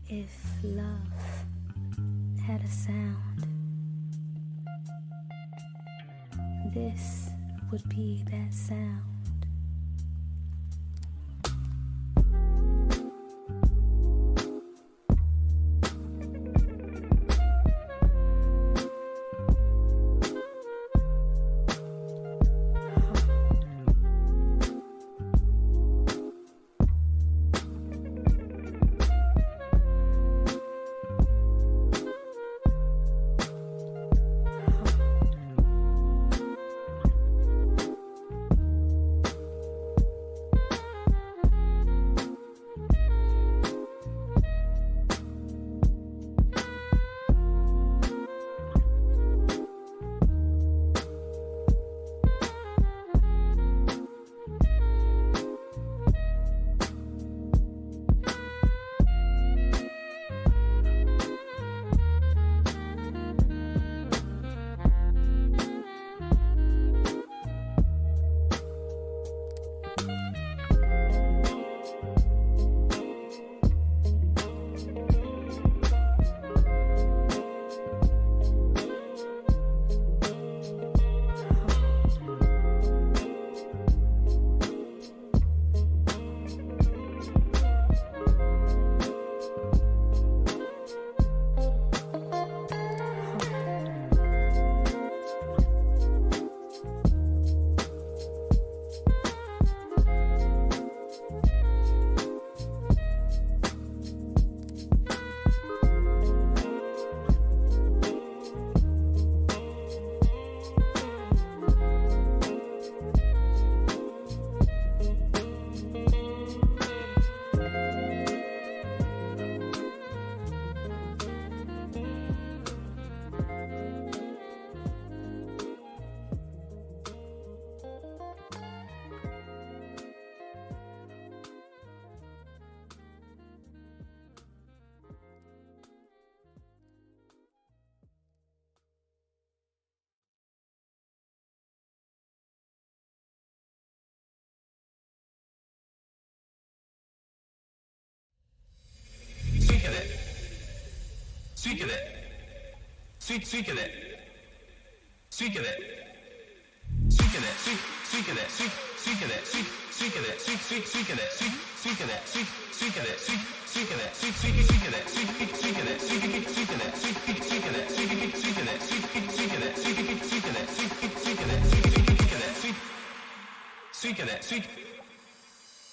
If love had a sound, this would be that sound.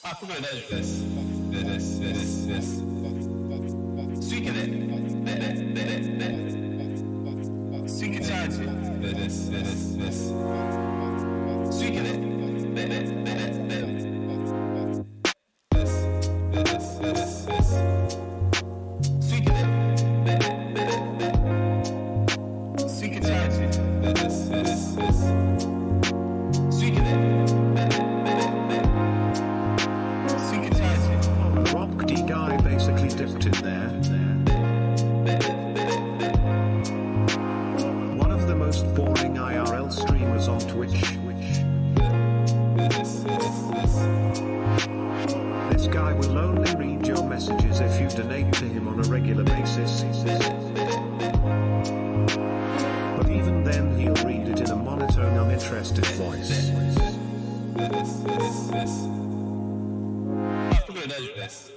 あ、これ大丈夫です。です。スイカで、スイカチャージ。です。スイカで、スイカで、スイカチャージ。スイカで、A rock D guy basically dipped in there. One of the most boring IRL streamers on Twitch. This guy will only read your messages if you donate to him on a regular basis. But even then he'll read it in a monotone, uninterested voice. あ、これ大丈夫です。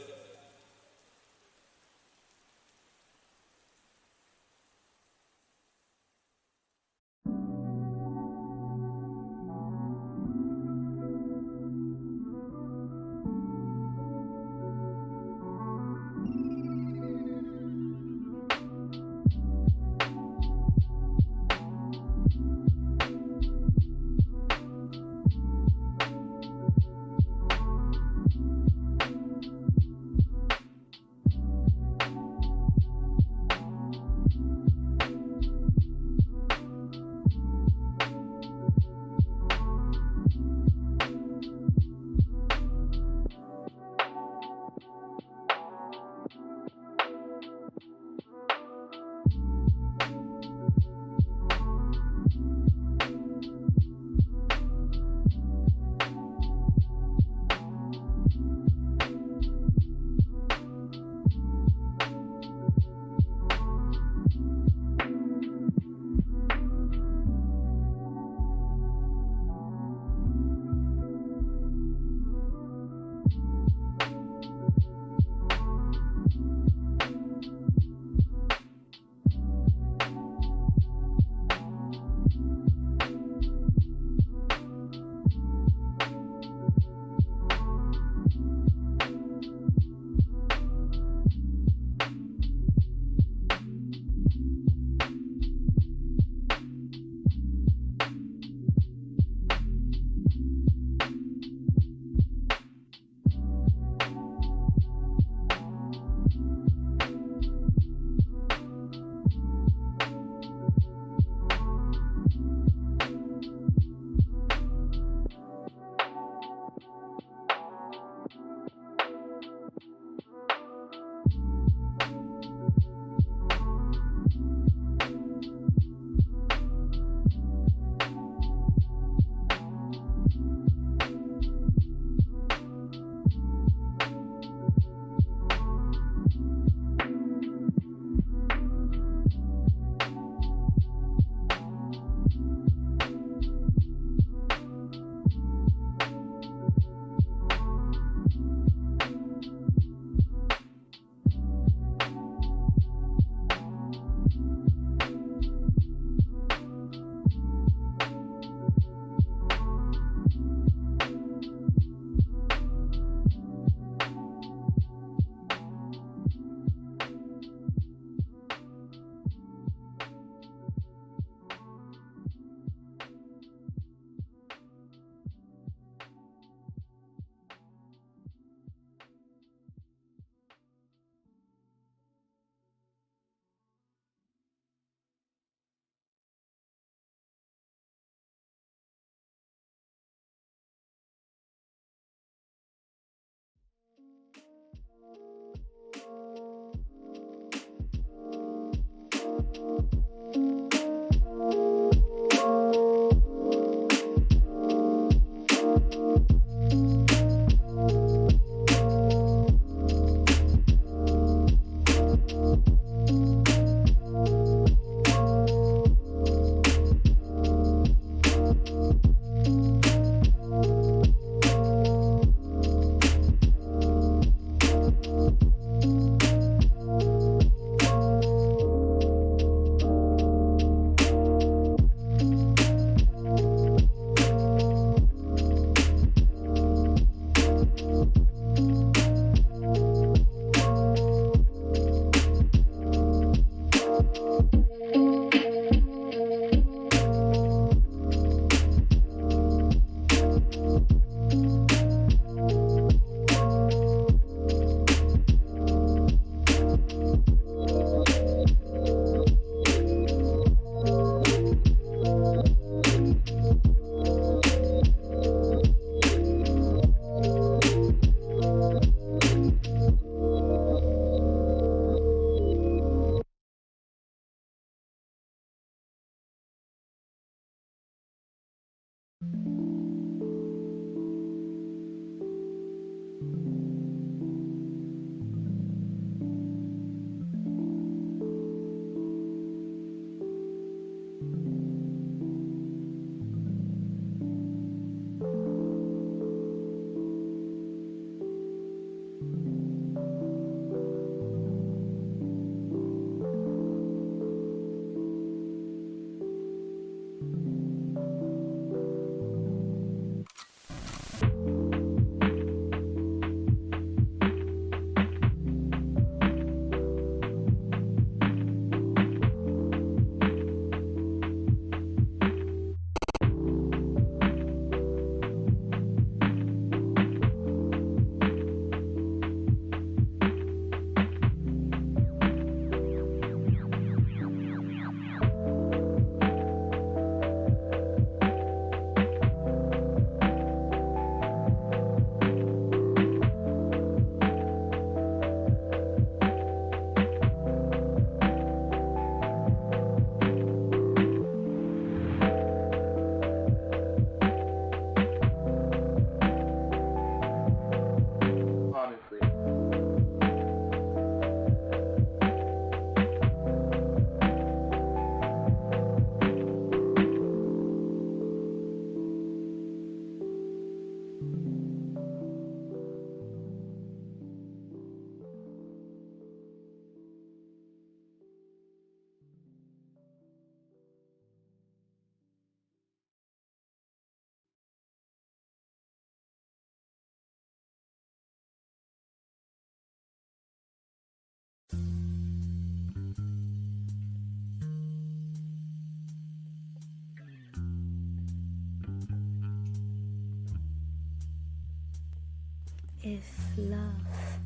if love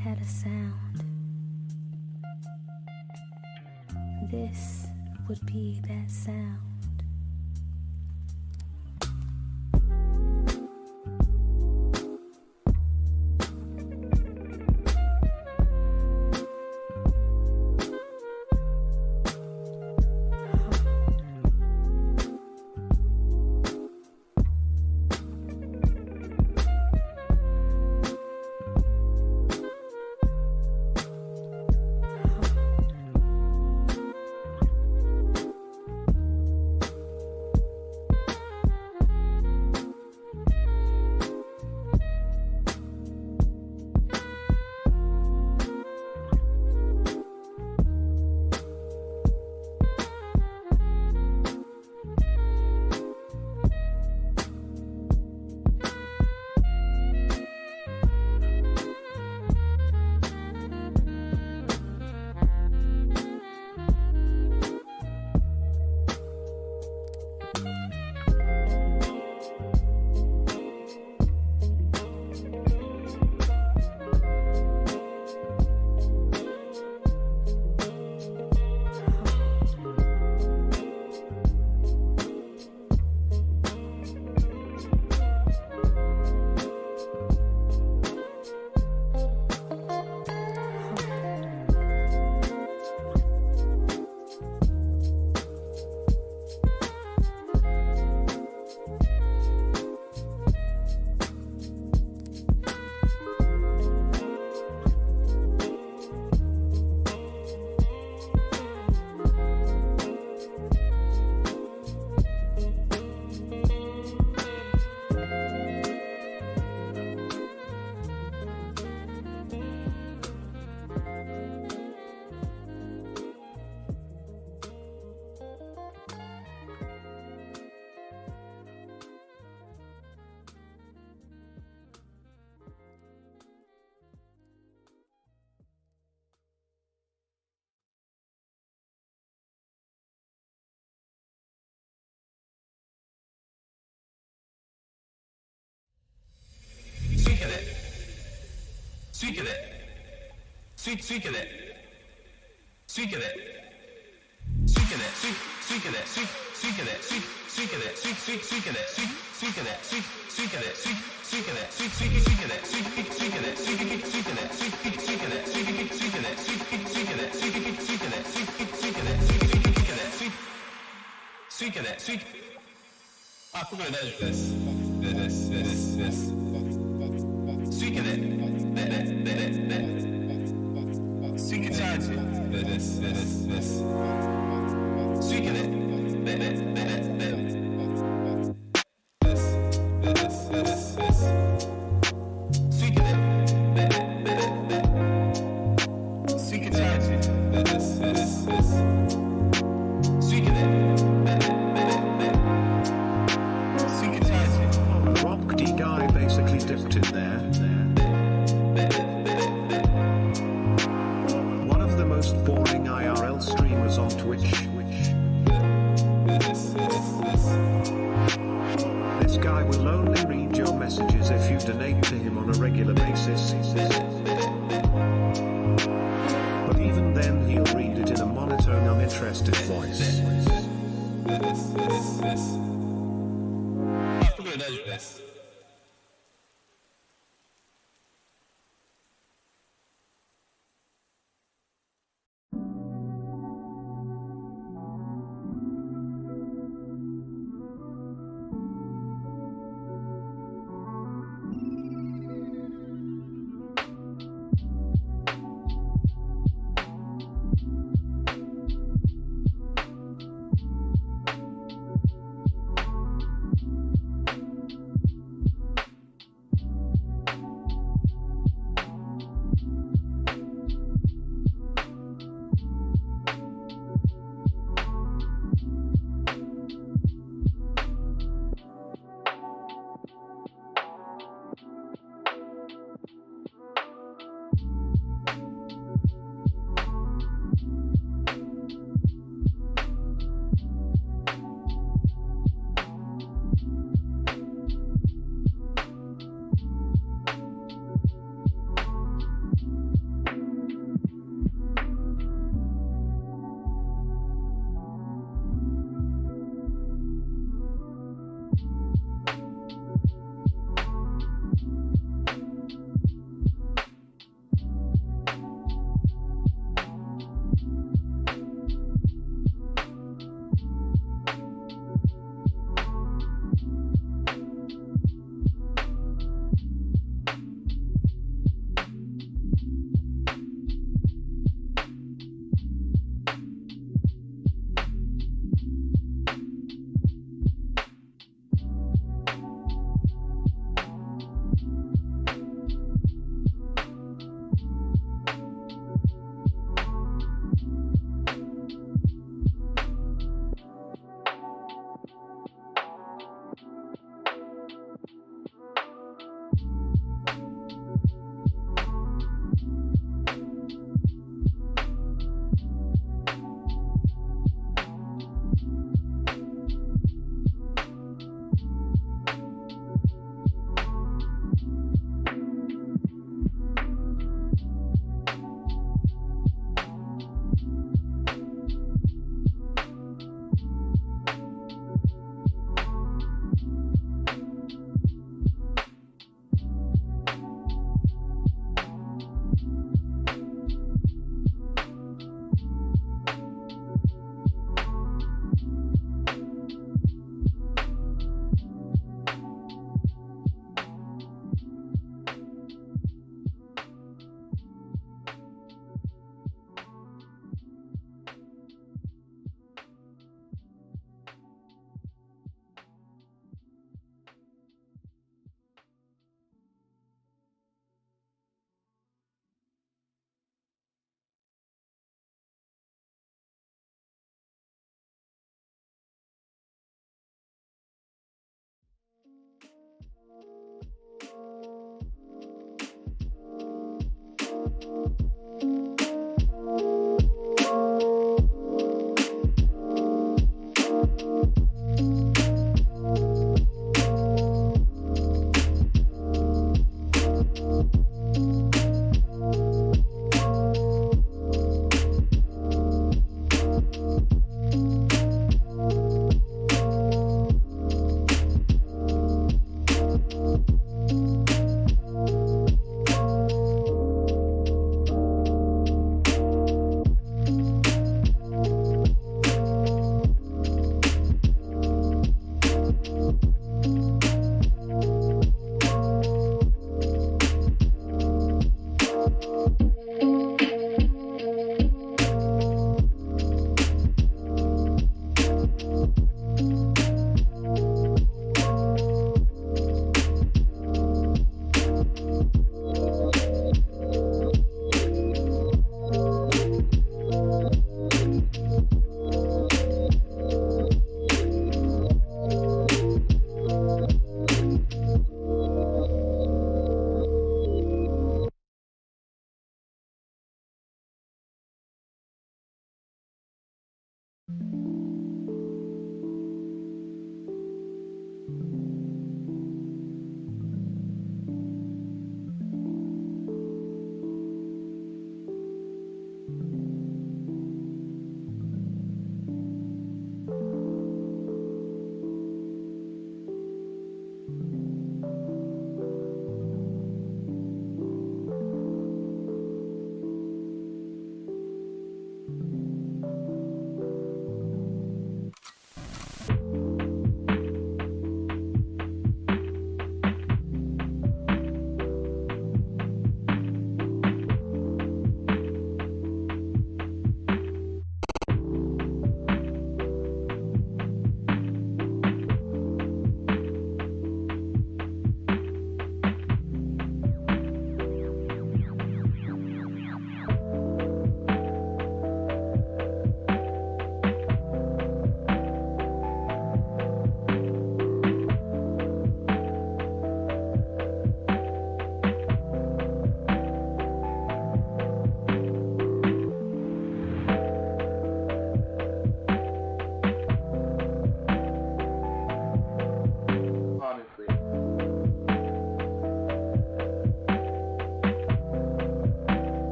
had a sound. This would be that sound.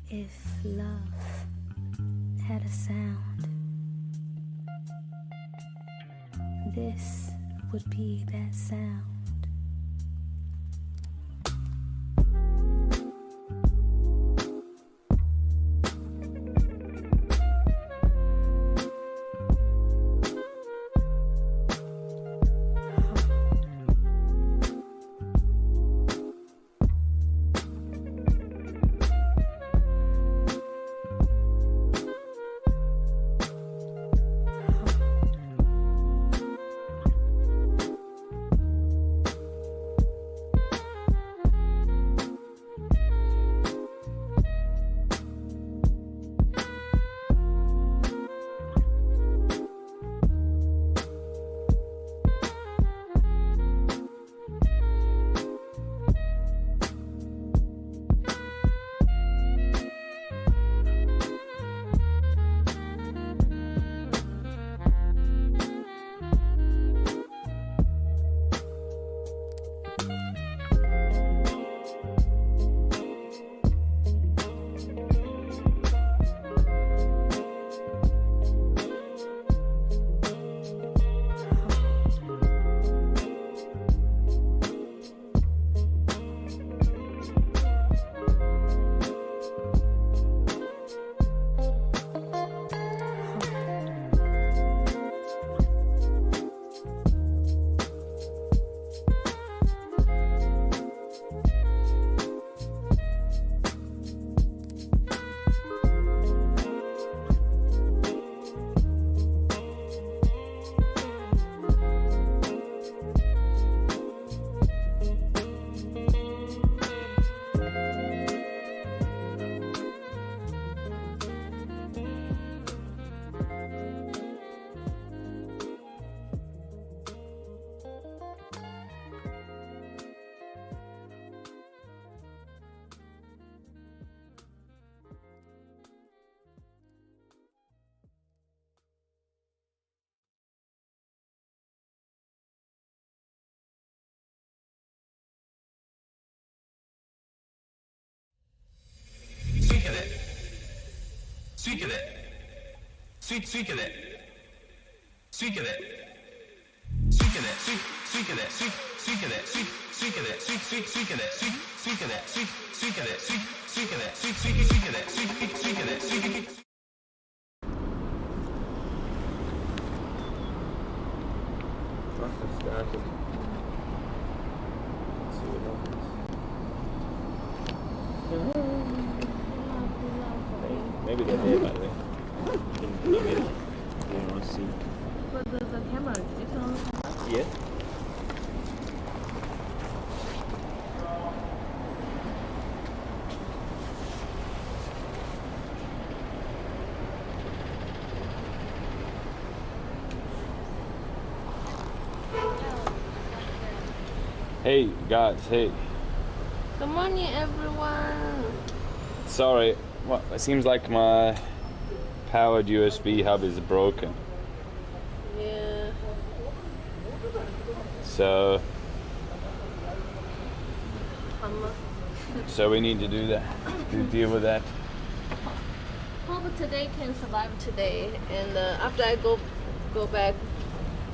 If love had a sound, this would be that sound. Speak of it. Speak of it. Speak of it. Speak of it. Speak of it. Speak of it. Speak of it. Speak of it. Speak of it. Speak of it. Speak of it. Speak of it. Speak of it. Speak of it. Breakfast started. Let's see what happens. Maybe they're there, by the way. Can you get it? You want to see? But the camera, is it on the camera? Yeah. Hey guys, hey. Good morning, everyone. Sorry, well, it seems like my powered USB hub is broken. Yeah. So we need to do that, to deal with that. Hope today can survive today, and after I go back,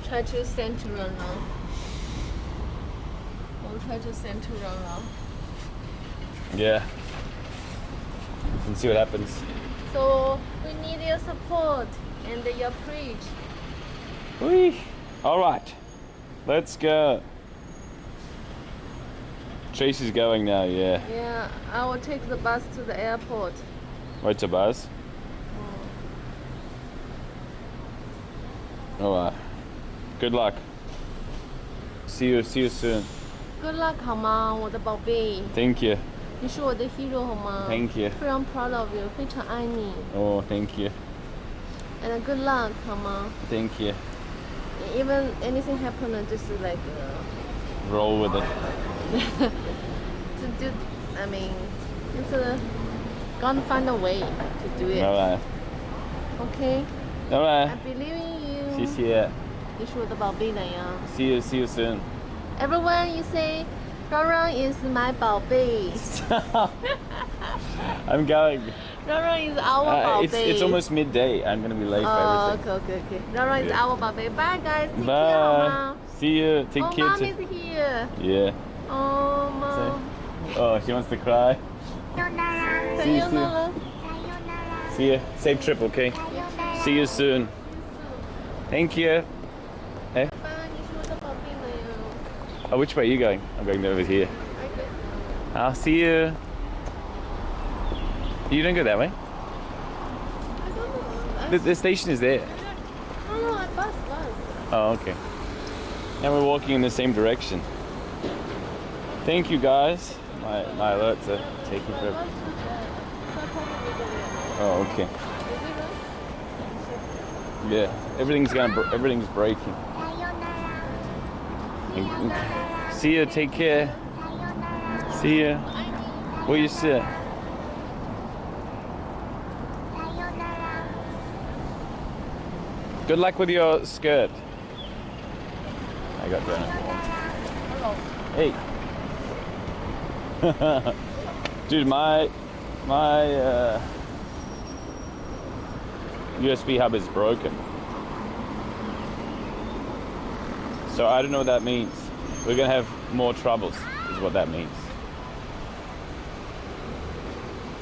try to send to Ronald. I'll try to send to Ronald. Yeah. And see what happens. So we need your support and your preach. Whee! All right, let's go. Tracy's going now, yeah. Yeah, I will take the bus to the airport. Wait a buzz. All right. Good luck. See you soon. Good luck, 好吗，我的宝贝？ Thank you. 你是我的 hero 好吗 Thank you. 非常 proud of you， 非常爱你。 Oh, thank you. And good luck 好吗 Thank you. Even anything happen, just like Roll with it. to do. I mean, it's gonna find a way to do it. All right. Okay. All I right. believe in you. 谢谢。你是我的宝贝男呀。 See you soon. Everyone, you say, Rang is my 宝贝。 I'm going. Roro is our it's almost midday. I'm gonna be late for everything. Okay. Roro is Yeah. our baby. Bye guys. Take care, Bye. Mom. See you. Take Oh, care. Mom is here. Yeah. Oh, Mom. Oh, she wants to cry. See you soon. Sayonara. See you. Safe trip, okay? See you soon. Thank you. Hey. 爸，你是我的宝贝们哟。 Oh, which way are you going? I'm going over here. I'll see you. You don't go that way. I don't know. The station is there. No, bus. Oh, okay. Now we're walking in the same direction. Thank you, guys. My alerts are taking forever. Oh, okay. Yeah, everything's breaking. See you. Take care. See you. Where you sit? Good luck with your skirt. I got that. Hey. Dude, my USB hub is broken. So I don't know what that means. We're gonna have more troubles, is what that means.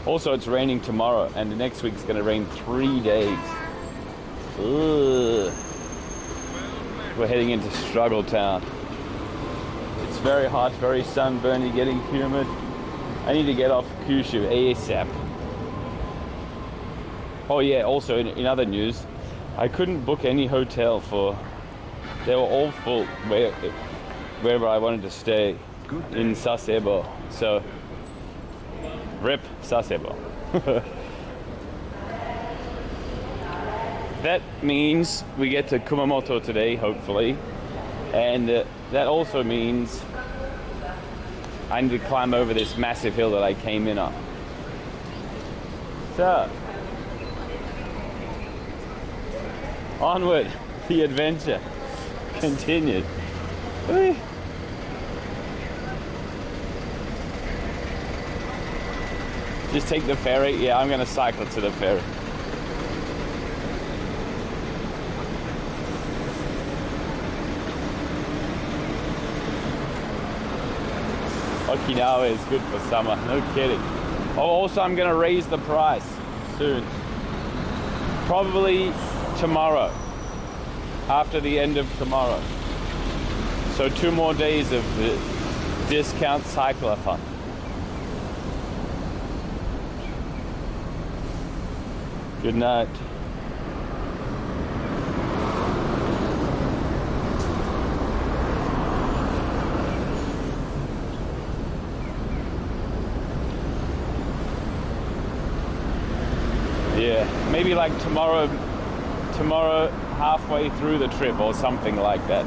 Also, it's raining tomorrow, and the next week's gonna rain 3 days. Ugh. We're heading into Struggle Town. It's very hot, very sunburny, getting humid. I need to get off Kyushu ASAP. Oh yeah, also in other news, I couldn't book any hotel they were all full wherever I wanted to stay in Sasebo. So, rip Sasebo. That means we get to Kumamoto today, hopefully. And that also means I need to climb over this massive hill that I came in on. So, onward, the adventure continued. Whee. Just take the ferry? Yeah, I'm gonna cycle to the ferry. Okinawa is good for summer, no kidding. Oh, also I'm gonna raise the price soon. Probably tomorrow, after the end of tomorrow. So 2 more days of the discount cycleathon. Good night. Yeah, maybe like tomorrow halfway through the trip or something like that.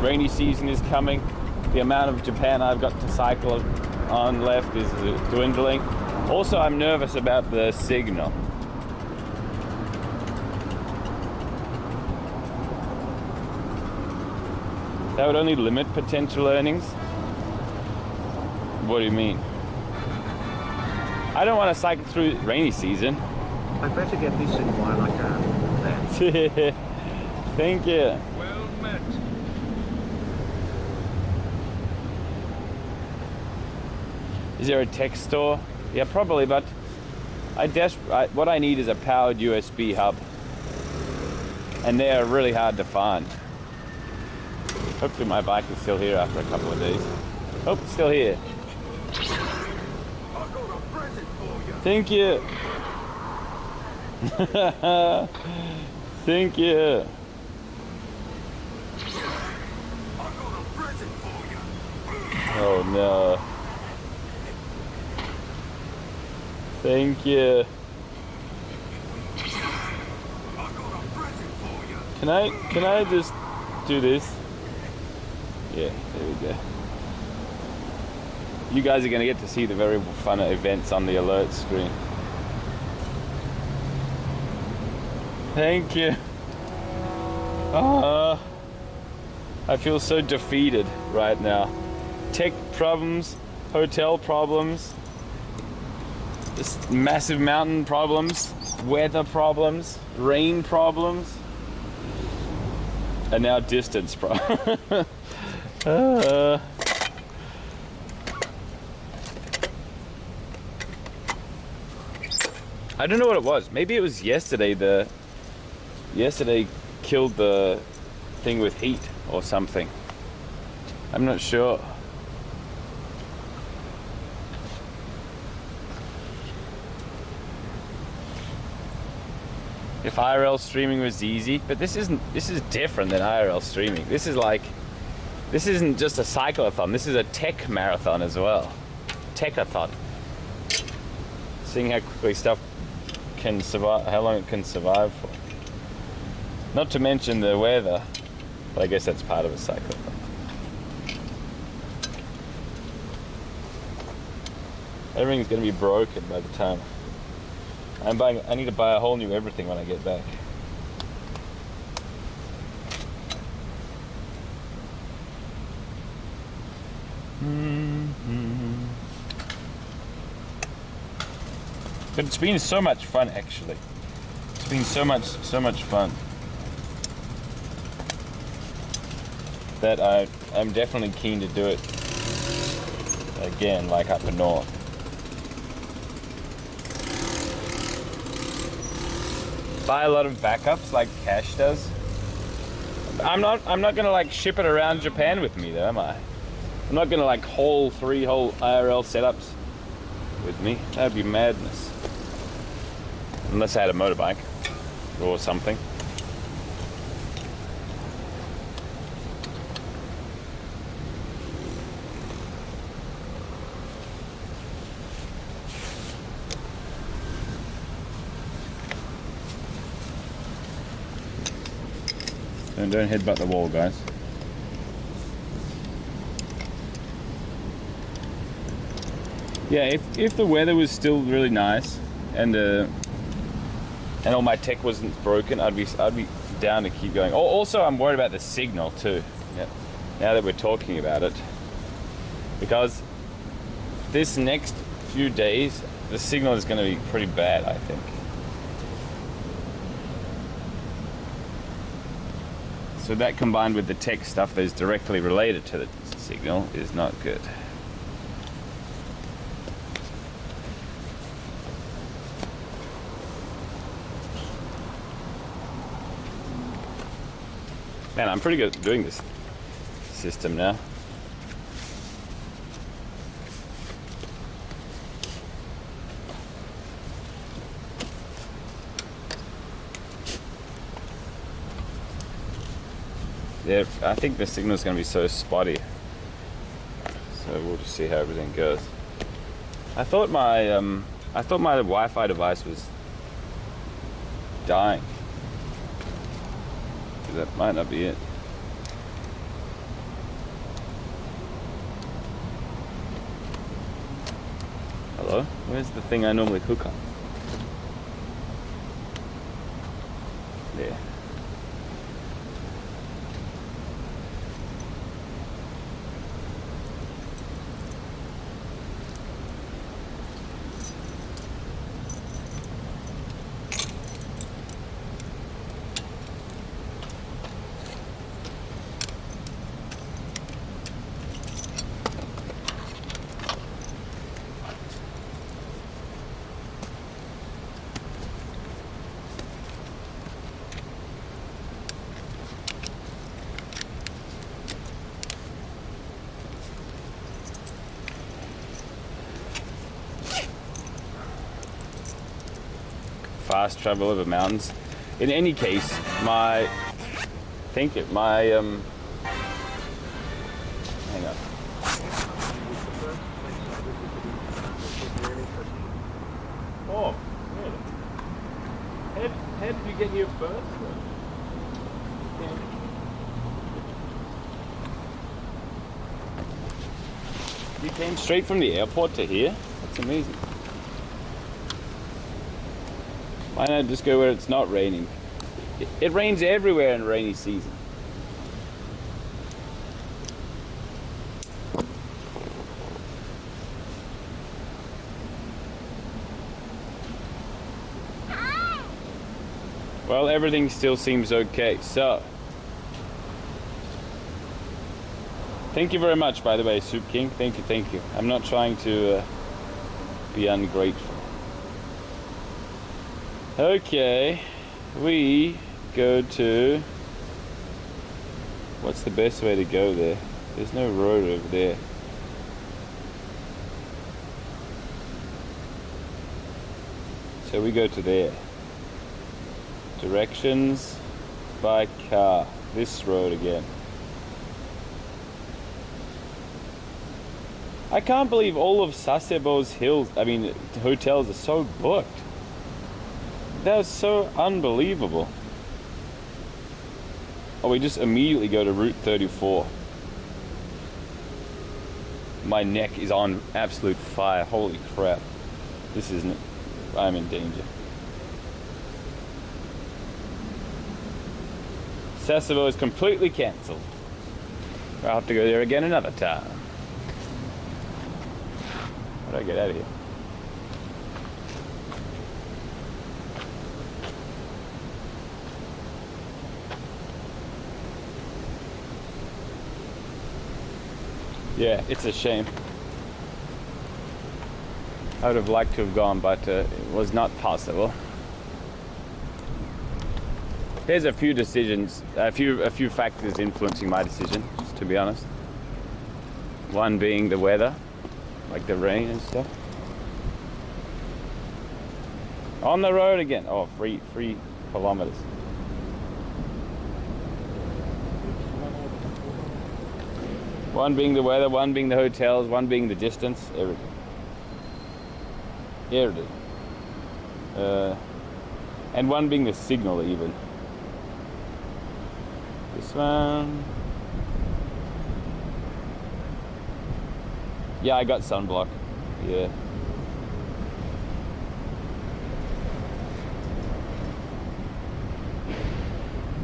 Rainy season is coming. The amount of Japan I've got to cycle on left is dwindling. Also, I'm nervous about the signal. That would only limit potential earnings? What do you mean? I don't want to cycle through rainy season. I better get this in while I can. Then. Thank you. Well met. Is there a tech store? Yeah, probably, but what I need is a powered USB hub. And they are really hard to find. Hopefully my bike is still here after a couple of days. Oh, it's still here. Thank you. Thank you. Oh no. Thank you. Can I just do this? Yeah, there we go. You guys are going to get to see the very fun events on the alert screen. Thank you. I feel so defeated right now. Tech problems, hotel problems, just massive mountain problems, weather problems, rain problems, and now distance problems. I don't know what it was. Maybe it was yesterday. Yesterday killed the thing with heat or something. I'm not sure. If IRL streaming was easy, but this is different than IRL streaming. This isn't just a cycleathon. This is a tech marathon as well. Techathon. Seeing how quickly stuff can survive, how long it can survive for. Not to mention the weather, but I guess that's part of a cycleathon. Everything's gonna be broken by the time I need to buy a whole new everything when I get back. But it's been so much fun, actually. It's been so much fun that I'm definitely keen to do it again, like up north. Buy a lot of backups like Cash does. I'm not gonna like ship it around Japan with me though, am I? I'm not gonna like haul 3 whole IRL setups with me. That'd be madness. Unless I had a motorbike or something. Don't headbutt the wall, guys. Yeah, if the weather was still really nice and all my tech wasn't broken, I'd be down to keep going. Also, I'm worried about the signal too. Yeah. Now that we're talking about it, because this next few days the signal is going to be pretty bad, I think. So that combined with the tech stuff that is directly related to the signal is not good. Man, I'm pretty good at doing this system now. Yeah, I think the signal's going to be so spotty. So we'll just see how everything goes. I thought my Wi-Fi device was dying. That might not be it. Hello? Where's the thing I normally hook up? There. Fast travel over mountains. In any case, hang on. Oh, really? How did you get here first? You came straight from the airport to here? That's amazing. Why not just go where it's not raining? It rains everywhere in rainy season. Well, everything still seems okay, so. Thank you very much, by the way, Soup King. Thank you. I'm not trying to be ungrateful. Okay, we go to... What's the best way to go there? There's no road over there. So we go to there. Directions by car. This road again. I can't believe all of Sasebo's hotels are so booked. That's so unbelievable. Oh, we just immediately go to Route 34. My neck is on absolute fire. Holy crap. This isn't... I'm in danger. Sasebo is completely cancelled. I'll have to go there again another time. How do I get out of here? Yeah, it's a shame. I would have liked to have gone, but it was not possible. There's a few decisions, a few factors influencing my decision, to be honest. One being the weather, like the rain and stuff. On the road again. Oh, 3 kilometers. One being the weather, one being the hotels, one being the distance, everything. Everything. And one being the signal even. This one. Yeah, I got sunblock. Yeah.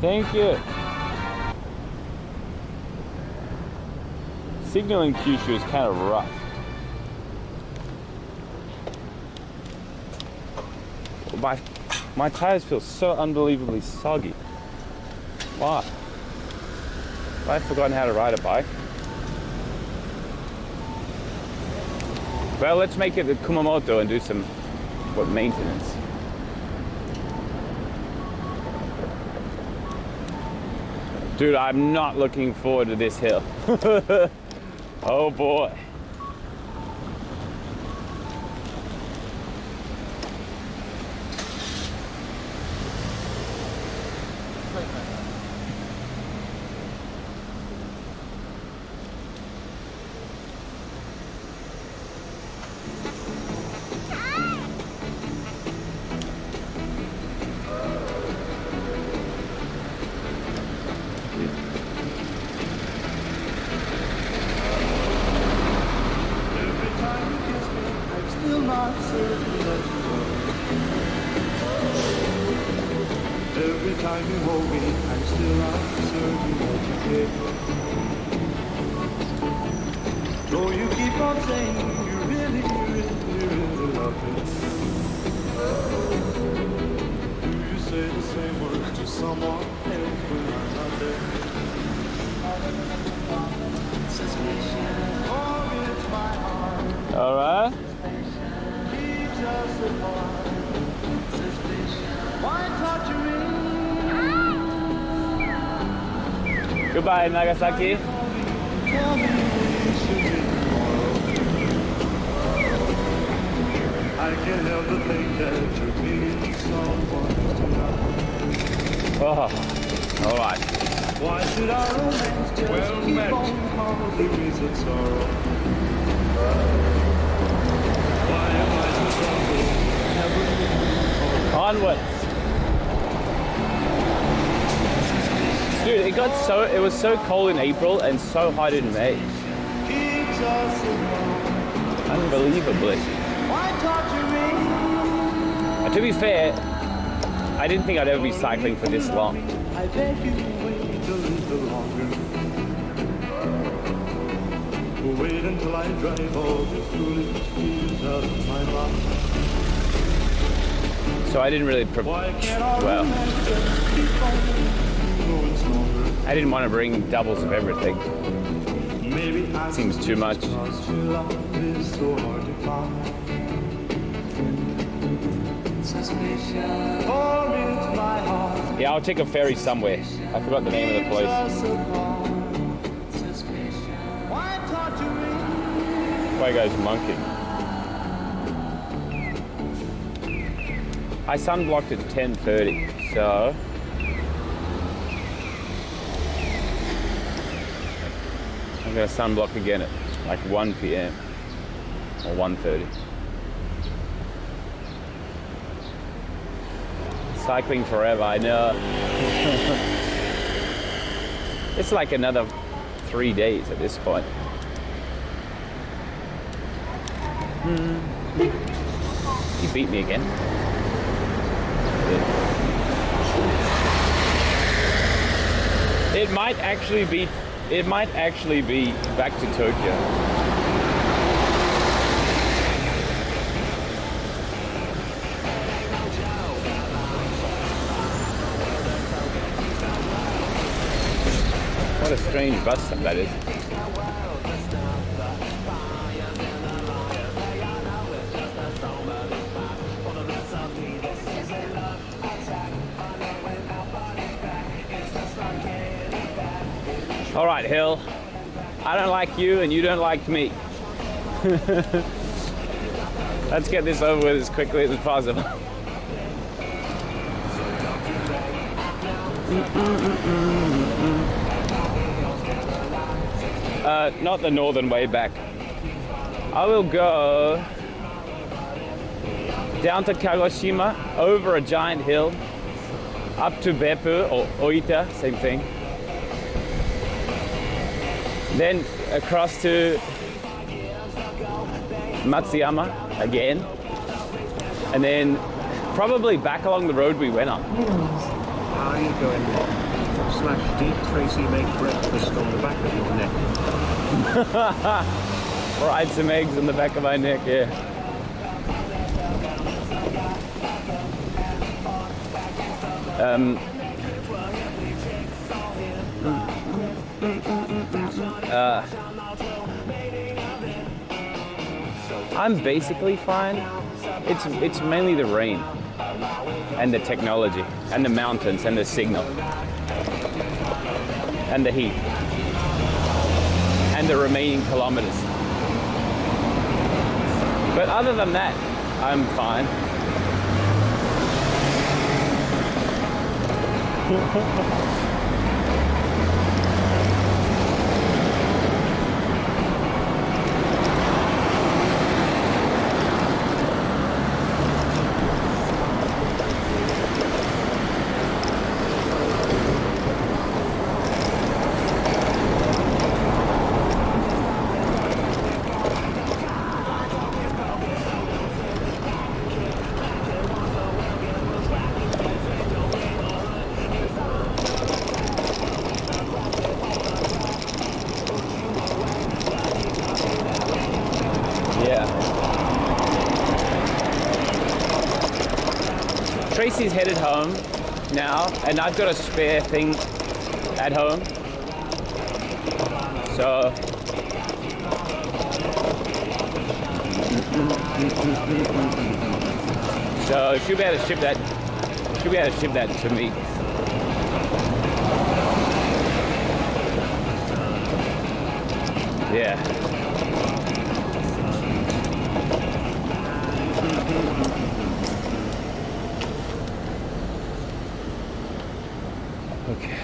Thank you. Signal in Kyushu is kind of rough. My tires feel so unbelievably soggy. Why? Have I forgotten how to ride a bike? Well, let's make it the Kumamoto and do some maintenance. Dude, I'm not looking forward to this hill. Oh boy. Every time you hold me, I'm still not certain that you care. Though you keep on saying you really love me. Do you say the same words to someone else when I'm not there? Suspicion orbits my heart. All right. Keeps us apart. Why torture me? Goodbye, Nagasaki. Tell me should be tomorrow. I can't help but think that you're meeting someone tonight. Oh, all right. Why should our romance just keep on causing me such sorrow? Why am I so troubled? Never Onwards. Dude, it was so cold in April and so hot in May. keeps us apart. Unbelievably. Why torture me? To be fair, I didn't think I'd ever be cycling for this long. I beg you to wait a little longer. Wait until I drive all the foolish fears out of my mind. So I didn't really well, I didn't want to bring doubles of everything. Seems too much. Yeah, I'll take a ferry somewhere. I forgot the name of the place. Why goes monkey? I sunblocked at 10:30, so I'm gonna sunblock again at like 1 p.m. or 1:30. Cycling forever, I know. It's like another 3 days at this point. He beat me again. It might actually be back to Tokyo. What a strange bus stop that is. All right, Hill. I don't like you and you don't like me. Let's get this over with as quickly as possible. Not the northern way back. I will go down to Kagoshima, over a giant hill, up to Beppu or Oita, same thing. Then across to Matsuyama again, and then probably back along the road we went on. How are you going? / deep Tracy make breakfast on the back of your neck. Fried some eggs on the back of my neck, yeah. I'm basically fine. It's mainly the rain and the technology and the mountains and the signal and the heat and the remaining kilometers. But other than that, I'm fine. Tracy's headed home now, and I've got a spare thing at home. So she'll be able to ship that. She'll be able to ship that to me. Yeah. Okay.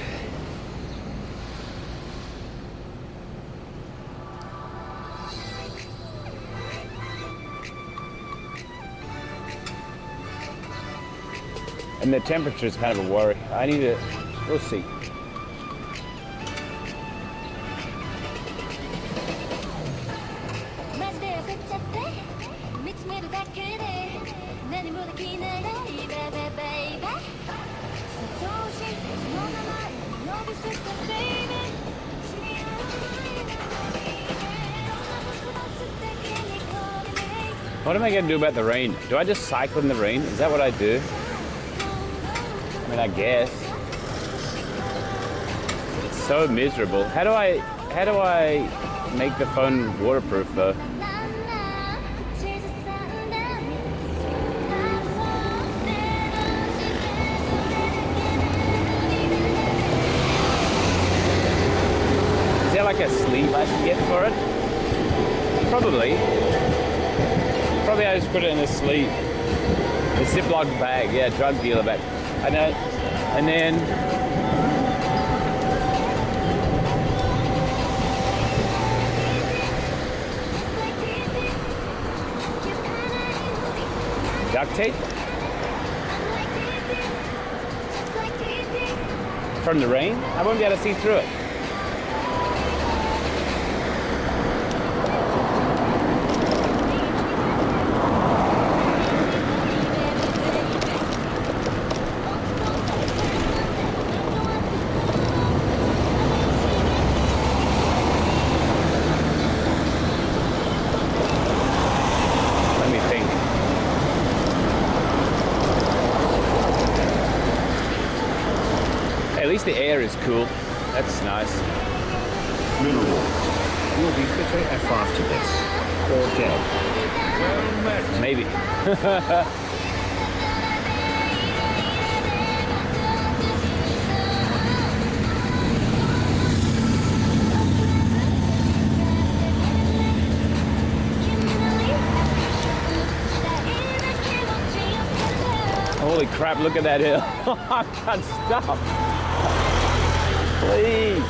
And the temperature is kind of a worry. I need to, we'll see. What am I going to do about the rain? Do I just cycle in the rain? Is that what I do? I mean, I guess. It's so miserable. How do I make the phone waterproof though? Is there like a sleeve I can get for it? Probably. Probably I just put it in a sleeve. A Ziploc bag, yeah, drug dealer bag. I know. And then duct tape from the rain. I won't be able to see through it. At least the air is cool. That's nice. Mineral. Will be fitter F after this. Or dead. Well met. Maybe. Holy crap, look at that hill. I can't stop. Please.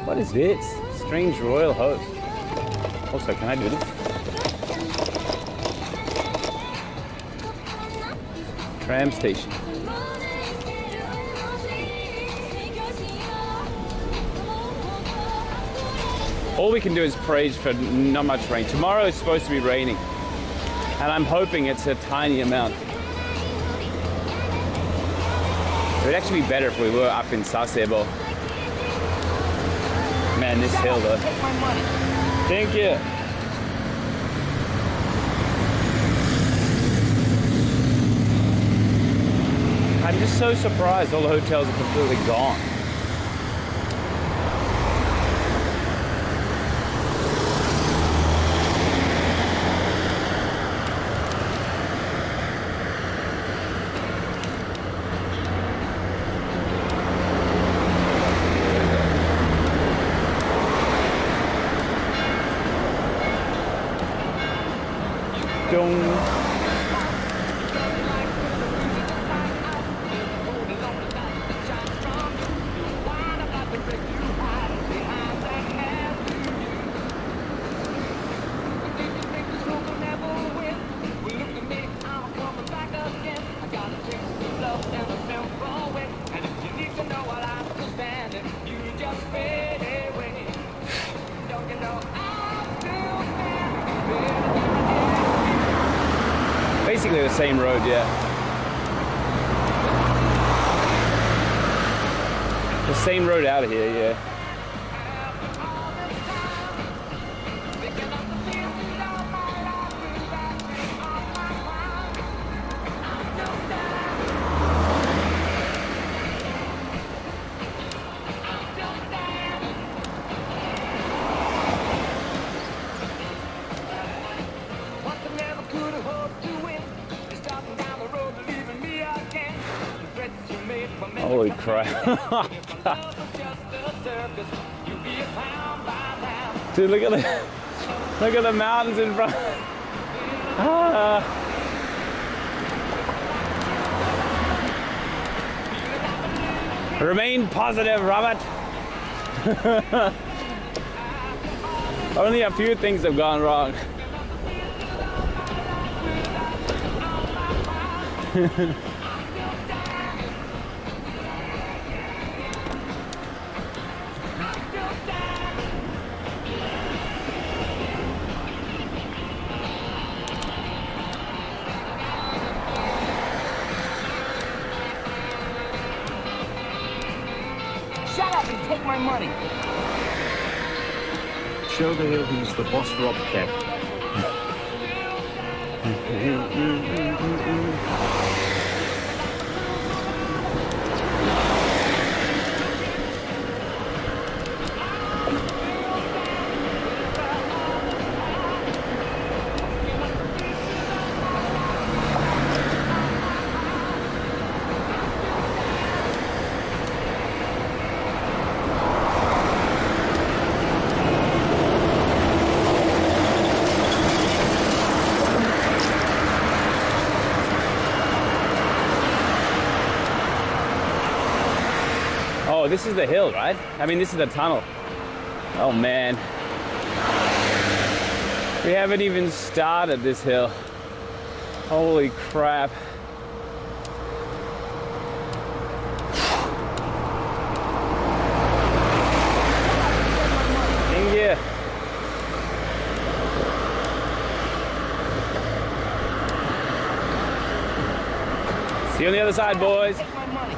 What is this? Strange royal host. Also, can I do this? Tram station. All we can do is praise for not much rain. Tomorrow is supposed to be raining, and I'm hoping it's a tiny amount. It would actually be better if we were up in Sasebo. Man, this hill though. Take my money. Thank you. I'm just so surprised all the hotels are completely gone. Basically the same road, yeah. The same road out of here, yeah. Holy crap. Dude, look at the mountains in front. Remain positive, Robert. Only a few things have gone wrong. Shut up and take my money. Show the hill who's the boss, Rob Keck. Oh, this is the hill, right? I mean, this is the tunnel. Oh man. We haven't even started this hill. Holy crap. Thank you. See you on the other side, boys. Take my money.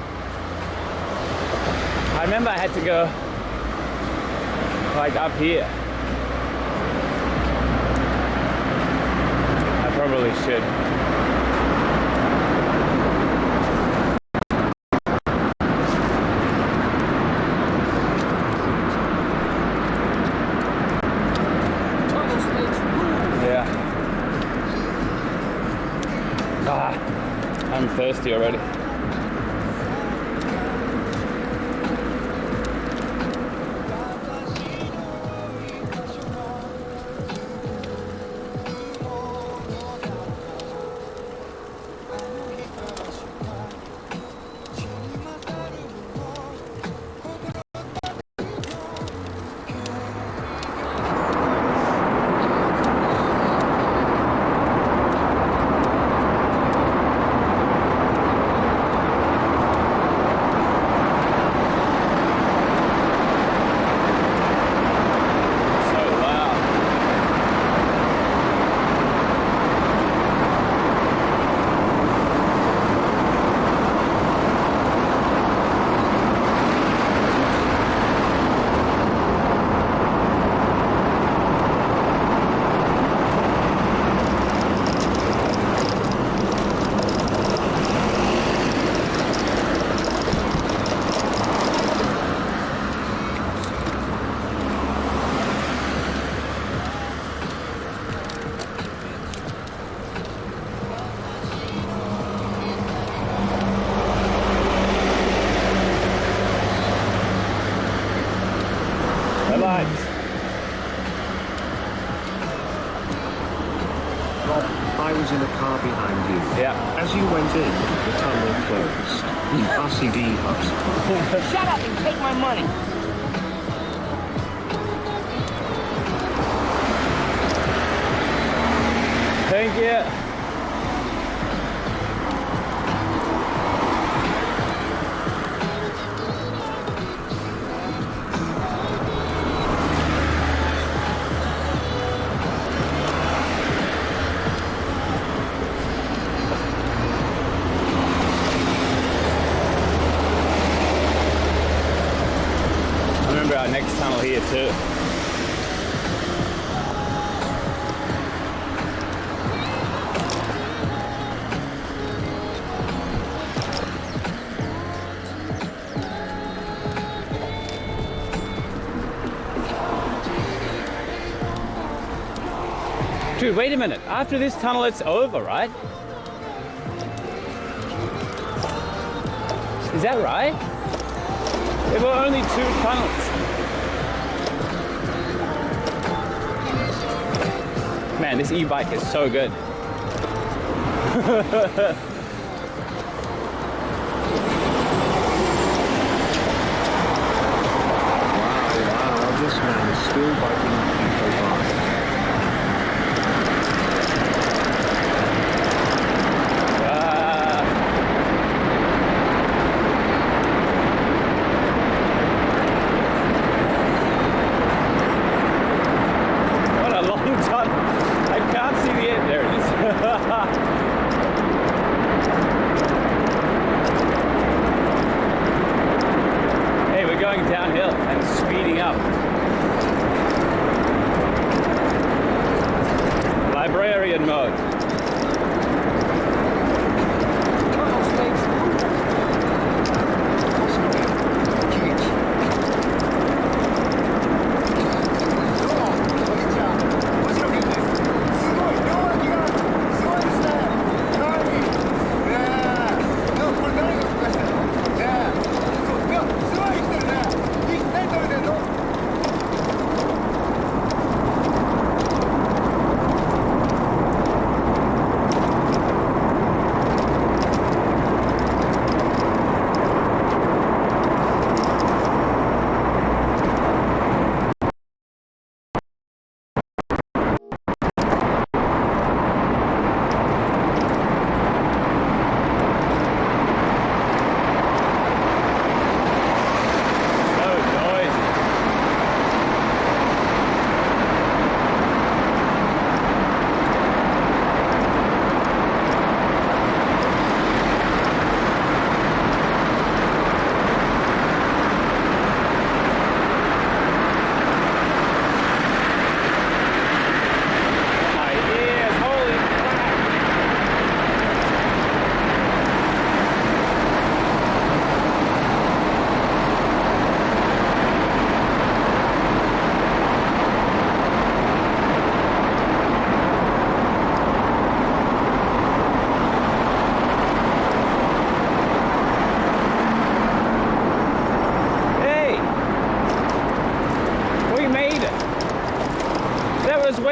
I remember I had to go like up here. I probably should. Tunnel states rule. Yeah. Ah, I'm thirsty already. Headlights. Rob, I was in a car behind you. Yeah. As you went in, the tunnel closed. RCD hubs. Shut up and take my money. Thank you. I remember our next tunnel here too. Dude, wait a minute. After this tunnel, it's over, right? Is that right? There were only 2 tunnels. Man, this e-bike is so good. Wow, this man is still biking people by. What a long tunnel. I can't see the end. There it is.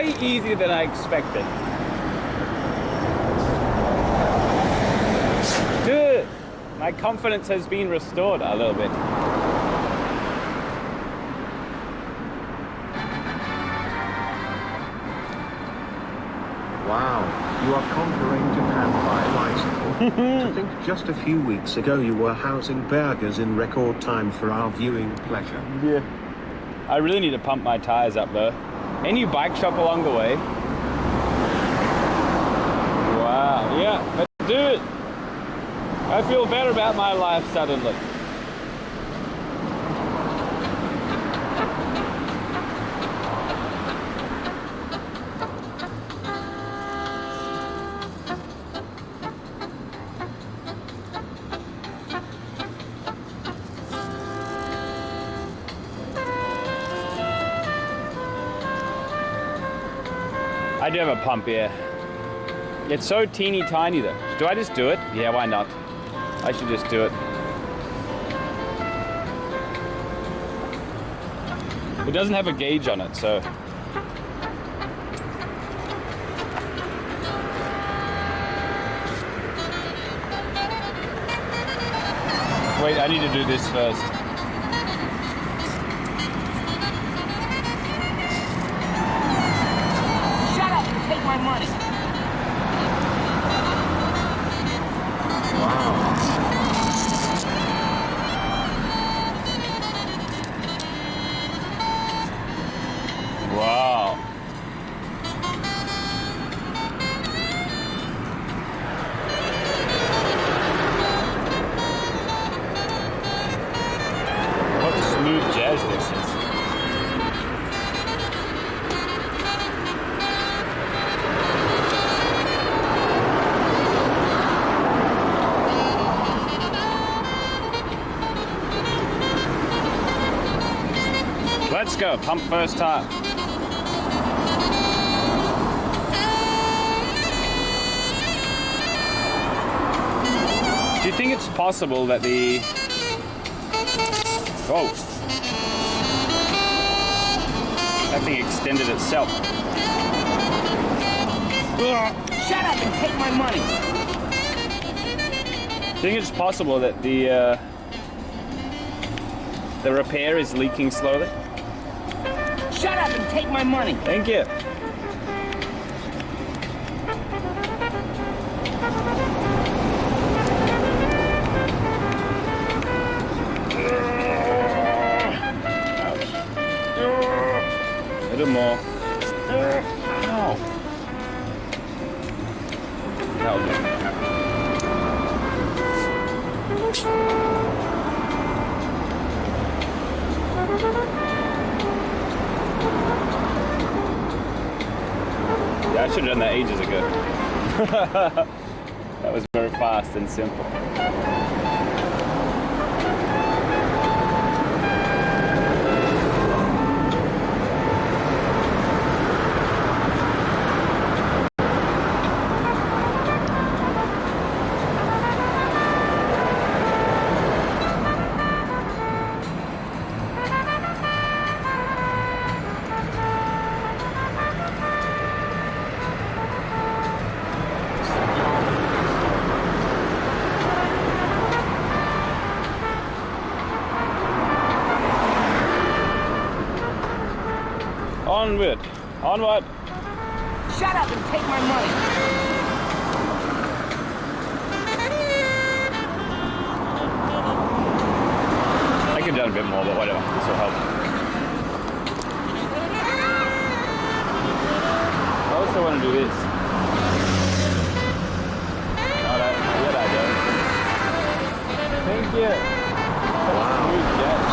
way easier than I expected. Dude, my confidence has been restored a little bit. Wow, you are conquering Japan by bicycle. To think just a few weeks ago you were housing burgers in record time for our viewing pleasure. Yeah. I really need to pump my tires up though. Any bike shop along the way? Wow, yeah, but dude, I feel better about my life suddenly. I do have a pump here. It's so teeny tiny though. Do I just do it? Yeah, why not? I should just do it. It doesn't have a gauge on it, so. Wait, I need to do this first. Shut up and take my money. Wow. What smooth jazz this is. Let's go, pump first time. Do you think it's possible that the... Oh. That thing extended itself. Shut up and take my money. Do you think it's possible that the repair is leaking slowly? Shut up and take my money. Thank you. A little more. Ow. That'll do. Yeah, I should have done that ages ago. That was very fast and simple. Onward. Onward. Shut up and take my money. I could have done a bit more, but whatever. This will help. I also want to do this. No, not yet I don't. Thank you. Wow. Yes.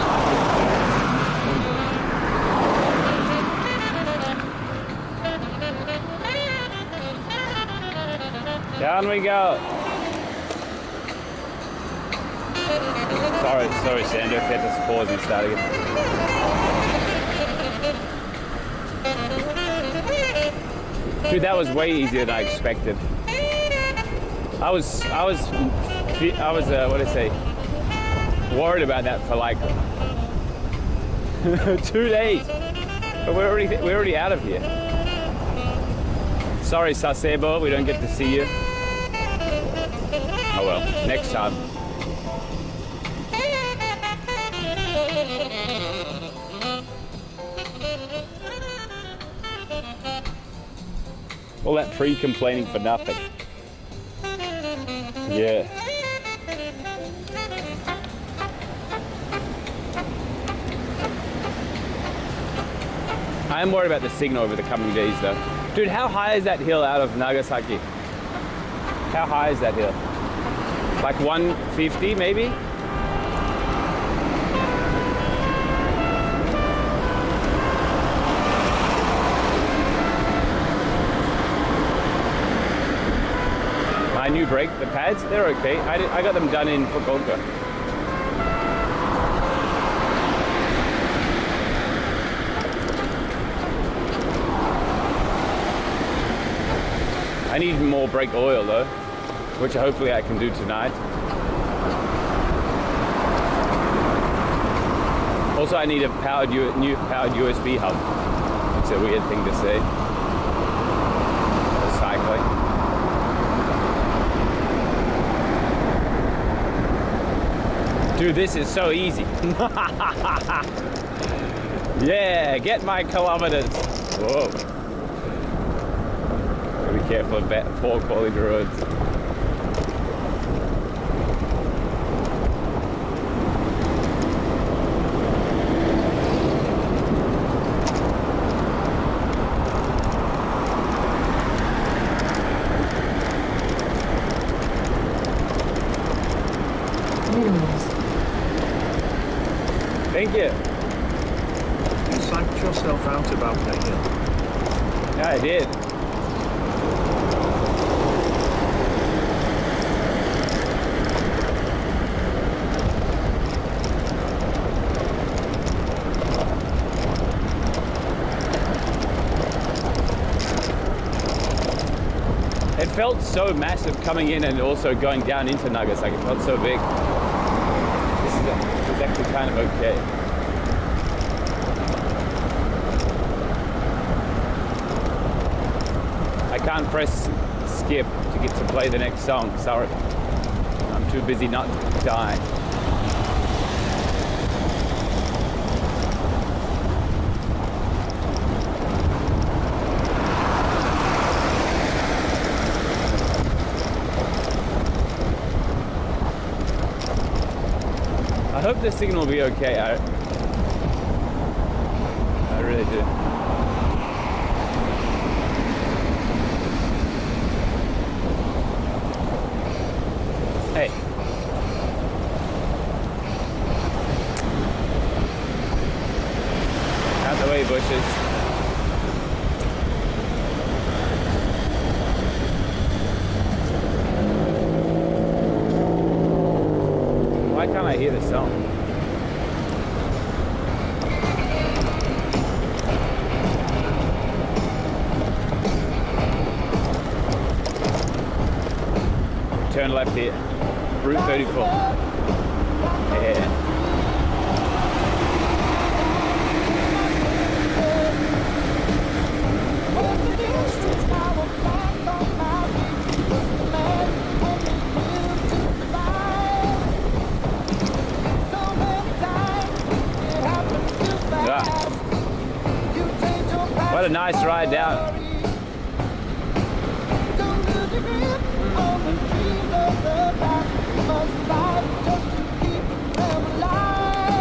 Down we go. Sorry, Sandra, if you had to pause and start again. Dude, that was way easier than I expected. I was what did I say? Worried about that for like 2 days, but we're already out of here. Sorry, Sasebo, we don't get to see you. Oh well, next time. All that pre-complaining for nothing. Yeah. I am worried about the signal over the coming days though. Dude, how high is that hill out of Nagasaki? How high is that hill? Like 150 maybe? My new brake, the pads, they're okay. I got them done in Fukuoka. I need more brake oil though, which hopefully I can do tonight. Also, I need a new powered USB hub. It's a weird thing to say. For cycling. Dude, this is so easy. Yeah, get my kilometers. Whoa. Gotta be careful of poor quality roads. Thank you. You psyched yourself out about the hill. Yeah, I did. It felt so massive coming in and also going down into Nagasaki. It felt so big. This is actually kind of okay. I can't press skip to get to play the next song, sorry. I'm too busy not dying. I hope the signal will be okay. I really do. Hey. Out the way, bushes. Why can't I hear the song? Turn left here. Route 34. Yeah. What a nice ride down.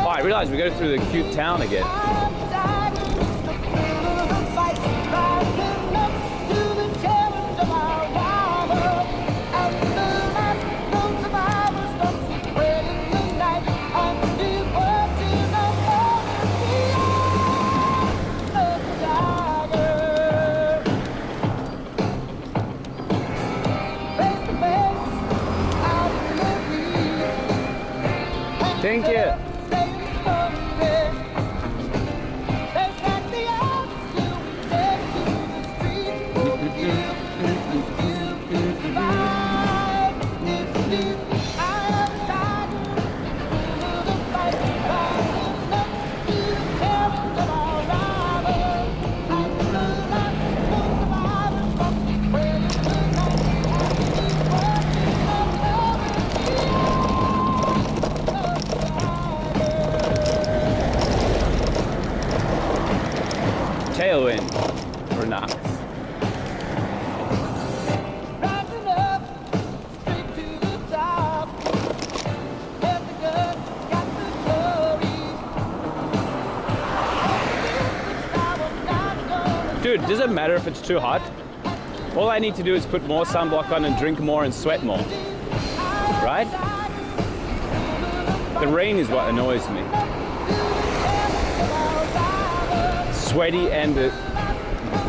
Oh, I realized we go through the cute town again. Thank you. tailwind for Knox. Dude, does it matter if it's too hot? All I need to do is put more sunblock on and drink more and sweat more, right? The rain is what annoys me. Sweaty and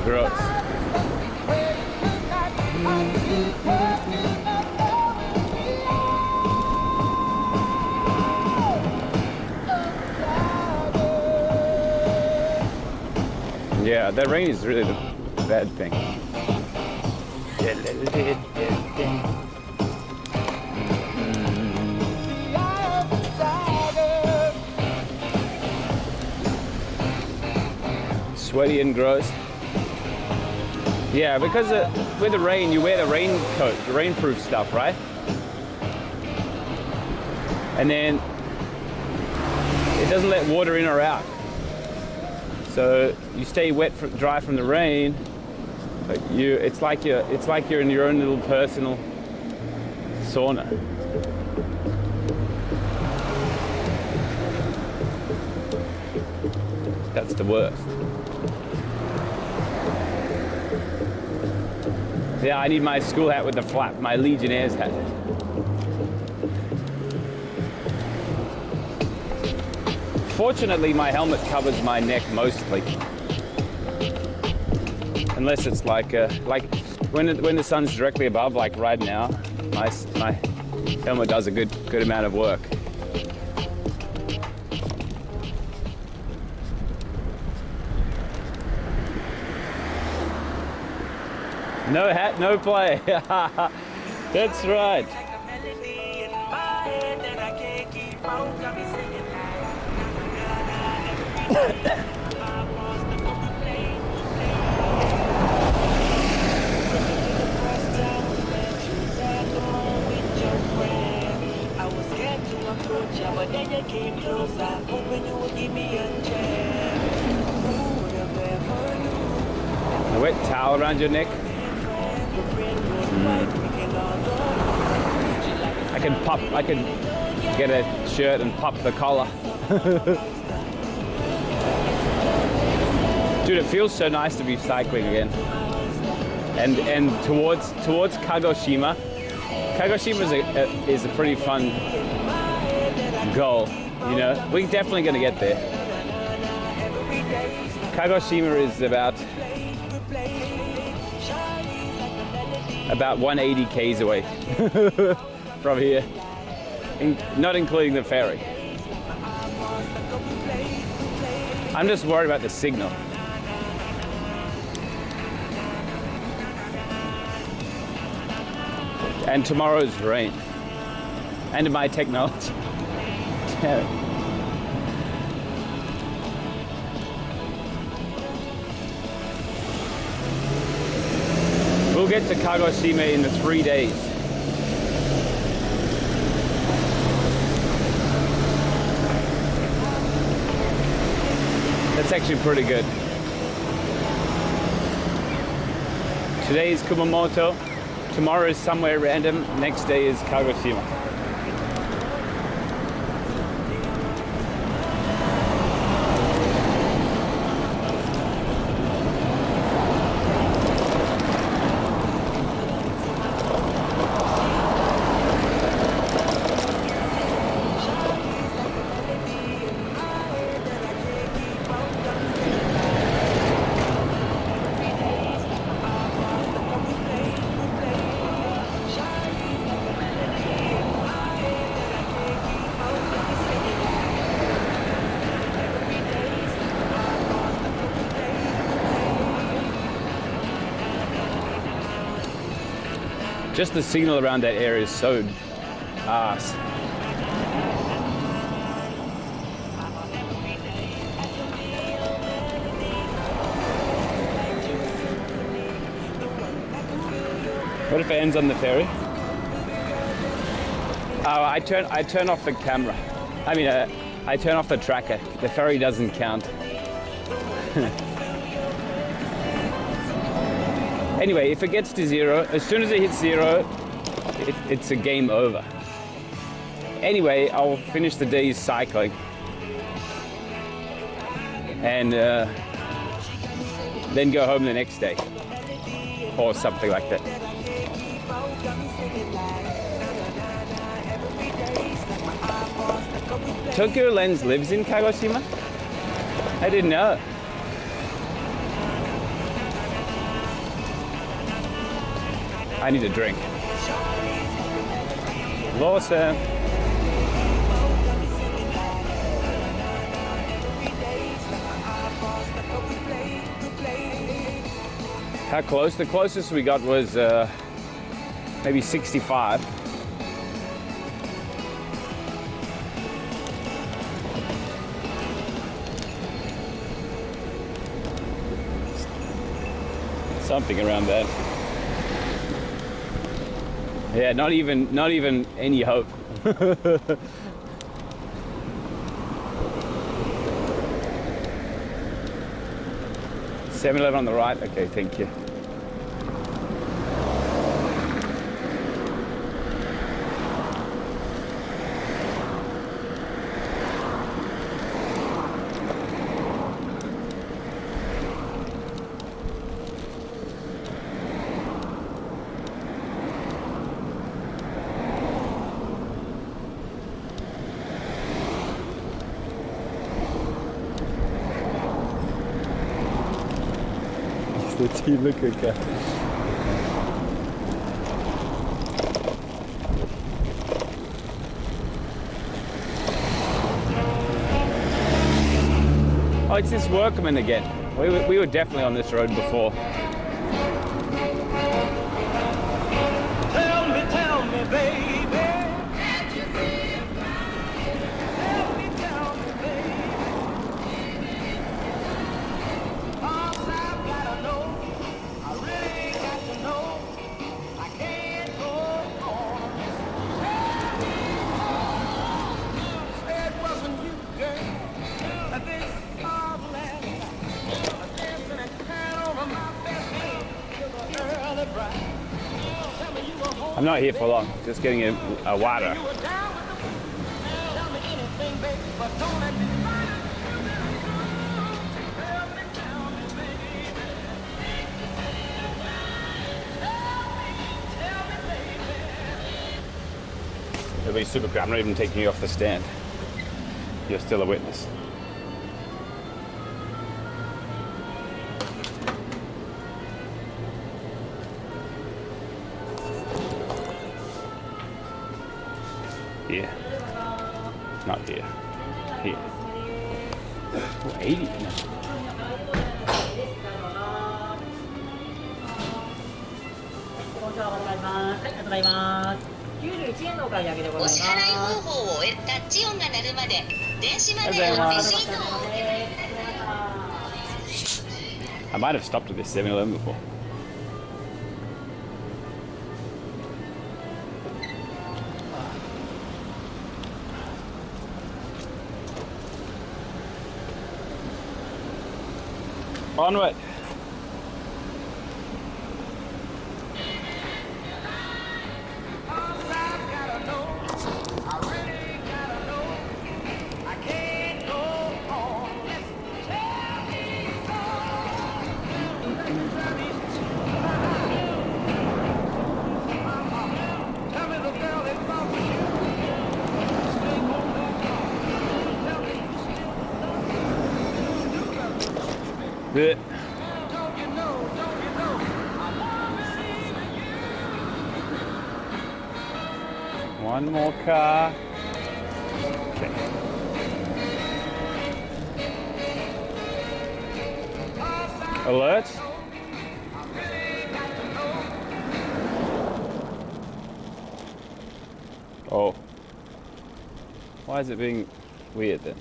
gross. Yeah, that rain is really the bad thing. Sweaty and gross. Yeah, because with the rain, you wear the raincoat, the rainproof stuff, right? And then it doesn't let water in or out. So you stay wet, dry from the rain, but it's like you're in your own little personal sauna. That's the worst. Yeah, I need my school hat with the flap, my Legionnaire's hat. Fortunately, my helmet covers my neck mostly. Unless it's like when the sun's directly above, like right now, my helmet does a good amount of work. No hat, no play. That's right. But then you came closer, hoping you would give me a chance. Who would have ever knew? A wet towel around your neck. I can get a shirt and pop the collar. Dude, it feels so nice to be cycling again. And towards Kagoshima. Kagoshima is a pretty fun goal, you know. We're definitely going to get there. Kagoshima is about 180 k's away from here, not including the ferry. I'm just worried about the signal. And tomorrow's rain. And my technology. We'll get to Kagoshima in 3 days. That's actually pretty good. Today is Kumamoto, tomorrow is somewhere random, next day is Kagoshima. Just the signal around that area is so arse. What if it ends on the ferry? Oh, I turn off the camera. I mean, I turn off the tracker. The ferry doesn't count. Anyway, if it gets to 0, as soon as it hits 0, it's a game over. Anyway, I'll finish the day's cycling and then go home the next day or something like that. Tokyo Lens lives in Kagoshima? I didn't know. I need a drink. Lawson. How close? The closest we got was maybe 65. Something around that. Yeah, not even any hope. 7-Eleven on the right. Okay, thank you. Look at that. Oh, it's this workman again. We were definitely on this road before. Tell me, baby. I'm not here for long, just getting a water. It'll be super cool. I'm not even taking you off the stand. You're still a witness. Here. Not here. Here. Oh, 80. No. I might have stopped at this 7-Eleven before. Onward. Good. One more car. Okay. Alert. Oh. Why is it being weird then?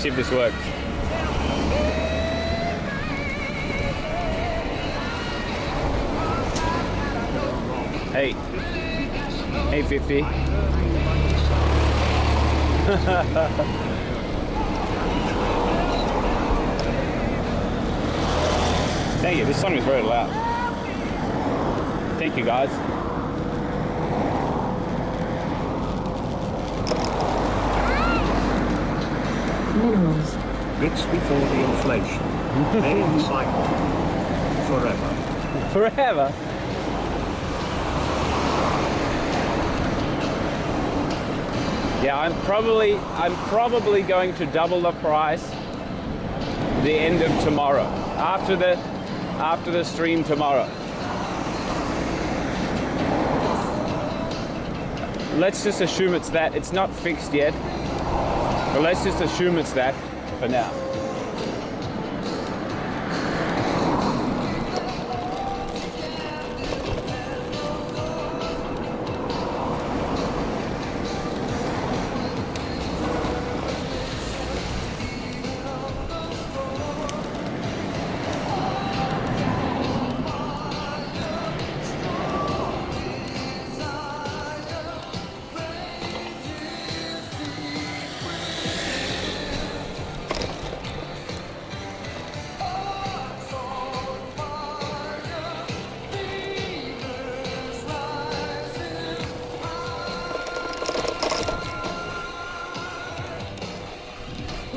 see if this works. Hey. 850. Thank you. This song is very loud. Thank you, guys. Minerals. Bits before the inflation. Main cycle. Forever. Forever. Yeah, I'm probably going to double the price the end of tomorrow. After the stream tomorrow. Let's just assume it's that. It's not fixed yet. But let's just assume it's that for now.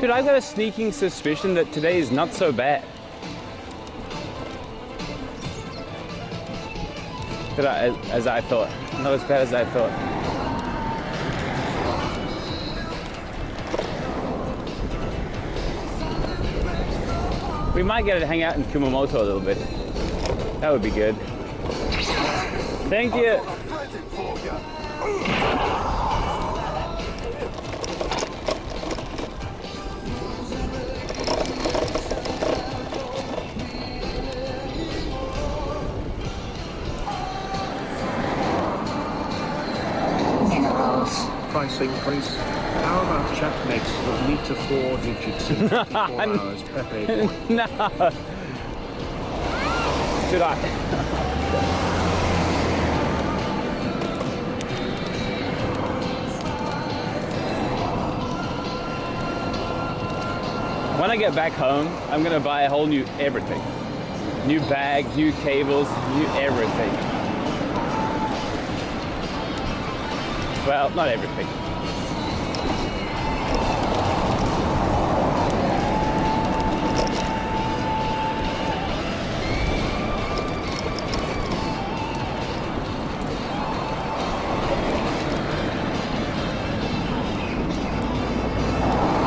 Dude, I've got a sneaking suspicion that today is not so bad. As I thought. Not as bad as I thought. We might get to hang out in Kumamoto a little bit. That would be good. Thank you. Price increase. How about chat makes the meet to 4 digits in 24 hours Pepe boy? No. Should I? When I get back home, I'm gonna buy a whole new everything. New bag, new cables, new everything. Well, not everything.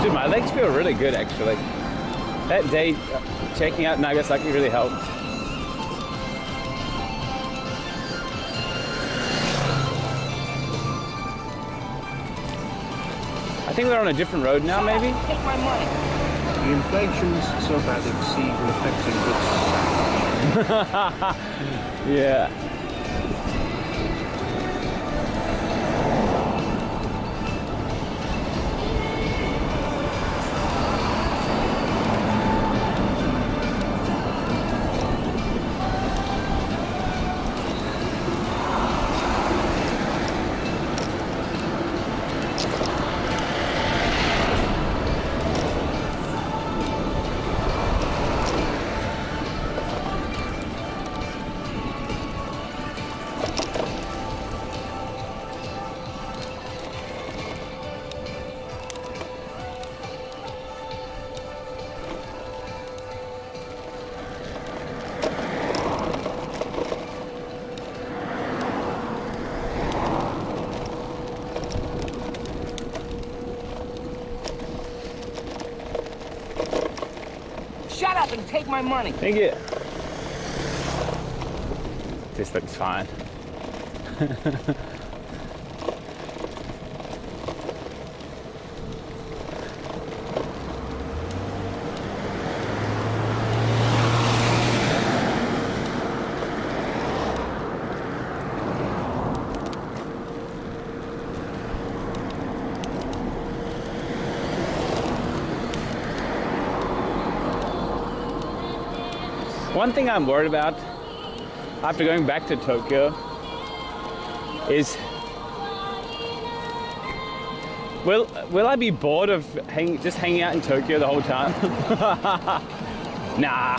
Dude, my legs feel really good actually. That day checking out Nagasaki really helped. I think we're on a different road now, maybe? Take my money. The inflation's so bad it's even affecting goods. Yeah. Shut up and take my money. Thank you. This looks fine. One thing I'm worried about after going back to Tokyo is will I be bored of just hanging out in Tokyo the whole time? Nah.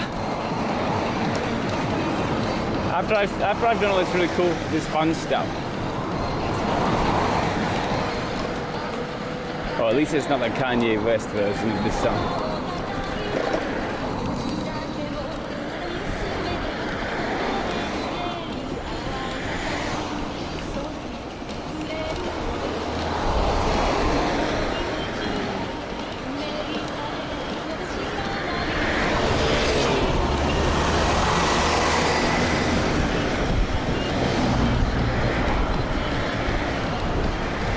After I've done all this really cool, this fun stuff. Or at least it's not the Kanye West version of this song.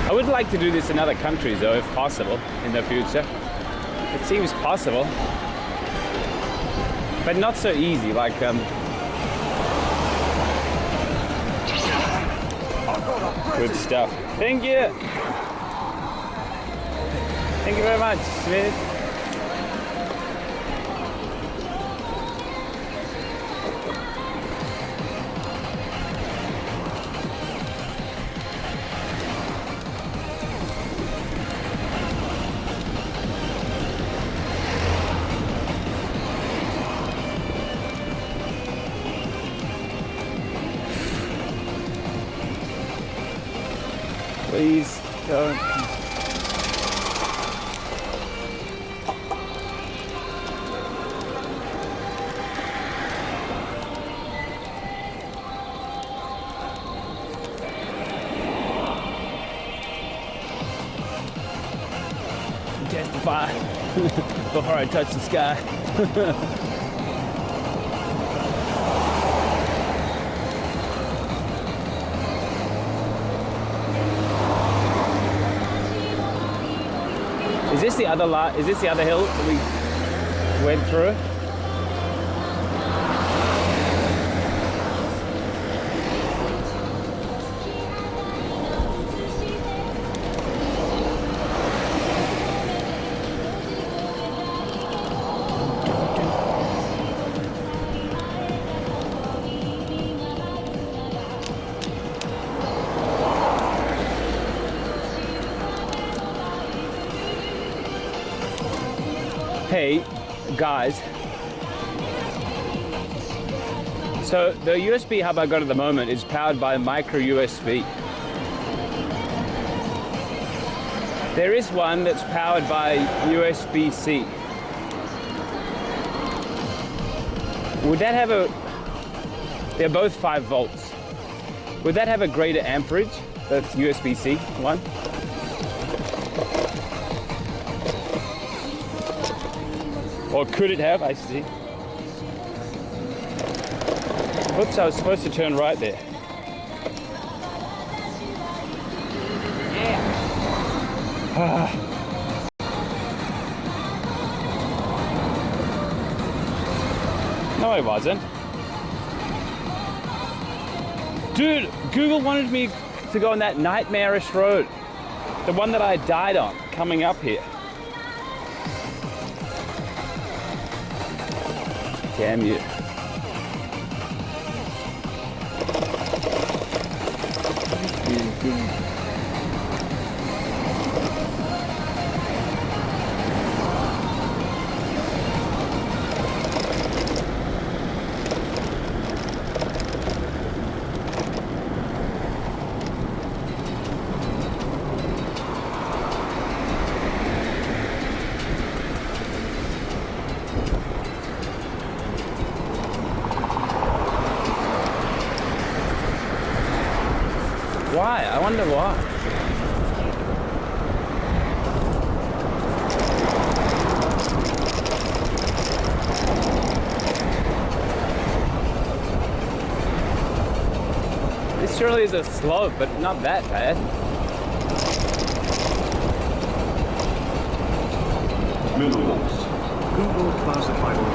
I would like to do this in other countries though, if possible, in the future. It seems possible, but not so easy. Like, good stuff. Thank you. Thank you very much, Smith. Please don't. Testify before I touch the sky. Is this the other is this the other hill that we went through? Hey guys, so the USB hub I got at the moment is powered by micro USB. There is one that's powered by USB-C. Would that have they're both 5 volts. Would that have a greater amperage, that's USB-C one? Or could it have? I see. Oops, I was supposed to turn right there. Yeah. No, I wasn't. Dude, Google wanted me to go on that nightmarish road. The one that I died on, coming up here. Damn you. Why? I wonder why. This surely is a slope, but not that bad. Minerals. Google classified all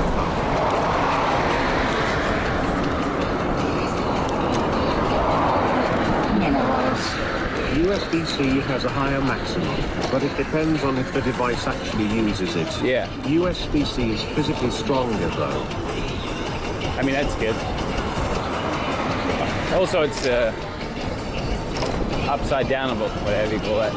USB-C has a higher maximum, but it depends on if the device actually uses it. Yeah. USB-C is physically stronger though. I mean, that's good. Also, it's upside downable, whatever you call that.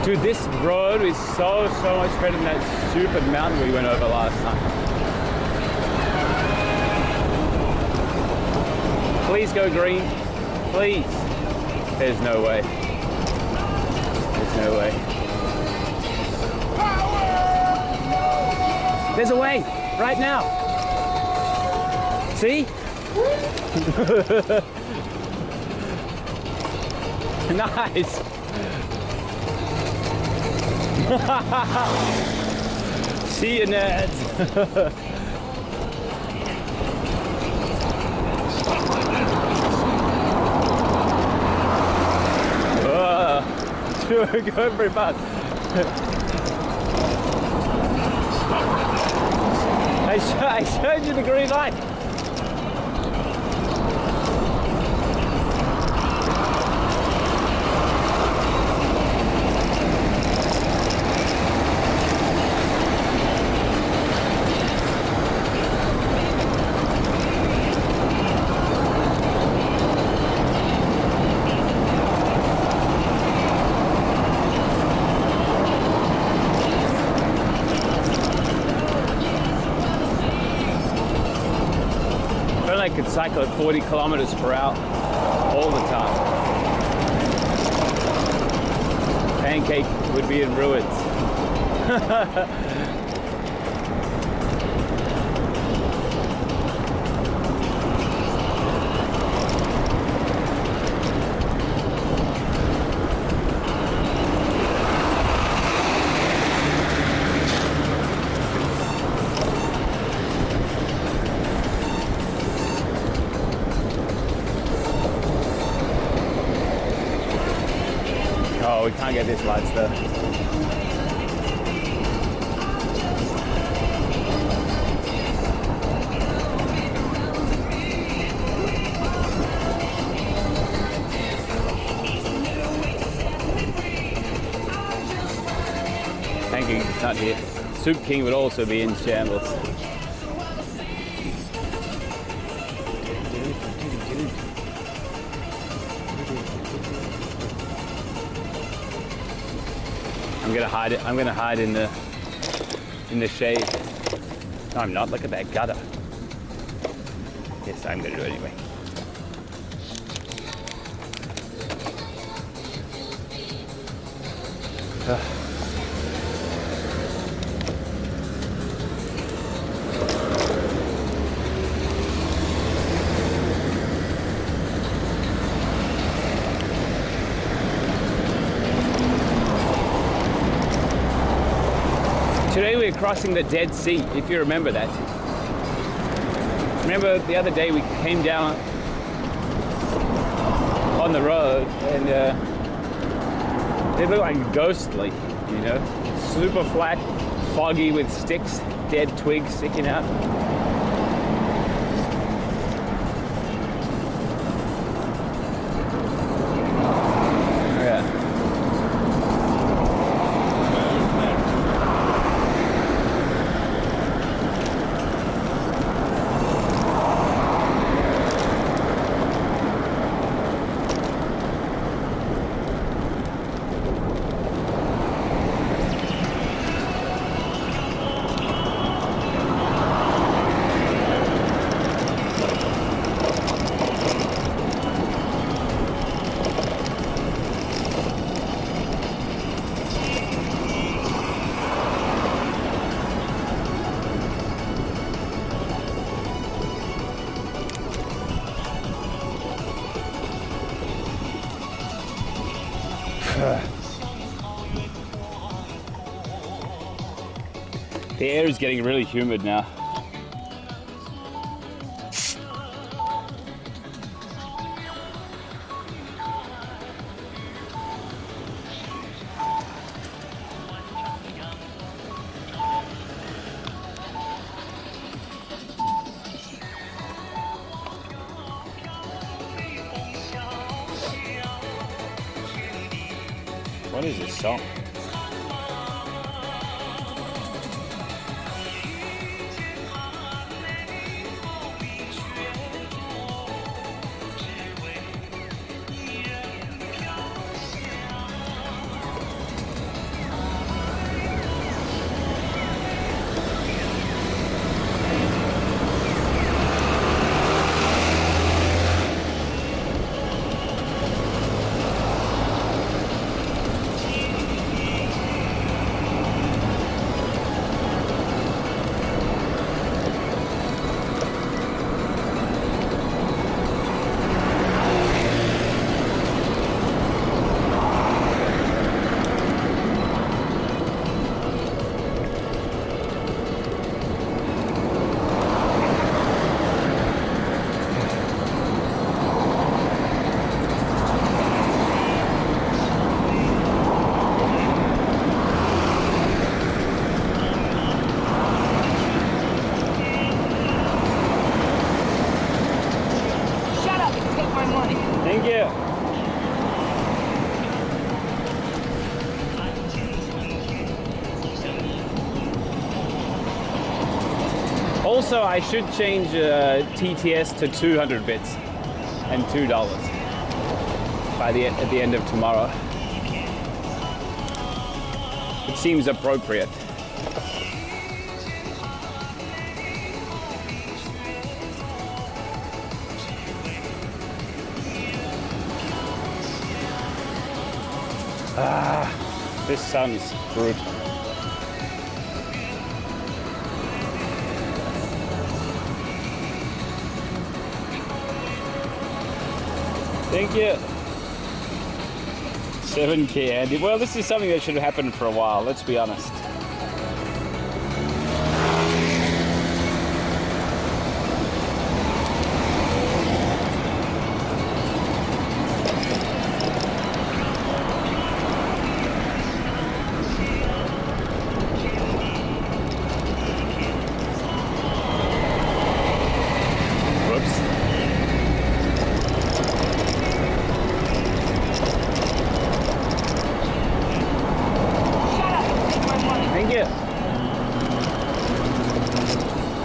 Dude, this road is so much better than that stupid mountain we went over last time. Please go green. Please. There's no way. There's no way. There's a way right now. See? Nice. See you, nerds. Going very fast. I showed you the green light. I could cycle at 40 kilometers per hour all the time. Pancake would be in ruins. Oh, we can't get this lights though. Thank you, it's not here. Soup King would also be in shambles. I'm gonna hide it. I'm gonna hide in the shade. No, I'm not. Look at that gutter. Yes, I'm gonna do it anyway. Today we're crossing the Dead Sea, if you remember that. Remember the other day we came down on the road and they look like ghostly, you know? Super flat, foggy with sticks, dead twigs sticking out. The air is getting really humid now. What is this song? Thank you. Also, I should change TTS to 200 bits and $2 at the end of tomorrow. It seems appropriate. This sun's brutal. Thank you. 7K, Andy. Well, this is something that should have happened for a while, let's be honest.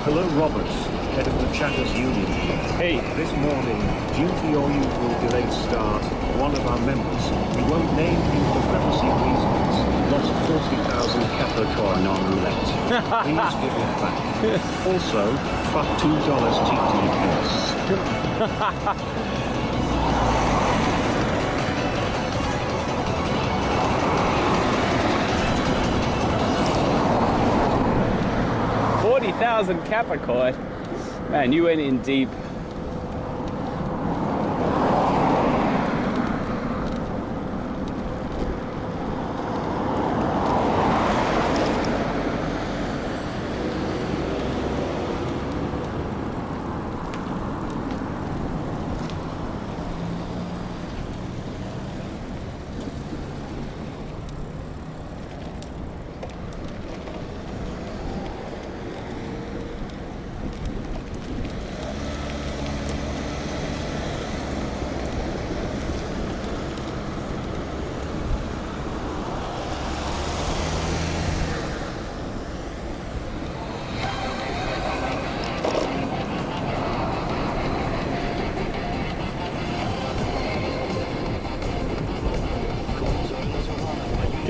Hello, Robert, head of the Chatters Union. Hey. This morning, due to your usual delayed start, one of our members, we won't name you for privacy reasons, lost 40,000 Capricorn on roulette. Please give it back. Also, fuck $2 TTS. 40,000 Capricorn. Man, you went in deep.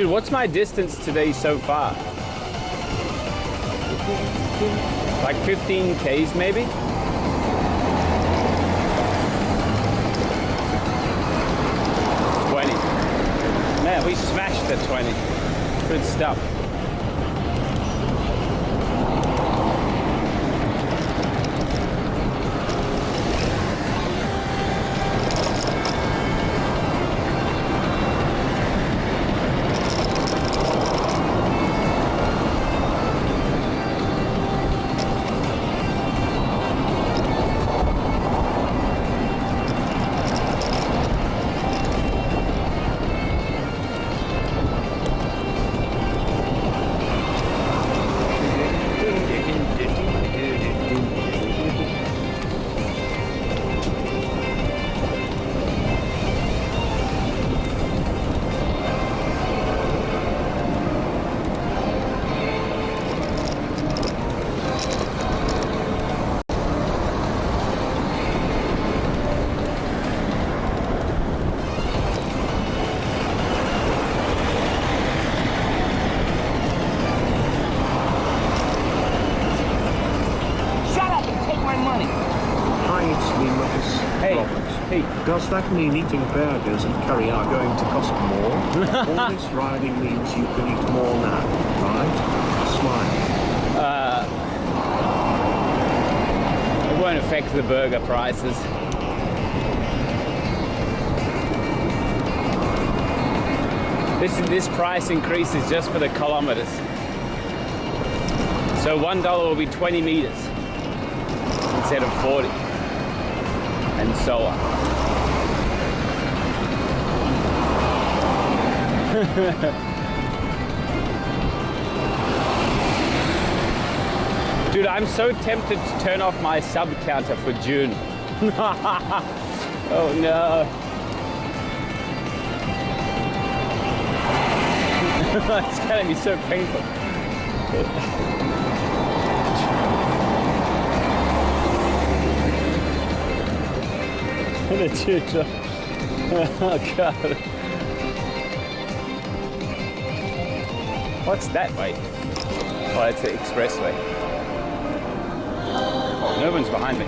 Dude, what's my distance today so far? Like 15 Ks maybe? Man, we smashed the 20. Good stuff. Does that mean eating burgers and curry are going to cost more? All this riding means you can eat more now, right? Smile. It won't affect the burger prices. This price increase is just for the kilometers. So $1 will be 20 meters instead of 40. And so on. Dude, I'm so tempted to turn off my sub counter for June. Oh no. It's gonna be so painful. The teardrop. Oh god. What's that way? Oh, it's the expressway. No one's behind me.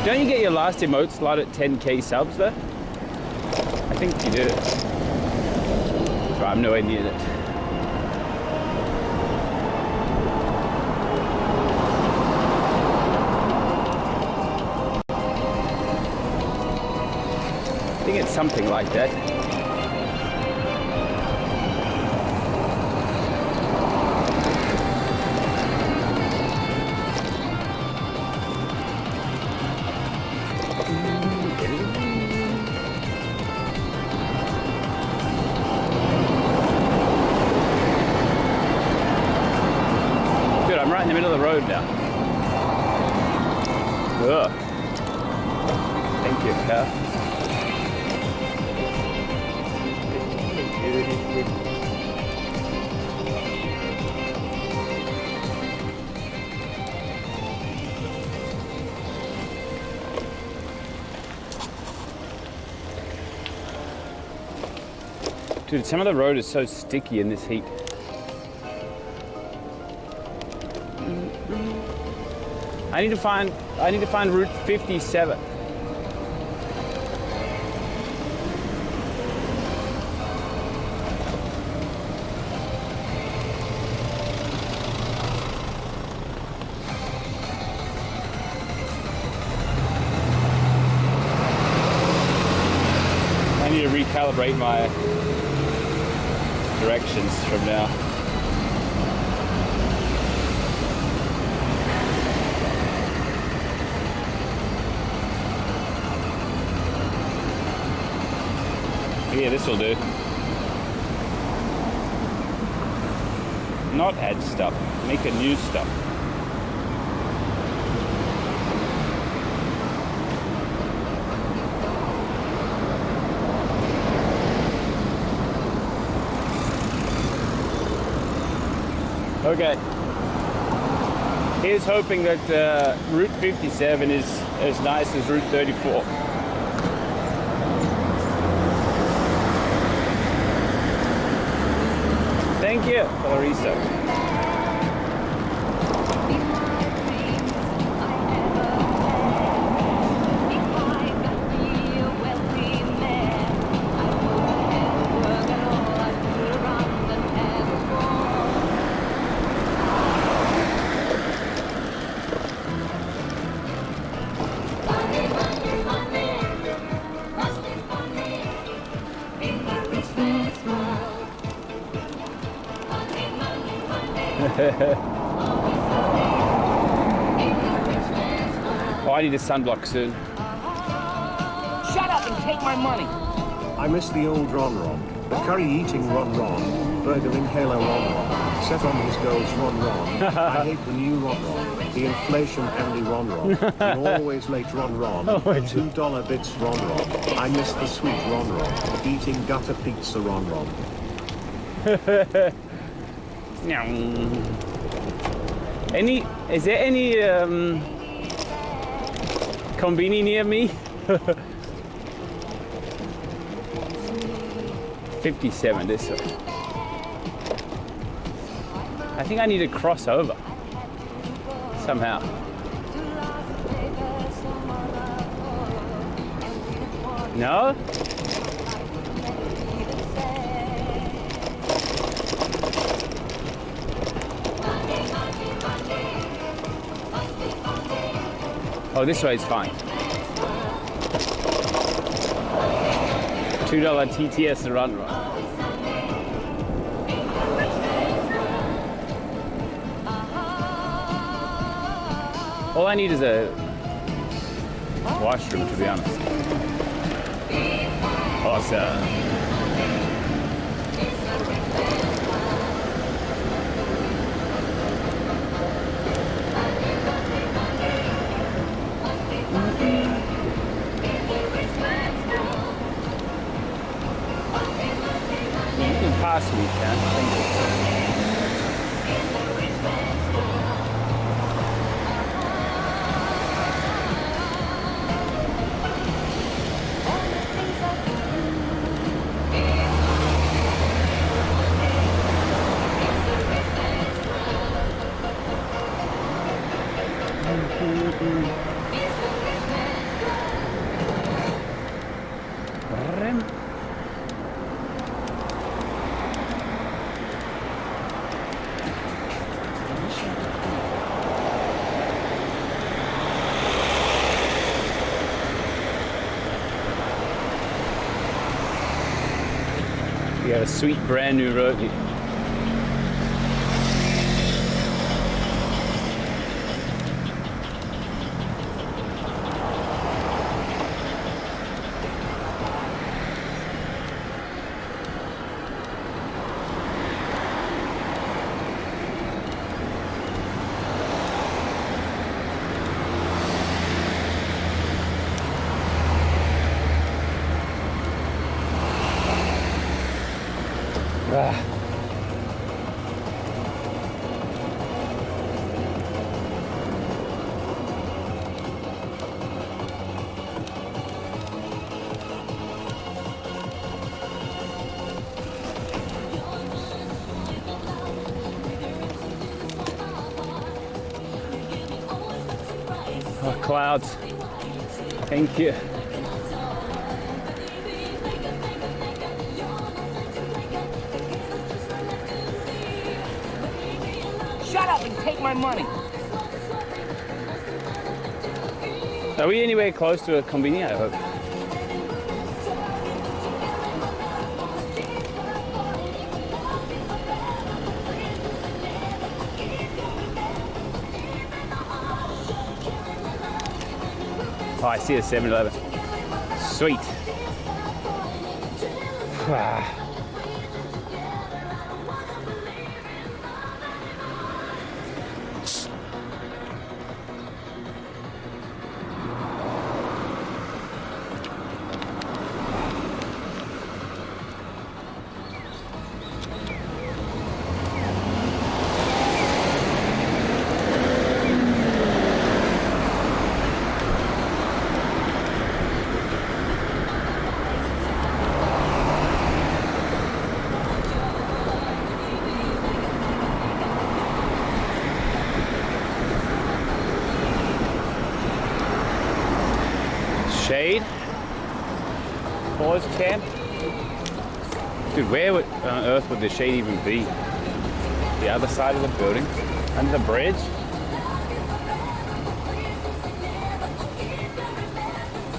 Don't you get your last emote slot at 10k subs though? I think you do. So I'm nowhere near that. I think it's something like that. Dude, I'm right in the middle of the road now. Ugh. Thank you, car. Dude, some of the road is so sticky in this heat. I need to find Route 57. I need to recalibrate my directions from now. Yeah, this will do. Not add stuff, make a new stuff. Okay. Here's hoping that Route 57 is as nice as Route 34. Thank you for the research. Oh, I need a sunblock soon. Shut up and take my money. I miss the old Ron Ron, the curry-eating Ron Ron, burger inhaler Ron Ron, set on his goals Ron Ron. I hate the new Ron Ron, the inflation-only Ron Ron, the always late Ron Ron, the $2 bits Ron Ron. I miss the sweet Ron Ron, eating gutter pizza Ron Ron. Is there any conveni near me? 57 this way. I think I need to cross over somehow. No? Oh, this way is fine. $2 TTS to run. All I need is a washroom, to be honest. Awesome. You can pass me, Ken. Thank you. Rem. We have a sweet brand new road here. Ah. Oh, clouds. Thank you. Shut up and take my money. Are we anywhere close to a convenience? I hope. Oh, I see a 7-Eleven. Sweet. Ah. Shade? Pause camp? Dude, where on earth would the shade even be? The other side of the building? Under the bridge?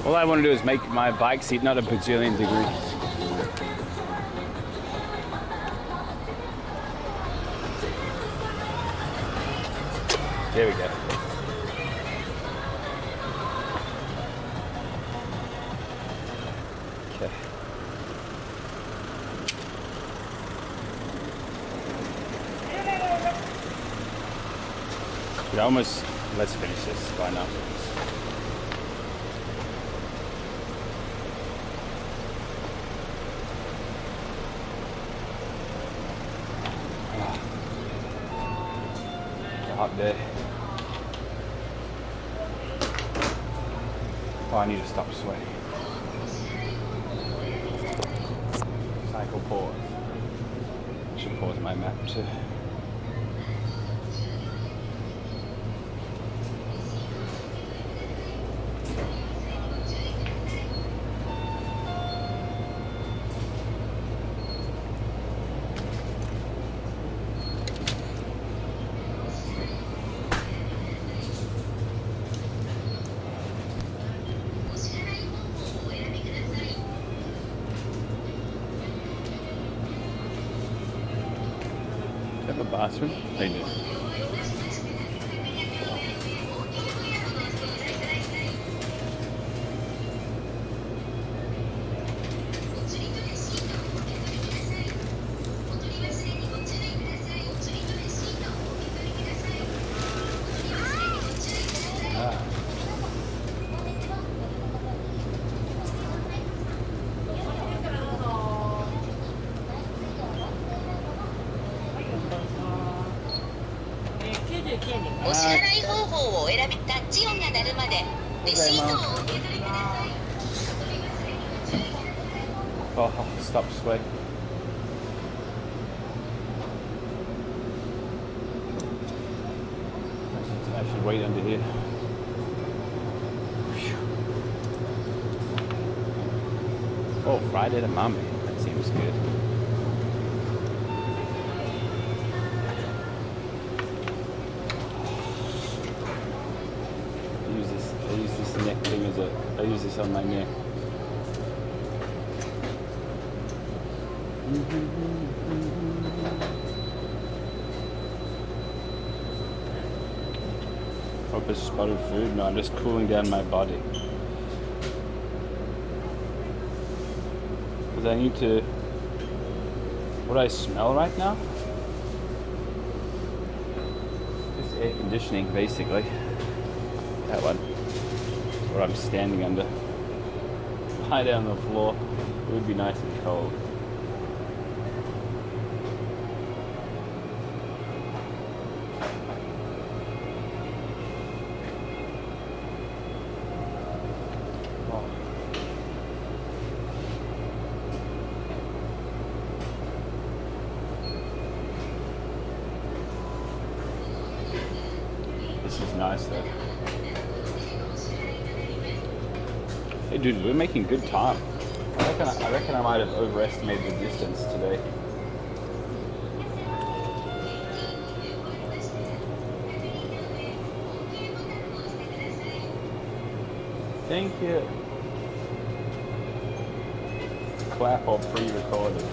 All I want to do is make my bike seat not a bajillion degrees. There we go. Okay. We're almost, let's finish this, why not? Up there. Oh, I need to stop sweating. Cycle pause. I should pause my map too. Have a bathroom? They do. candy. お支払い方法をお選び、タッチ音が鳴るまでレシートをお受け取りください。 Oh, stop sweating. I should wait under here. Oh, Friday to Mummy. That seems good. I use this neck thing as I use this on my neck. Hope it's spotted food. No, I'm just cooling down my body. Because I need to... What do I smell right now? Just air conditioning, basically. That one. Where I'm standing under. Lie down on the floor. It would be nice and cold. This is nice though. Hey dude, we're making good time. I reckon I might have overestimated the distance today. Thank you. Clap or pre-recorded.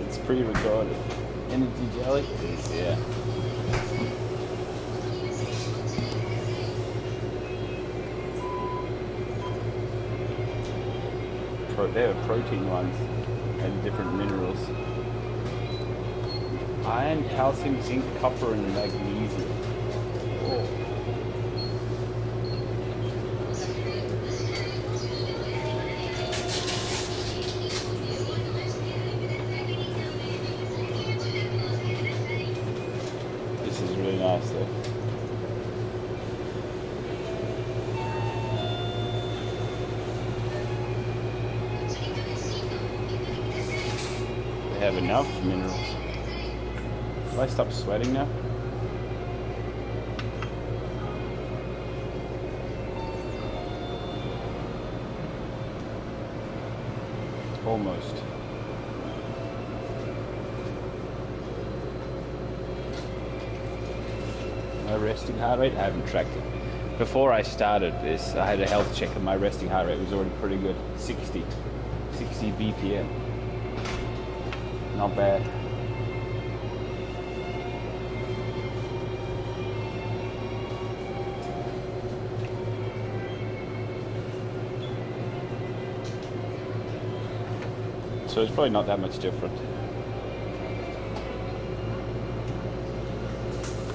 It's pre-recorded. Energy jelly? It is, yeah. They were protein ones and different minerals. Iron, calcium, zinc, copper, and magnesium. Oh. This is really nice though. Have enough minerals. Do I stop sweating now? Almost. My resting heart rate, I haven't tracked it. Before I started this, I had a health check and my resting heart rate was already pretty good. 60 BPM. Not bad. So it's probably not that much different.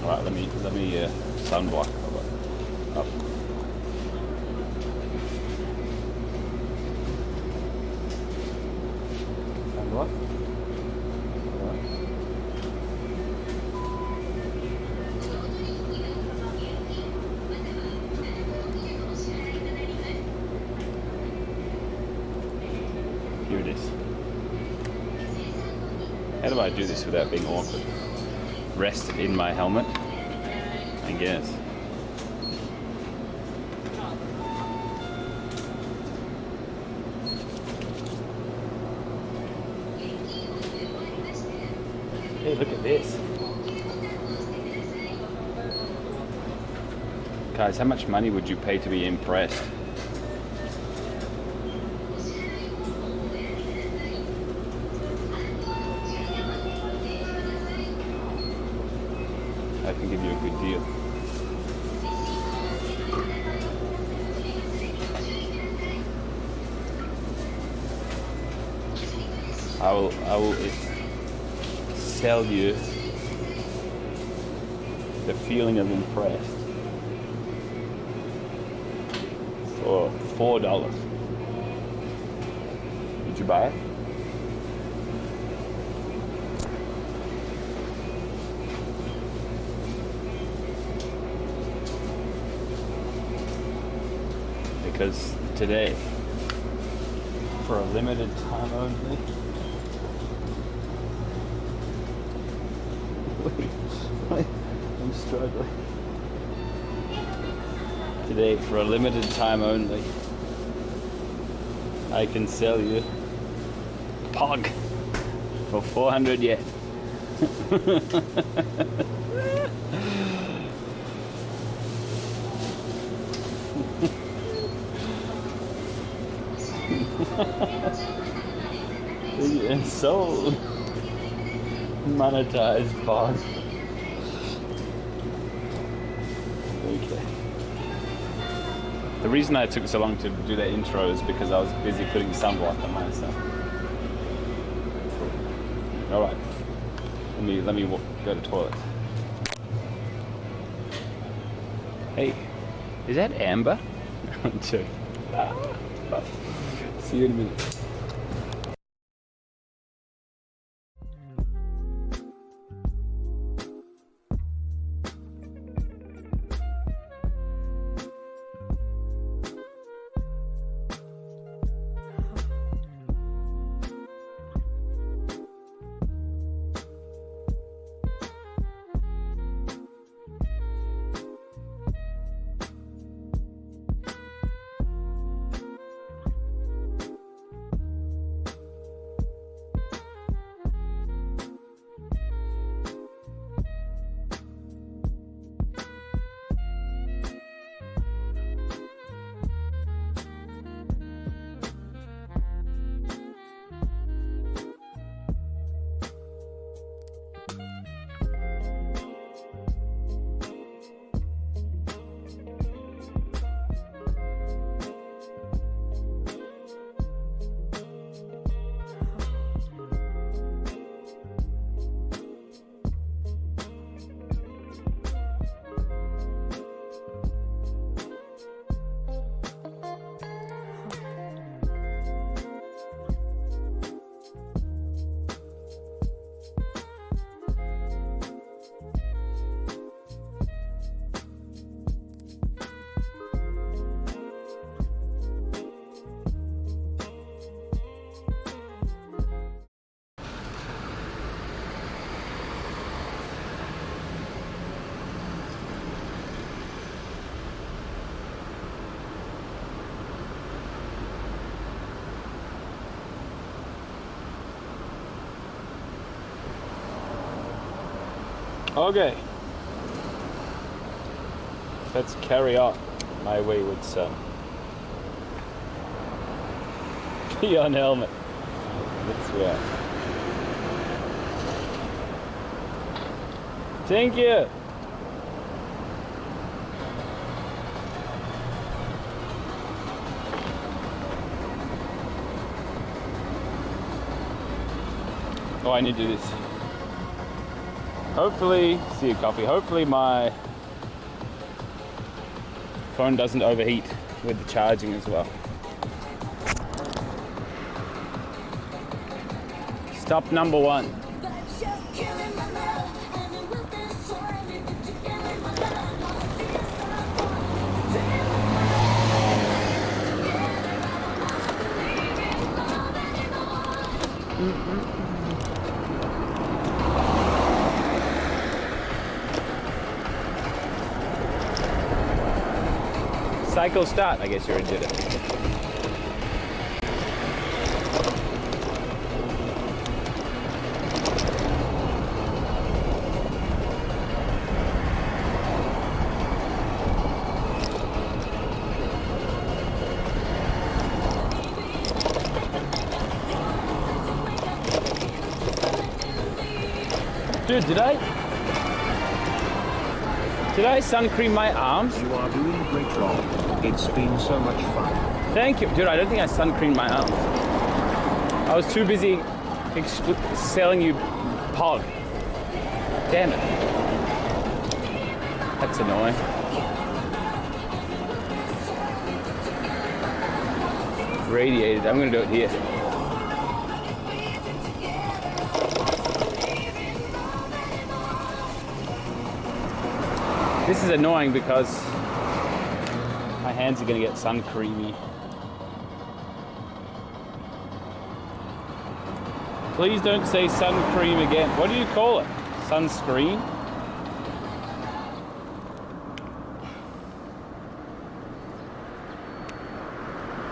All right, let me sunblock. Up. Sunblock. Here it is. How do I do this without being awkward? Rest in my helmet, I guess. Hey, look at this. Guys, how much money would you pay to be impressed? I can give you a good deal. I will sell you the feeling of impressed for $4. Did you buy it? because today, for a limited time only. I'm struggling. Today, for a limited time only, I can sell you Pog for 400 yen. And sold. Monetized Pog. Okay. The reason I took so long to do that intro is because I was busy putting sunblock on myself. All right. Let me go to the toilet. Hey, is that Amber? I'm joking. See you in a minute. Okay. Let's carry on, my wayward son. Be on helmet. That's right. Thank you. Oh, I need to do this. Hopefully, see a coffee. Hopefully my phone doesn't overheat with the charging as well. Stop number 1. Cycle start. I guess you already did it. Dude, did I sun cream my arms? You are doing a great job. It's been so much fun. Thank you. Dude, I don't think I sun creamed my arms. I was too busy selling you Pog. Damn it. That's annoying. Radiated. I'm gonna do it here. This is annoying because I hands are gonna get sun creamy. Please don't say sun cream again. What do you call it? Sunscreen?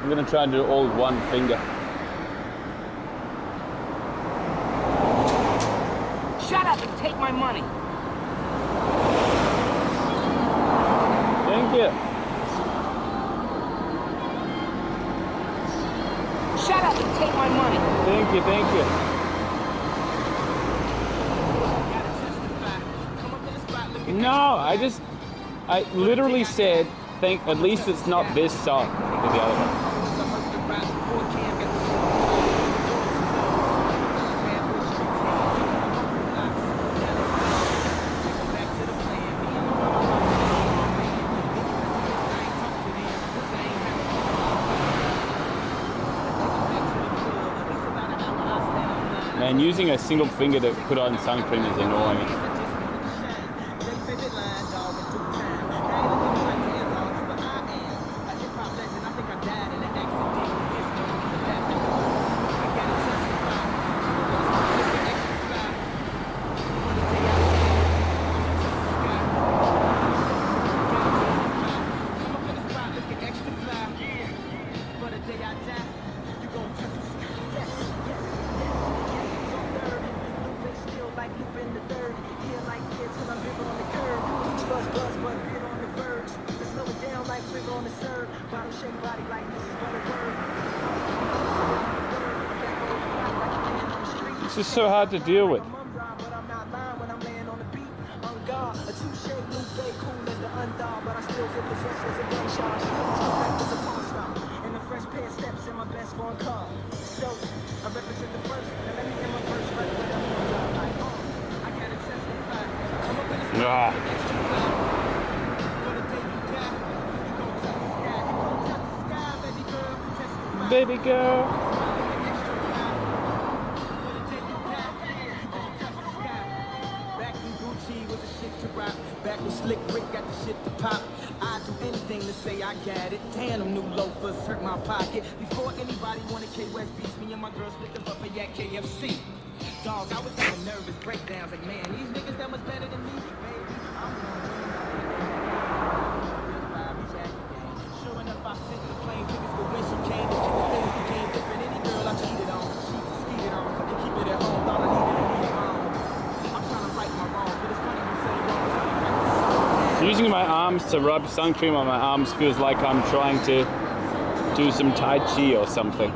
I'm gonna try and do it all with one finger. Shut up and take my money. Thank you. Shut up and take my money. Thank you, thank you. No, I literally said, at least it's not this song or the other one. Man, using a single finger to put on sun cream is annoying. This is so hard to deal with. Baby girl. Back when Slick Rick got the shit to pop, I'd do anything to say I got it. Damn, them new loafers hurt my pocket. Before anybody wanted K-West beats, me and my girl split the buffet at KFC. Dog, I was having nervous breakdowns like, man, these niggas that much better than me, baby. I'm sure enough, I sent the plane tickets, but when she came, the chicken things became different. Any girl I cheated on, she skeeted on, couldn't keep it at home, thought I needed to leave home. I'm trying to right my wrongs, but it's funny you say wrong. Using my arms to rub sun cream on my arms feels like I'm trying to do some Tai Chi or something.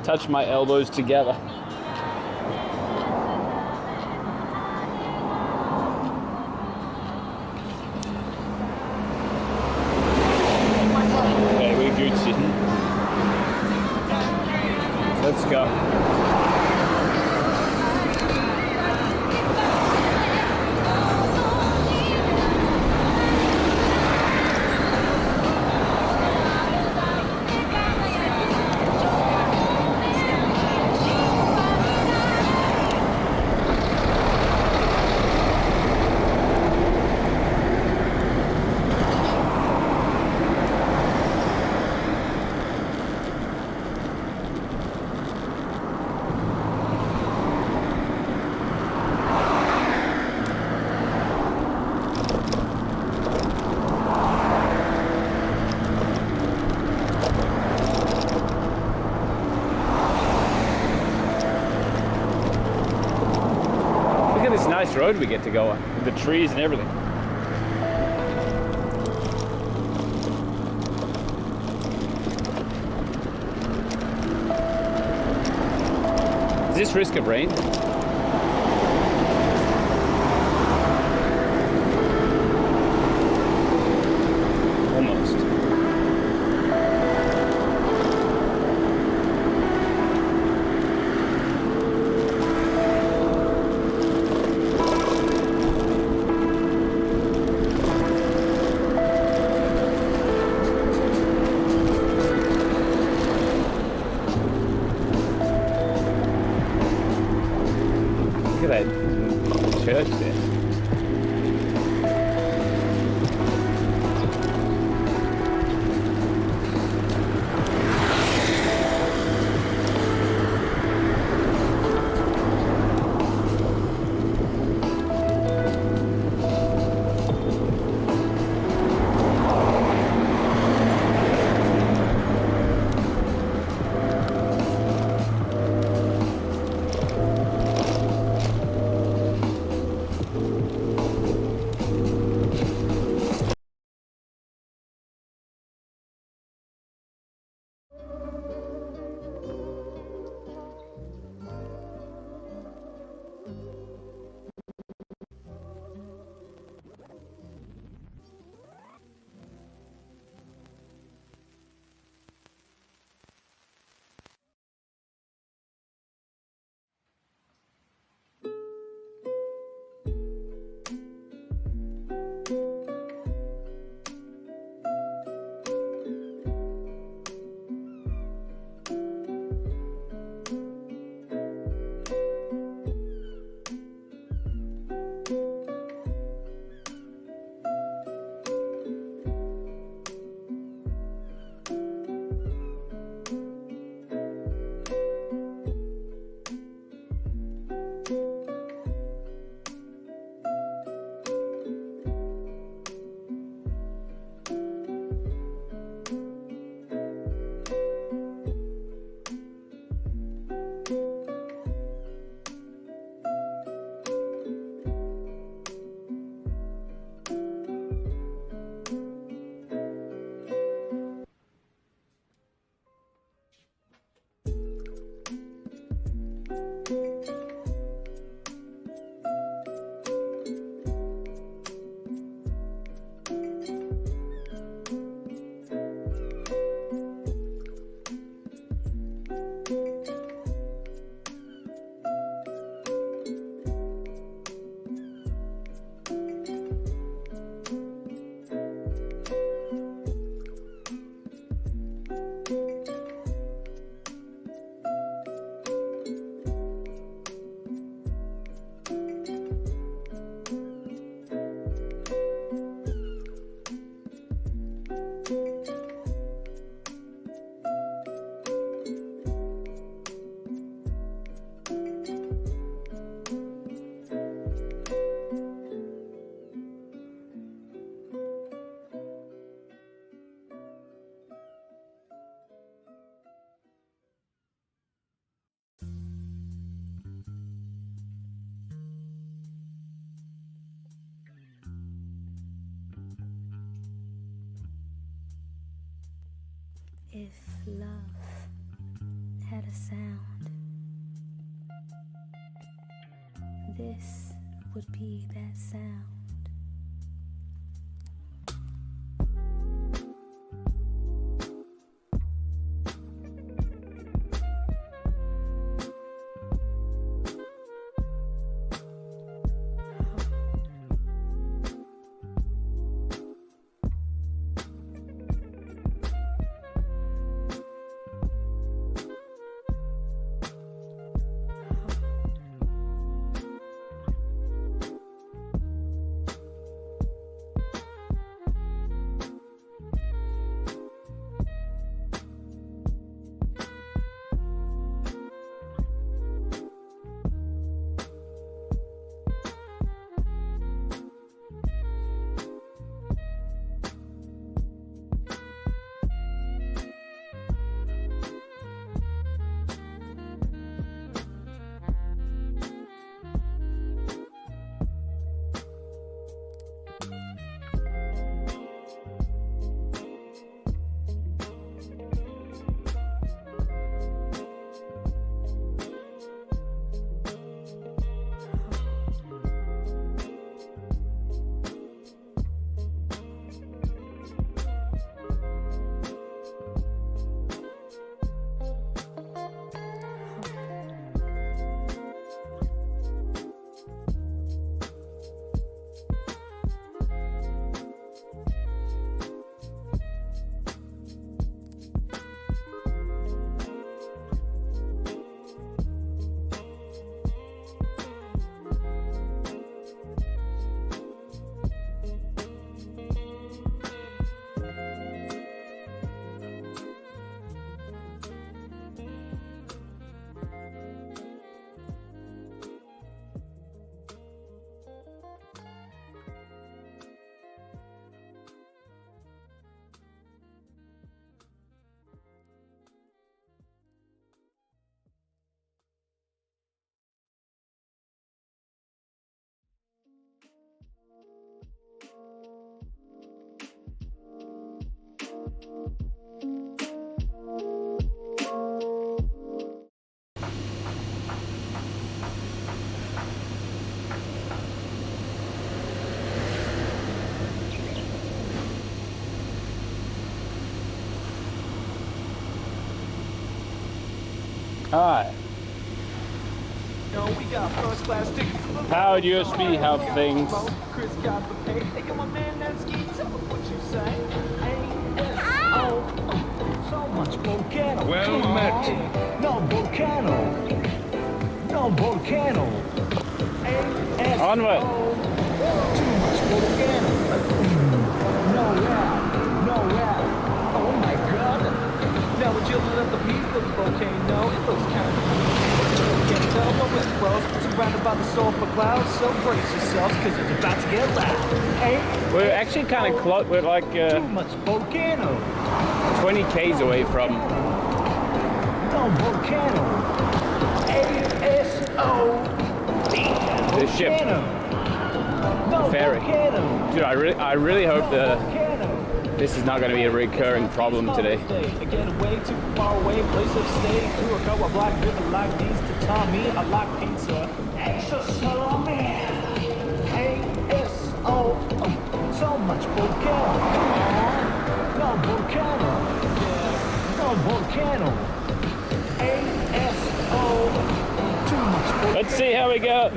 Touch my elbows together. Okay, we're good sitting. Let's go. This nice road we get to go on with the trees and everything. Is this risk of rain? Almost. Look at that church there. If love had a sound, this would be that sound. Hi. No, we got first class tickets. Powered USB hub things. Chris got the pay. Hey, come on, man, that's ski. Tell me what you say. A-S-O. So much volcano. Well met. No volcano. No volcano. A-S-O. Onward. Too much volcano. No rap. No rap. Oh my god. Now we're chilling at the peak of the volcano. It looks kind of cool. Can't tell what was close. Surrounded by the sulfur clouds. So brace yourselves, cause it's about to get loud. Hey, We're actually kind of close. We're like too much volcano. 20 k's away from No volcano. A-S-O. the ship, No the ferry. volcano. Dude, I really hope Volcano. this is not going to be a recurring problem today. Get away too far away, place of stay. Through a couple of black river like these to Tommy. I like pizza. Extra salami. A-S-O. So much volcano. No volcano. No volcano. A-S-O. Too much volcano. Let's see how we go.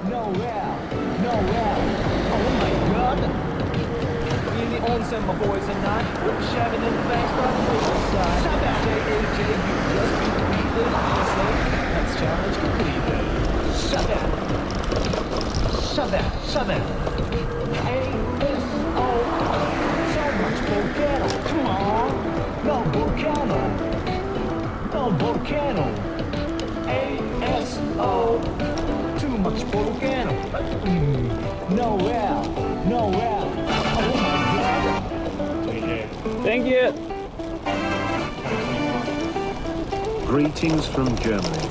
No rap. No rap. Oh my god. Me and the onsen, my boys and I, we're shaving in the banks by the riverside. Shout out to AJ, you just beat the beat. That's challenge completed. Shut that. Shut that. Shut that. A-S-O. So much volcano. Come on. No volcano. No volcano. A-S-O. Too much volcano. No rap. No rap. Oh my god. Thank you. Greetings from Germany.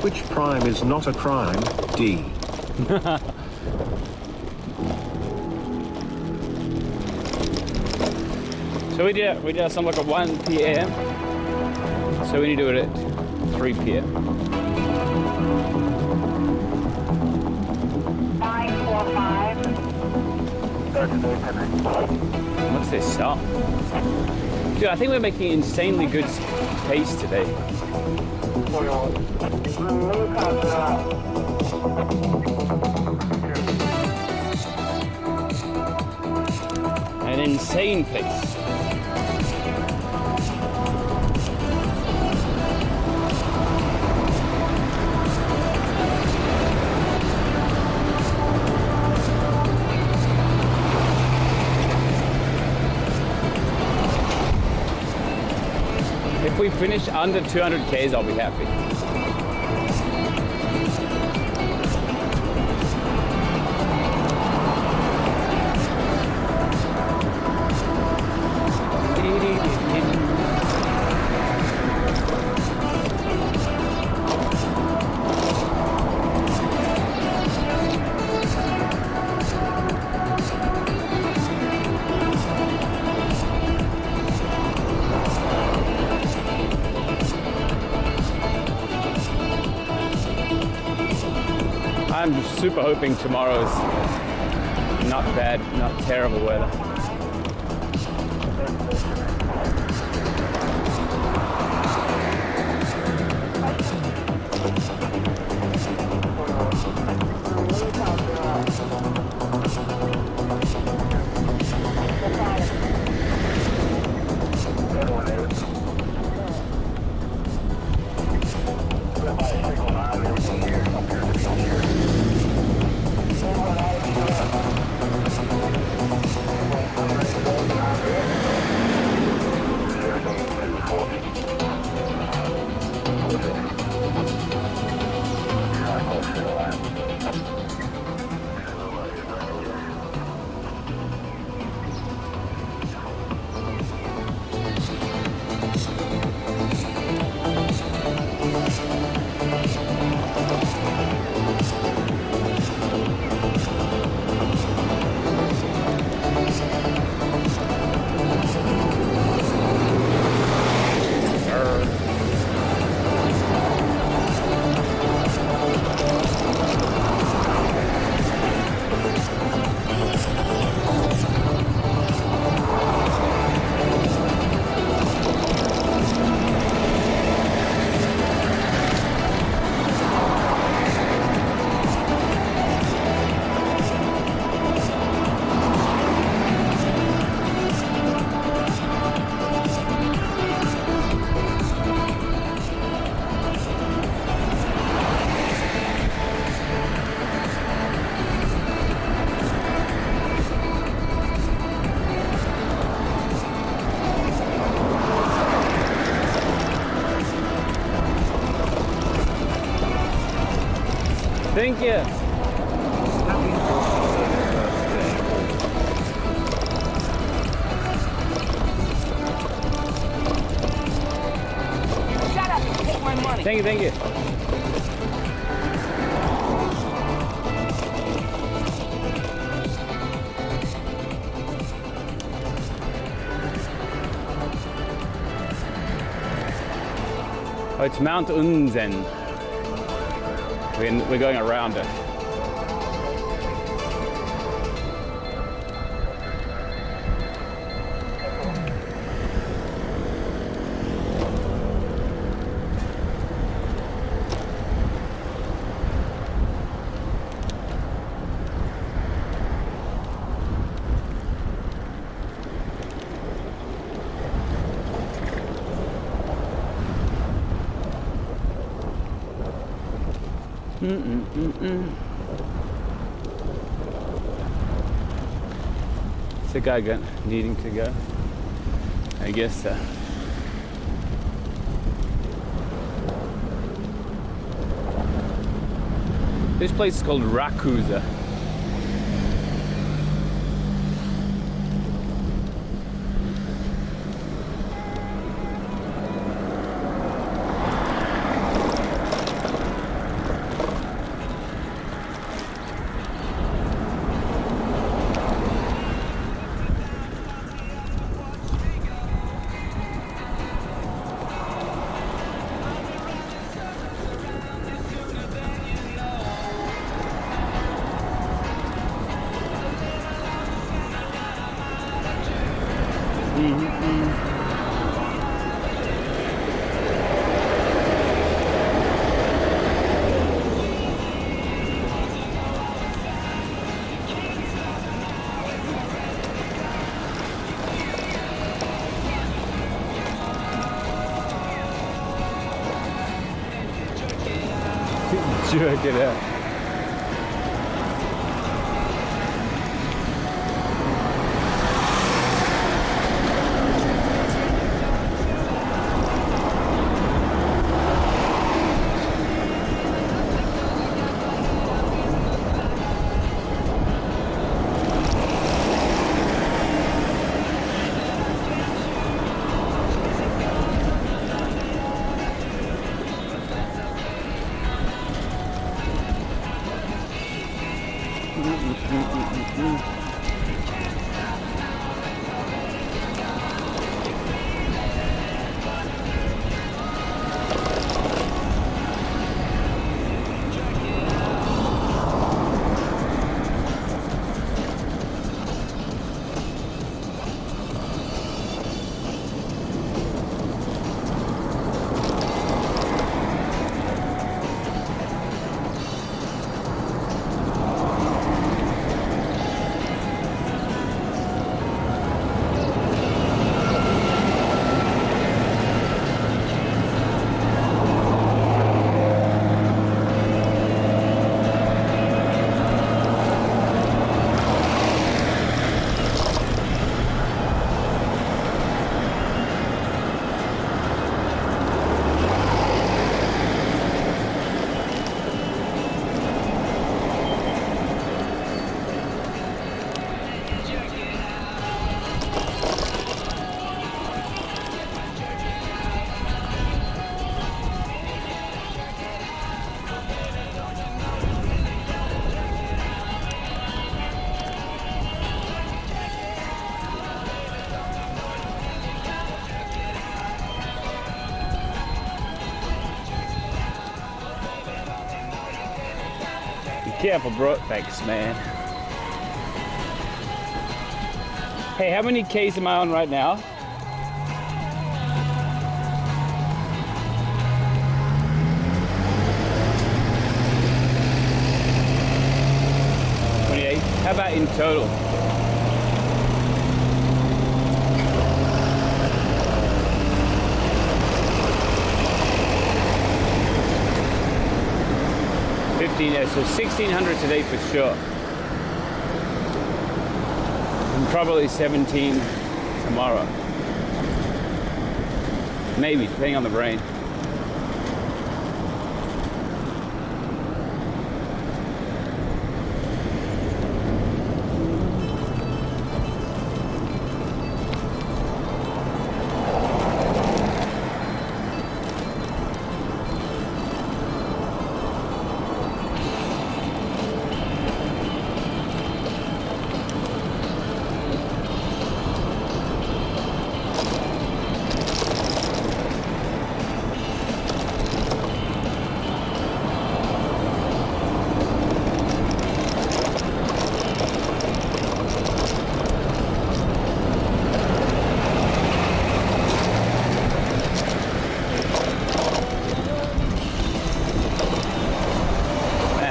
Which prime is not a crime? D. So we did some like at 1 p.m. So we need to do it at 3 p.m. 945. What's this song? Dude, I think we're making insanely good pace today. An insane pace. If we finish under 200 Ks, I'll be happy. I'm super hoping tomorrow's not bad, not terrible weather. Thank you. Shut up and take my money. Thank you, thank you. Oh, it's Mount Unzen. We're going around it. It's a guy needing to go. I guess so. This place is called Rakusa. Jerk it out. Careful, bro. Thanks, man. Hey, how many Ks am I on right now? How about in total? So 1,600 today for sure. And probably 17 tomorrow. Maybe, depending on the rain.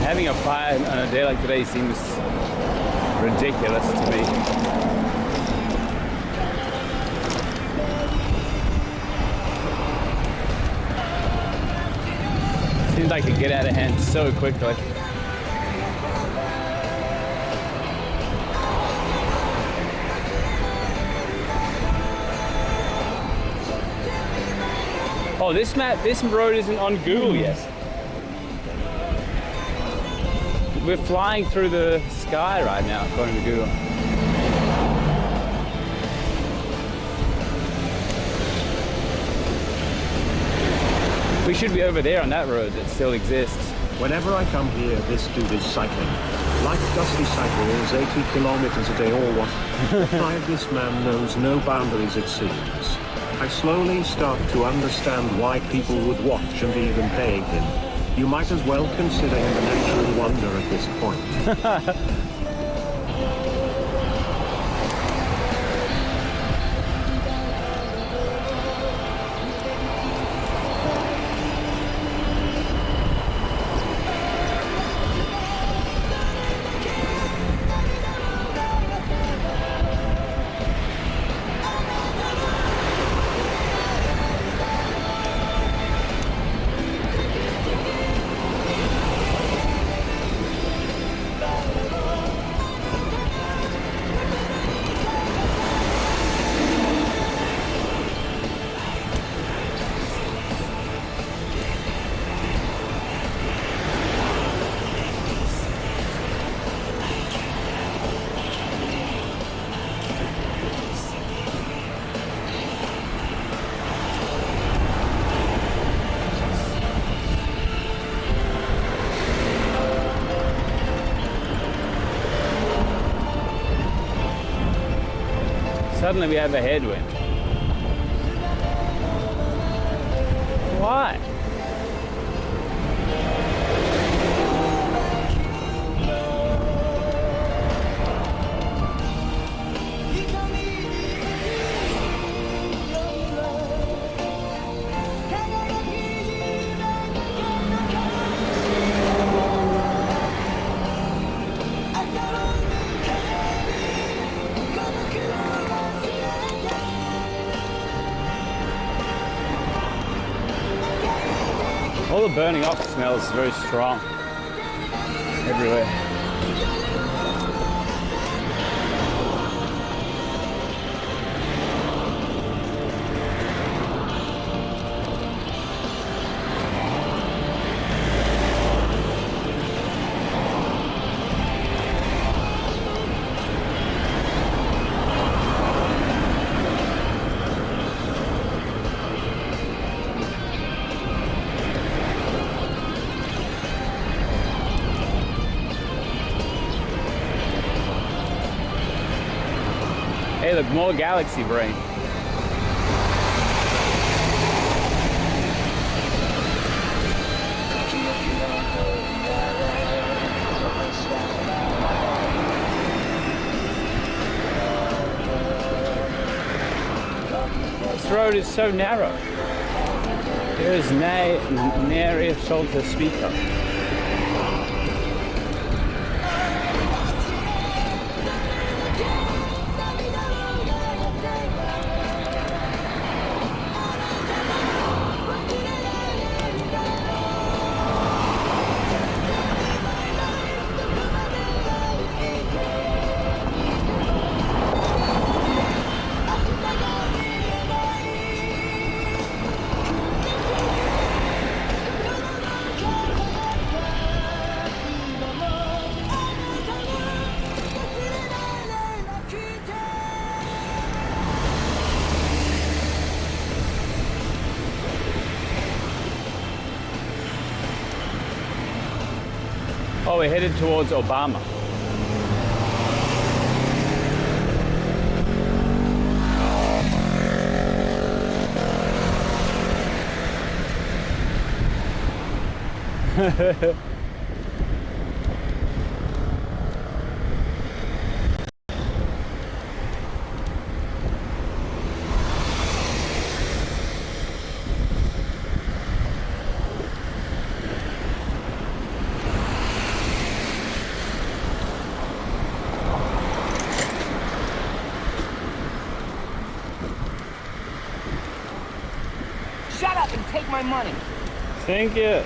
Having a fire on a day like today seems ridiculous to me. Seems like it could get out of hand so quickly. Oh, this road isn't on Google yet. We're flying through the sky right now, according to Google. We should be over there on that road that still exists. Whenever I come here, this dude is cycling. Like Dusty cycles 80 kilometers a day or what? Why this man knows no boundaries, it seems. I slowly start to understand why people would watch and even pay him. You might as well consider him a natural wonder at this point. Suddenly we have a headwind. Why? All the burning off smell is very strong everywhere. Hey, look, more galaxy brain. This road is so narrow. There is nary a soul to speak of. Oh, we're headed towards Obama. Shut up and take my money. Thank you.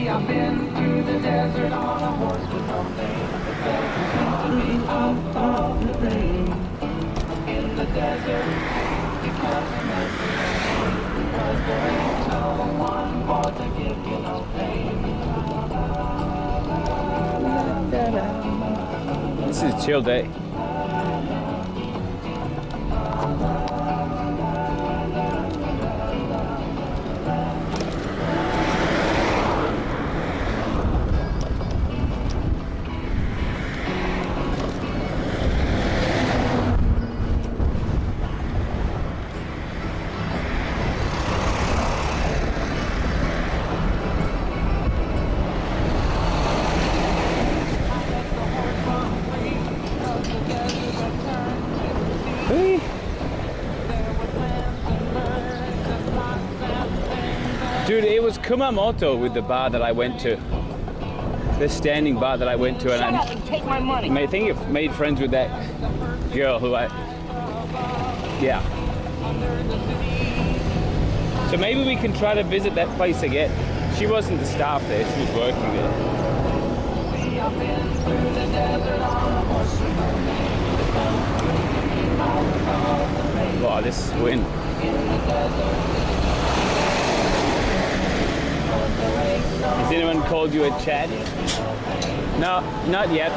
I've been through the desert on a horse with no name. It felt to be out of the rain. In the desert, because I'm because there ain't no one more to give you no pain. This is chill day. Dude, it was Kumamoto with the bar that I went to. The standing bar that I went to, and Shut up and take my money. I think I've made friends with that girl who yeah. So maybe we can try to visit that place again. She wasn't the staff there, she was working there. Wow, this wind. Has anyone called you a Chad? No, not yet.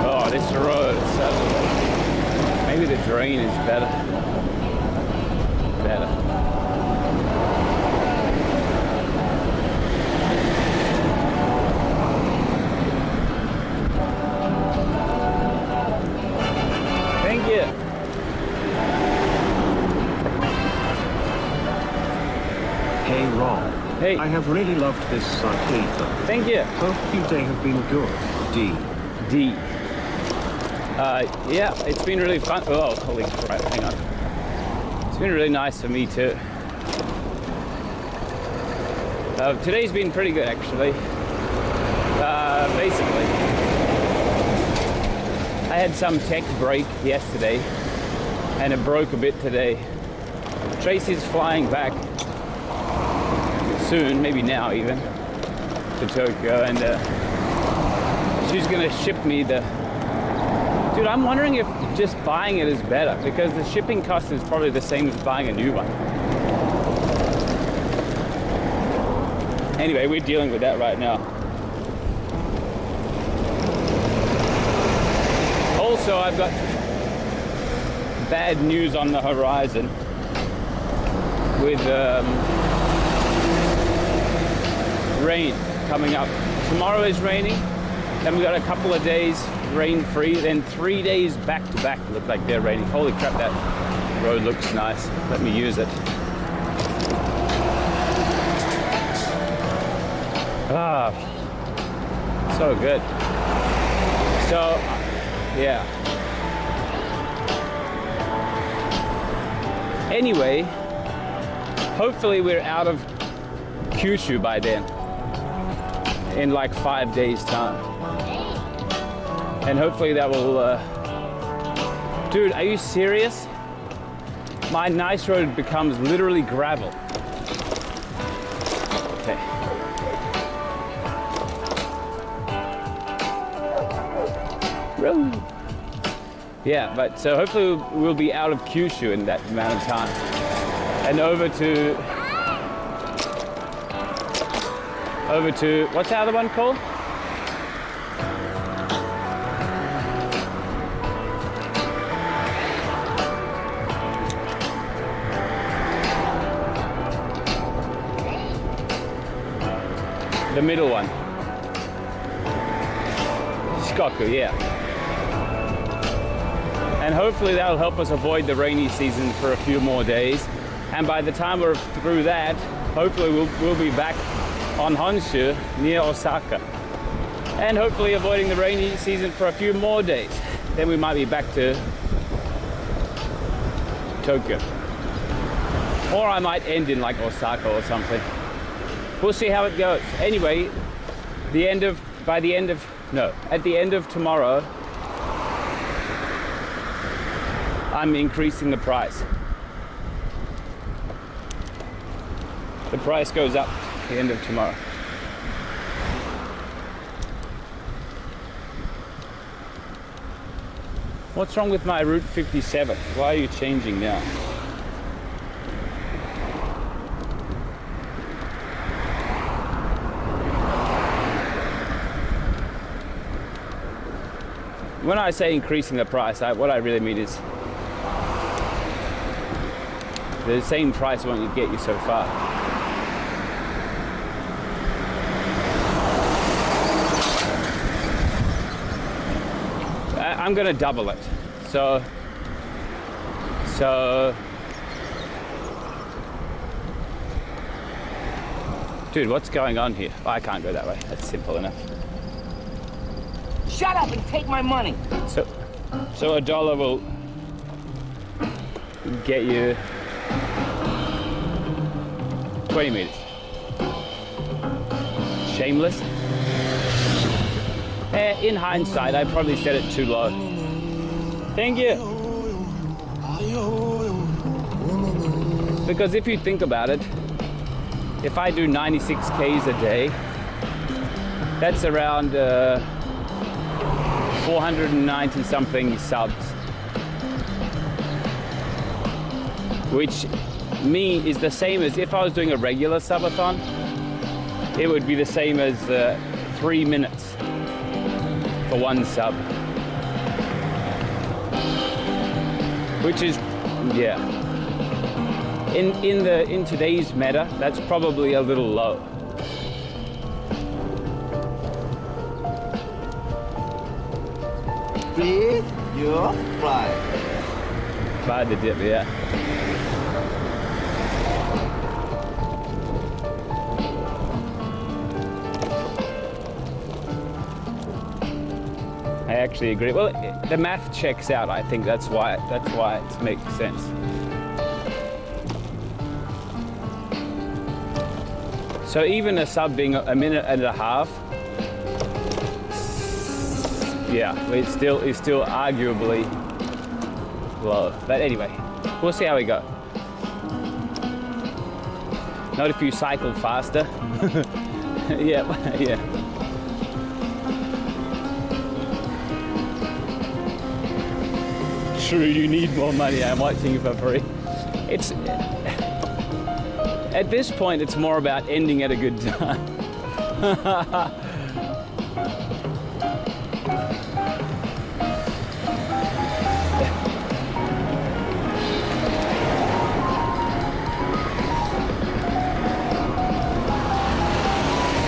Oh, this road is so... Maybe the drain is better. Thank you. Hey Ron. Hey. I have really loved this cycleathon. Thank you. Hope your day have been good. D. Yeah, it's been really fun. Oh, holy crap, hang on. It's been really nice for me too. Today's been pretty good actually. Basically, I had some tech break yesterday and it broke a bit today. Tracy's flying back soon, maybe now even, to Tokyo, and she's gonna ship me the... Dude, I'm wondering if just buying it is better, because the shipping cost is probably the same as buying a new one. Anyway, we're dealing with that right now. Also, I've got bad news on the horizon with rain coming up. Tomorrow is raining, then we've got a couple of days rain-free, then 3 days back-to-back look like they're raining. Holy crap, that road looks nice. Let me use it. Ah, so good. So, yeah. Anyway, hopefully we're out of Kyushu by then, in like 5 days time. And hopefully that will, dude, are you serious? My nice road becomes literally gravel. Okay. Yeah, but so hopefully we'll be out of Kyushu in that amount of time. And over to, what's the other one called? The middle one. Shikoku, yeah. And hopefully that'll help us avoid the rainy season for a few more days. And by the time we're through that, hopefully we'll be back on Honshu near Osaka. And hopefully avoiding the rainy season for a few more days. Then we might be back to Tokyo. Or I might end in like Osaka or something. We'll see how it goes. Anyway, at the end of tomorrow, I'm increasing the price. The price goes up at the end of tomorrow. What's wrong with my Route 57? Why are you changing now? When I say increasing the price, what I really mean is the same price won't get you so far. I'm gonna double it. So, dude, what's going on here? Oh, I can't go that way. That's simple enough. Shut up and take my money. So $1 will get you 20 meters. Shameless. In hindsight, I probably set it too low. Thank you. Because if you think about it, if I do 96 Ks a day, that's around 490 something subs, which me is the same as if I was doing a regular subathon. It would be the same as 3 minutes for one sub, which is, yeah, in today's meta, that's probably a little low. Please, your fly. By the dip, yeah. I actually agree. Well, the math checks out. I think that's why it makes sense. So even a sub being a minute and a half, yeah, it's still arguably low. But anyway, we'll see how we go. Not if you cycle faster. Yeah, yeah. True, you need more money. I'm watching you for free. It's at this point, it's more about ending at a good time.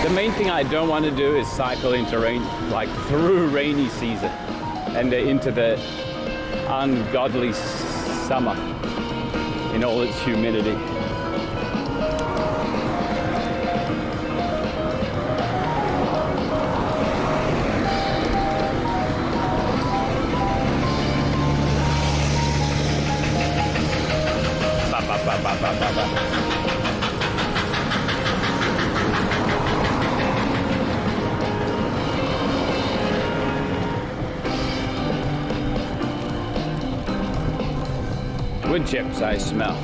The main thing I don't want to do is cycle into rain, like through rainy season and into the ungodly summer in all its humidity. Wood chips I smell.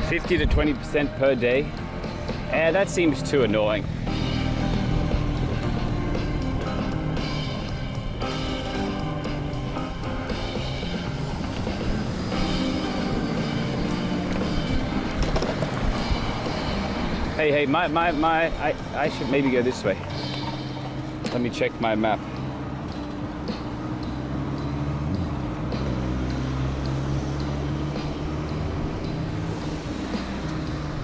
$50 to 20% per day. That seems too annoying. Hey, I should maybe go this way. Let me check my map.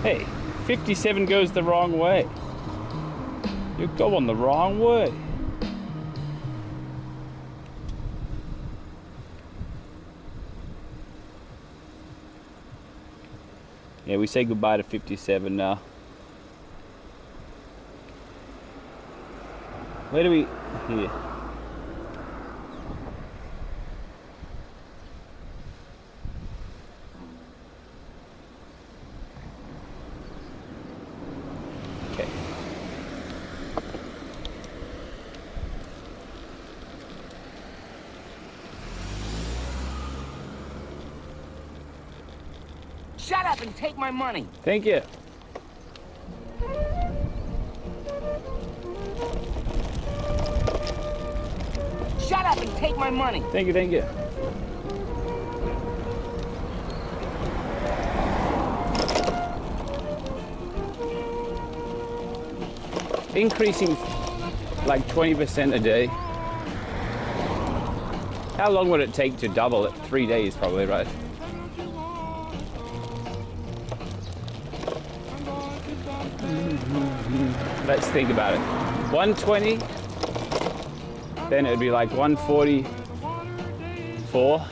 Hey, 57 goes the wrong way. You're going the wrong way. Yeah, we say goodbye to 57 now. Where do we... Here. Okay. Shut up and take my money. Thank you. Shut up and take my money. Thank you, thank you. Increasing like 20% a day. How long would it take to double it? 3 days probably, right? Let's think about it. 120, then it'd be like 144.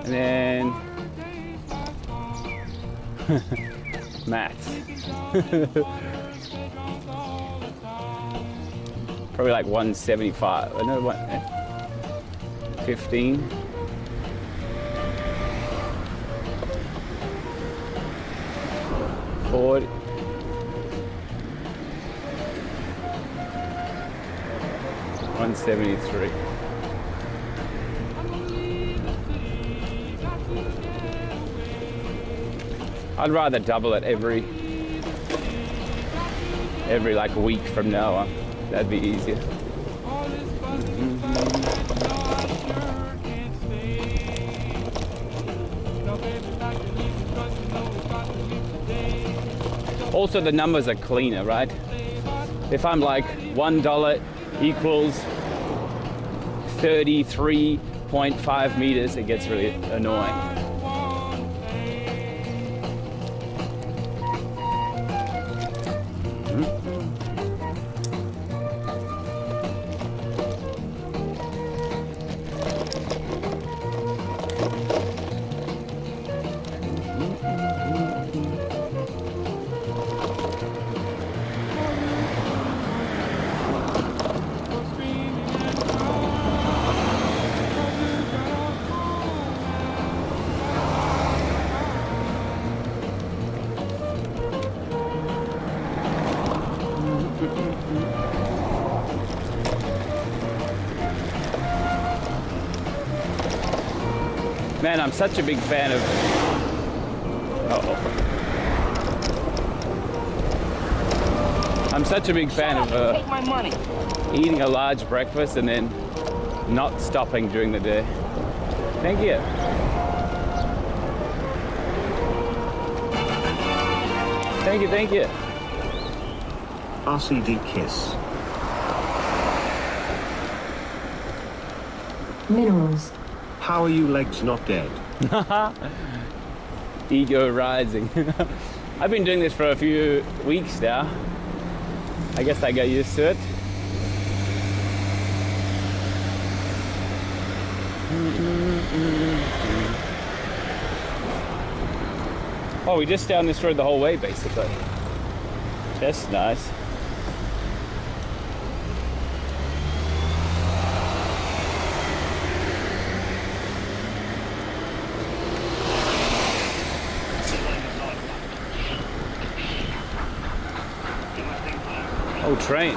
And then maths. Probably like 175. I know what 15. Forward. 173. I'd rather double it every like a week from now on. That'd be easier. Also, the numbers are cleaner, right? If I'm like $1 equals 33.5 meters, it gets really annoying. Man, I'm such a big fan of... I'm such a big fan of take my money. Eating a large breakfast and then not stopping during the day. Thank you. Thank you, thank you. RCD kiss. Minerals. How are you legs not dead? Ego rising. I've been doing this for a few weeks now. I guess I got used to it. Oh, we just down this road the whole way, basically. That's nice. Oh, train.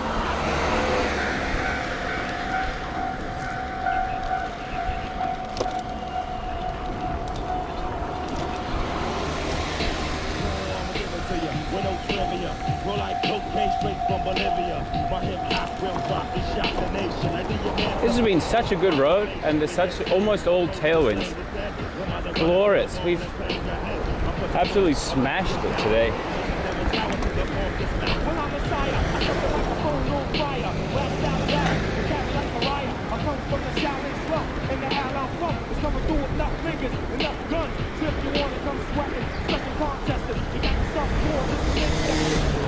This has been such a good road, and there's such almost all tailwinds. Glorious. We've absolutely smashed it today.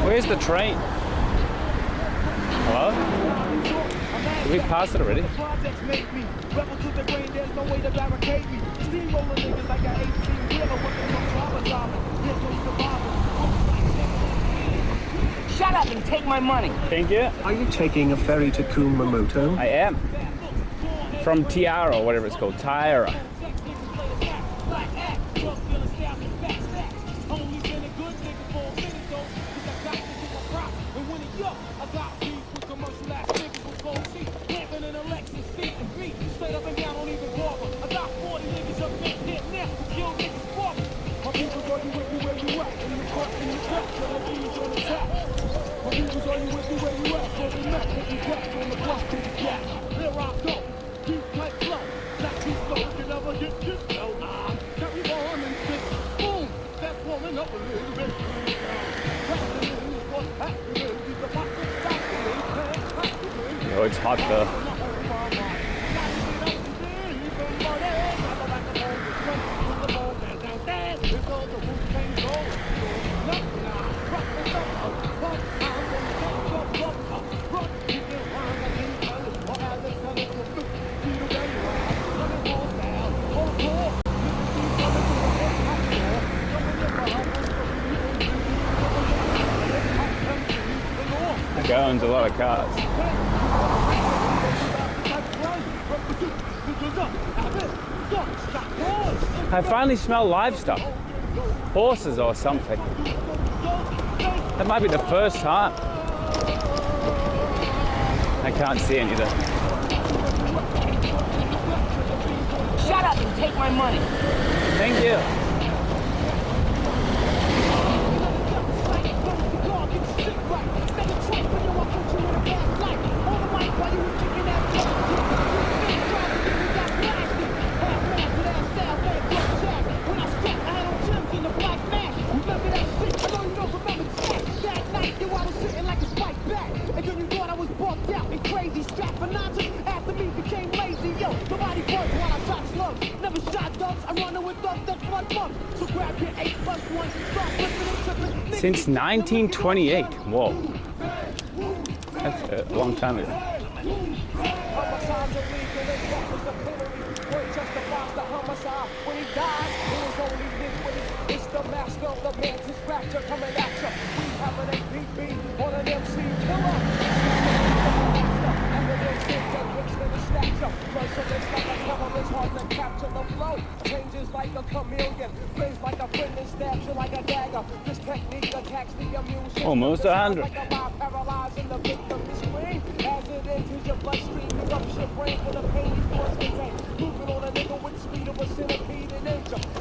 Where's the train? Hello? Did we pass it already? Shut up and take my money. Thank you. Are you taking a ferry to Kumamoto? I am. From Tiara, or whatever it's called. Tiara. Oh, it's hot though. That guy owns a lot of cars. I finally smell livestock. Horses or something. That might be the first time. I can't see any though. Shut up and take my money. Thank you. Since 1928. Whoa. That's a long time ago. Almost 100.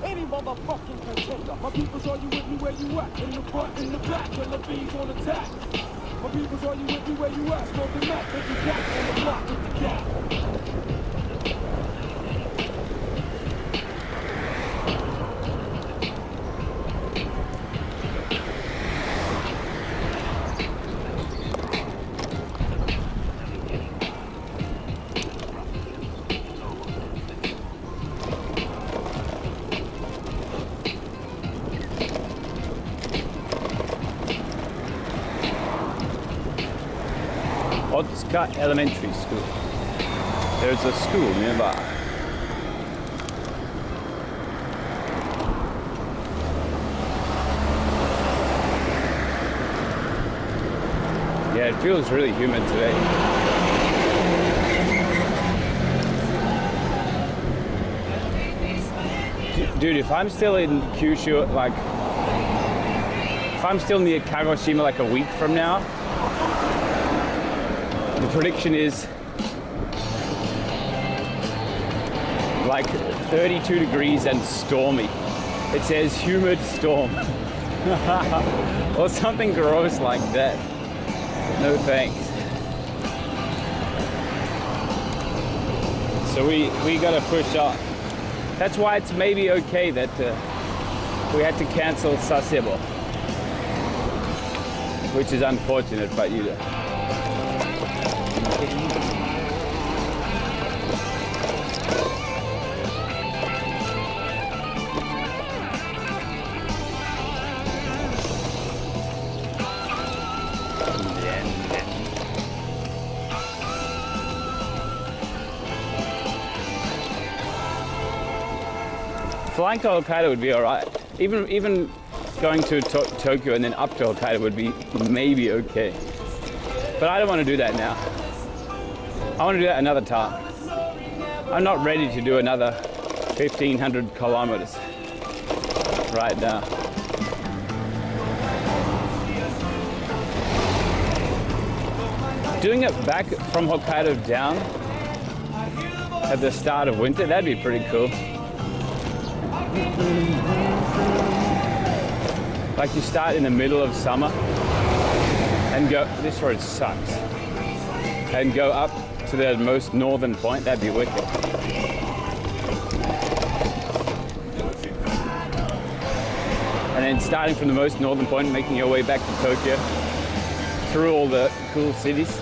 Any motherfucking contender. My people's, are you with me where you at? In the front, in the back, when the bees on attack. My people's, are you with me where you at? Smoking map, take you back on the block with the cat. Otsuka Elementary School. There's a school nearby. Yeah, it feels really humid today. Dude, if I'm still in Kyushu, like, if I'm still near Kagoshima like a week from now, the prediction is like 32 degrees and stormy. It says humid storm. Or something gross like that. No thanks. So we gotta push on. That's why it's maybe okay that we had to cancel Sasebo. Which is unfortunate, but you know. Flying to Hokkaido would be alright. Even going to Tokyo and then up to Hokkaido would be maybe okay. But I don't want to do that now. I want to do that another time. I'm not ready to do another 1,500 kilometers right now. Doing it back from Hokkaido down at the start of winter, that'd be pretty cool. Like you start in the middle of summer and go, this road sucks, and go up to the most northern point, that'd be wicked. and then starting from the most northern point, making your way back to Tokyo, through all the cool cities.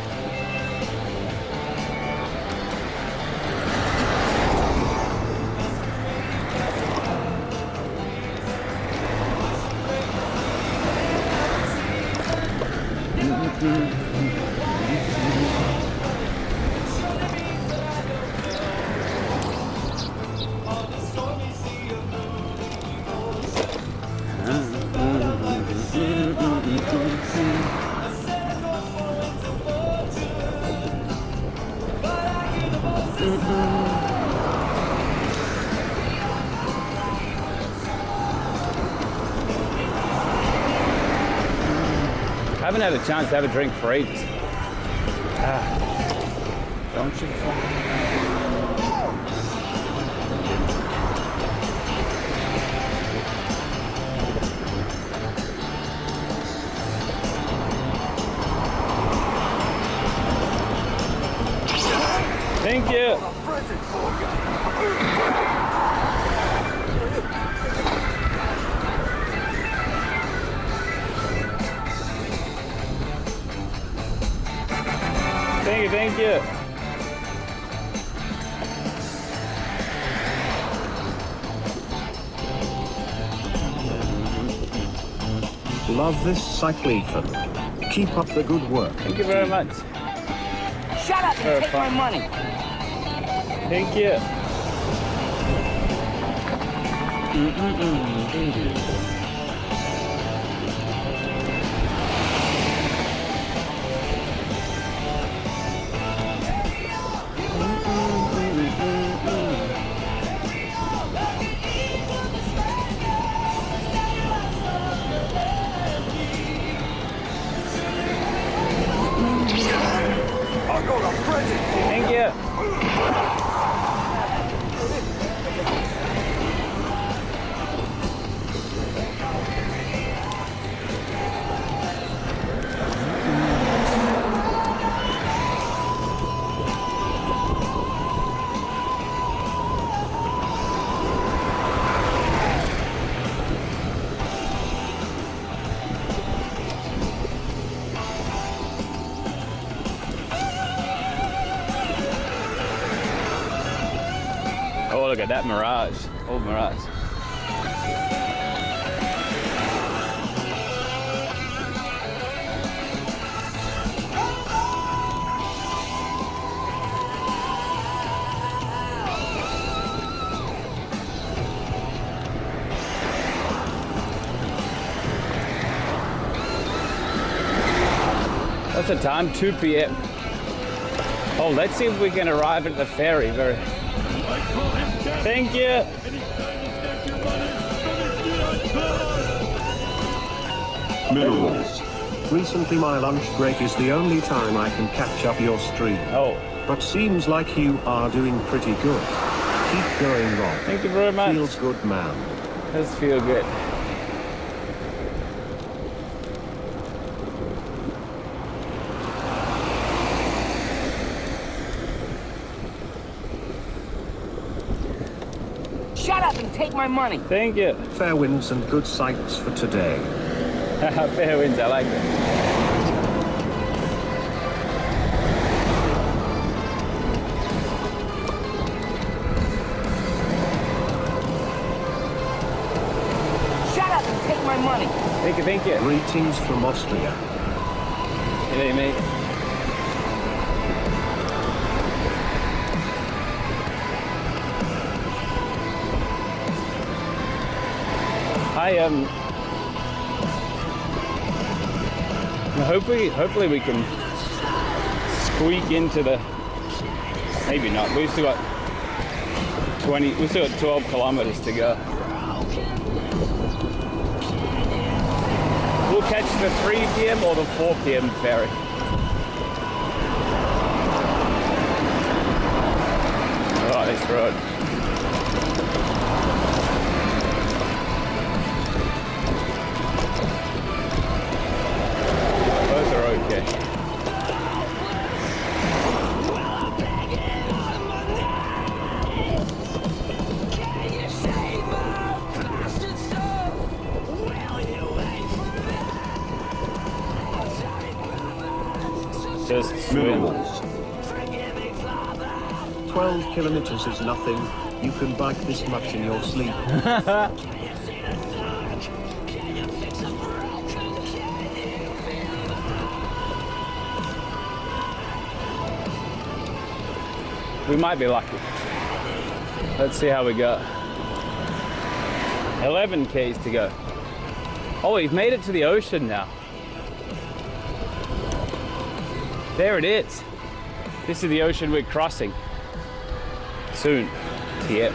I haven't had a chance to have a drink for ages. Don't you? Thank you. Thank you. Love this cycleathon. Keep up the good work. Thank you very much. Shut up and take my money. Thank you. Thank you. Oh, look at that mirage. Old mirage. What's the time? 2 p.m. Oh, let's see if we can arrive at the ferry. Thank you. Minerals. Recently my lunch break is the only time I can catch up your stream. Oh. But seems like you are doing pretty good. Keep going, Rob. Thank you very much. Feels good, man. Does feel good. Shut up and take my money. Thank you. Fair winds and good sights for today. Fair winds, I like it. Shut up and take my money. Thank you, thank you. Greetings from Austria. Hey, mate. Hopefully we can squeak into the, maybe not, we've still got 12 kilometers to go. We'll catch the 3 p.m. or the 4 p.m. ferry. Oh, this road. Both are okay. Well, Minerals. 12 kilometers is nothing. You can bike this much in your sleep. We might be lucky. Let's see how we go. 11 Ks to go. Oh, we've made it to the ocean now. There it is. This is the ocean we're crossing. Soon. Yep.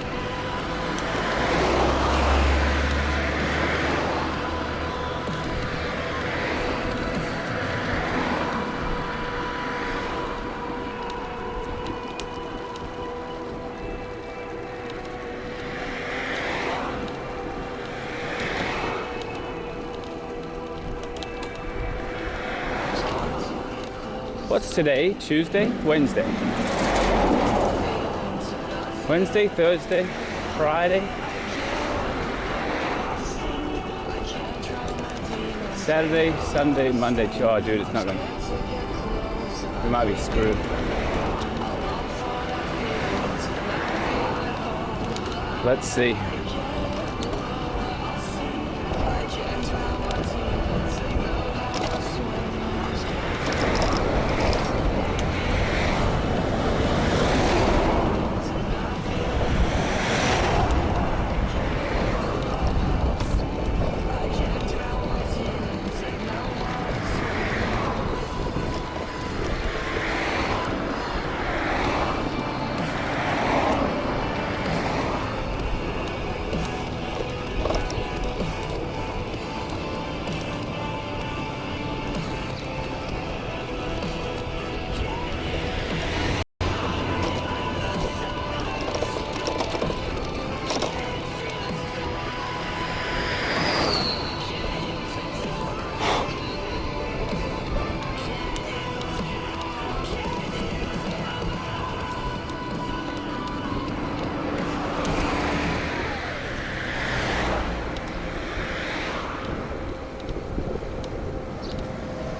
What's today? Tuesday? Wednesday? Wednesday, Thursday, Friday, Saturday, Sunday, Monday. Oh, dude, it's not going to. We might be screwed. Let's see.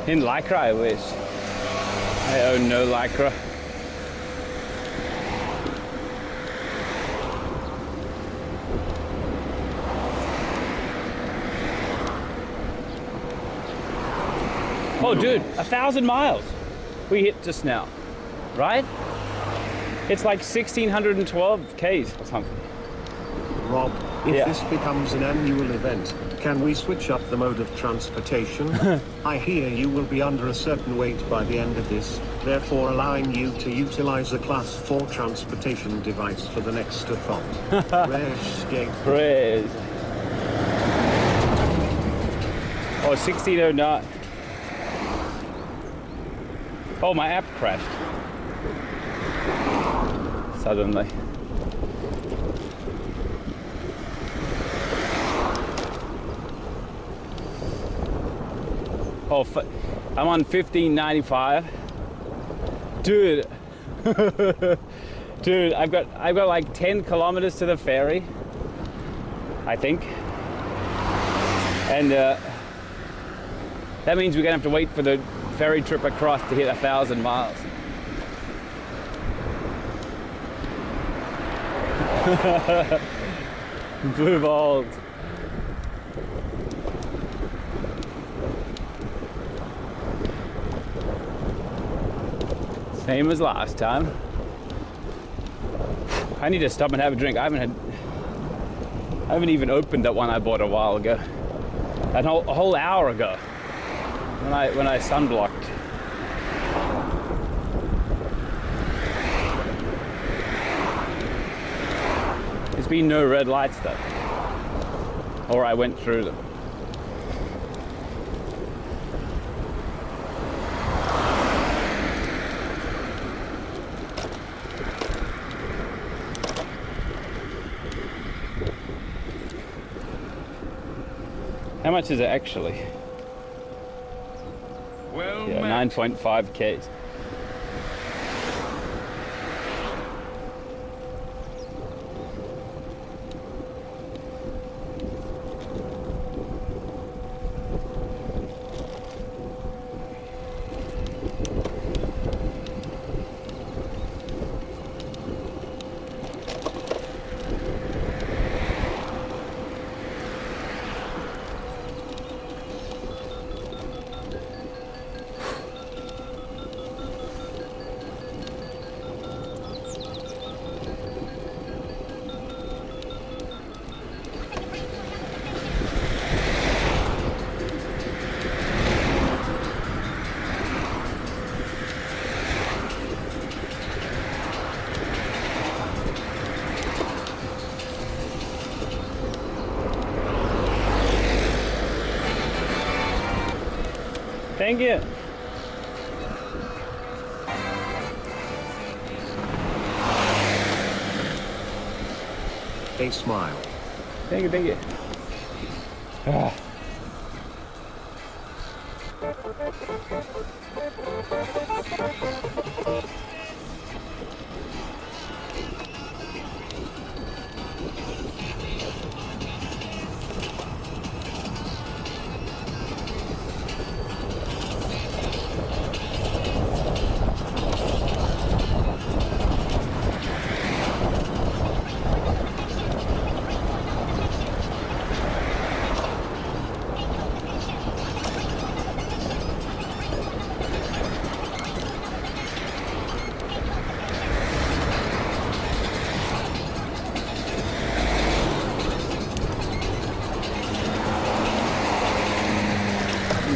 In Lycra, I wish. I own no Lycra. Oh, dude, 1,000 miles we hit just now, right? It's like 1,612 Ks or something. Rob, if this becomes an annual event, can we switch up the mode of transportation? I hear you will be under a certain weight by the end of this, therefore allowing you to utilize a class 4 transportation device for the next athon. Praise. Oh, 1609. Oh, my app crashed. Suddenly. Oh, I'm on 1595. Dude. Dude, I've got like 10 kilometers to the ferry, I think. And that means we're gonna have to wait for the ferry trip across to hit 1,000 miles. Blue balls. Same as last time. I need to stop and have a drink. I haven't even opened that one I bought a while ago. A whole hour ago. When I sunblocked. There's been no red lights though. Or I went through them. How much is it actually? Well, yeah, 9.5 Ks. Thank you. A smile. Thank you, thank you. Ah.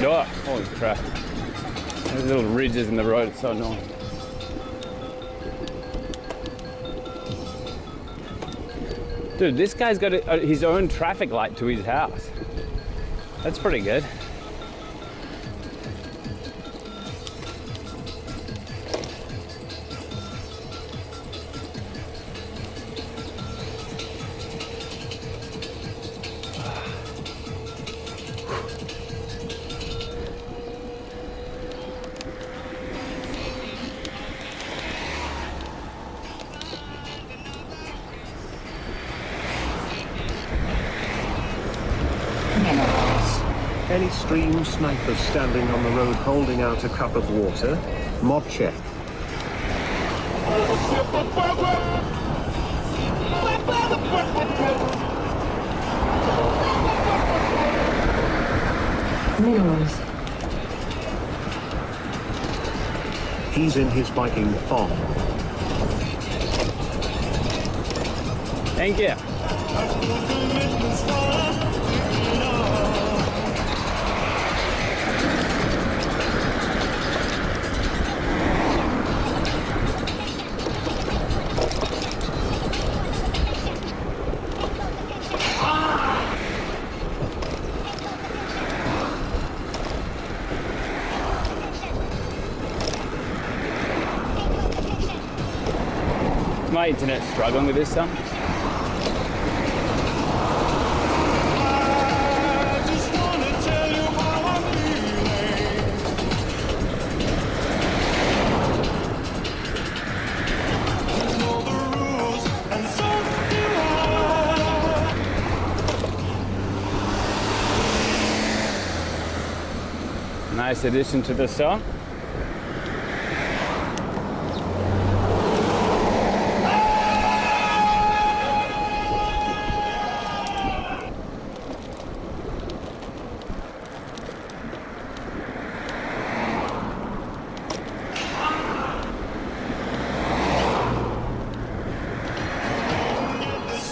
Oh, holy crap. There's little ridges in the road, it's so annoying. Dude, this guy's got his own traffic light to his house. That's pretty good. Any stream snipers standing on the road holding out a cup of water? Mod check. Minerals. He's in his biking thong. Thank you. Is my internet struggling with this, son? Nice addition to the song.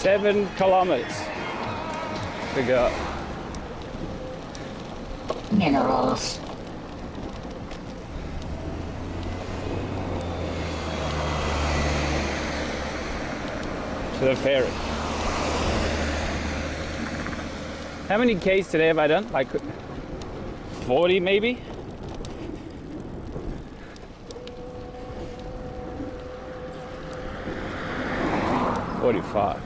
Seven kilometers to go. Minerals. To the ferry. How many Ks today have I done? Like 40 maybe? $45.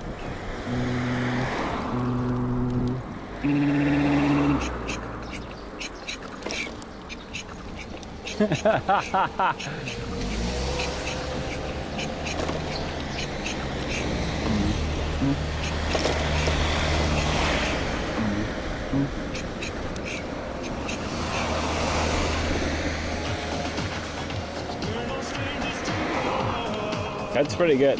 That's pretty good.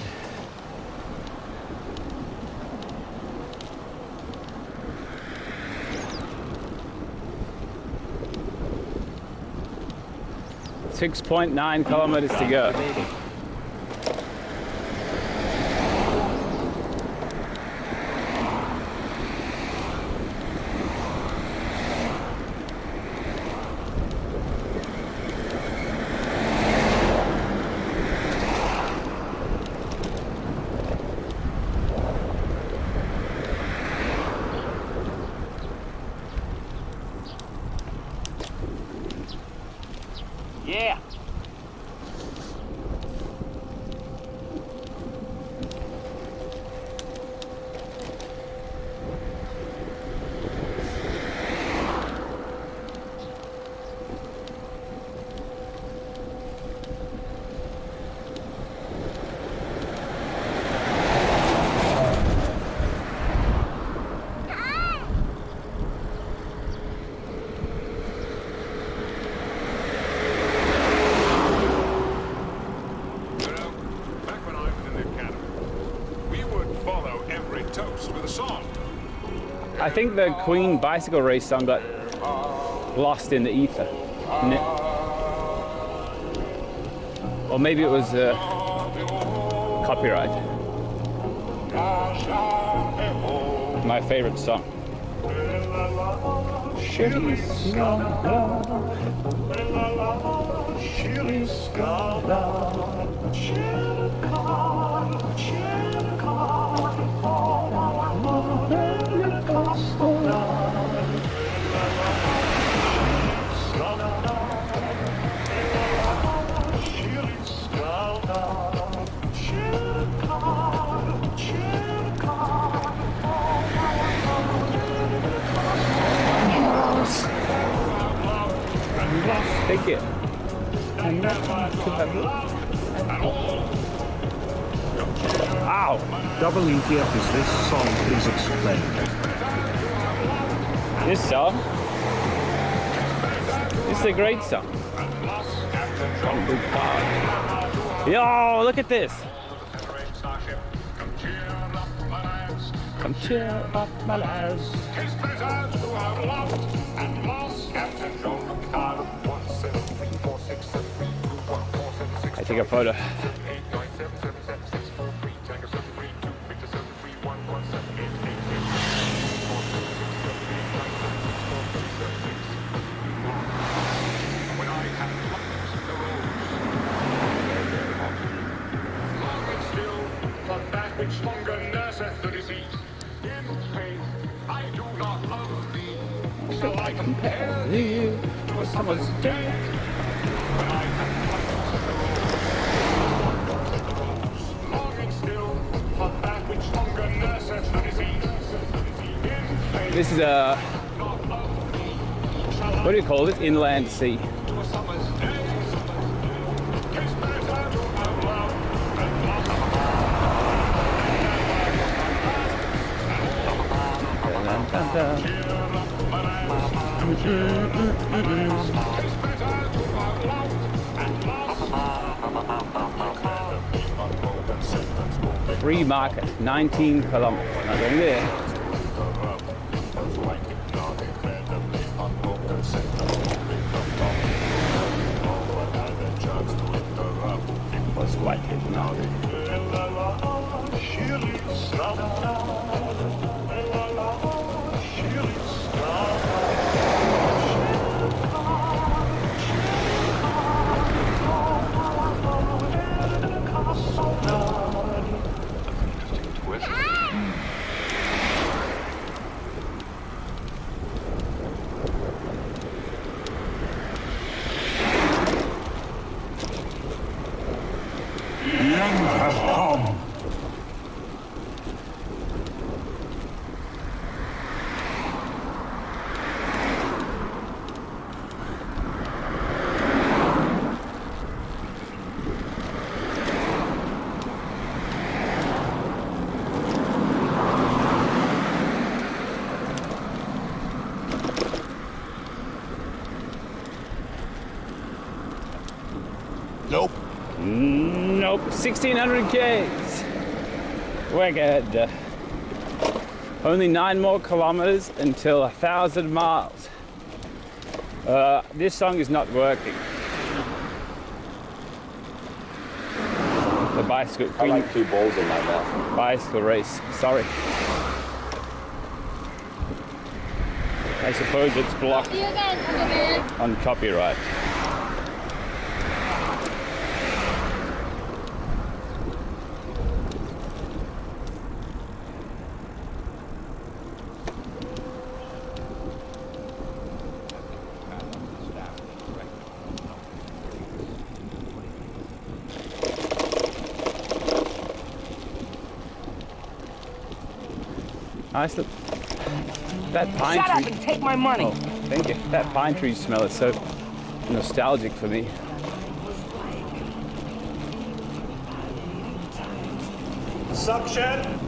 .9 kilometers to go. Yeah. I think the Queen bicycle race song got lost in the ether. Or maybe it was copyright. My favorite song. Take it. Ow! WTF is this song? Please explain. This song? This is a great song. Yo, look at this. Come cheer up my lads. I take a photo. So I compare you to someone's dead. This is a, what do you call this? Inland sea. Free market, 19 kilometers. Not going there. Was quite hit now. Nope. Nope. 1600 Ks. We're good. Only 9 more kilometers until 1,000 miles. This song is not working. The bicycle. I like 2 balls in my mouth. Bicycle race. Sorry. I suppose it's blocked on copyright. Nice. Look. That pine Shut tree. up and take my money. Oh, thank you. That pine tree smell is so nostalgic for me. Suction.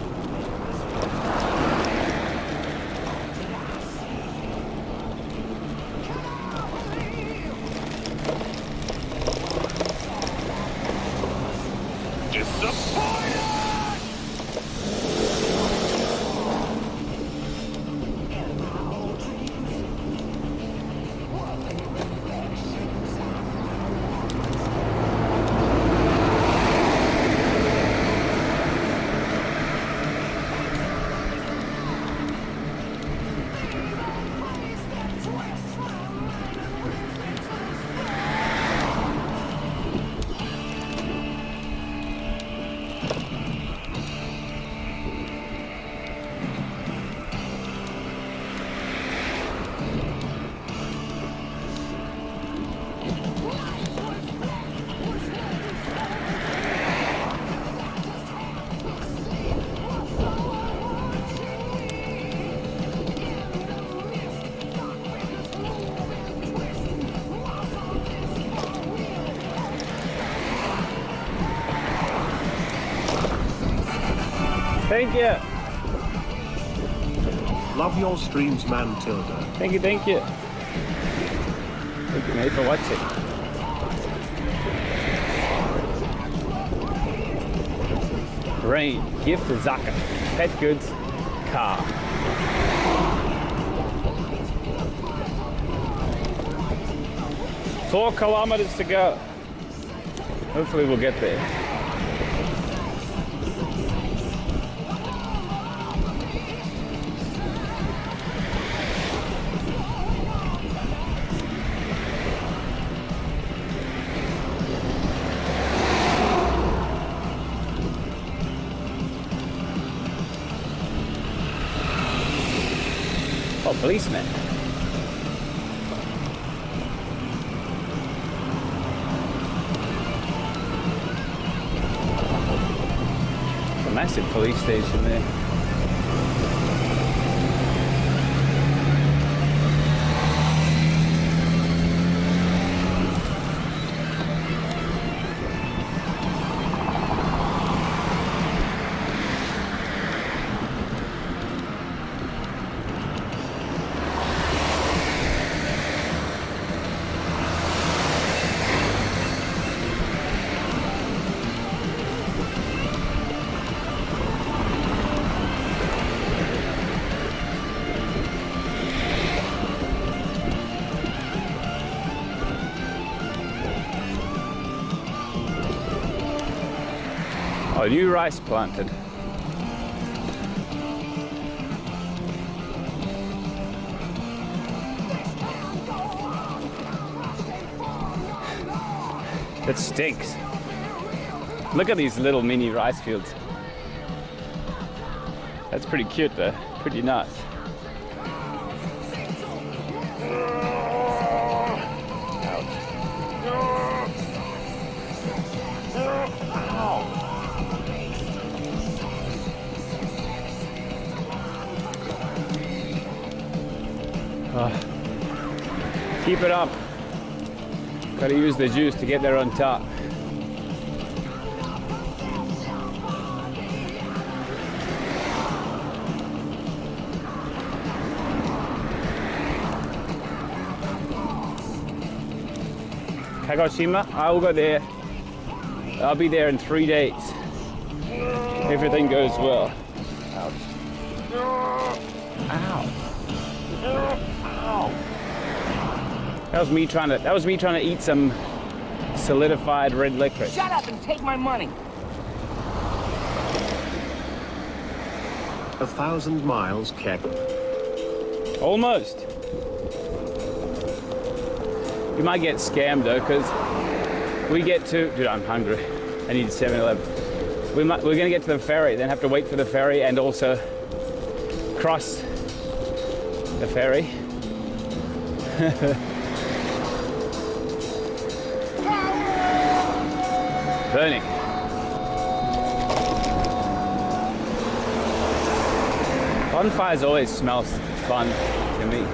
Thank you. Love your streams, man, Tilda. Thank you, thank you. Thank you, mate, for watching. Rain, gift to Zaka, pet goods, car. Four kilometers to go. Hopefully we'll get there. Oh, policeman. It's a massive police station there. Oh, new rice planted. That stinks. Look at these little mini rice fields. That's pretty cute though, pretty nice. Keep it up. Gotta use the juice to get there on top. Kagoshima, I will go there. I'll be there in 3 days. Everything goes well. Ouch. Ow. Ow. That was me trying to eat some solidified red licorice. Shut up and take my money. 1,000 miles kept. Almost. You might get scammed though, because we get to, dude, I'm hungry. I need 7-Eleven. We're gonna get to the ferry, then have to wait for the ferry and also cross the ferry. Burning. Bonfires always smells fun to me.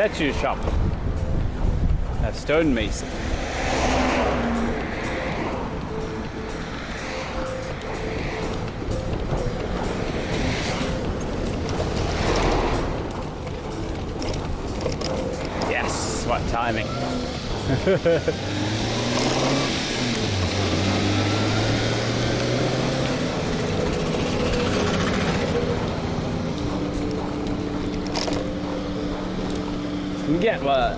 Statue shop. A stonemason. Yes, what timing. Get what?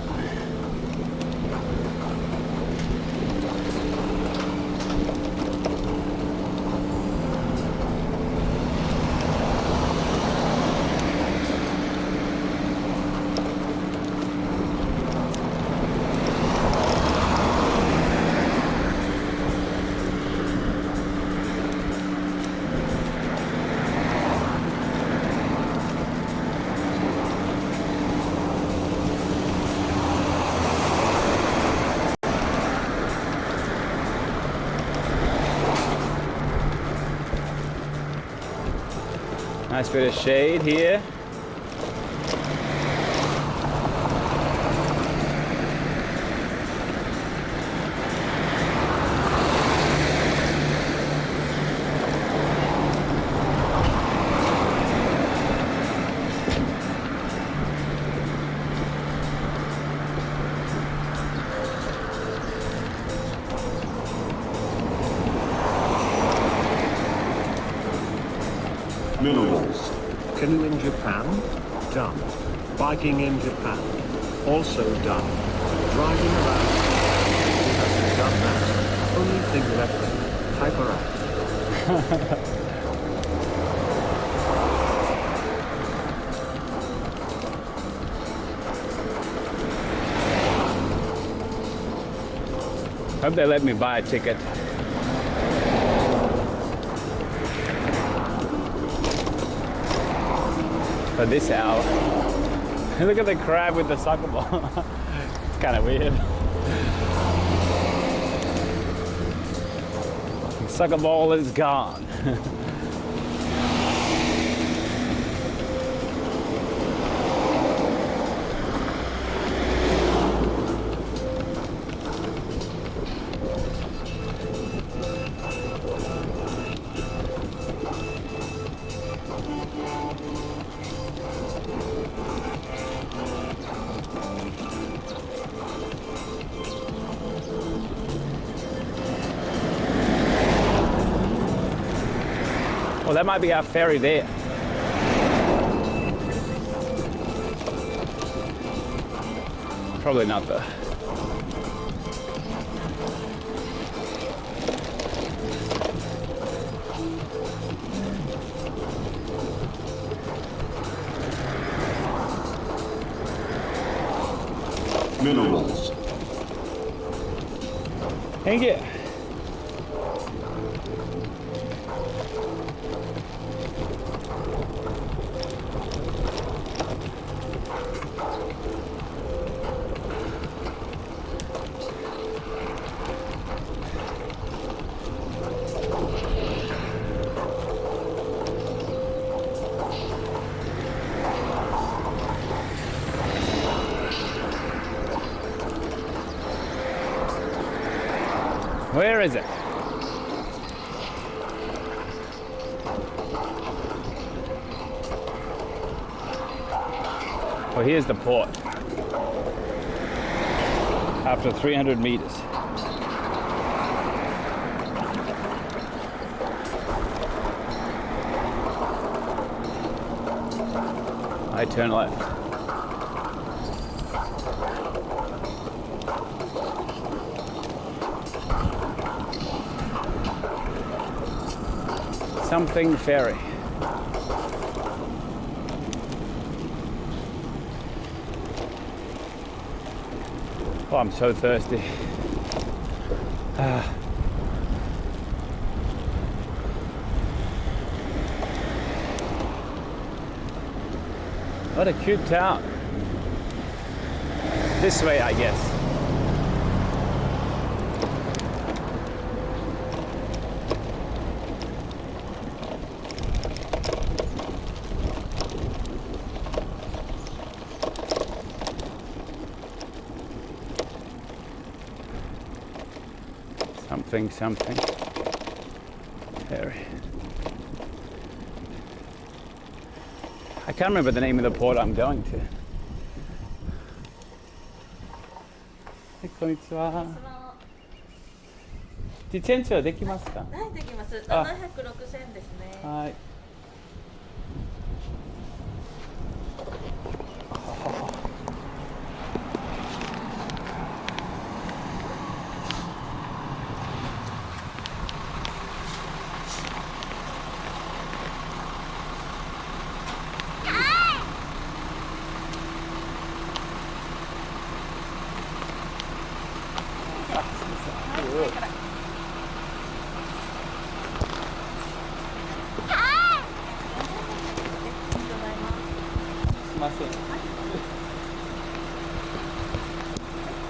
Nice bit of shade here. Minerals. Canoe in Japan? Done. Biking in Japan? Also done. Driving around? Who hasn't done that? Only thing left. Hyperactive. Hope they let me buy a ticket. For this hour. Look at the crab with the soccer ball. It's kind of weird. The soccer ball is gone. Well, that might be our ferry there. Probably not though. Minerals. Thank you. Where is it? Well, here's the port. After 300 meters. I turn left. something ferry. Oh, I'm so thirsty. What a cute town. This way, I guess. Something. Ferry. I can't remember the name of the port I'm going to. Hey, こんにちは。自転車できますか？はい、できます。706円ですね。はい。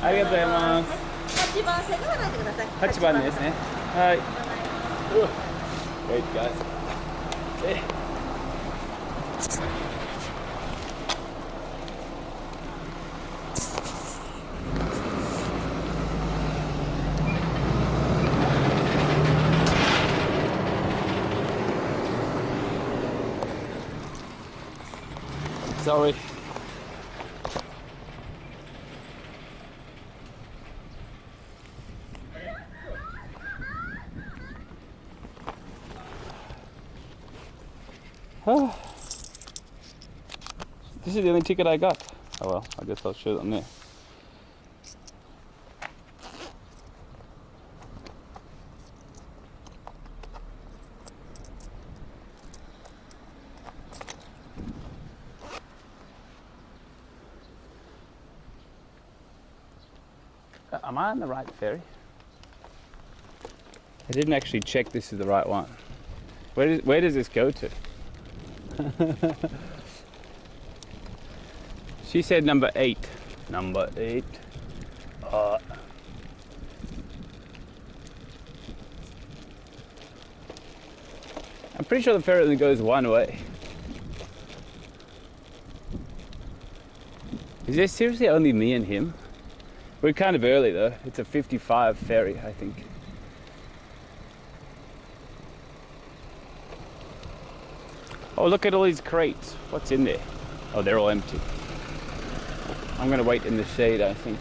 ありがとうございます。8番線からないでください。8番ですね。はい。Great guys. Sorry. Oh. This is the only ticket I got. Oh well, I guess I'll show them there. Am I on the right ferry? I didn't actually check this is the right one. Where does this go to? She said number 8. Number 8. I'm pretty sure the ferry only goes one way. Is there seriously only me and him? We're kind of early though. It's a 55 ferry, I think. Oh, look at all these crates. What's in there? Oh, they're all empty. I'm gonna wait in the shade, I think.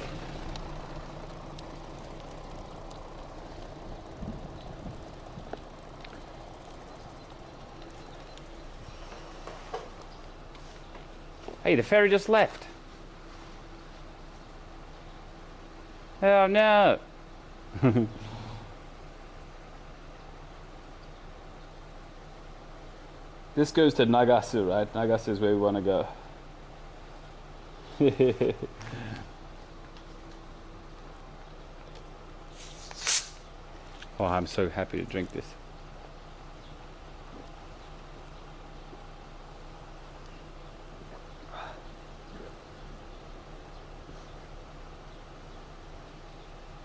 Hey, the ferry just left. Oh no. This goes to Nagasu, right? Nagasu is where we want to go. Oh, I'm so happy to drink this.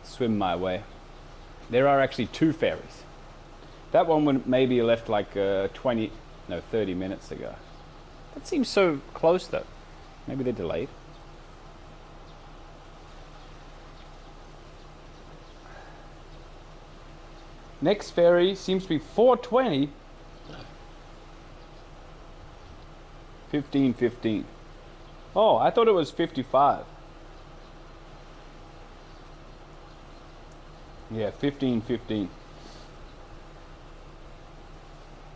Swim my way. There are actually 2 ferries. That one would maybe left like 30 minutes ago. That seems so close though. Maybe they're delayed. Next ferry seems to be 4:20. 15:15. Oh, I thought it was 55. Yeah, 15:15.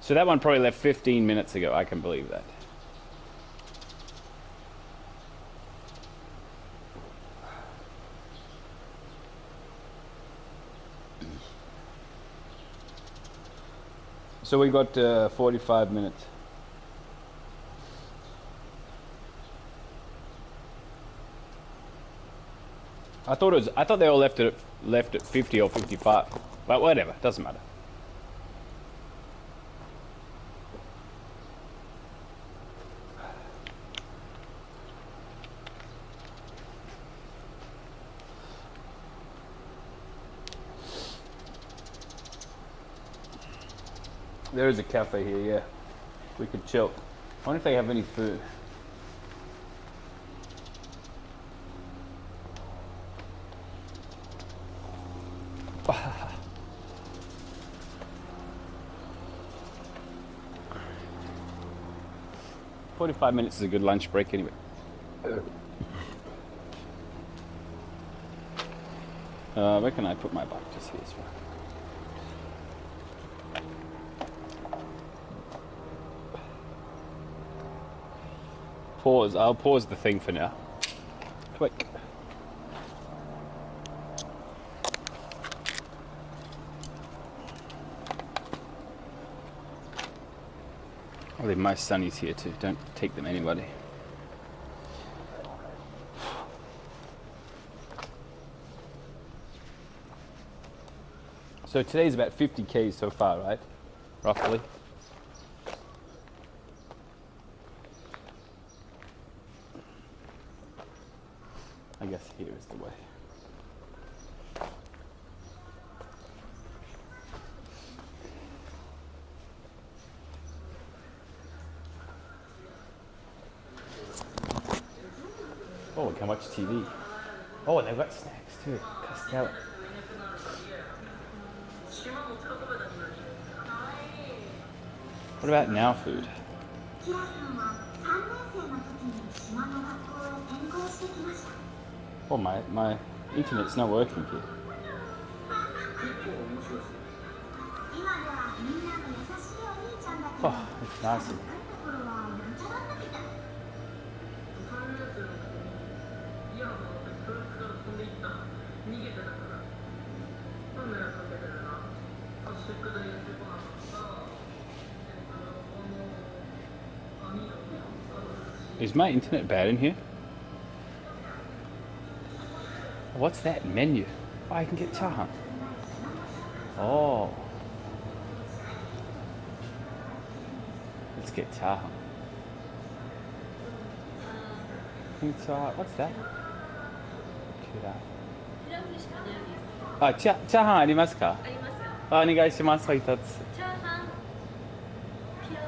So that one probably left 15 minutes ago. I can believe that. So we got 45 minutes. I thought they all left at 50 or 55, but whatever, doesn't matter. There is a cafe here, yeah. We could chill. I wonder if they have any food. "45 minutes is a good lunch break anyway." Where can I put my bike? Just here as well. Pause. I'll pause the thing for now. Quick. I'll leave my sunnies here too. Don't take them anybody. So today's about 50 Ks so far, right? Roughly. I guess here is the way. Oh, we can watch TV. Oh, and they've got snacks too. Castella. What about now food? Oh, my internet's not working here. Oh, it's nice. Is my internet bad in here? What's that menu? Oh, I can get chahan. Oh. Let's get chahan. What's that? Ah, chahan ありますか? あります。あ、お願いします。一つ。チャーハン、ピラフ、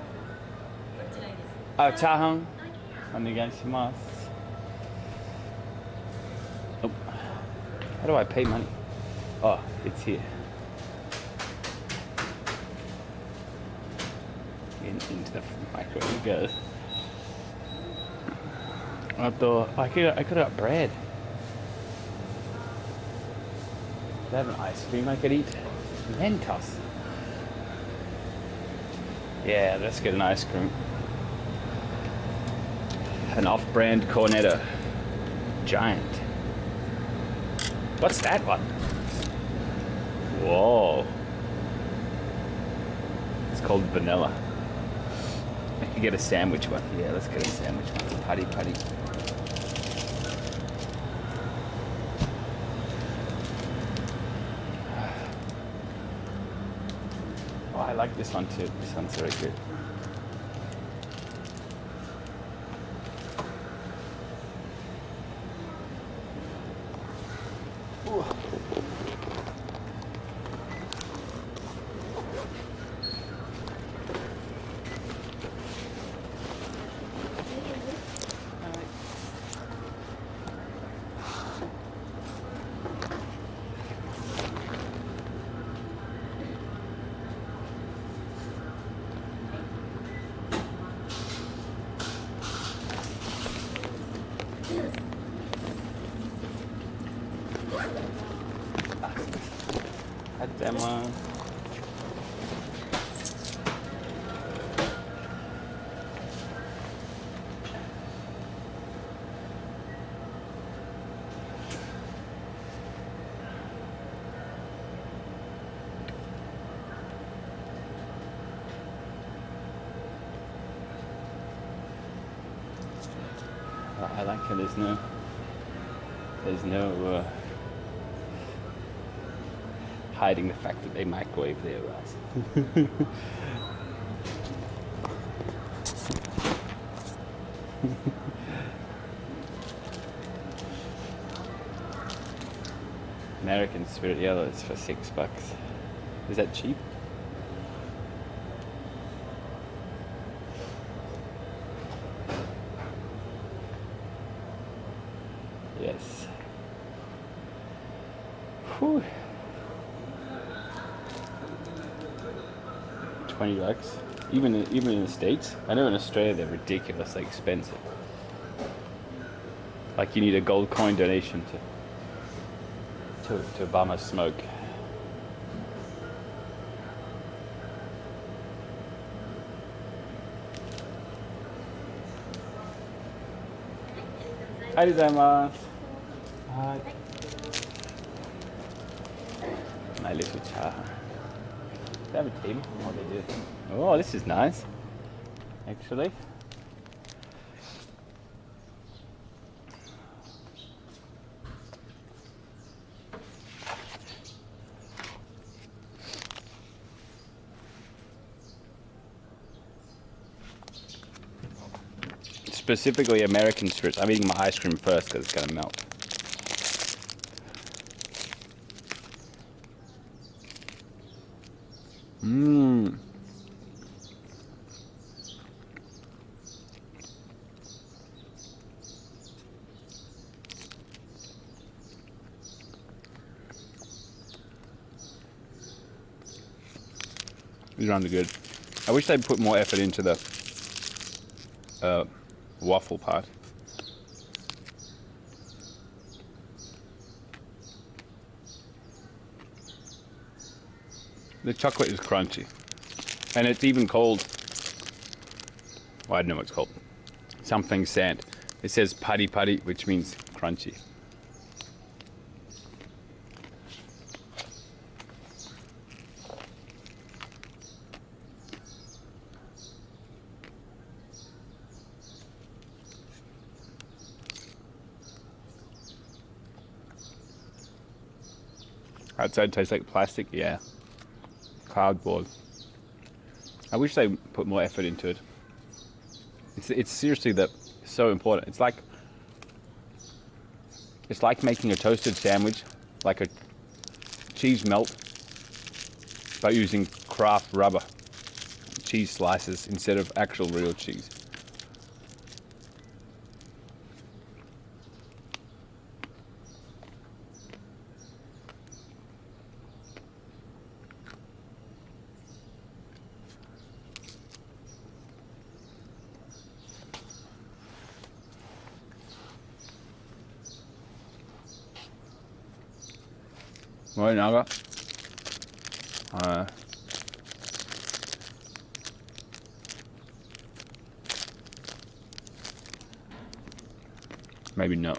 どちらいいですあ、チャーハン。お願いします。Oh. How do I pay money? Oh, it's here. Into the microwave it goes. I could have got bread. They have an ice cream I could eat. Mentos. Yeah, let's get an ice cream. An off-brand Cornetto. Giant. What's that one? Whoa. It's called vanilla. I could get a sandwich one. Yeah, let's get a sandwich one. Putty putty. Oh, I like this one too. This one's very good. That one. I like how there's no hiding the fact that they microwave their rice. American Spirit Yellow is for $6. Is that cheap? Yes. Whew. $20. Even in the States? I know in Australia they're ridiculously expensive. Like you need a gold coin donation to bum a smoke. Arigatou. Hi. My little cha. They have a team. What they do? Oh, this is nice. Actually. Specifically American spirits. I'm eating my ice cream first because it's going to melt. Mmm. These are really good. I wish they'd put more effort into the waffle part. The chocolate is crunchy. And it's even called, well, I don't know what it's called. Something sand. It says putty putty, which means crunchy. Outside tastes like plastic, yeah. Cardboard. I wish they put more effort into it. It's seriously so important. It's like making a toasted sandwich, like a cheese melt, but using craft rubber cheese slices instead of actual real cheese. Right now, maybe no.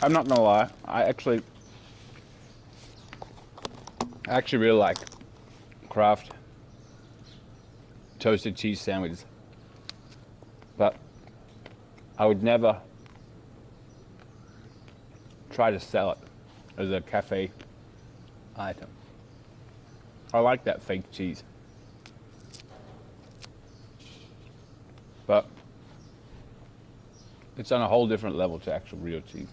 I'm not gonna lie, I actually really like Kraft toasted cheese sandwiches, but I would never try to sell it as a cafe item. I like that fake cheese, but it's on a whole different level to actual real cheese.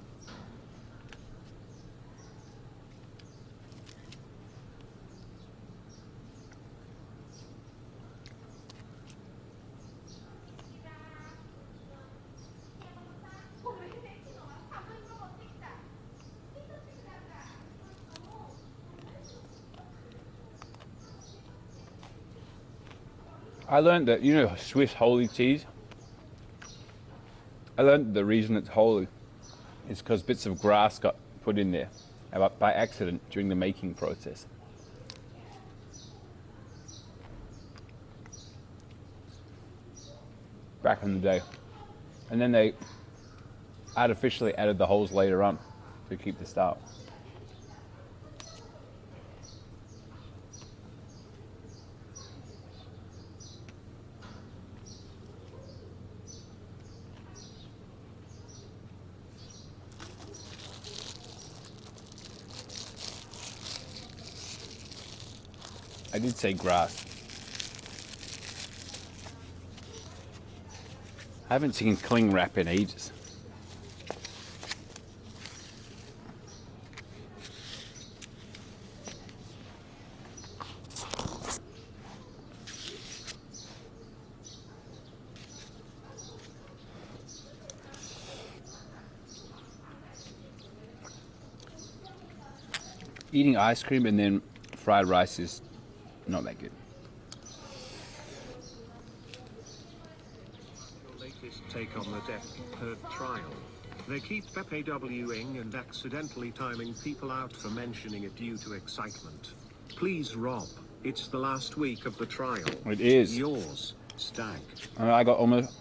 I learned that, Swiss holy cheese? I learned the reason it's holy is because bits of grass got put in there by accident during the making process. Back in the day. And then artificially added the holes later on to keep the style. I did say grass. I haven't seen cling wrap in ages. Eating ice cream and then fried rice is not that good. Your latest take on the Death Herd trial. They keep Pepe Wing and accidentally timing people out for mentioning it due to excitement. Please, Rob, it's the last week of the trial. It is. Yours, Stag. I got almost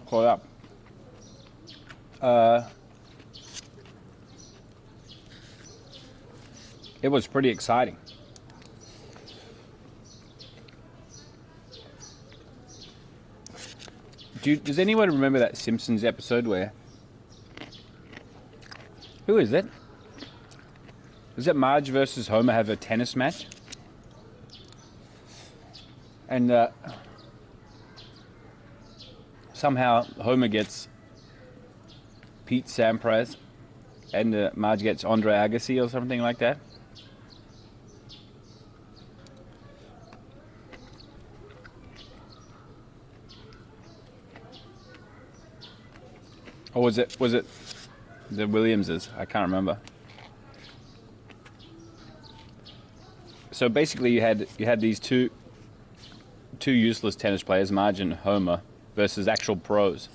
caught up. It was pretty exciting. Does anyone remember that Simpsons episode where... Who is it? Is it Marge versus Homer have a tennis match? And somehow Homer gets Pete Sampras and Marge gets Andre Agassi or something like that. Or was it the Williamses? I can't remember. So basically, you had these two useless tennis players, Marge and Homer, versus actual pros,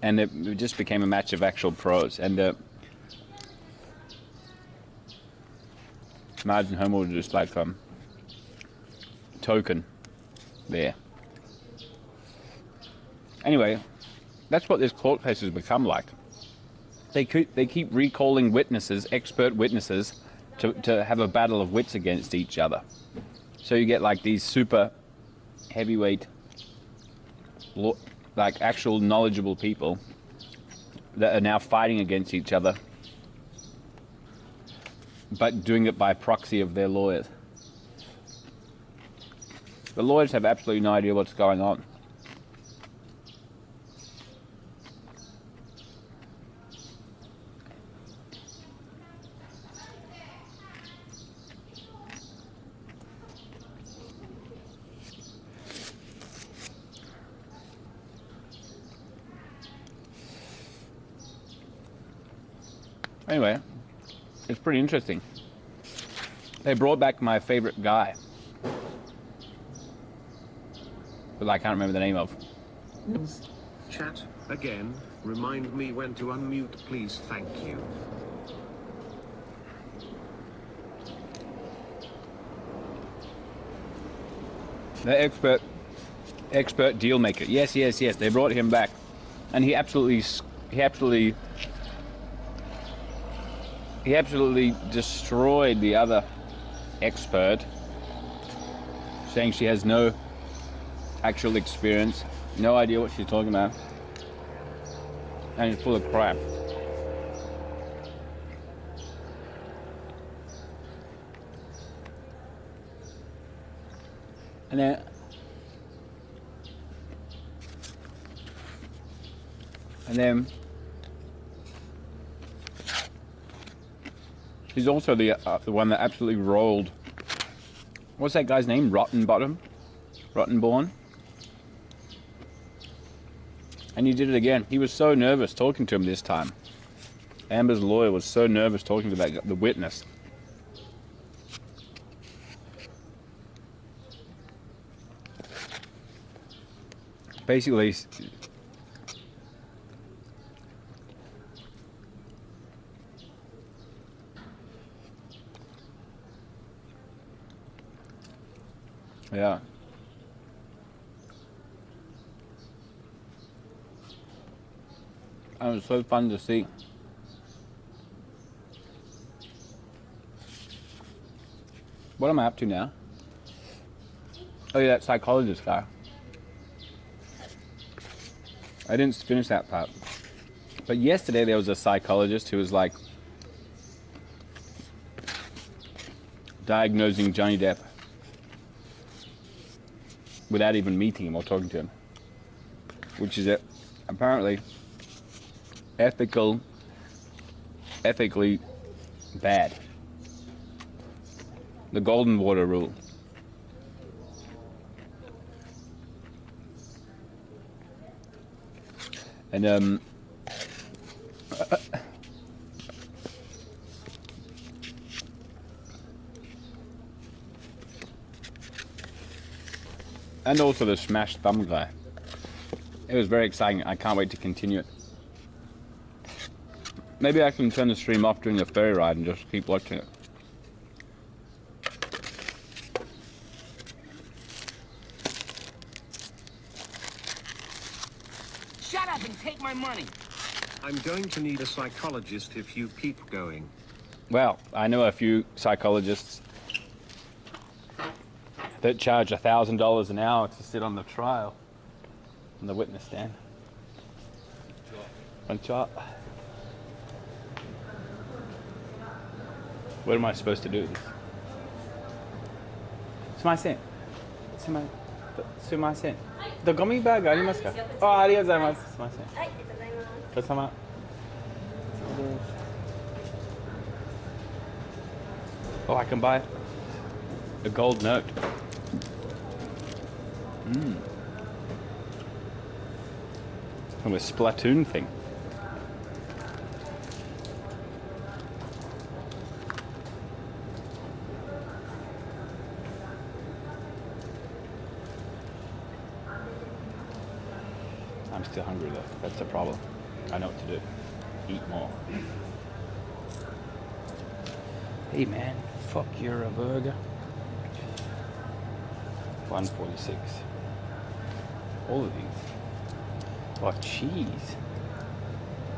and it just became a match of actual pros. And Marge and Homer were just like token there. Anyway, that's what this court case has become like. They keep recalling witnesses, expert witnesses, to have a battle of wits against each other. So you get like these super heavyweight, like actual knowledgeable people that are now fighting against each other, but doing it by proxy of their lawyers. The lawyers have absolutely no idea what's going on. Anyway, it's pretty interesting. They brought back my favorite guy, but I can't remember the name of. Chat, again, remind me when to unmute, please, thank you. The expert deal maker. Yes, they brought him back, and he absolutely destroyed the other expert, saying she has no actual experience, no idea what she's talking about, and it's full of crap. And then he's also the one that absolutely rolled. What's that guy's name? Rottenborn. And he did it again. He was so nervous talking to him this time. Amber's lawyer was so nervous talking to the witness. Basically, yeah. And it was so fun to see. What am I up to now? Oh yeah, that psychologist guy. I didn't finish that part. But yesterday there was a psychologist who was like diagnosing Johnny Depp without even meeting him or talking to him. Which is apparently ethically bad. The golden water rule. And and also the smashed thumb guy. It was very exciting. I can't wait to continue it. Maybe I can turn the stream off during the ferry ride and just keep watching it. Shut up and take my money. I'm going to need a psychologist if you keep going. Well, I know a few psychologists that charge $1,000 an hour to sit on the trial, on the witness stand. Konnichiwa. What am I supposed to do with this? Sumimasen. Sumimasen. ゴミバッグありますか？ありがとうございます。すみません。はい、ありがとうございます。お疲れ様。Oh, I can buy a gold note. From a Splatoon thing. I'm still hungry though. That's the problem. I know what to do. Eat more. Hey man, fuck you're a burger. 146. All of these. Oh, cheese.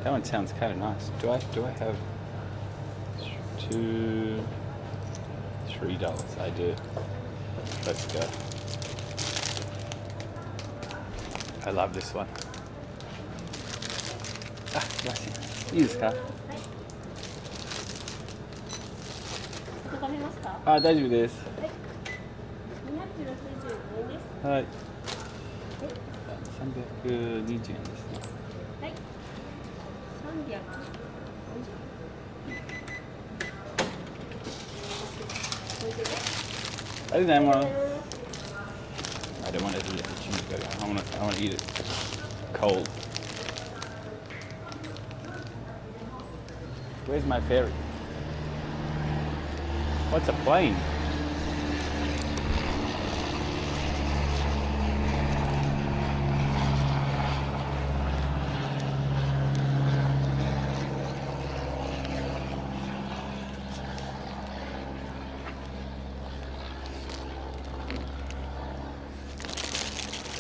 That one sounds kind of nice. Do I have $3? I do. Let's go. I love this one. Ah, gracias. いいですか？あ、大丈夫です。はい。320円ですね。はい。300。ありがとうございます。I don't want to eat it with cheeseburger. I want to eat it cold. Where's my ferry? What's a plane?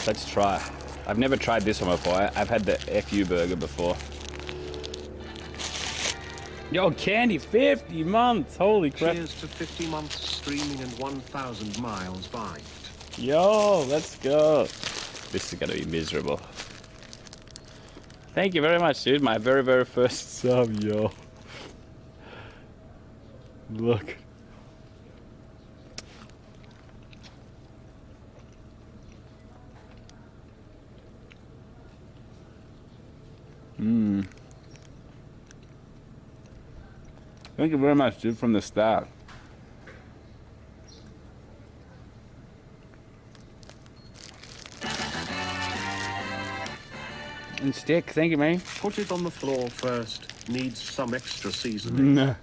Let's try. I've never tried this one before. I've had the FU burger before. Yo, Candy, 50 months! Holy crap. Cheers to 50 months streaming and 1,000 miles biked. Yo, let's go. This is gonna be miserable. Thank you very much, dude. My very, very first sub, yo. Look. Thank you very much, dude, from the start. And stick, thank you, man. Put it on the floor first. Needs some extra seasoning. No.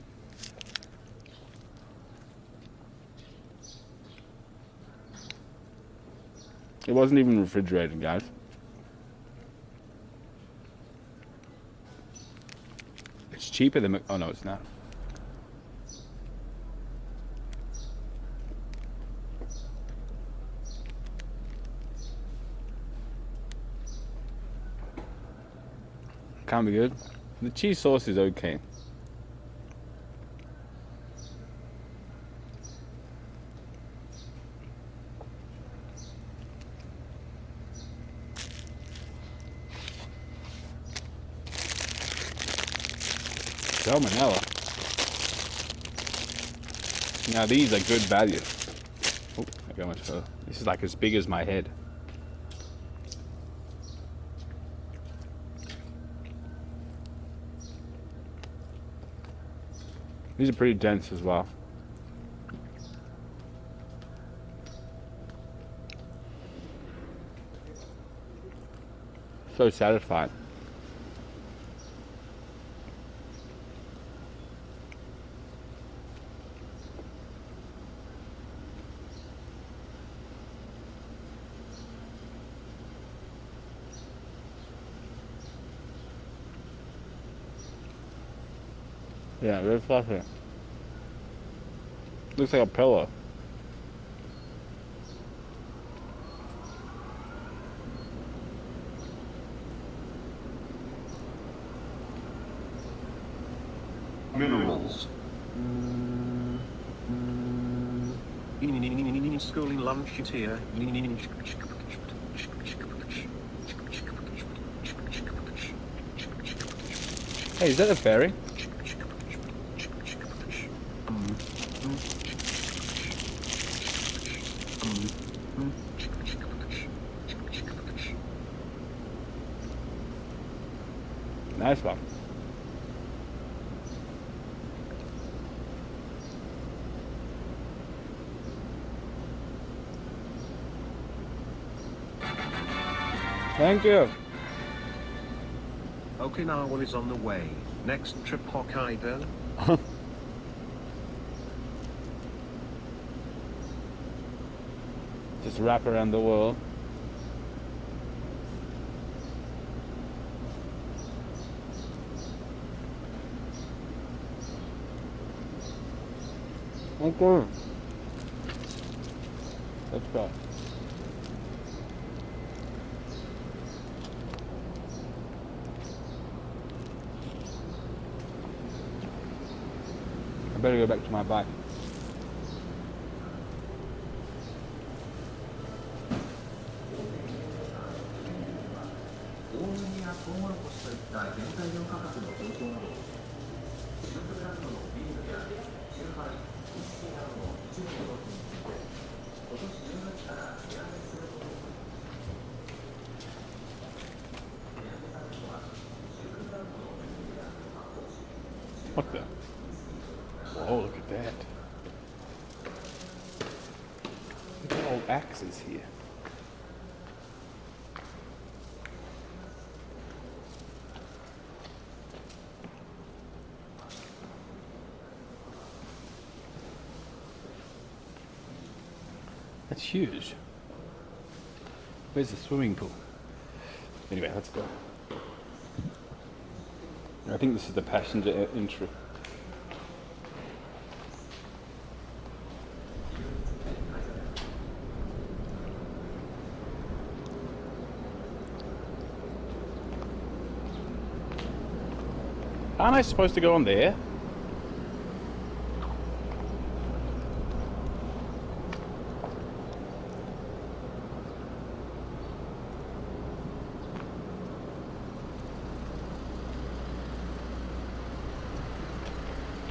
It wasn't even refrigerated, guys. It's cheaper than... Oh, no, it's not. Can't be good. The cheese sauce is okay. Salmonella. Now these are good value. Oh, I go much further. This is like as big as my head. These are pretty dense as well. So satisfying. Yeah, very fluffy. Looks like a pillow. Minerals. Schooling lunch here. Hey, is that a ferry? Nice one. Thank you. Okinawa is on the way. Next trip Hokkaido. Just wrap around the world. Okay. Let's go. I better go back to my bike. What the? Whoa, look at that. Look at old axes here. That's huge. Where's the swimming pool? Anyway, let's go. I think this is the passenger entry. Aren't I supposed to go on there?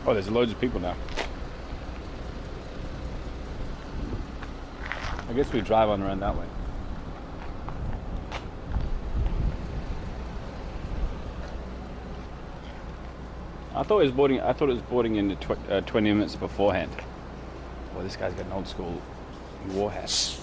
Oh, there's loads of people now. I guess we drive on around that way. I thought it was boarding in 20 minutes beforehand. Well, this guy's got an old school war hat.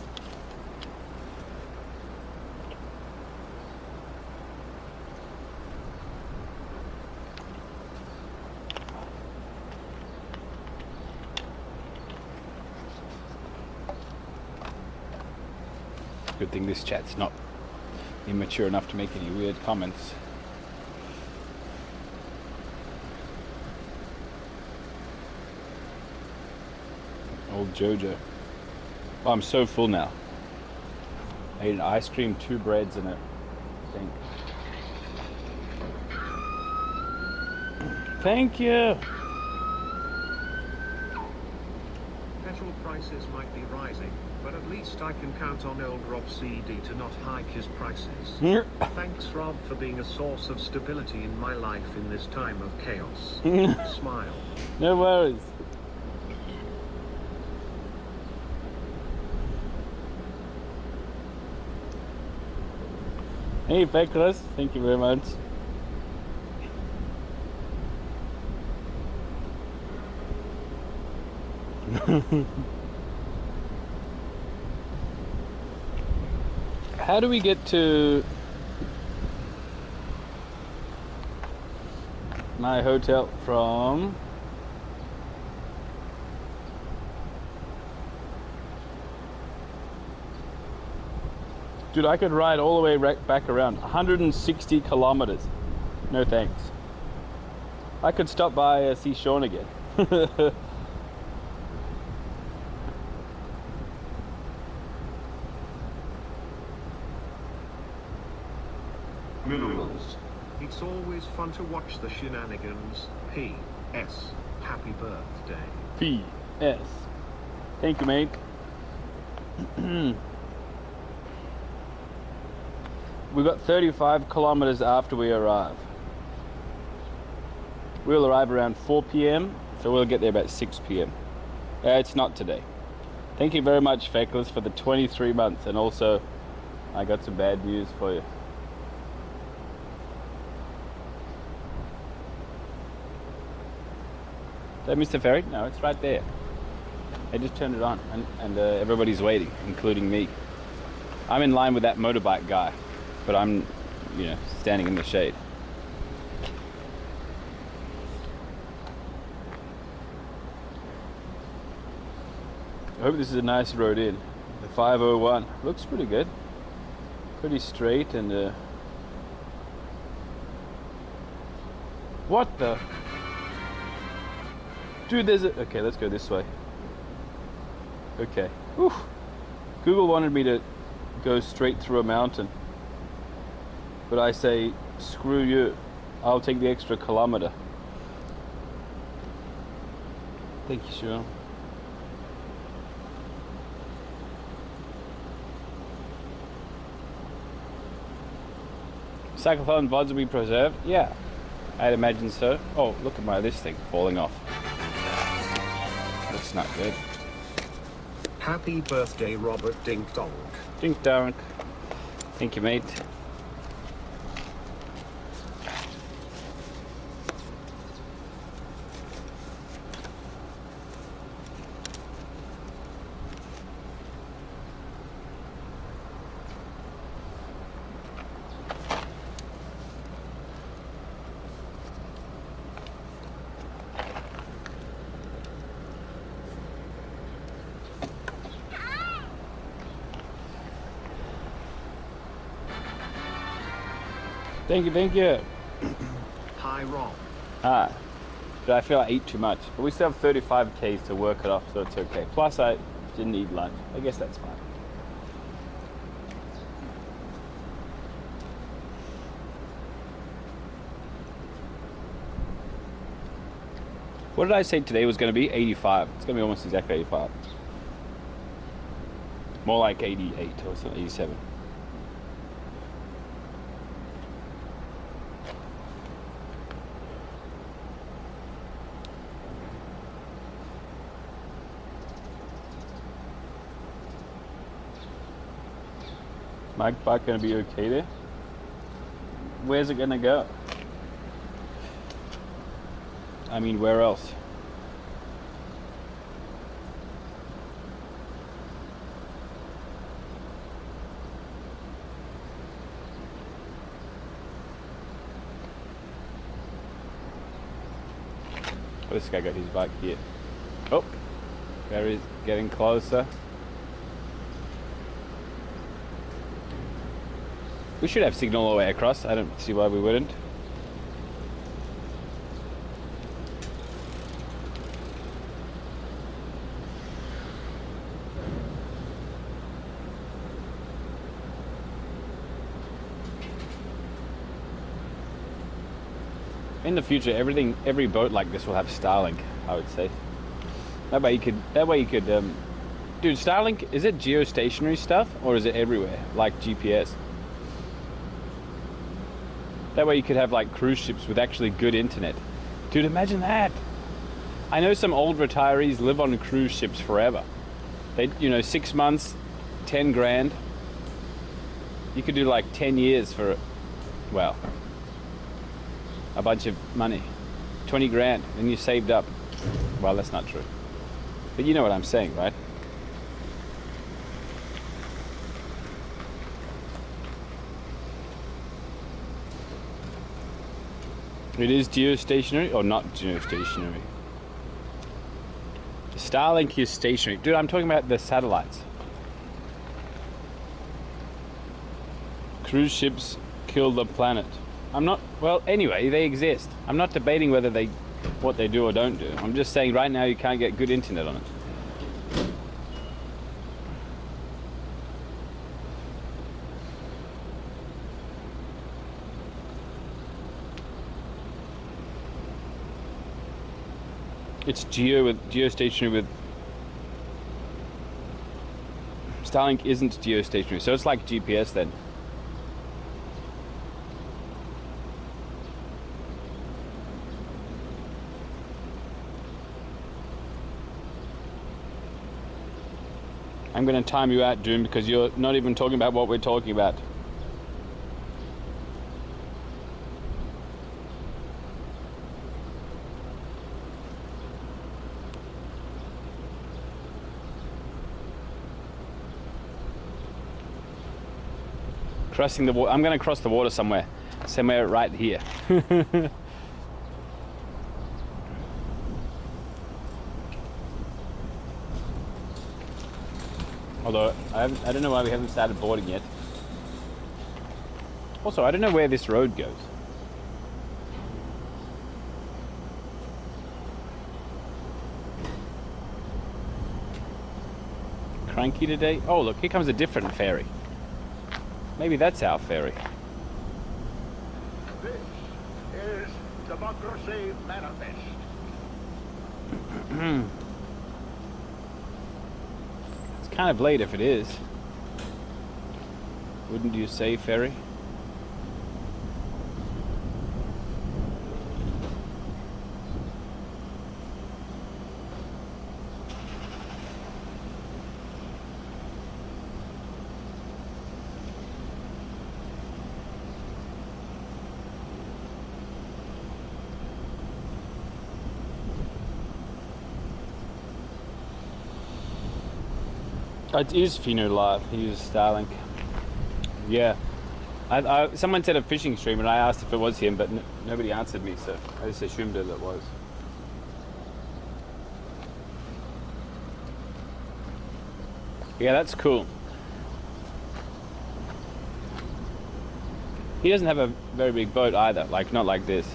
Good thing this chat's not immature enough to make any weird comments. Old Jojo. Oh, I'm so full now. I ate an ice cream, 2 breads, and a thing. Thank you. Petrol prices might be rising, but at least I can count on old Rob CD to not hike his prices. Thanks, Rob, for being a source of stability in my life in this time of chaos. Smile. No worries. Hey, Beckless, thank you very much. How do we get to my hotel from dude? I could ride all the way back around 160 kilometers. No thanks. I could stop by see Sean again. Minerals. It's always fun to watch the shenanigans. P.S. Happy birthday. P.S. Thank you, mate. We got 35 kilometers after we arrive. We'll arrive around 4 p.m. so we'll get there about 6 p.m. It's not today. Thank you very much, Feckless, for the 23 months, and also I got some bad news for you. Is that Mr. Ferry? No, it's right there. I just turned it on and everybody's waiting, including me. I'm in line with that motorbike guy, but I'm, you know, standing in the shade. I hope this is a nice road in. The 501 looks pretty good. Pretty straight and what the? Dude, there's a... Okay, let's go this way. Okay. Whew. Google wanted me to go straight through a mountain. But I say, screw you. I'll take the extra kilometer. Thank you, Sean. Cycleathon VODs will be preserved? Yeah, I'd imagine so. Oh, look at this thing falling off. That's not good. Happy birthday, Robert Dink Donk. Dink Donk. Thank you, mate. Thank you. Hi, Rob. Hi. But I feel I ate too much. But we still have 35 Ks to work it off, so it's okay. Plus, I didn't eat lunch. I guess that's fine. What did I say today was going to be? 85. It's going to be almost exactly 85. More like 88 or something, 87. My bike going to be okay there? Where's it going to go? I mean, where else? Oh, this guy got his bike here. Oh, there he's getting closer. We should have signal all the way across. I don't see why we wouldn't. In the future, every boat like this will have Starlink, I would say. That way you could, dude, Starlink, is it geostationary stuff or is it everywhere, like GPS? That way you could have like cruise ships with actually good internet. Dude, imagine that. I know some old retirees live on cruise ships forever. They, 6 months, 10 grand. You could do like 10 years for, well, a bunch of money. 20 grand, and you saved up. Well, that's not true. But you know what I'm saying, right? It is geostationary or not geostationary? Starlink is stationary. Dude, I'm talking about the satellites. Cruise ships kill the planet. Well, anyway, they exist. I'm not debating what they do or don't do. I'm just saying right now you can't get good internet on it. It's geostationary with Starlink isn't geostationary, so it's like GPS then. I'm going to time you out, Doom, because you're not even talking about what we're talking about. Crossing the water. I'm going to cross the water somewhere right here. Although I don't know why we haven't started boarding yet. Also, I don't know where this road goes. Cranky today? Oh, look, here comes a different ferry. Maybe that's our ferry. This is Democracy Manifest. It's kind of late if it is. Wouldn't you say, ferry? It is Fino Live. He uses Starlink. Yeah. Someone said a fishing stream, and I asked if it was him, but nobody answered me, so I just assumed that it was. Yeah, that's cool. He doesn't have a very big boat either, like not like this.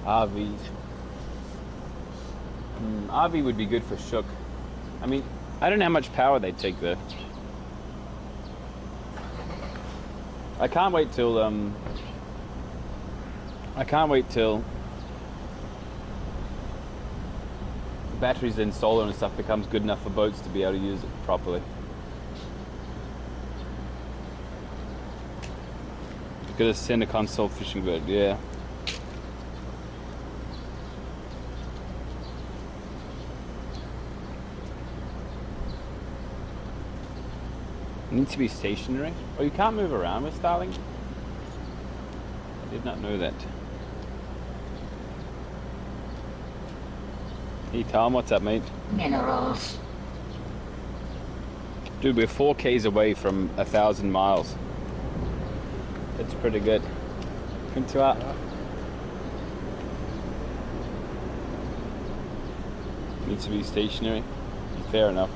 RVs. RV would be good for Shook. I mean, I don't know how much power they take there. I can't wait till batteries and solar and stuff becomes good enough for boats to be able to use it properly. Because a center console fishing boat, yeah. It needs to be stationary. Oh, you can't move around with Starlink? I did not know that. Hey Tom, what's up, mate? Minerals. Dude, we're 4 Ks away from 1,000 miles. That's pretty good. Konnichiwa. Needs to be stationary. Fair enough.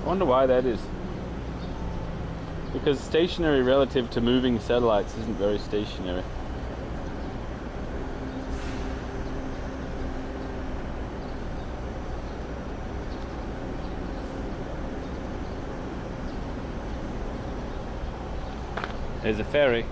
I wonder why that is. Because stationary relative to moving satellites isn't very stationary. There's a ferry.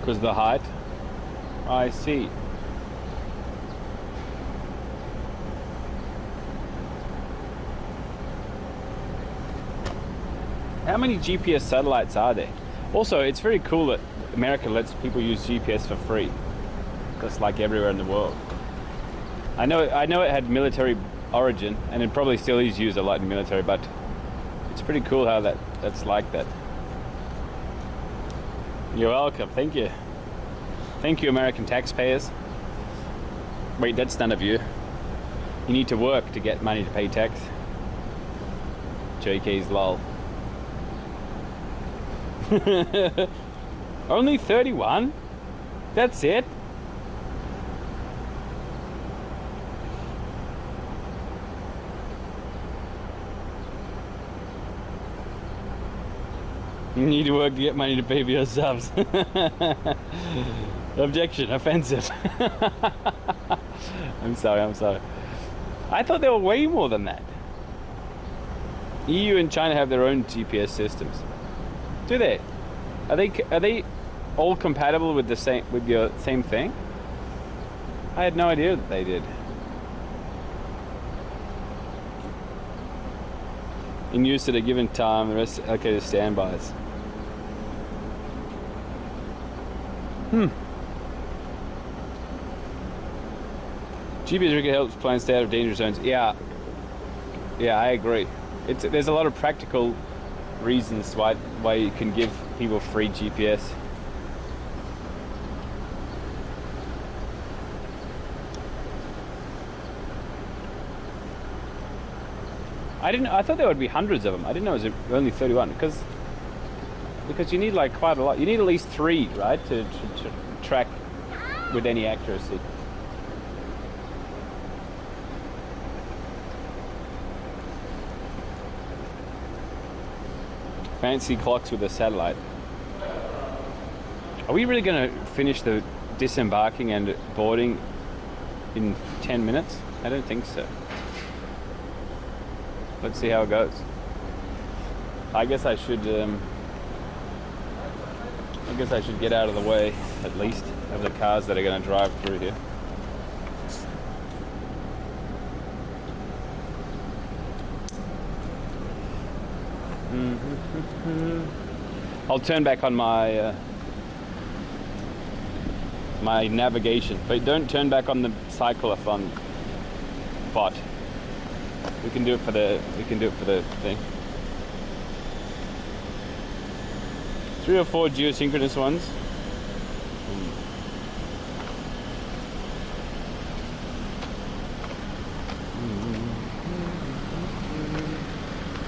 Because of the height. I see. How many GPS satellites are there? Also, it's very cool that America lets people use GPS for free. Just like everywhere in the world. I know it had military origin, and it probably still is used a lot in military, but it's pretty cool how that's like that. You're welcome, thank you. Thank you, American taxpayers. Wait, that's none of you. You need to work to get money to pay tax. JK's lol. Only 31? That's it? You need to work to get money to pay for your subs. Objection, offensive. I'm sorry. I thought there were way more than that. EU and China have their own GPS systems. Do they? Are they all compatible with your same thing? I had no idea that they did. In use at a given time, the rest allocated to standbys. GPS really helps planes stay out of danger zones. Yeah, I agree. There's a lot of practical reasons why you can give people free GPS. I thought there would be hundreds of them. I didn't know it was only 31 because you need like quite a lot. You need at least 3, right, to track with any accuracy. Fancy clocks with a satellite. Are we really going to finish the disembarking and boarding in 10 minutes? I don't think so. Let's see how it goes. I guess I should get out of the way, at least, of the cars that are going to drive through here. I'll turn back on my my navigation, but don't turn back on the cycleathon bot. We can do it for the thing. 3 or 4 geosynchronous ones.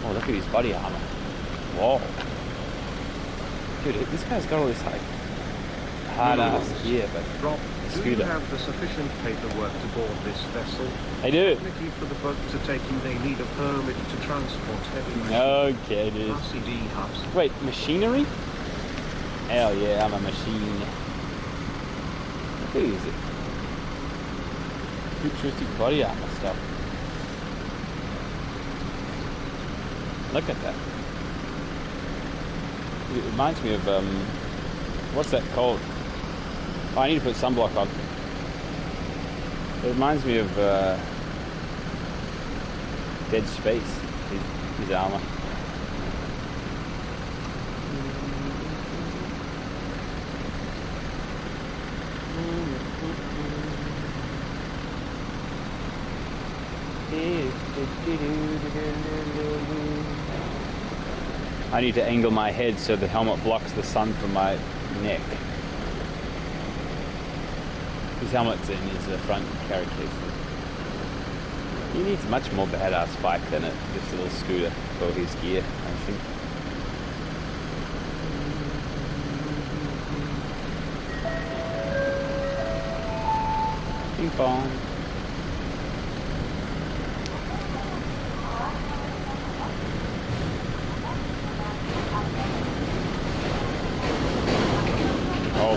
Oh, look at his body armor. Whoa. Dude, this guy's got all this like hard-ass gear, but Rob, a do you scooter. have the sufficient paperwork to board this vessel? I do. Technically, for the boat to take you, they need a permit to transport heavy machinery. Okay, dude. RCD hubs. Wait, machinery? Hell yeah, I'm a machine. What is it? Futuristic body armor stuff. Look at that. It reminds me of, what's that called? Oh, I need to put sunblock on. It reminds me of Dead Space, his armor. I need to angle my head so the helmet blocks the sun from my neck. His helmet's in his front carry case. He needs a much more badass bike than this little scooter for his gear, I think. Ping pong.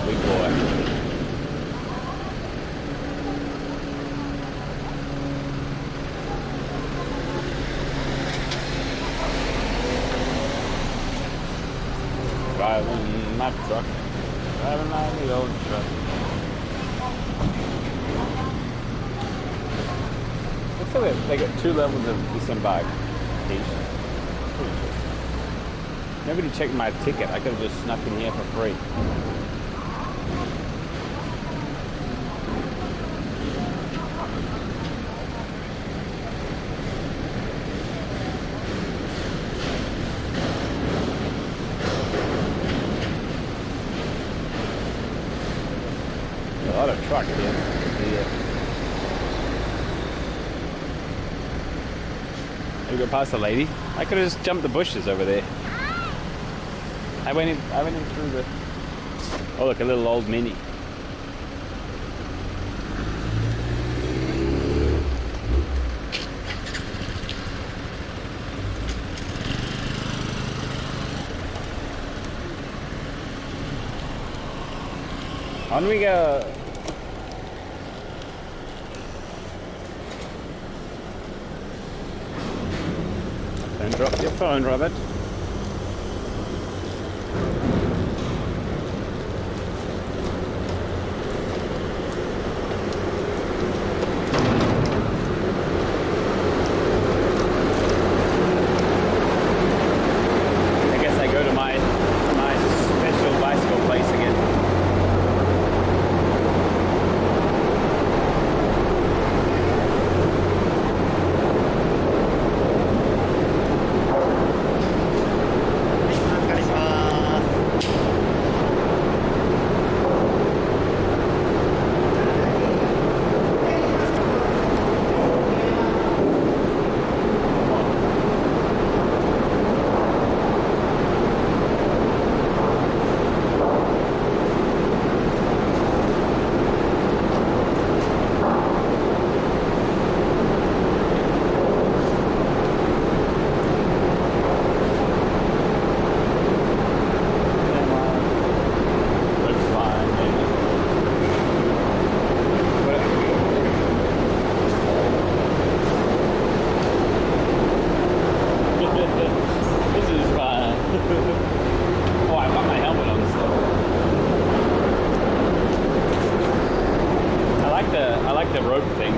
Big boy. Driving my truck. Driving like the old truck. Looks like they got 2 levels of disembarkation. Nobody checked my ticket. I could have just snuck in here for free. A lot of truck here. We go past the lady. I could have just jumped the bushes over there. I went in through the. Oh look, a little old Mini. On we go. Don't drop your phone, Robert. I guess I go to my special bicycle place again. The rope thing.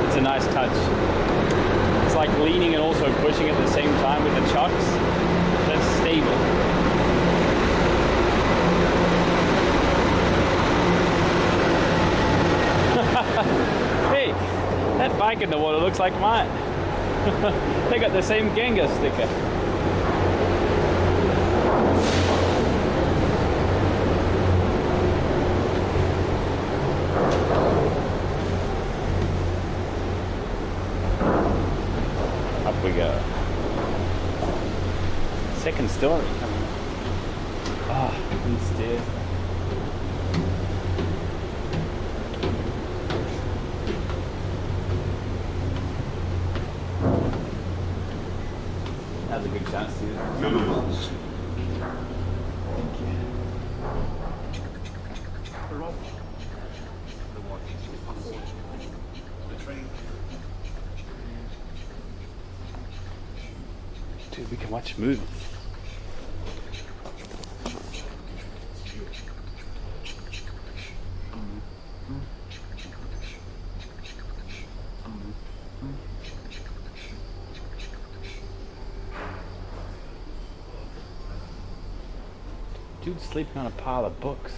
It's a nice touch. It's like leaning and also pushing at the same time with the chocks. That's stable. Hey, that bike in the water looks like mine. They got the same Genghis sticker. Up we go. Second story coming up. Oh, these stairs. That's a good chance to Minimals. Thank you. Dude, we can watch movies. Dude's sleeping on a pile of books.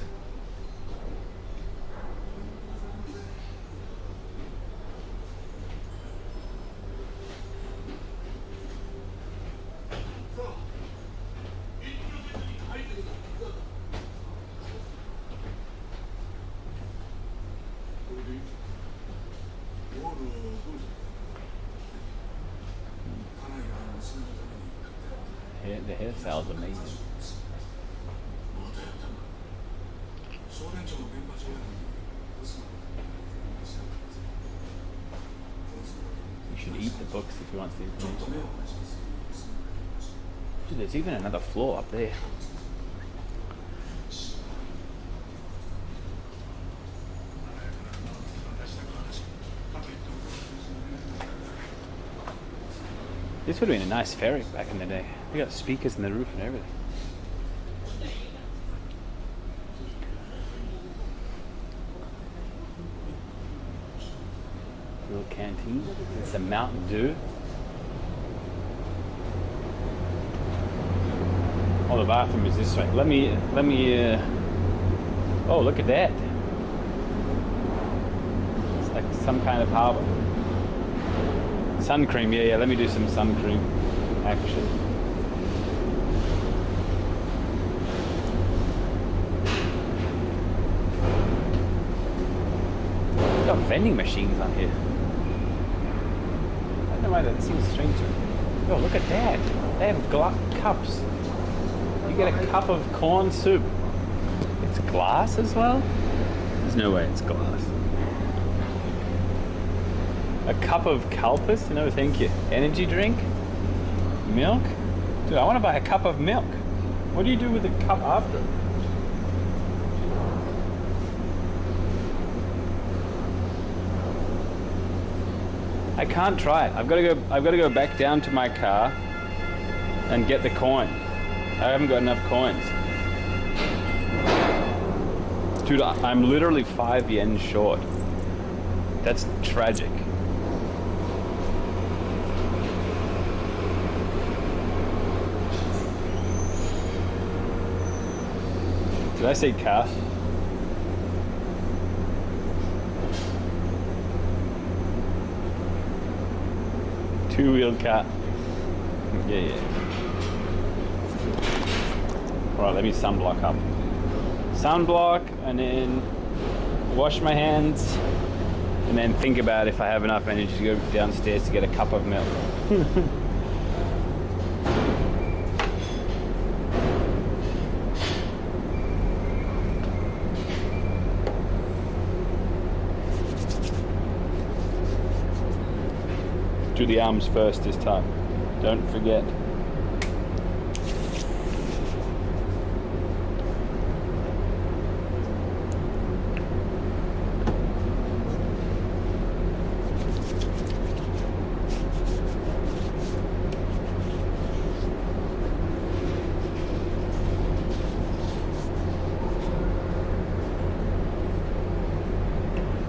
The hairstyle's amazing. You should eat the books if you want the information. Dude, there's even another floor up there. This would have been a nice ferry back in the day. We got speakers in the roof and everything. Little canteen. It's a Mountain Dew. Oh, the bathroom is this way. Let me. Oh, look at that. It's like some kind of harbor. Sun cream, yeah. Let me do some sun cream action. We've got vending machines on here. I don't know why that seems strange to me. Oh, look at that. They have cups. You get a cup of corn soup. It's glass as well? There's no way it's glass. A cup of Calpis? No, thank you. Energy drink? Milk? Dude, I want to buy a cup of milk. What do you do with the cup after? I can't try it. I've got to go back down to my car and get the coin. I haven't got enough coins. Dude, I'm literally 5 yen short. That's tragic. Did I say car? Two-wheeled car. Yeah. Alright, let me sunblock up. Sunblock, and then wash my hands, and then think about if I have enough energy to go downstairs to get a cup of milk. Do the arms first this time. Don't forget.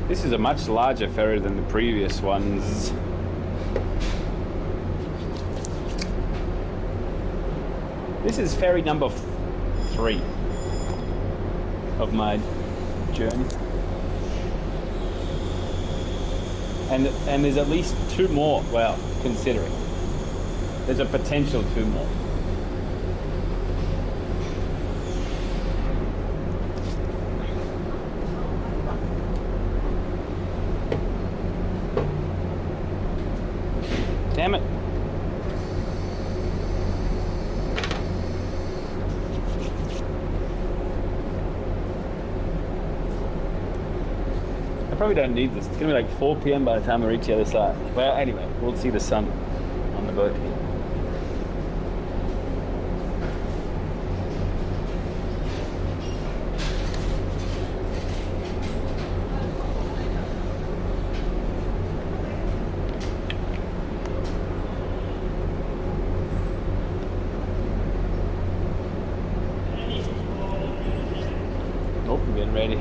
This is a much larger ferry than the previous ones. This is ferry number 3 of my journey. And there's at least 2 more, well, considering. There's a potential 2 more. Damn it. I probably don't need this. It's gonna be like 4 p.m. by the time I reach the other side. Well, anyway, we'll see the sun on the boat here. Oh, I'm getting ready.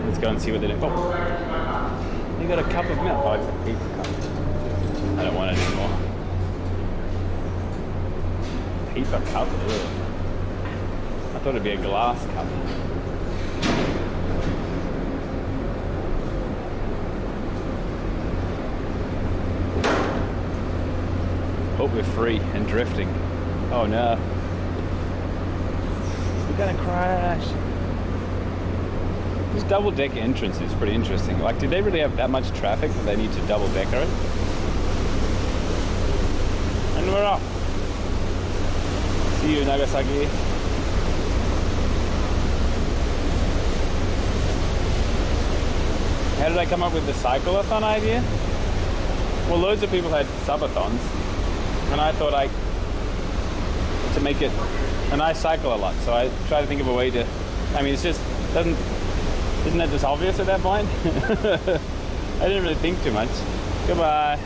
Let's go and see what they do. Oh, you got a cup of milk. Oh, it's a paper cup. I don't want it anymore. Paper cup? Ugh. I thought it'd be a glass cup. Hope we're free and drifting. Oh no. We're gonna crash. This double-decker entrance is pretty interesting. Like, did they really have that much traffic that they need to double-decker it? And we're off. See you, Nagasaki. How did I come up with the cycleathon idea? Well, loads of people had subathons, and I thought to make it, and I cycle a lot, so I try to think of a way to, I mean, it's just, isn't that just obvious at that point? I didn't really think too much. Goodbye.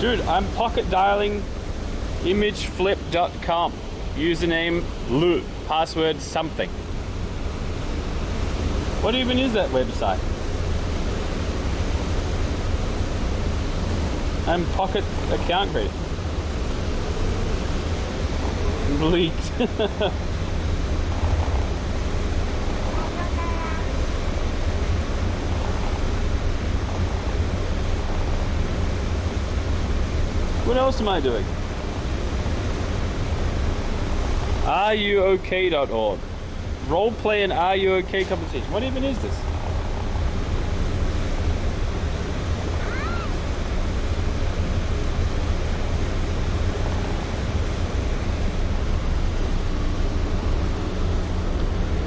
Dude, I'm pocket dialing imageflip.com. Username Lou. Password something. What even is that website? I'm pocket account creator. Leaked. What else am I doing? RUOK.org. Roleplay and RUOK competition. What even is this?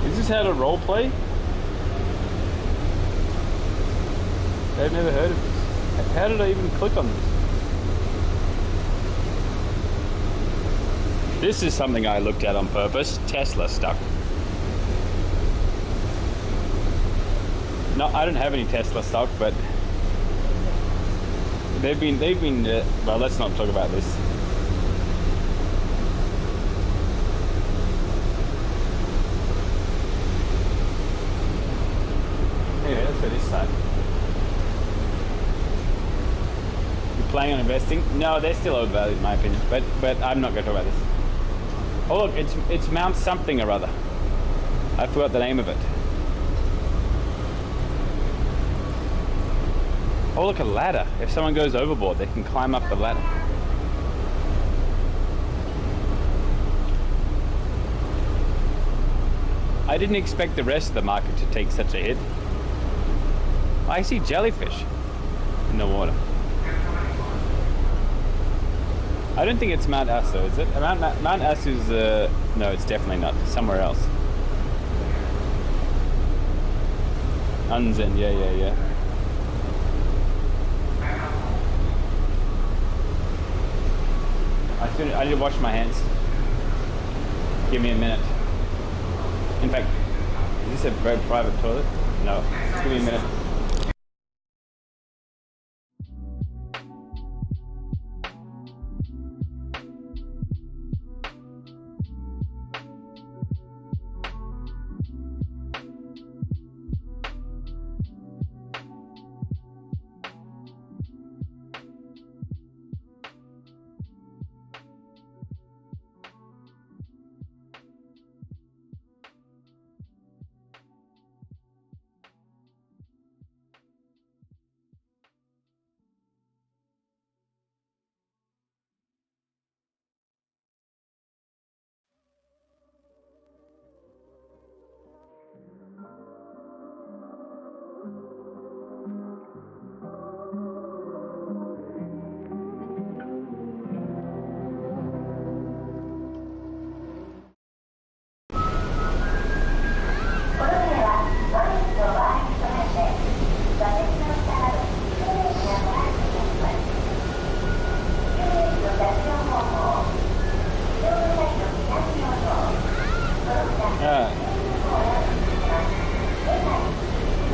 Is this how to roleplay? I've never heard of this. How did I even click on this? This is something I looked at on purpose. Tesla stuff. No, I don't have any Tesla stock, but they've been. Well, let's not talk about this. Anyway, let's go this side. You planning on investing? No, they're still overvalued in my opinion. But I'm not going to talk about this. Oh look, it's Mount something or other. I forgot the name of it. Oh look, a ladder. If someone goes overboard, they can climb up the ladder. I didn't expect the rest of the market to take such a hit. I see jellyfish in the water. I don't think it's Mount Aso, is it? Mount Aso's, no, it's definitely not. Somewhere else. Unzen, yeah. I need to wash my hands. Give me a minute. In fact, is this a very private toilet? No. Just give me a minute.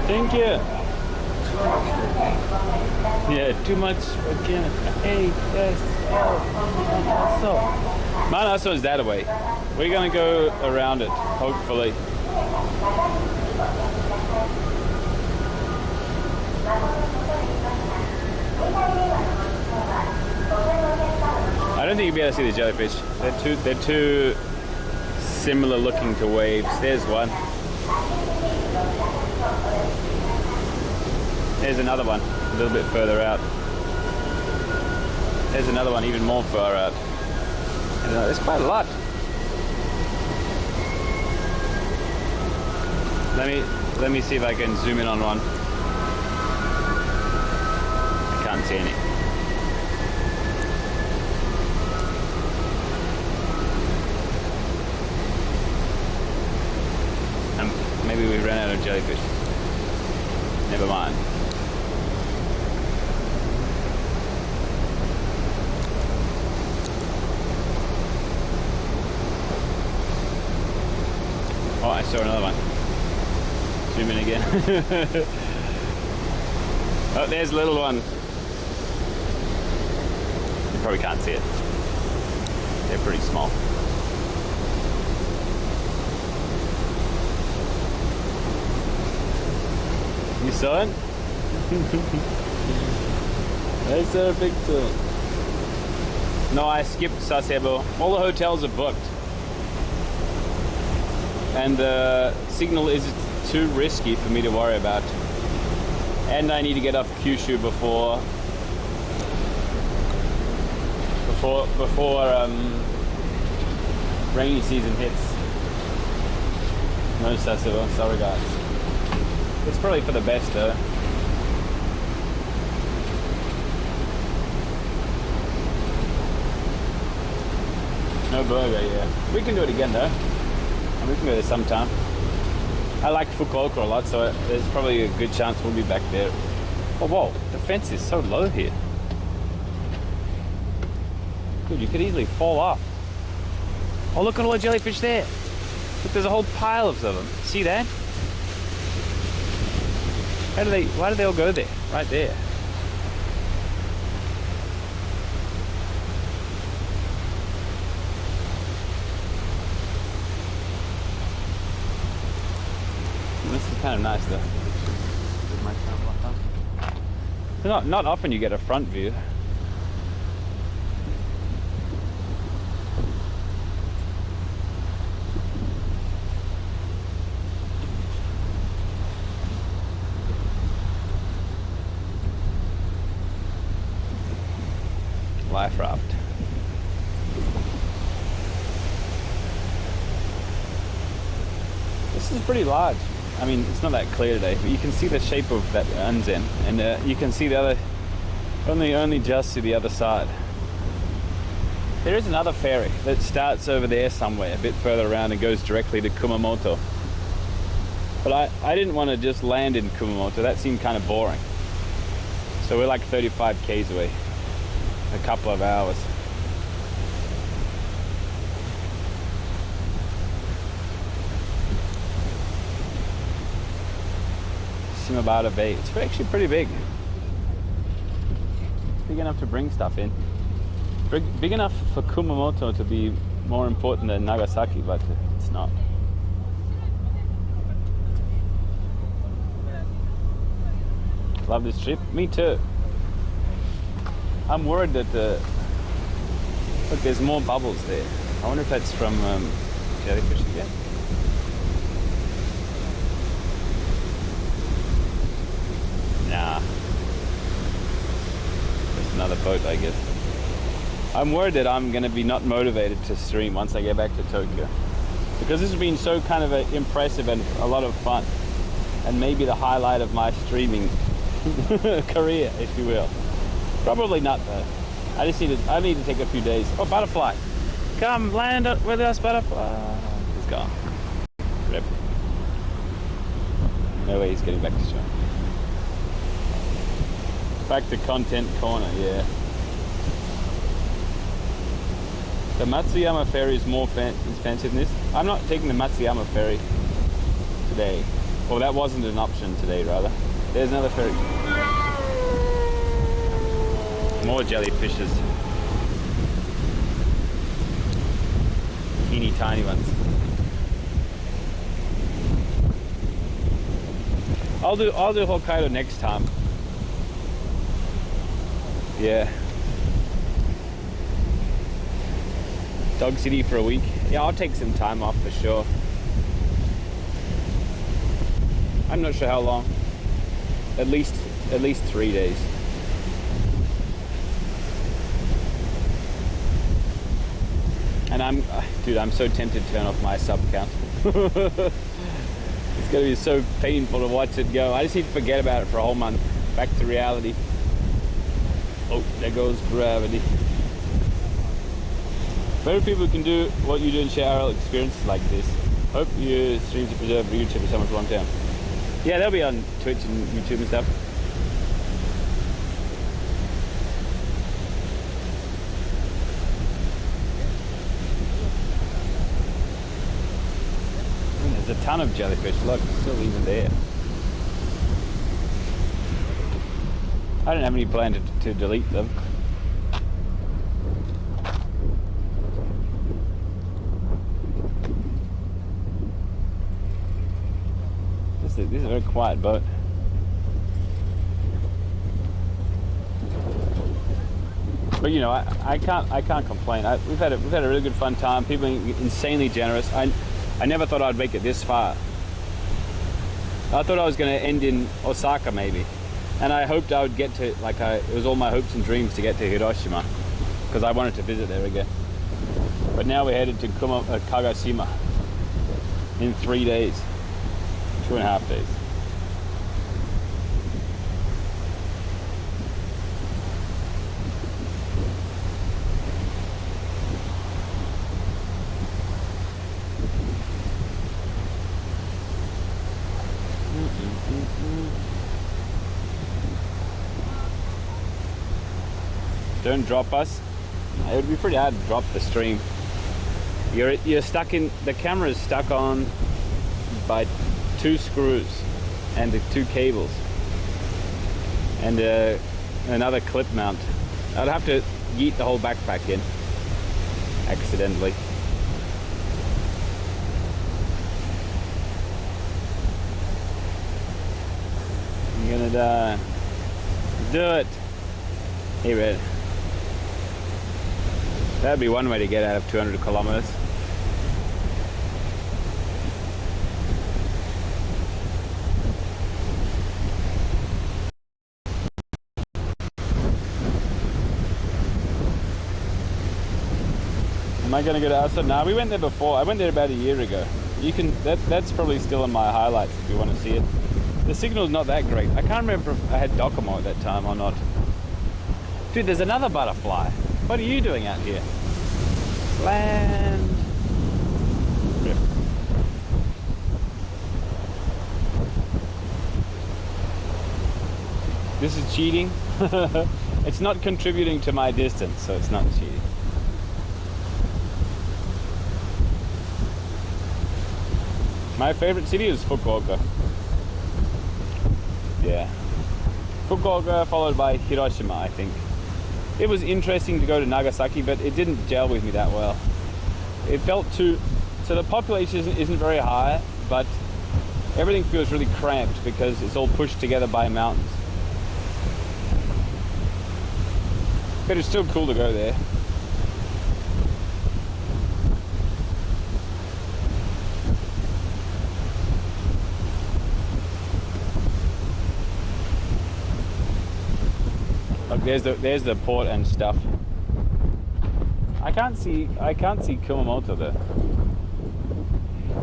Thank you. Yeah, too much again. Hey, yes. Mount Aso is that away. We're gonna go around it, hopefully. I don't think you'll be able to see the jellyfish. They're too similar looking to waves. There's one. There's another one, a little bit further out. There's another one even more far out. And there's quite a lot. Let me see if I can zoom in on one. I can't see any. jellyfish. Never mind. Oh, I saw another one. Zoom in again. Oh, there's a little one. You probably can't see it. They're pretty small. You saw it? I saw a picture. No, I skipped Sasebo. All the hotels are booked. And the signal is too risky for me to worry about. And I need to get off Kyushu before rainy season hits. No Sasebo, sorry guys. It's probably for the best though. No burger, yeah. We can do it again though. And we can go there sometime. I like Fukuoka a lot, so there's probably a good chance we'll be back there. Oh whoa, the fence is so low here. Dude, you could easily fall off. Oh, look at all the jellyfish there. Look, there's a whole pile of them. See that? Why do they all go there? Right there. This is kind of nice though. Not often you get a front view. Life raft. This is pretty large. I mean, it's not that clear today, but you can see the shape of that Anzen, and you can see the other, only just to the other side. There is another ferry that starts over there somewhere, a bit further around, and goes directly to Kumamoto. But I didn't want to just land in Kumamoto. That seemed kind of boring. So we're like 35 k's away. A couple of hours. Shimabara Bay. It's actually pretty big. It's big enough to bring stuff in. Big enough for Kumamoto to be more important than Nagasaki, but it's not. Love this trip. Me too. I'm worried that look, there's more bubbles there. I wonder if that's from jellyfish again. Nah. Just another boat, I guess. I'm worried that I'm going to be not motivated to stream once I get back to Tokyo. Because this has been so kind of impressive and a lot of fun. And maybe the highlight of my streaming career, if you will. Probably not though. I need to take a few days. Oh, butterfly. Come land with us, butterfly. He's gone. Rip. No way he's getting back to show. Back to content corner, yeah. The Matsuyama ferry is more expensive than this. I'm not taking the Matsuyama ferry today. Well, that wasn't an option today, rather. There's another ferry. More jellyfishes. Teeny tiny ones. I'll do Hokkaido next time. Yeah. Dog City for a week. Yeah, I'll take some time off for sure. I'm not sure how long. At least 3 days. And I'm so tempted to turn off my sub count. It's gonna be so painful to watch it go. I just need to forget about it for a whole month. Back to reality. Oh, there goes gravity. Very people can do what you do and share our experiences like this. Hope you stream to preserve viewership for someone for a long time. Yeah, they'll be on Twitch and YouTube and stuff. There's a ton of jellyfish. Look, still even there. I don't have any plan to delete them. This is a very quiet boat. But you know, I can't complain. We've had a really good fun time. People are insanely generous. I never thought I'd make it this far. I thought I was going to end in Osaka maybe, and I hoped I would get to it was all my hopes and dreams to get to Hiroshima because I wanted to visit there again. But now we're headed to Kagoshima in 3 days, 2.5 days. Don't drop us. It would be pretty hard to drop the stream. You're stuck in, the camera is stuck on by 2 screws and the 2 cables and another clip mount. I'd have to yeet the whole backpack in accidentally. I'm gonna die. Do it. Hey, Red. That'd be one way to get out of 200 kilometers. Am I going to go to Asa? Nah, we went there before. I went there about a year ago. You can. That's probably still in my highlights if you want to see it. The signal's not that great. I can't remember if I had Docomo at that time or not. Dude, there's another butterfly. What are you doing out here? Land. Rip. This is cheating. It's not contributing to my distance, so it's not cheating. My favorite city is Fukuoka. Yeah. Fukuoka followed by Hiroshima, I think. It was interesting to go to Nagasaki, but it didn't gel with me that well. It felt too... So the population isn't very high, but everything feels really cramped because it's all pushed together by mountains. But it's still cool to go there. Look, there's the port and stuff. I can't see Kumamoto though.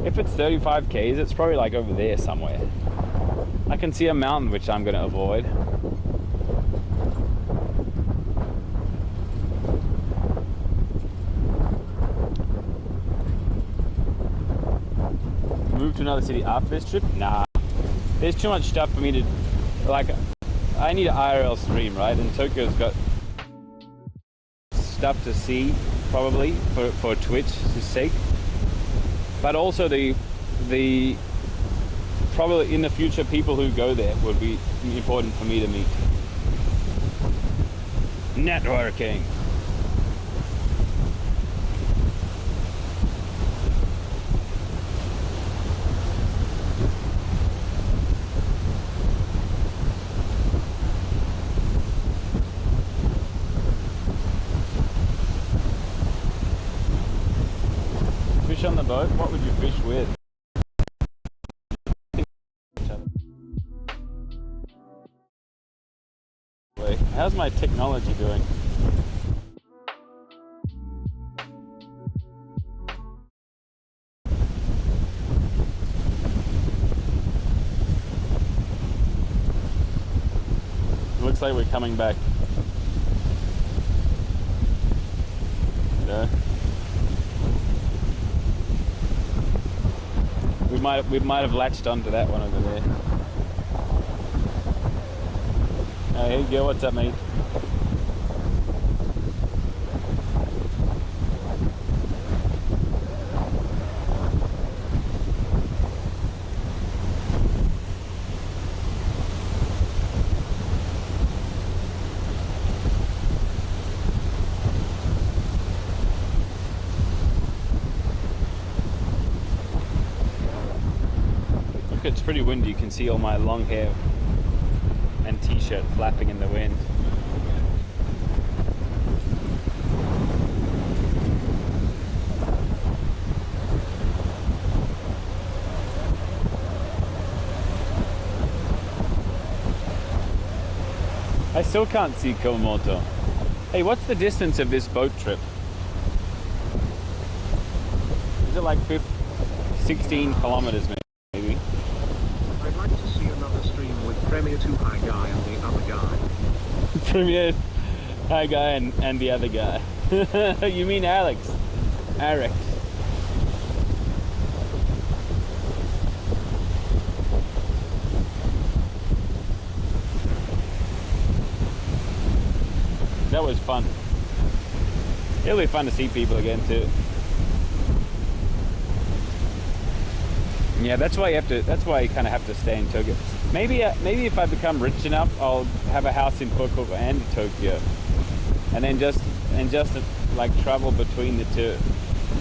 If it's 35 k's, it's probably like over there somewhere. I can see a mountain which I'm going to avoid. Move to another city after this trip? Nah. There's too much stuff for me to, like, I need an IRL stream, right? And Tokyo's got stuff to see, probably, for Twitch's sake. But also the probably in the future, people who go there would be important for me to meet. Networking. On the boat, what would you fish with? Wait, how's my technology doing? Looks like we're coming back. No. We might have latched onto that one over there. Hey, here you go. What's up, mate? Look, it's pretty windy. You can see all my long hair and t-shirt flapping in the wind. I still can't see Kumamoto. Hey, what's the distance of this boat trip? Is it like 16 kilometers maybe? I'd like to see another stream with Premier 2 High Guy and the other guy. Premier High Guy and the other guy. You mean Alex? Eric. That was fun. It'll be fun to see people again too. Yeah, that's why you kind of have to stay in Tokyo. Maybe if I become rich enough, I'll have a house in Fukuoka and Tokyo, and then just like travel between the two.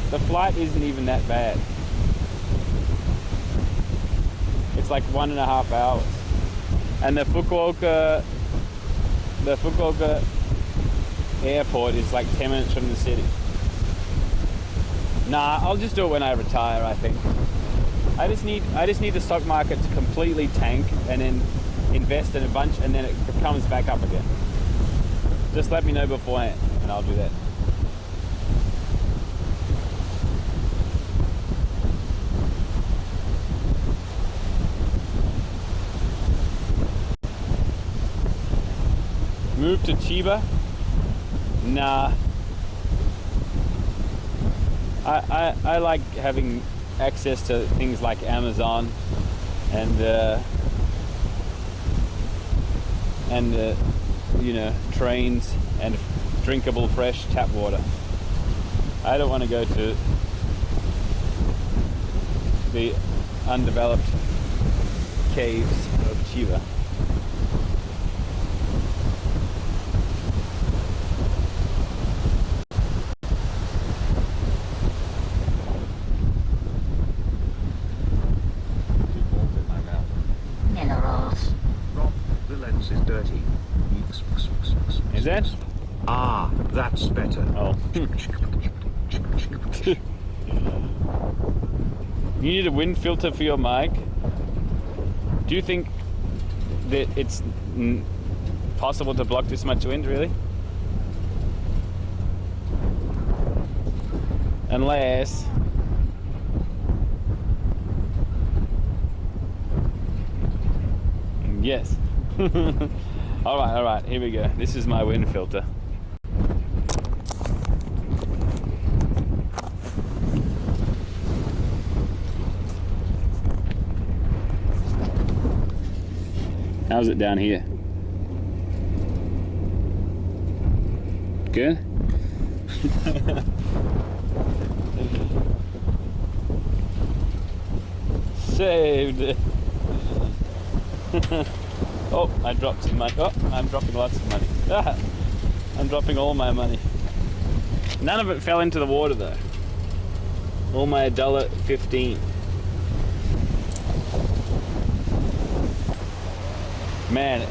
The flight isn't even that bad. It's like 1.5 hours, and the Fukuoka airport is like 10 minutes from the city. Nah, I'll just do it when I retire, I think. I just need the stock market to completely tank and then invest in a bunch, and then it comes back up again. Just let me know beforehand and I'll do that. Move to Chiba? Nah. I like having access to things like Amazon and you know, trains and drinkable fresh tap water. I don't want to go to the undeveloped caves of Chiba. Is dirty. Is it? Ah, that's better. Oh. You need a wind filter for your mic? Do you think that it's possible to block this much wind, really? Unless... Yes. all right, here we go. This is my wind filter. How's it down here? Good? Saved it. Oh, I dropped some money. Oh, I'm dropping lots of money. Ah, I'm dropping all my money. None of it fell into the water though. All my $1.15. Man,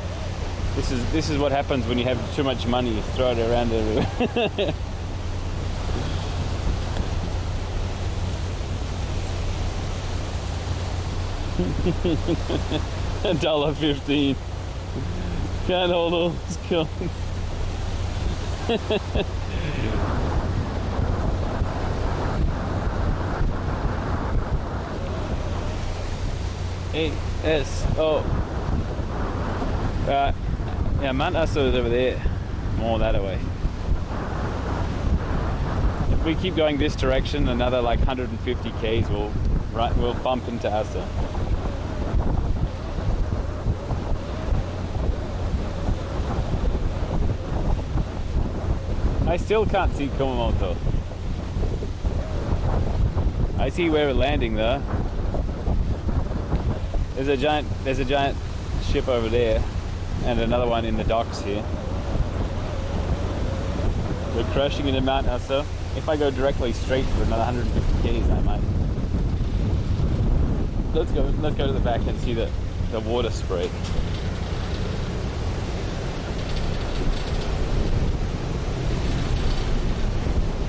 this is what happens when you have too much money. You throw it around everywhere. $1.15. Can't hold all those coins. ASO. Yeah, Mount Aso is over there. More that away. If we keep going this direction, another like 150 k's, we'll bump into Aso. I still can't see Kumamoto. I see where we're landing though. There's a giant ship over there, and another one in the docks here. We're crashing into Mount Asa. If I go directly straight for another 150 k's, I might. Let's go to the back and see the water spray.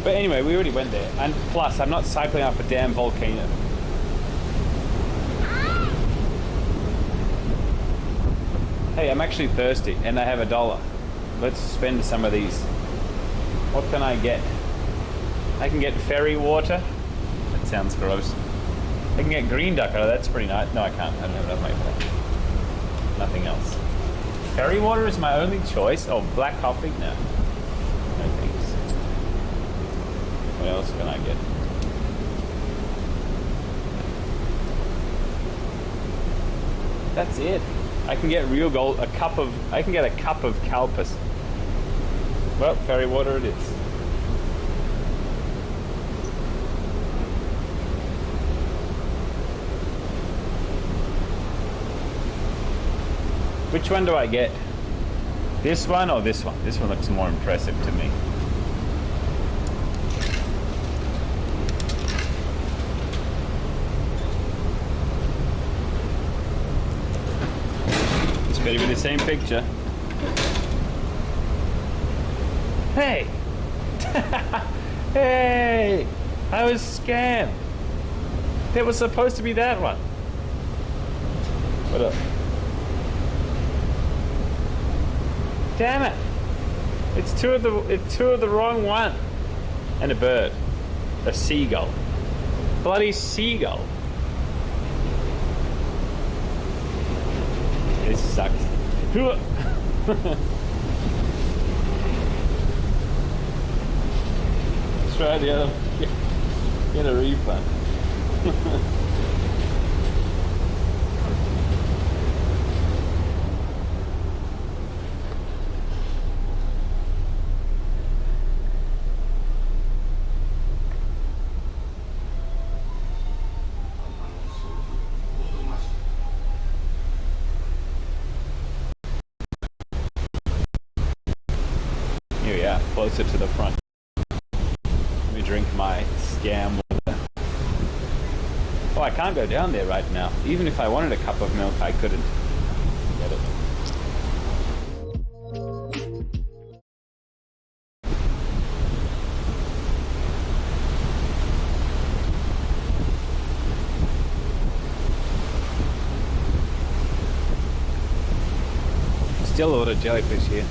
But anyway, we already went there, and plus I'm not cycling up a damn volcano. Hey, I'm actually thirsty and I have $1. Let's spend some of these. What can I get? I can get ferry water. That sounds gross. I can get green duck. Oh, that's pretty nice. No, I can't. I don't have enough money for that. Nothing else. Ferry water is my only choice. Oh, black coffee? No. No thanks. What else can I get? That's it. I can get real gold. I can get a cup of Calpis. Well, ferry water it is. Which one do I get? This one or this one? This one looks more impressive to me. It's better be the same picture. Hey! Hey! I was scammed. That was supposed to be that one. What up? Damn it! It's two of the wrong one. And a bird. A seagull. Bloody seagull. This sucks. Try the other. Get a refund. Here we are, closer to the front. Let me drink my scam water. Oh, I can't go down there right now. Even if I wanted a cup of milk, I couldn't get it. Still a lot of jellyfish here.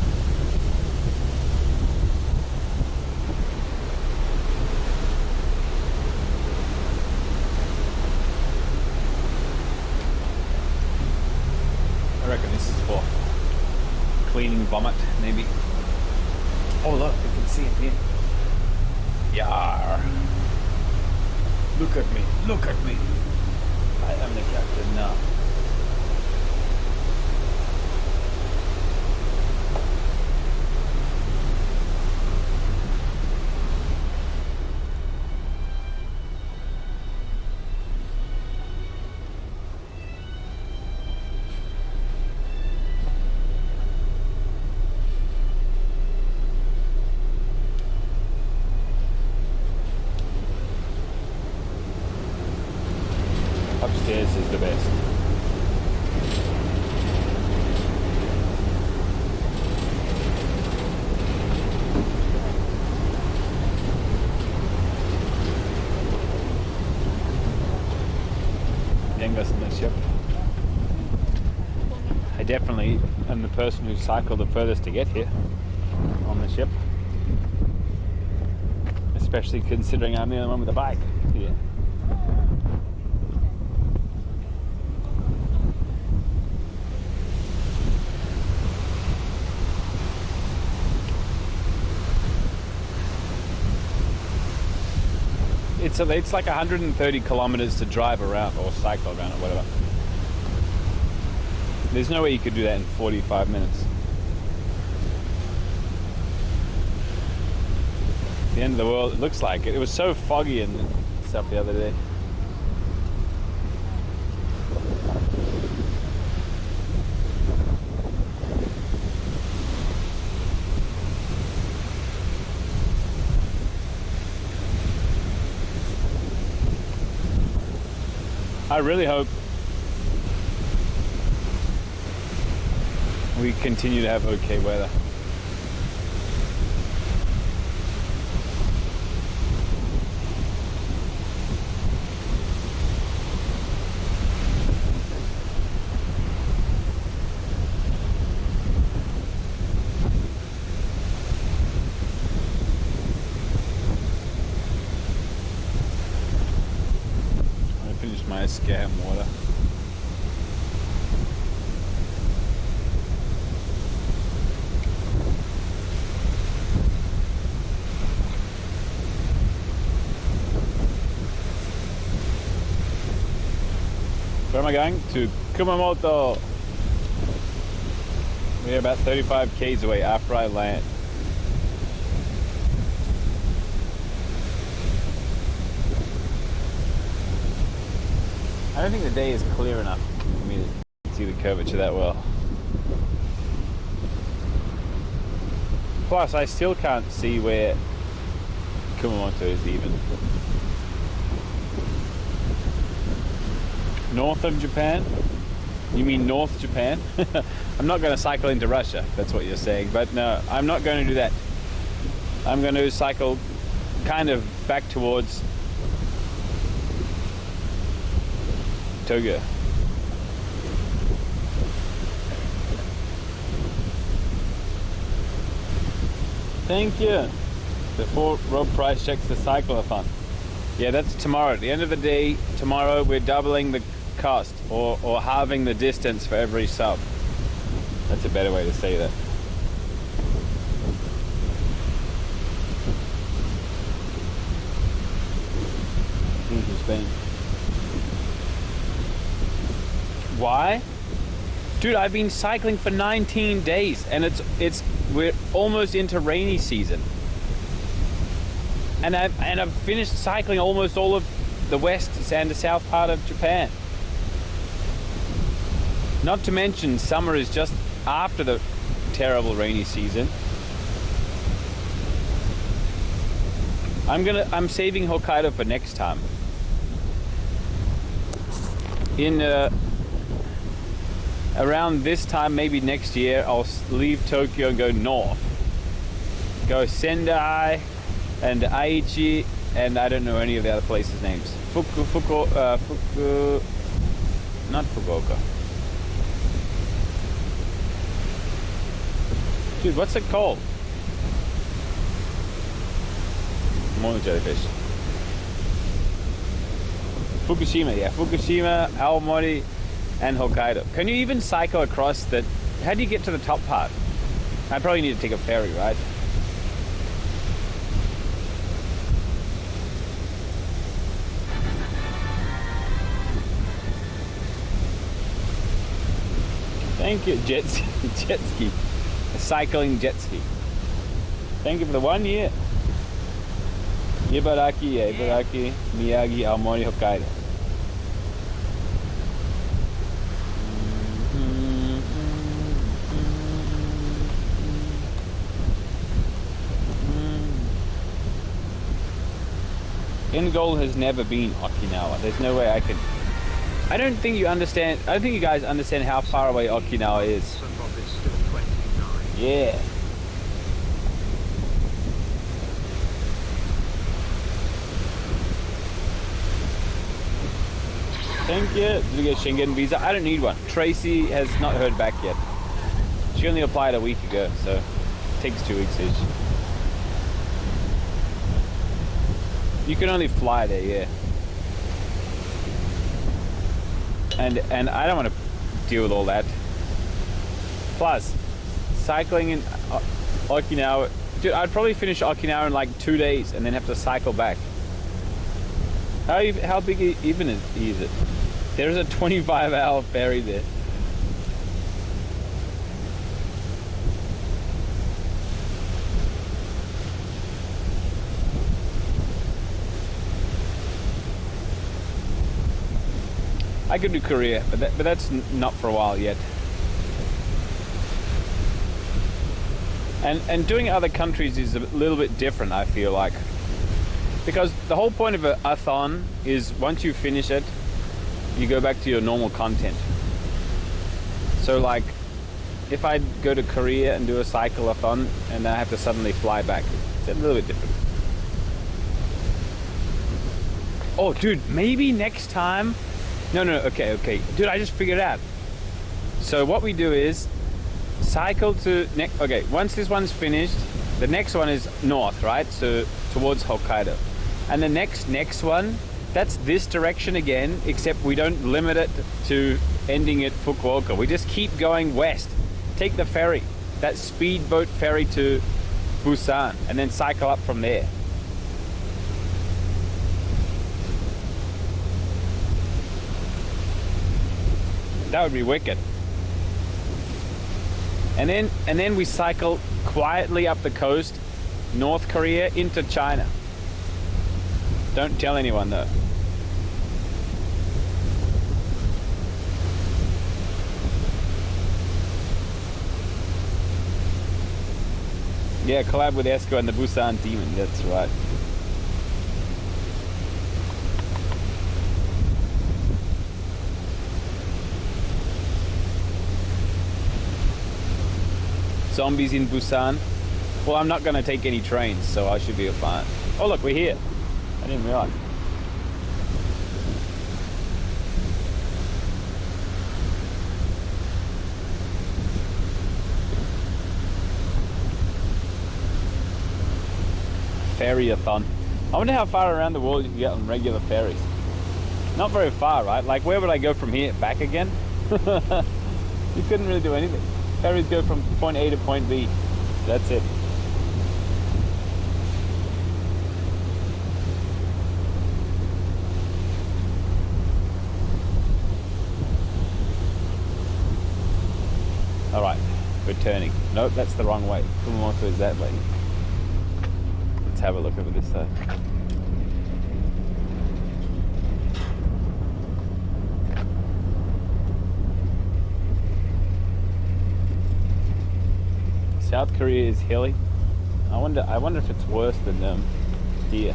I reckon this is for cleaning vomit, maybe. Oh look, you can see it here. Yar! Look at me, look at me! I am the captain now. Upstairs is the best. Youngest in the ship. I definitely am the person who cycled the furthest to get here on the ship. Especially considering I'm the only one with a bike here. It's like 130 kilometers to drive around or cycle around or whatever. There's no way you could do that in 45 minutes. The end of the world. It looks like it. It was so foggy and stuff the other day. I really hope we continue to have okay weather. I finished my scam water. Where am I going? To Kumamoto. We're about 35 k's away after I land. I don't think the day is clear enough for me to see the curvature that well. Plus, I still can't see where Kumamoto is even. North of Japan? You mean North Japan? I'm not going to cycle into Russia, that's what you're saying. But no, I'm not going to do that. I'm going to cycle kind of back towards Tokyo. Thank you. Before Rob Price checks the cycleathon. Yeah, that's tomorrow. At the end of the day, tomorrow we're doubling the cost or halving the distance for every sub. That's a better way to say that. Into Spain. Why? Dude, I've been cycling for 19 days and we're almost into rainy season. And I've finished cycling almost all of the west and the south part of Japan. Not to mention summer is just after the terrible rainy season. I'm saving Hokkaido for next time. In around this time, maybe next year, I'll leave Tokyo and go north. Go Sendai and Aichi, and I don't know any of the other places' names. Not Fukuoka. Dude, what's it called? More than jellyfish. Fukushima, yeah. Fukushima, Aomori, and Hokkaido. Can you even cycle across the... How do you get to the top part? I probably need to take a ferry, right? Thank you, jet ski. A cycling jet ski. Thank you for the 1 year. Ibaraki, yeah, Ibaraki, Miyagi, Aomori, Hokkaido. End goal has never been Okinawa. There's no way I could... I don't think you guys understand how far away Okinawa is. Yeah. Thank you. Did you get a Schengen visa? I don't need one. Tracy has not heard back yet. She only applied a week ago, so it takes 2 weeks each. You can only fly there, yeah. And I don't want to deal with all that. Plus, cycling in Okinawa, dude, I'd probably finish Okinawa in like 2 days and then have to cycle back. How big even is it? There's a 25-hour ferry there. I could do Korea, but that's not for a while yet. And doing other countries is a little bit different, I feel like. Because the whole point of a thon is once you finish it, you go back to your normal content. So like, if I go to Korea and do a cycleathon and then I have to suddenly fly back, it's a little bit different. Oh, dude, maybe next time. No, okay. Dude, I just figured it out. So what we do is cycle to okay, once this one's finished, the next one is north, right? So towards Hokkaido. And the next one, that's this direction again, except we don't limit it to ending at Fukuoka. We just keep going west. Take the ferry, that speedboat ferry to Busan, and then cycle up from there. That would be wicked. And then we cycle quietly up the coast, North Korea into China. Don't tell anyone though. Yeah, collab with Esco and the Busan Demon, that's right. Zombies in Busan. Well, I'm not going to take any trains, so I should be fine. Oh look, we're here. I didn't realize. Ferry-a-thon. I wonder how far around the world you can get on regular ferries. Not very far, right? Like, where would I go from here? Back again? You couldn't really do anything. Ferries go from point A to point B. That's it. All right, we're turning. Nope, that's the wrong way. Kumamoto is that way. Let's have a look over this side. South Korea is hilly. I wonder if it's worse than here.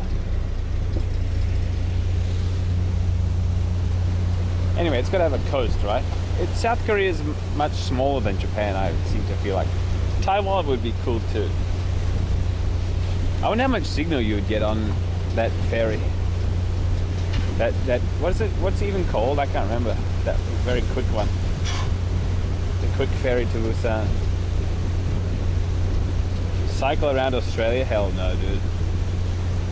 Anyway, it's got to have a coast, right? South Korea is much smaller than Japan, I seem to feel like. Taiwan would be cool too. I wonder how much signal you would get on that ferry. That what is it? What's it even called? I can't remember. That very quick one. The quick ferry to Busan. Cycle around Australia? Hell no, dude.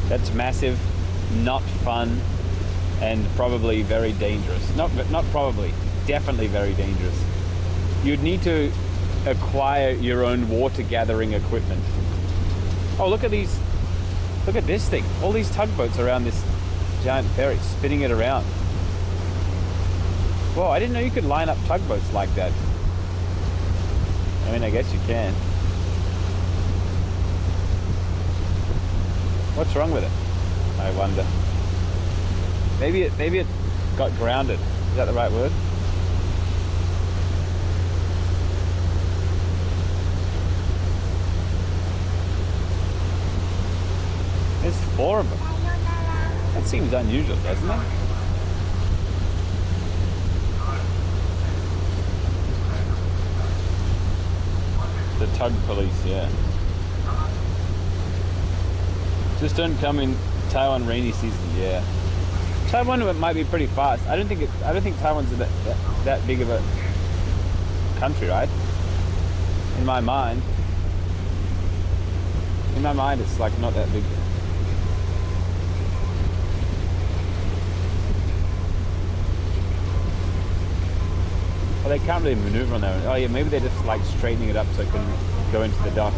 That's massive, not fun, and probably very dangerous. Not probably, definitely very dangerous. You'd need to acquire your own water gathering equipment. Oh, look at these. Look at this thing. All these tugboats around this giant ferry, spinning it around. Whoa, I didn't know you could line up tugboats like that. I mean, I guess you can. What's wrong with it? I wonder. Maybe it got grounded. Is that the right word? There's 4 of them. That seems unusual, doesn't it? The tug police, yeah. Just don't come in Taiwan rainy season, yeah. Taiwan might be pretty fast. I don't think Taiwan's that big of a country, right? In my mind. It's like not that big. Well, they can't really maneuver on their own. Oh yeah, maybe they're just like straightening it up so it can go into the dock.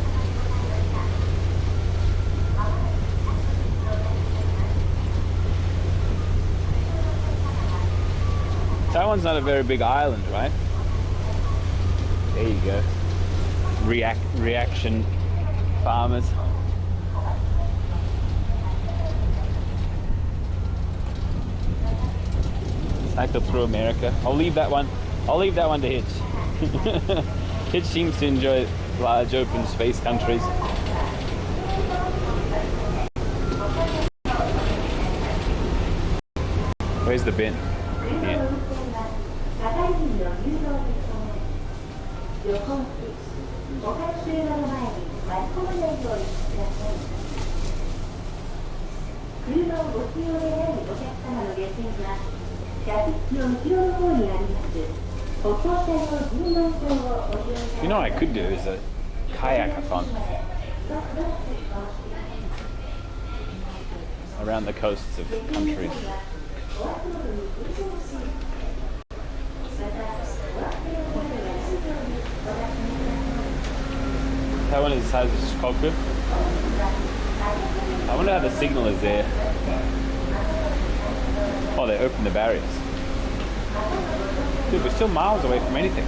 Taiwan's not a very big island, right? There you go. Reaction farmers. cycle through America. I'll leave that one to Hitch. Hitch seems to enjoy large open space countries. Where's the bin? Here. You know what I could do is a kayak-a-thon around the coasts of countries. That one is the size of Shikoku. I wonder how the signal is there. Oh, they opened the barriers. Dude, we're still miles away from anything.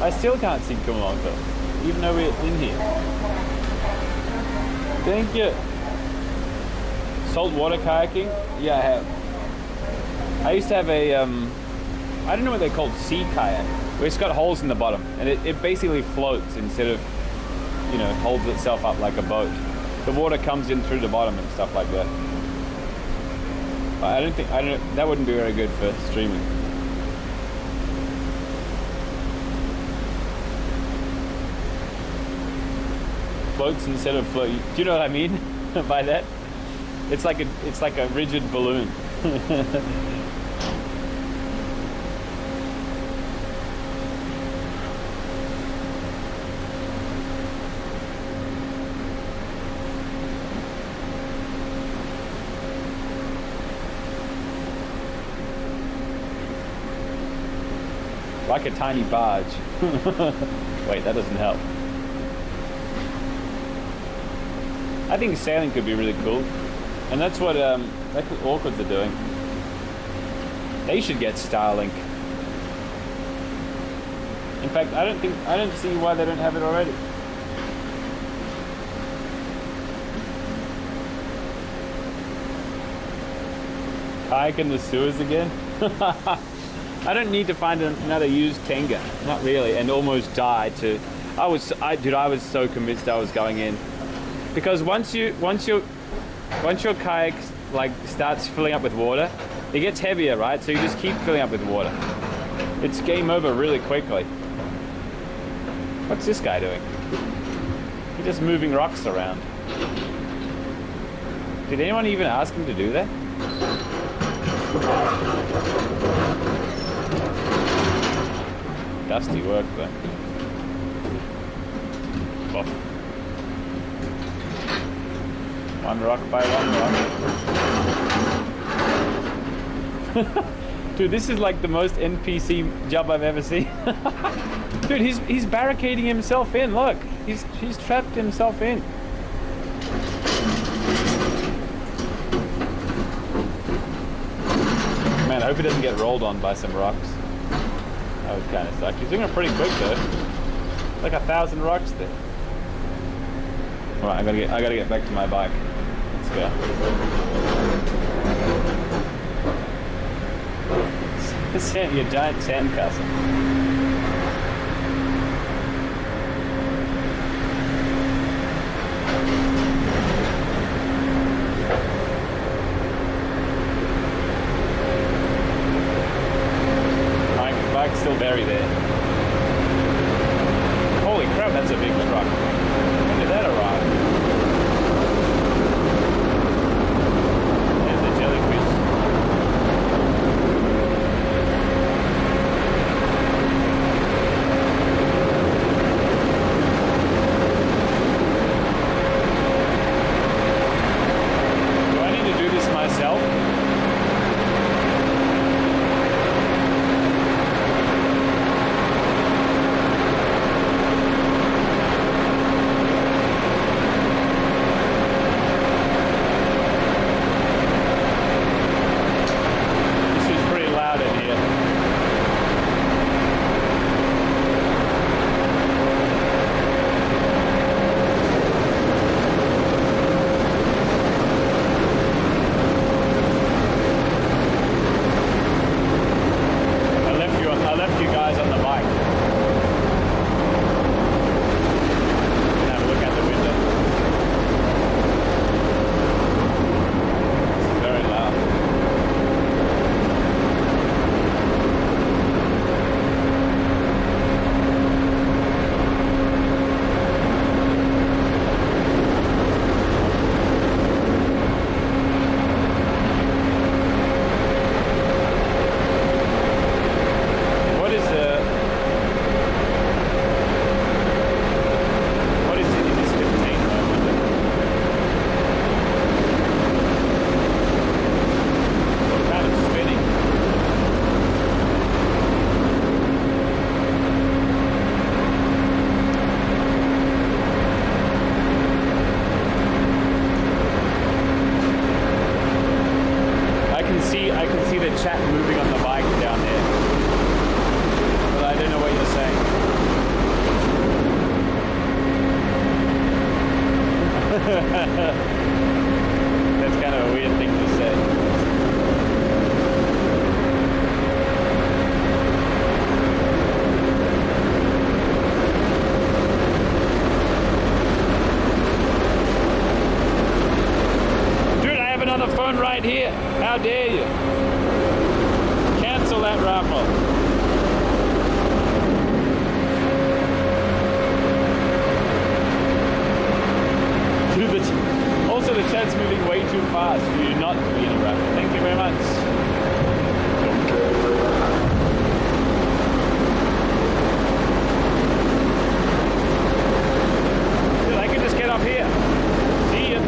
I still can't see Kumamoto, even though we're in here. Thank you. Saltwater kayaking? Yeah, I have. I used to have a, I don't know what they're called, sea kayak, where it's got holes in the bottom, and it basically floats instead of, you know, holds itself up like a boat. The water comes in through the bottom and stuff like that. That wouldn't be very good for streaming. Floats instead of float. Do you know what I mean by that? It's like a rigid balloon. Like a tiny barge. Wait, that doesn't help. I think sailing could be really cool, and that's what Orchids are doing. They should get Starlink. In fact, I don't see why they don't have it already. Kayak in the sewers again? I don't need to find another used Tenga, not really, and almost die to. I was so convinced I was going in, because once your kayak like starts filling up with water, it gets heavier, right? So you just keep filling up with water. It's game over really quickly. What's this guy doing? He's just moving rocks around. Did anyone even ask him to do that? Dusty work though. Oh. One rock by one rock. Dude, this is like the most NPC job I've ever seen. Dude, he's barricading himself in. Look, he's trapped himself in. Man, I hope he doesn't get rolled on by some rocks. That would kind of suck. He's doing it pretty quick though. Like 1,000 rocks there. All right, I gotta get back to my bike. Let's go. Your giant sandcastle. My bike's still buried there. Holy crap, that's a big truck. When did that arrive? There's the jellyfish. a chat moving on the bike down there. But I don't know what you're saying. That's kind of a weird thing to say. Another phone right here. How dare you? Cancel that raffle. Dude, also the chat's moving way too fast for you not to be in a raffle. Thank you very much. Dude, I can just get off here. See ya.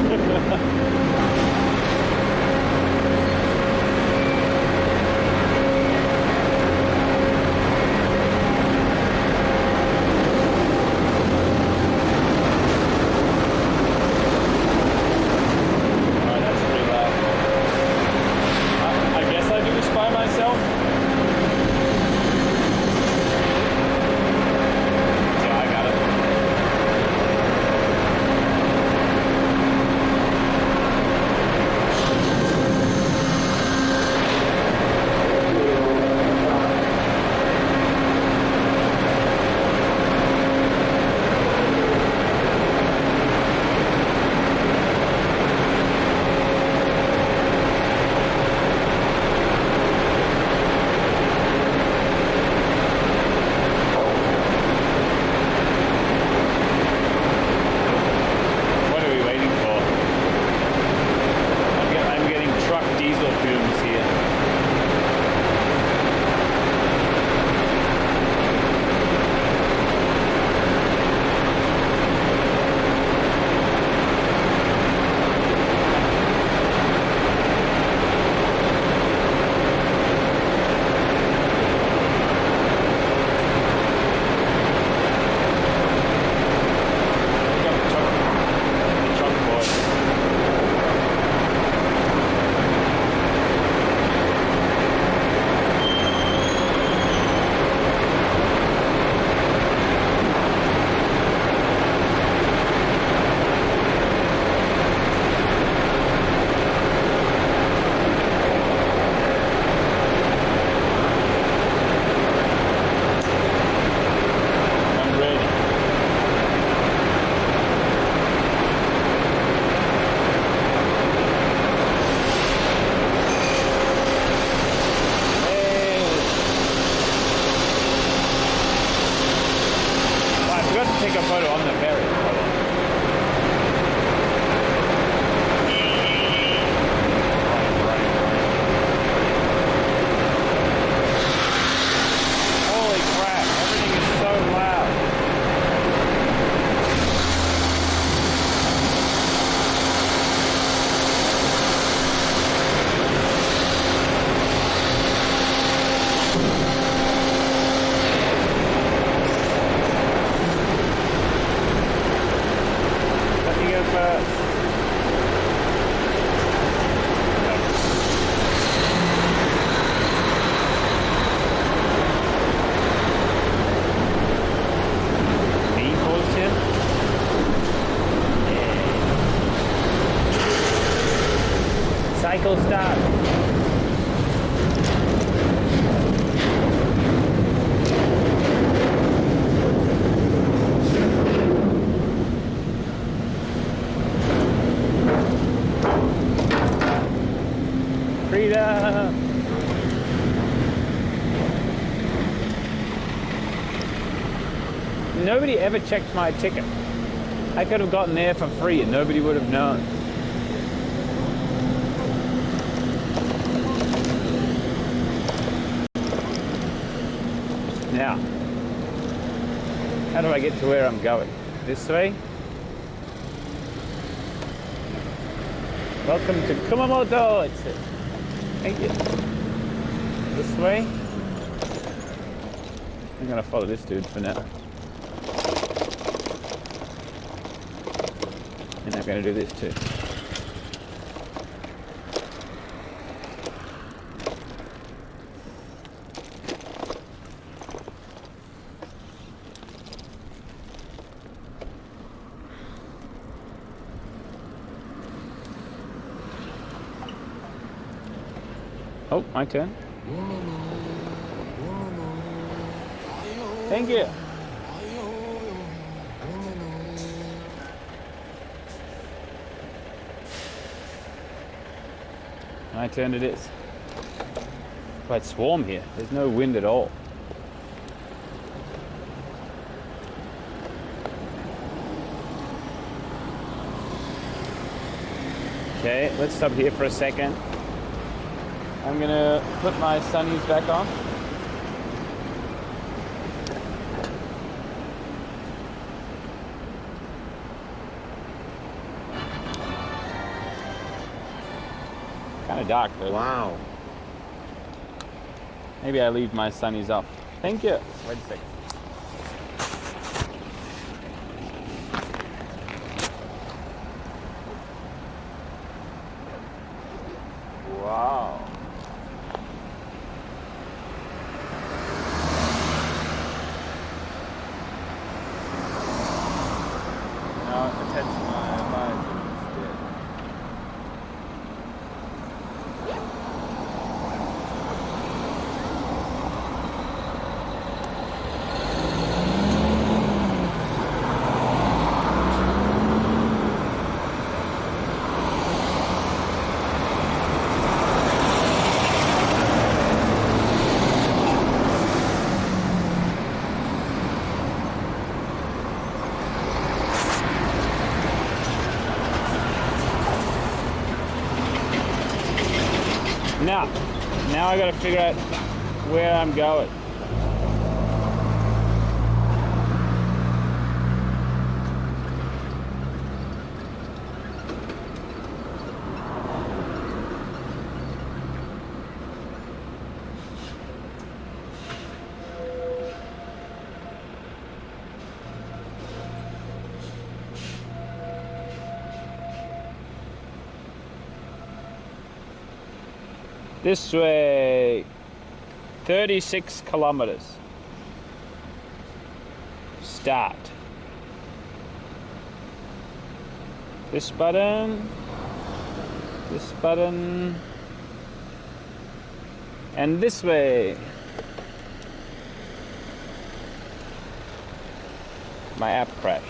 Take a photo on the ferry. Holy crap, everything is so loud. Cycle start. Freedom. Nobody ever checked my ticket. I could have gotten there for free and nobody would have known. Now, how do I get to where I'm going? This way? Welcome to Kumamoto! It's it. Thank you. This way? I'm gonna follow this dude for now. And I'm gonna do this too. Oh, my turn. Thank you. My turn it is. Quite warm here. There's no wind at all. Okay, let's stop here for a second. I'm gonna put my sunnies back on. Kind of dark though. Wow. Maybe I leave my sunnies off. Thank you. Wait a second. Wow. Now attach my visor instead. Now I gotta figure out where I'm going. This way, 36 kilometers. Start. This button, and this way. My app crashed.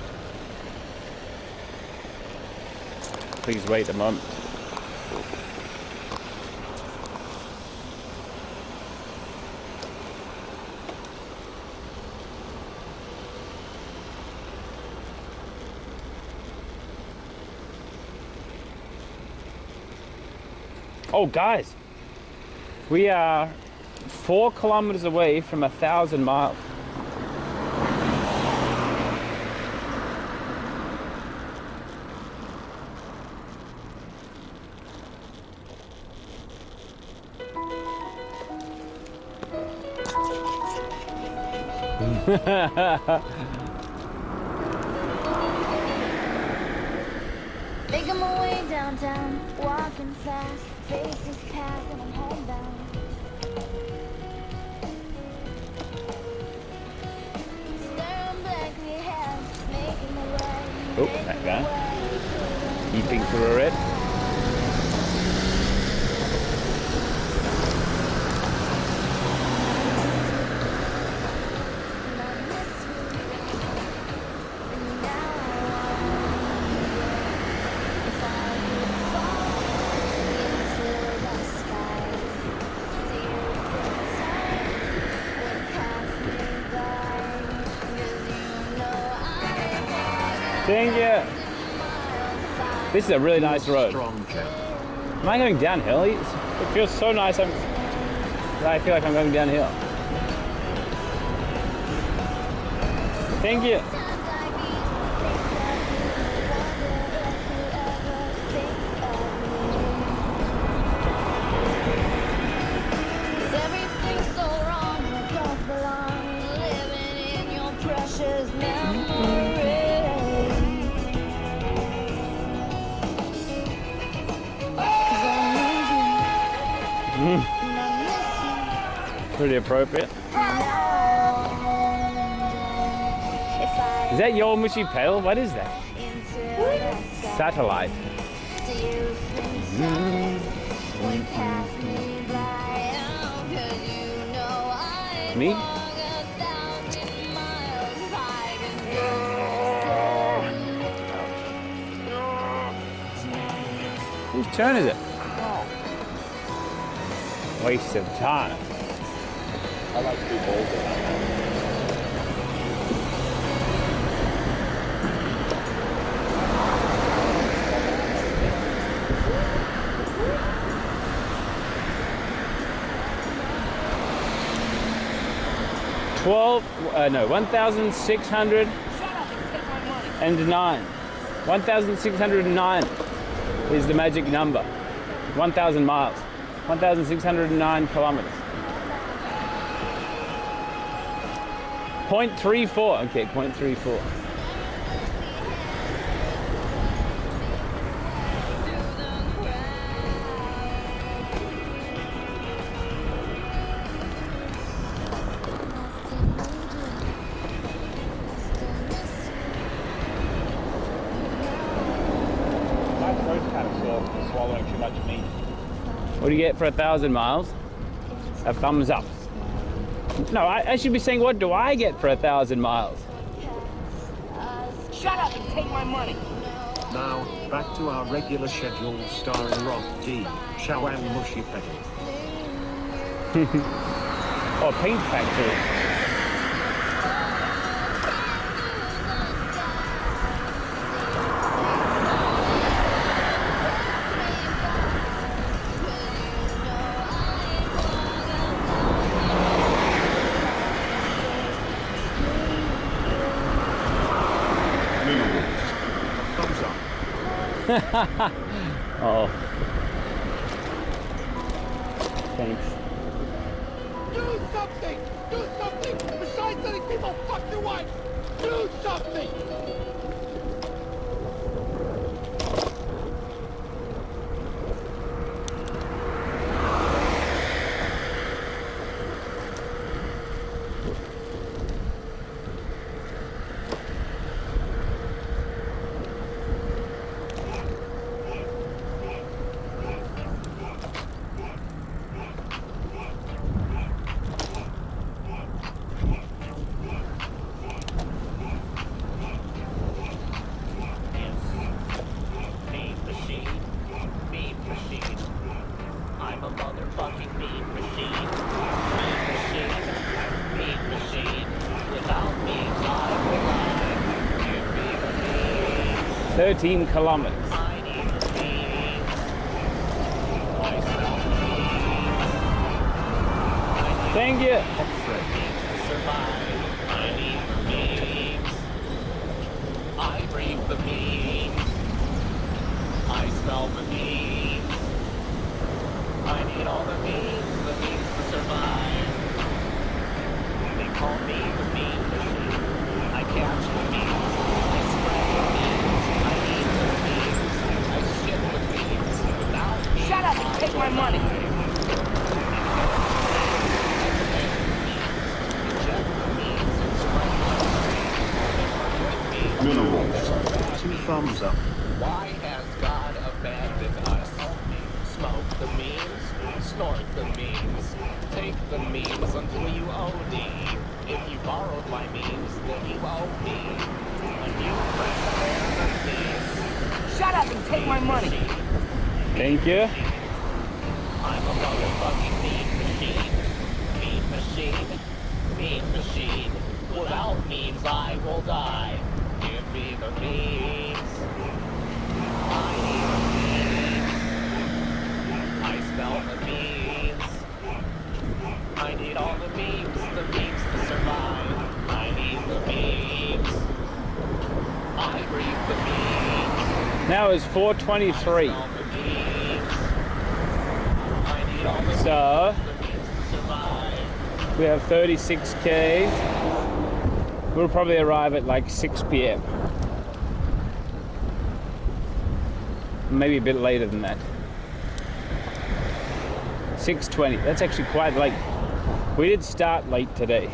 Please wait a moment. Oh guys, we are 4 kilometers away from 1,000 miles. Making my way downtown, walking fast, faces past and I'm homebound. Staring blankly ahead, making my way. Oh, that guy. Eating through a red. Thank you. This is a really nice road. Am I going downhill? It feels so nice. I feel like I'm going downhill. Thank you. Everything's so wrong, I don't belong, living in your precious memory. Pretty appropriate. Is that your mushy pedal? What is that? Satellite. me. Whose turn is it? Waste of time. I like 2 bowls in that. 1,609. 1,609 is the magic number. 1,000 miles. 1,609 kilometers. 0.34. Okay, 0.34. My throat's kind of sore from swallowing too much meat. What do you get for 1,000 miles? A thumbs up. No, I should be saying, what do I get for 1,000 miles? Shut up and take my money. Now, back to our regular schedule starring Rob D, Chow and Mushy Pedal. Oh, Paint Factory. Thumbs up. Oh. Thanks. Do something! Do something! Besides letting people fuck your wife! Do something! I'm a motherfucking mean machine. Mean machine. Mean machine. Without means I will die. Give me the means. 13 kilometers. I need the means. I smell the means. Thank you. To survive. I need the means. I breathe the means. I smell the means. I need all the means to survive. They call me the mean machine. I catch the means. I spread the means. I eat the means. I shit the means. Without means, Shut up and take my money. Minerals. 2 thumbs up. Why has God abandoned us? Smoke the means, snort the means, take the means until you OD. If you borrowed my means, then you owe me. When you press the means, Shut up and take my money. Thank you. I'm a motherfucking mean machine. Mean machine. Mean machine. Without means, I will die. Give me the means. I need the means. I smell the means. I need all the means to survive. I need the means. I breathe the means. Now it's 4:23. Smell the means. I need all the So means to survive. we have 36 Ks. We'll probably arrive at like 6 p.m. Maybe a bit later than that. 6:20. That's actually quite late. We did start late today.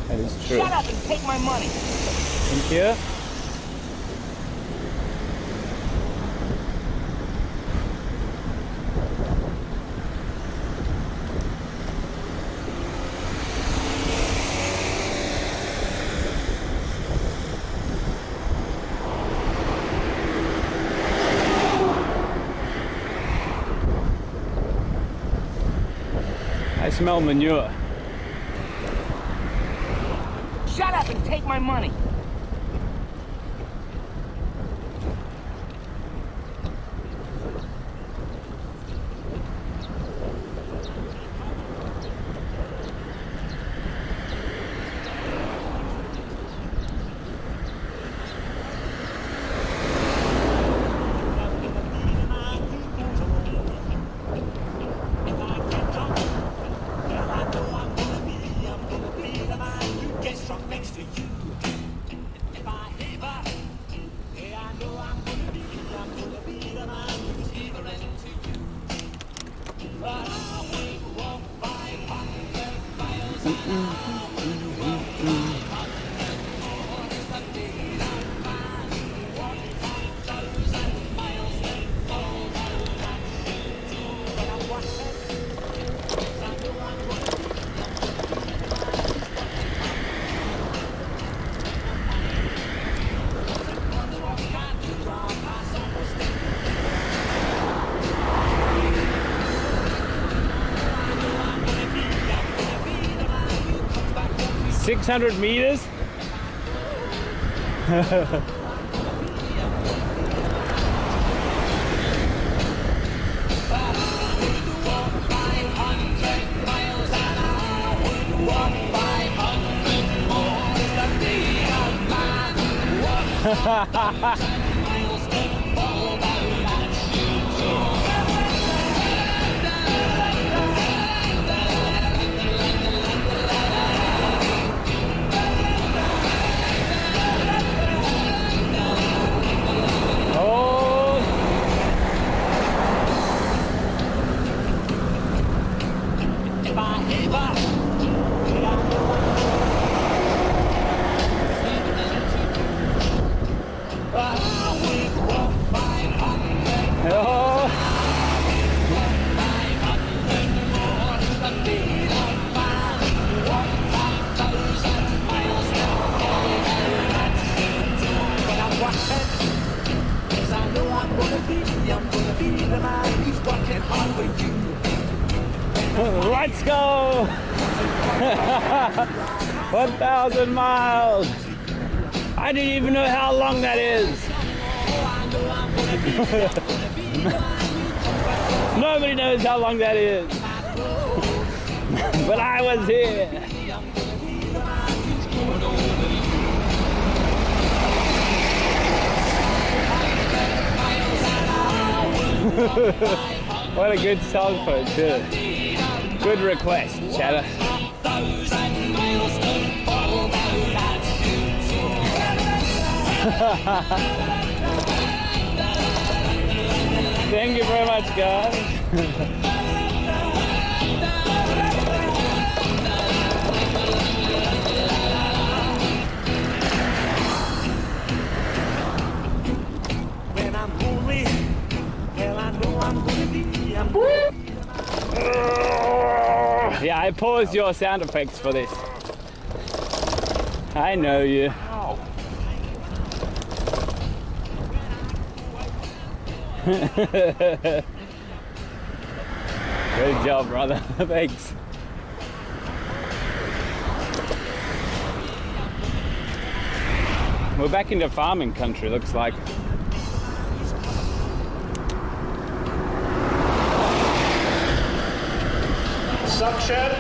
That is true. Shut up and take my money. Thank you. I smell manure. Shut up and take my money. $600 meters? Let's go! 1,000 miles! I didn't even know how long that is. Nobody knows how long that is. But I was here. What a good song for it too. Good request, Chatter. Thank you very much, guys. When I'm lonely, well, I know I'm gonna be. Yeah, I paused your sound effects for this. I know you. Good job, brother. Thanks. We're back into farming country, looks like. Suction.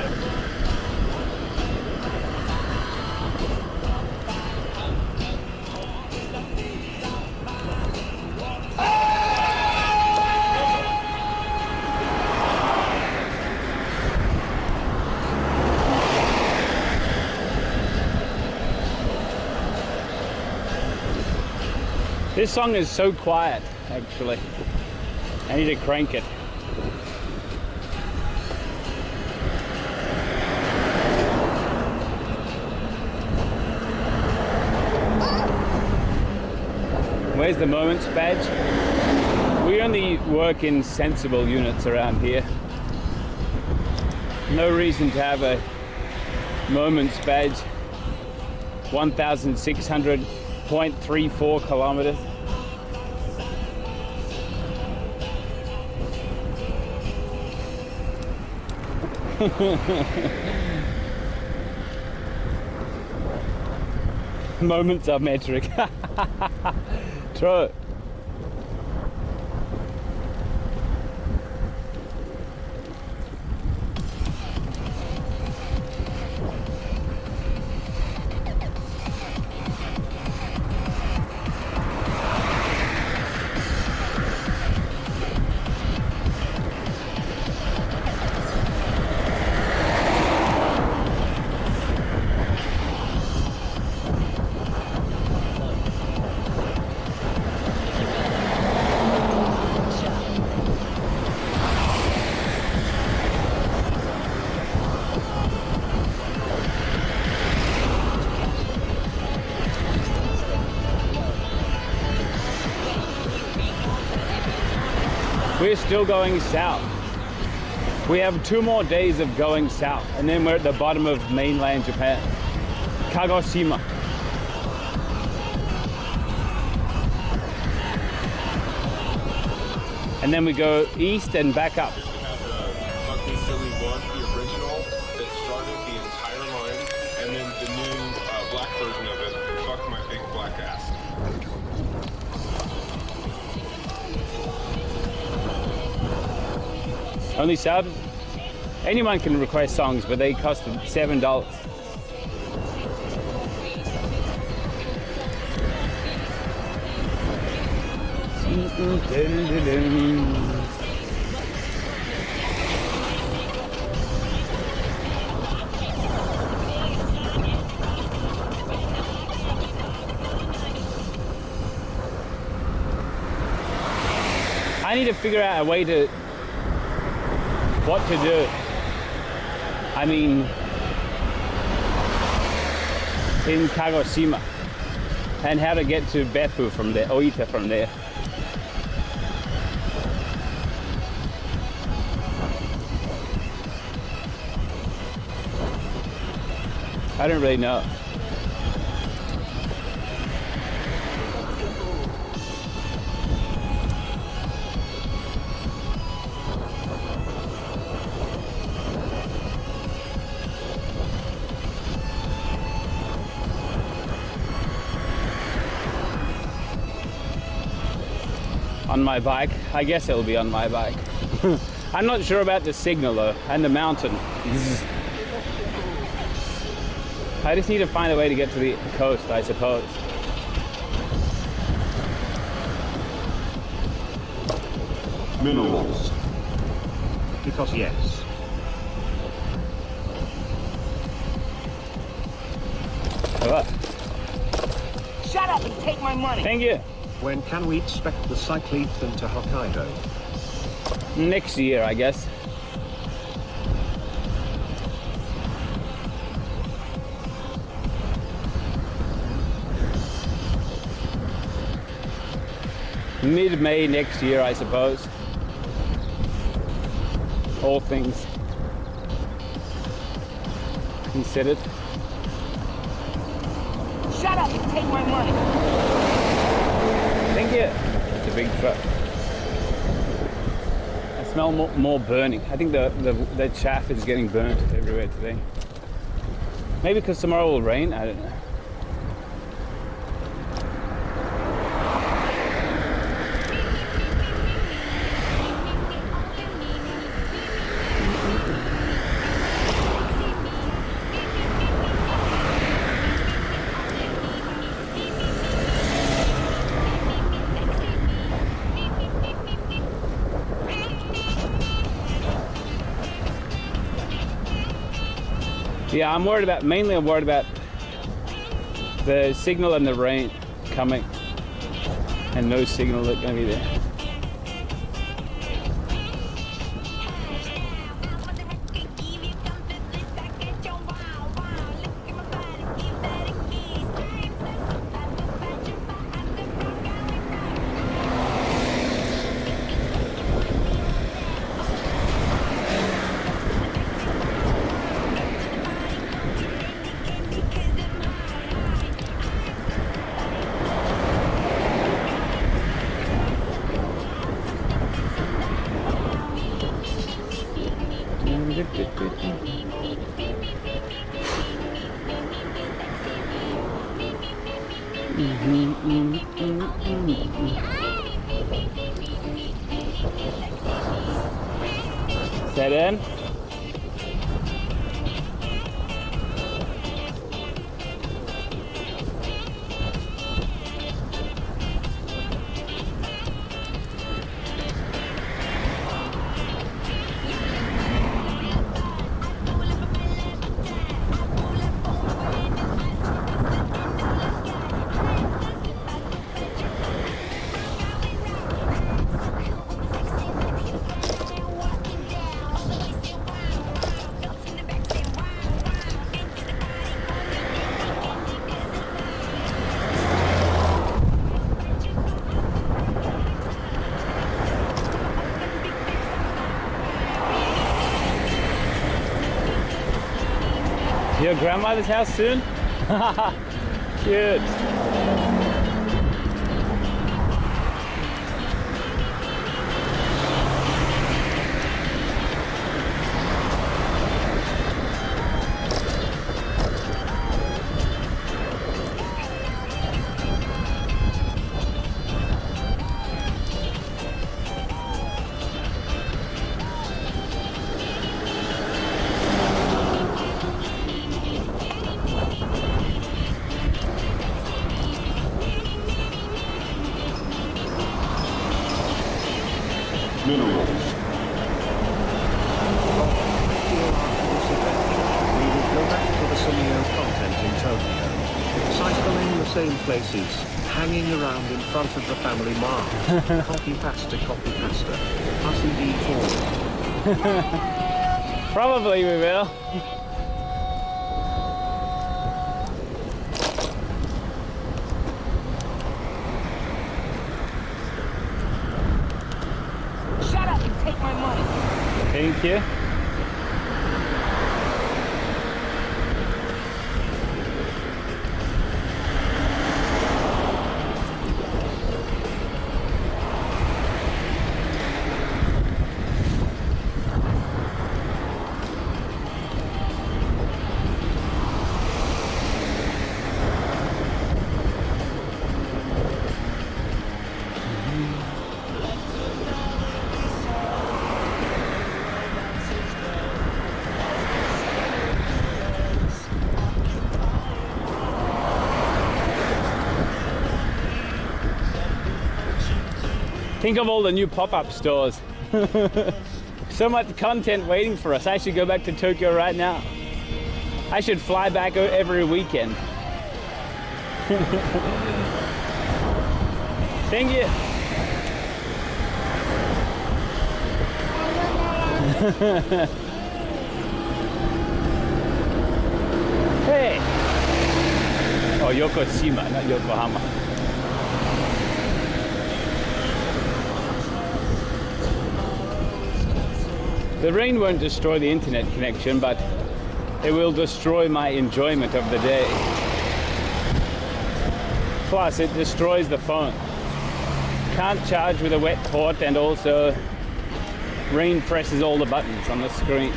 This song is so quiet, actually. I need to crank it. Where's the moments badge? We only work in sensible units around here. No reason to have a moments badge. 1,600.34 kilometers. Moments are metric. True. We're still going south. We have 2 more days of going south, and then we're at the bottom of mainland Japan, Kagoshima. And then we go east and back up. Fuck Me Silly 1, the original that started the entire line, and then the new black version of it, Fuck My Big Black Ass. Only sub. Anyone can request songs, but they cost $7. I need to figure out a way to what to do. I mean, in Kagoshima, and how to get to Beppu from there, Oita from there. I don't really know. On my bike, I guess it'll be on my bike. I'm not sure about the signal though, and the mountain. I just need to find a way to get to the coast, I suppose. Minerals. Because yes. Hello. Shut up and take my money. Thank you. When can we expect the cycleathon to Hokkaido? Next year, I guess. Mid-May next year, I suppose. All things considered. Shut up and take my money. Thank you. It's a big truck. I smell more burning. I think the chaff is getting burnt everywhere today. Maybe because tomorrow will rain. I don't know. Yeah, I'm worried about, mainly I'm worried about the signal and the rain coming, and no signal that's going to be there. Is that in? Your grandmother's house soon? Cute. Minerals. We will go back to the Sumio content in Tokyo. Cycling the same places, hanging around in front of the family mart. Copy pasta, Pussy D4. Probably we will. Shut up and take my money. Thank you. Think of all the new pop-up stores. So much content waiting for us. I should go back to Tokyo right now. I should fly back every weekend. Thank you. Hey. Oh, Yokoshima, not Yokohama. The rain won't destroy the internet connection, but it will destroy my enjoyment of the day. Plus, it destroys the phone. Can't charge with a wet port, and also rain presses all the buttons on the screen.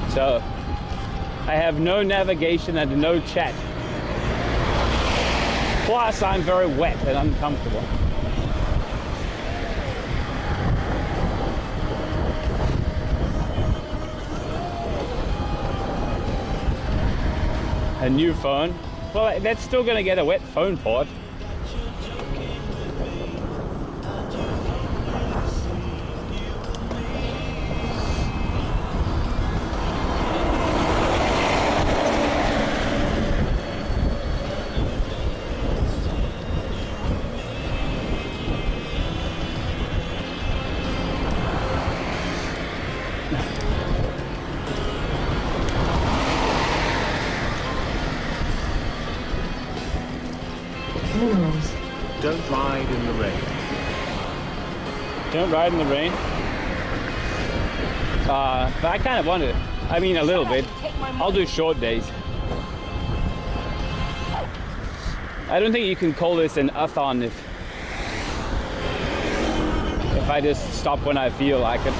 So, I have no navigation and no chat. Plus, I'm very wet and uncomfortable. A new phone? Well, that's still going to get a wet phone port. Minerals. Don't ride in the rain. Don't ride in the rain? But I kind of want to. I mean, a little bit. I'll do short days. I don't think you can call this an athon if if I just stop when I feel like it.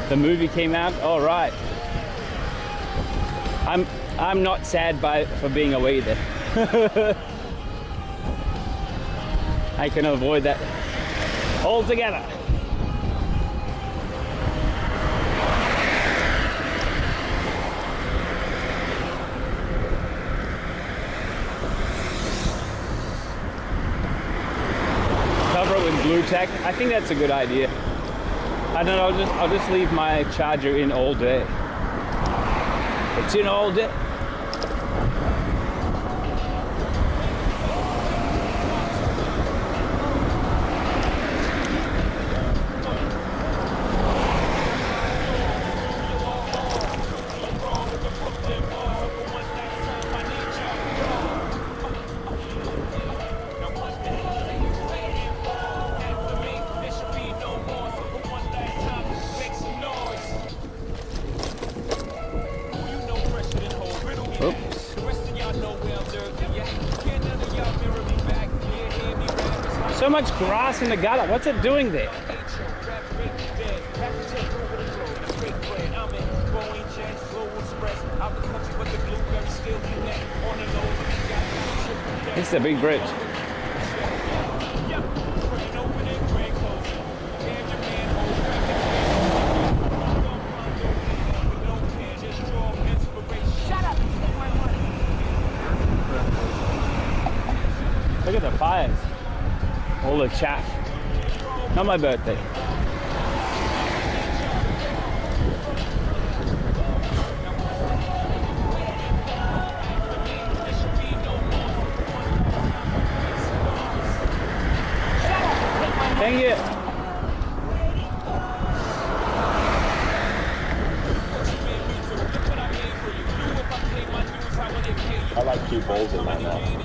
The movie came out. All right. I'm not sad for being away there. I can avoid that altogether. Cover it with blue tack. I think that's a good idea. I don't know, I'll just leave my charger in all day. It's in all day. So much grass in the gutter. What's it doing there? This is a big bridge. Look at the fires. All the chaff. Not my birthday. Thank you. I like 2 bowls in my mouth.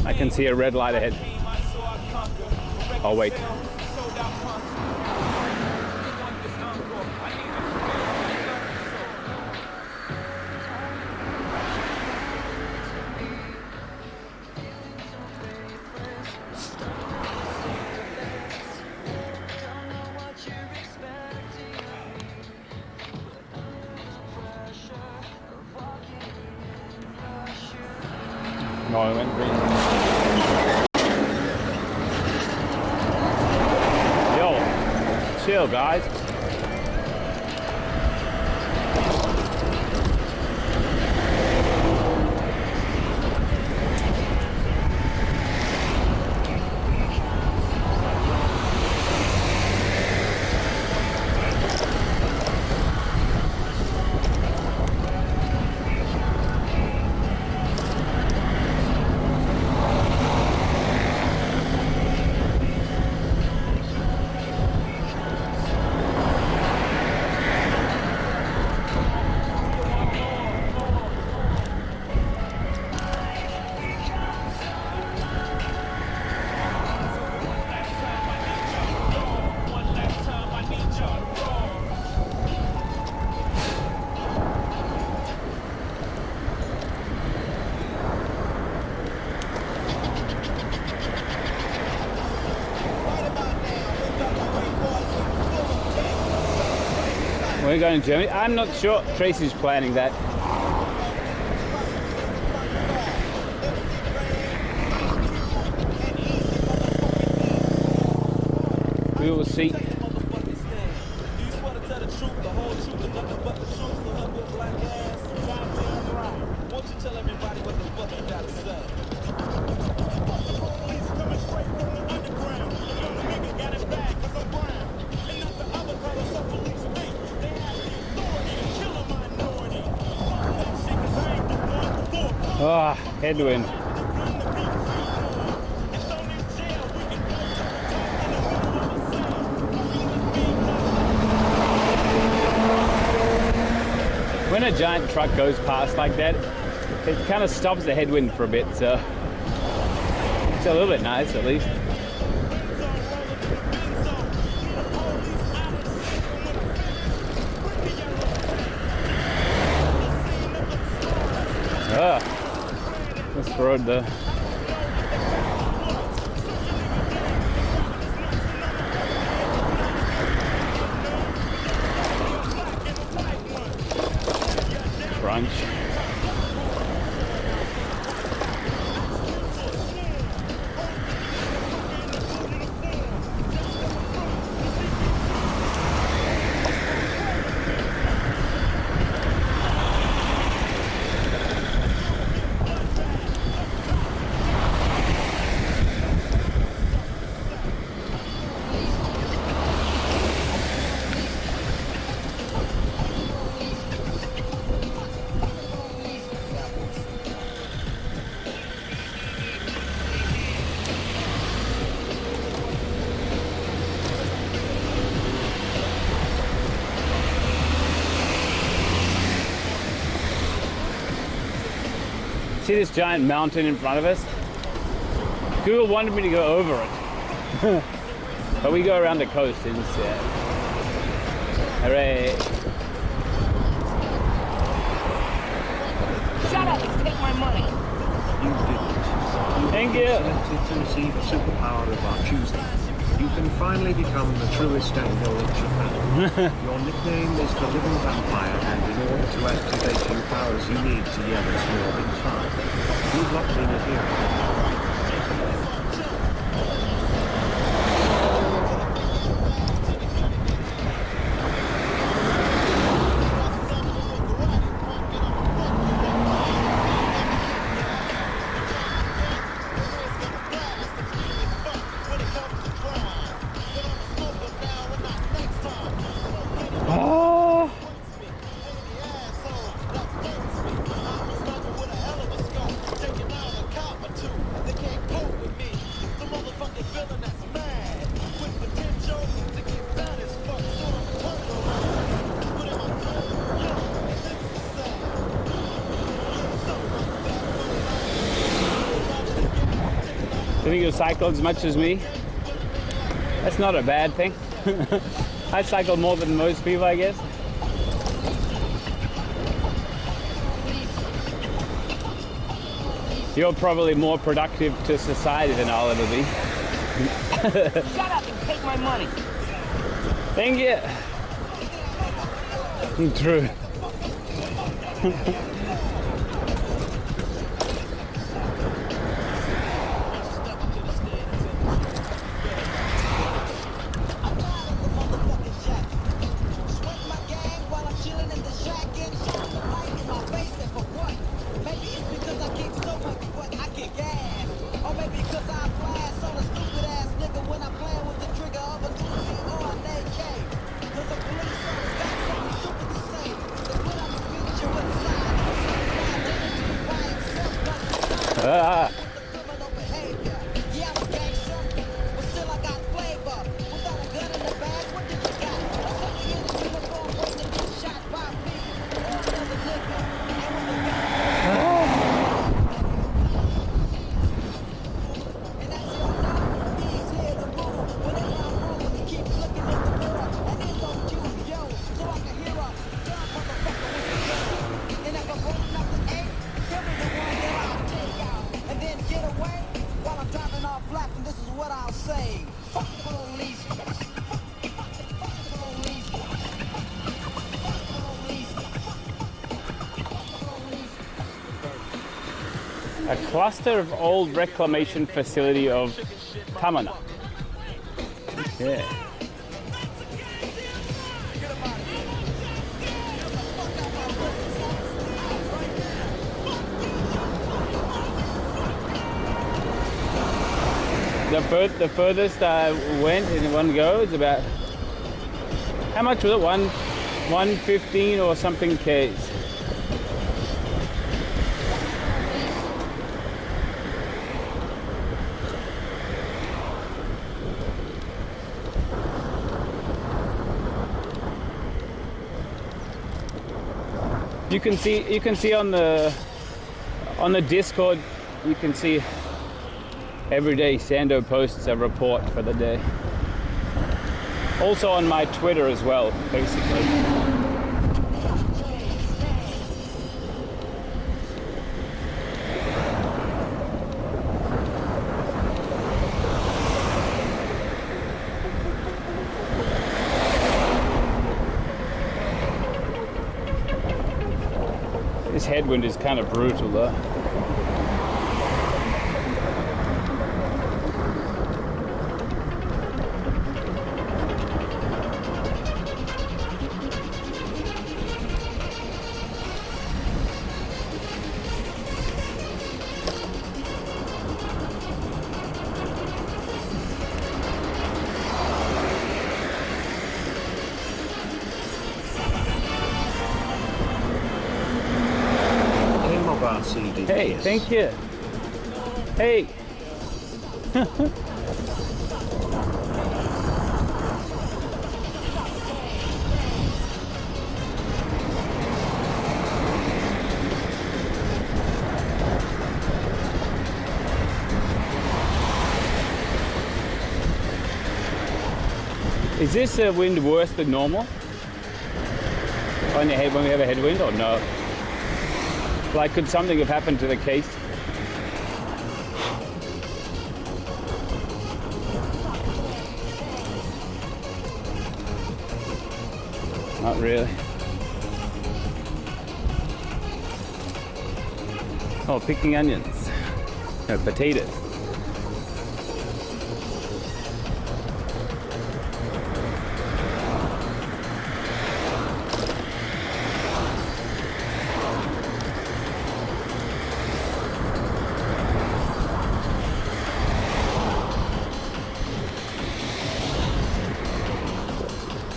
I can see a red light ahead. Oh wait. No, I went green. Yo, chill, guys. We're going to Germany. I'm not sure. Tracy's planning that. We will see. Ah, headwind. When a giant truck goes past like that, it kind of stops the headwind for a bit, so it's a little bit nice at least. This road though. Crunch. See this giant mountain in front of us? Google wanted me to go over it. But we go around the coast instead. Hooray. Shut up and take my money. You didn't. Thank you. Selected to receive the superpower of our choosing. You can finally become the truest angle in Japan. Your nickname is the Living Vampire, and in order to activate your powers you need to yell as more than 5. Good luck being a hero. You think you cycle as much as me? That's not a bad thing. I cycle more than most people, I guess. You're probably more productive to society than I'll ever be. Shut up and take my money. Thank you. True. A cluster of old reclamation facility of Tamana. Okay. The furthest I went in one go is about, how much was it? 115 or something Ks. You can see on the Discord, you can see every day Sando posts a report for the day. Also on my Twitter as well, basically. This headwind is kind of brutal though. Hey, thank you. Hey. Is this wind worse than normal? On your head when we have a headwind or no? Like, could something have happened to the case? Not really. Oh, picking onions. No, potatoes.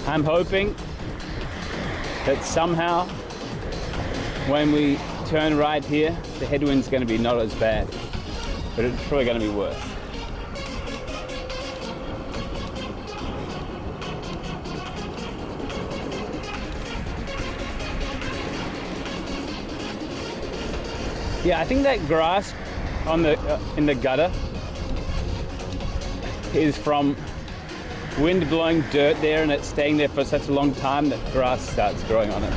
I'm hoping that somehow when we turn right here, the headwind's going to be not as bad, but it's probably going to be worse. Yeah, I think that grass on the in the gutter is from wind blowing dirt there, and it's staying there for such a long time that grass starts growing on it.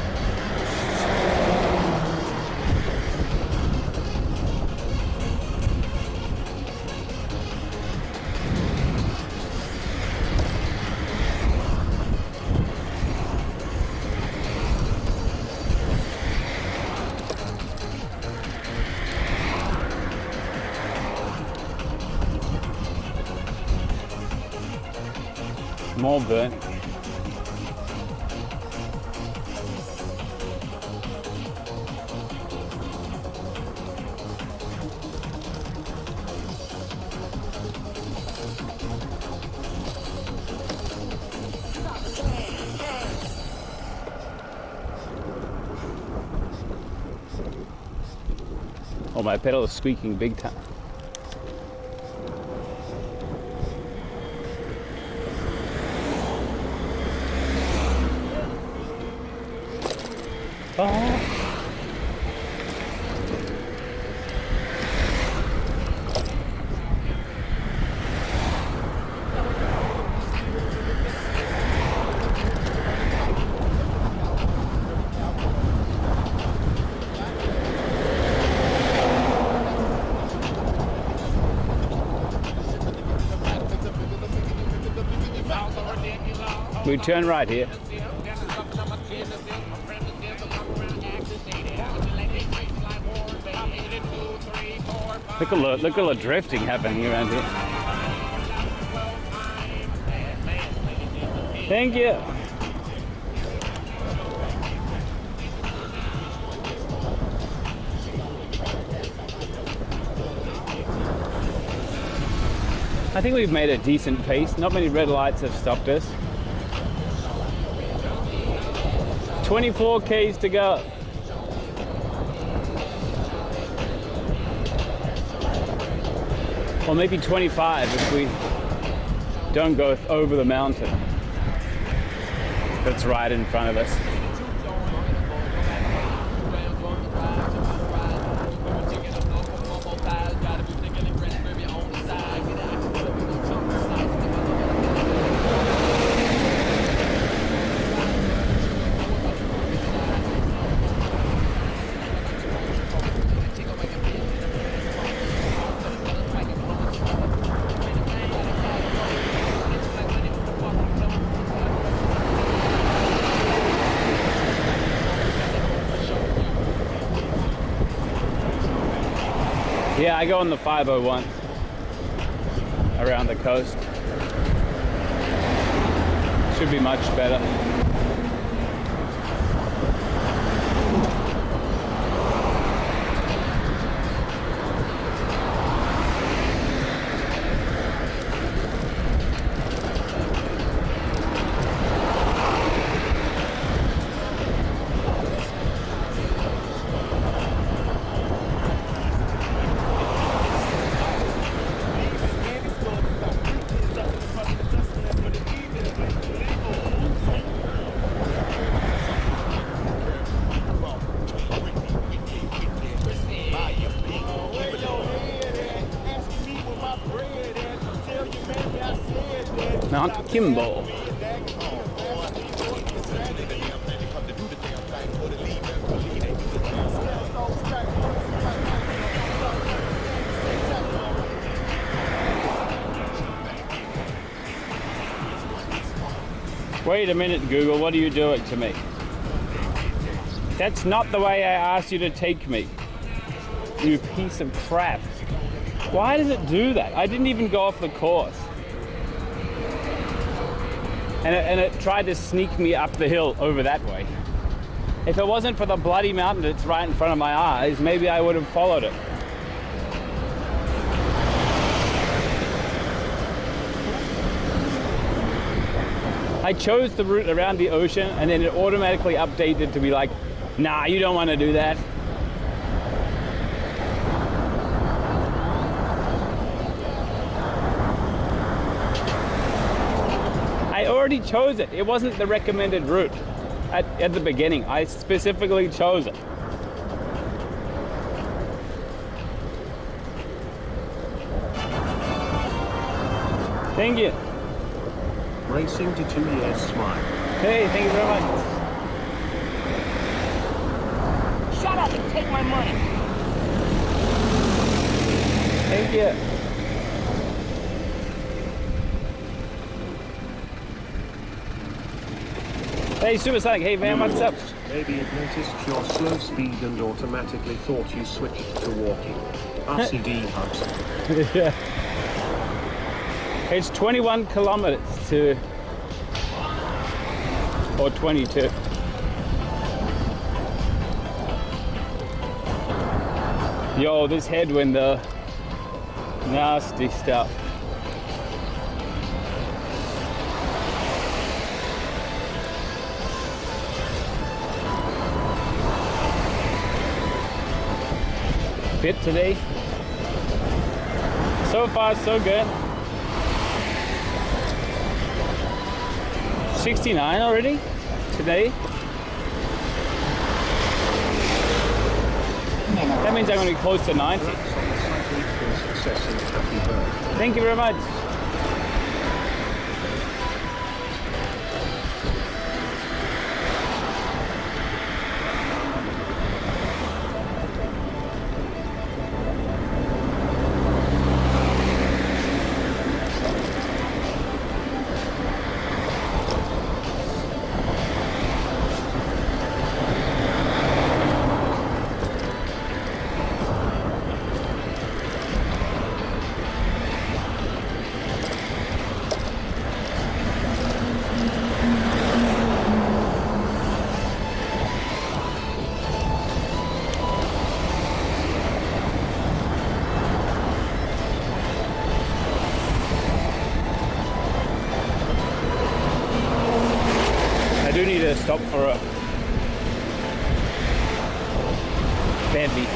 More burnt. Oh, my pedal is squeaking big time. Oh. We turn right here. Look at the drifting happening around here. Thank you. I think we've made a decent pace. Not many red lights have stopped us. 24 Ks to go. Or maybe 25 if we don't go over the mountain that's right in front of us. Yeah, I go on the 501 around the coast. Should be much better. Mount Kimball. Wait a minute, Google, what are you doing to me? That's not the way I asked you to take me. You piece of crap. Why does it do that? I didn't even go off the course. And it tried to sneak me up the hill over that way. If it wasn't for the bloody mountain that's right in front of my eyes, maybe I would have followed it. I chose the route around the ocean and then it automatically updated to be like, nah, you don't want to do that. I already chose it. It wasn't the recommended route at the beginning. I specifically chose it. Thank you. Racing to 2 years smile. Hey, thank you very much. Shut up and take my money. Thank you. Hey, Supersonic. Hey, man, what's up? Maybe it noticed your slow speed and automatically thought you switched to walking. RCD hubs. Yeah. It's 21 kilometers to, or 22. Yo, this headwind though, nasty stuff. Fit today. So far, so good. 69 already today. That means I'm going to be close to 90. Thank you very much. I do need to stop for a bevy.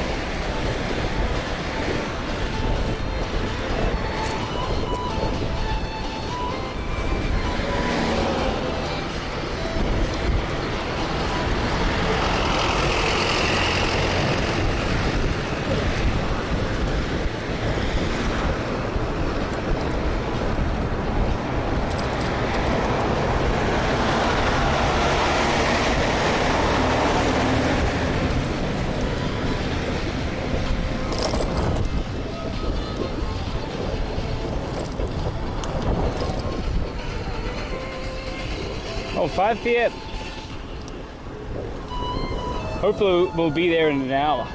Oh, 5 p.m. Hopefully we'll be there in an hour.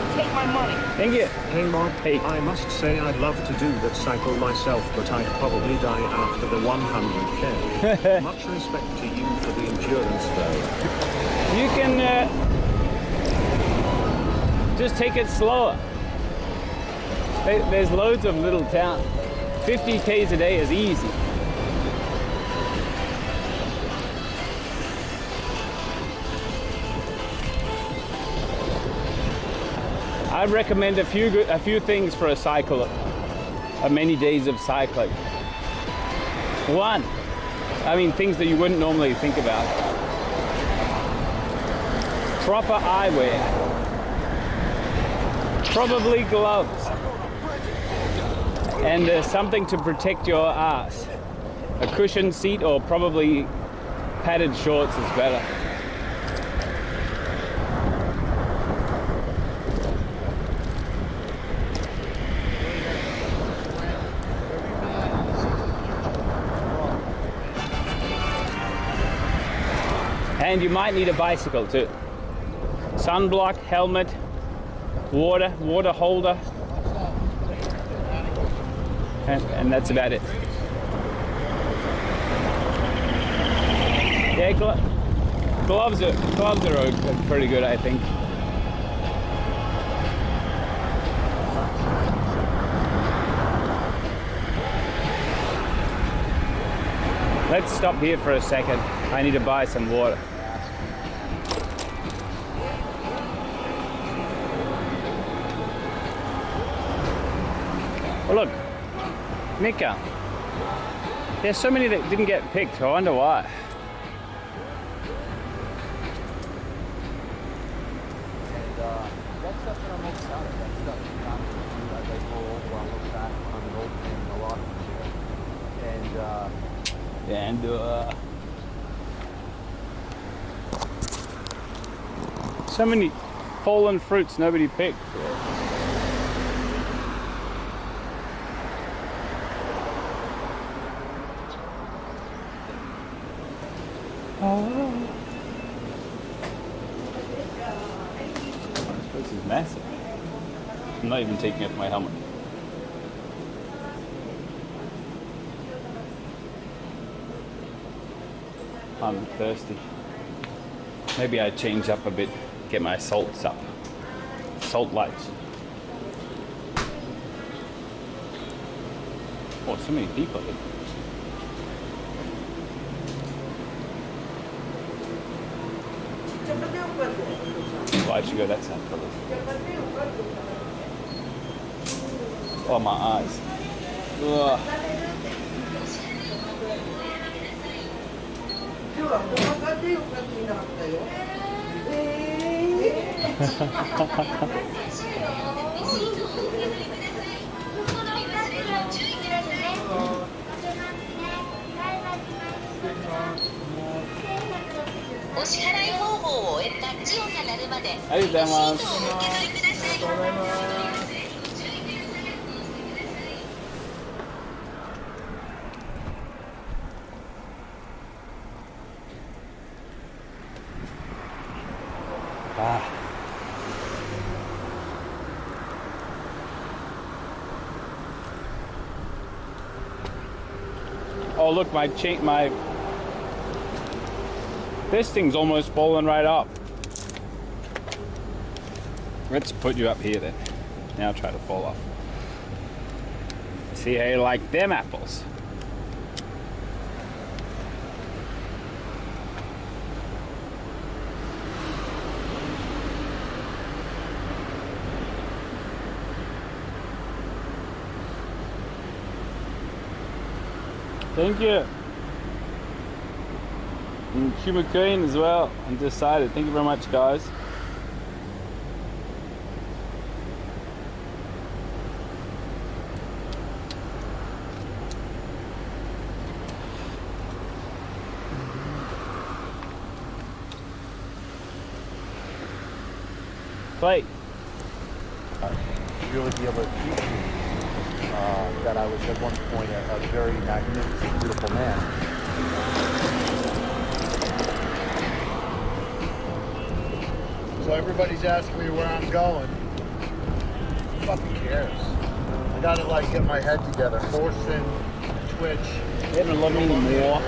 and take my money. Thank you. Hey Mod, Hey. I must say I'd love to do that cycle myself, but I'd probably die after the 100k. Much respect to you for the endurance though. You can just take it slower. There's loads of little towns. 50 k's a day is easy. I recommend a few things for a cycle, many days of cycling. One, things that you wouldn't normally think about. Proper eyewear. Probably gloves. And something to protect your ass. A cushioned seat or probably padded shorts is better. And you might need a bicycle too. Sunblock, helmet, water holder. And that's about it. Yeah, gloves are pretty good, I think. Let's stop here for a second. I need to buy some water. Oh, look, Nika. There's so many that didn't get picked. I wonder why. And that's stuff that I'm most proud of. That stuff that as I go over, I look back on the old thing, a lot of so many fallen fruits nobody picked. This is massive. I'm not even taking off my helmet. I'm thirsty. Maybe I change up a bit, get my salts up. Salt lights. Oh, so many people here. Well, I should go that side probably. Oh, my eyes. Ugh. Oh look, this thing's almost fallen right off. Let's put you up here then. Now try to fall off. See how you like them apples. Thank you. And Kumamoto as well. I'm decided. Thank you very much, guys. Play. Really be able to teach you that I was at one point a very magnificent, beautiful man. So everybody's asking me where I'm going. fucking cares? I gotta like get my head together. Thorsten, Twitch. They don't love me more.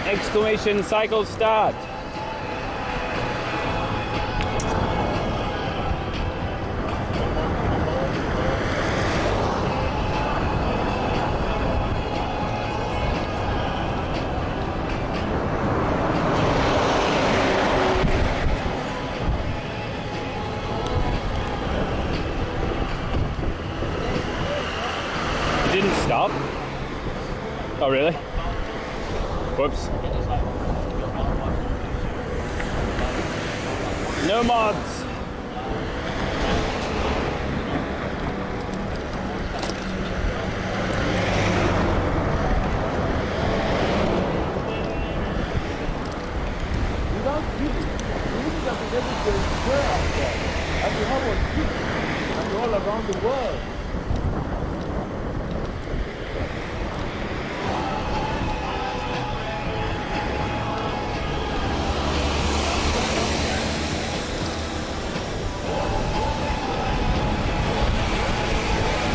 Exclamation cycle start. Didn't stop. Oh really? Whoops. No mods. All around the world.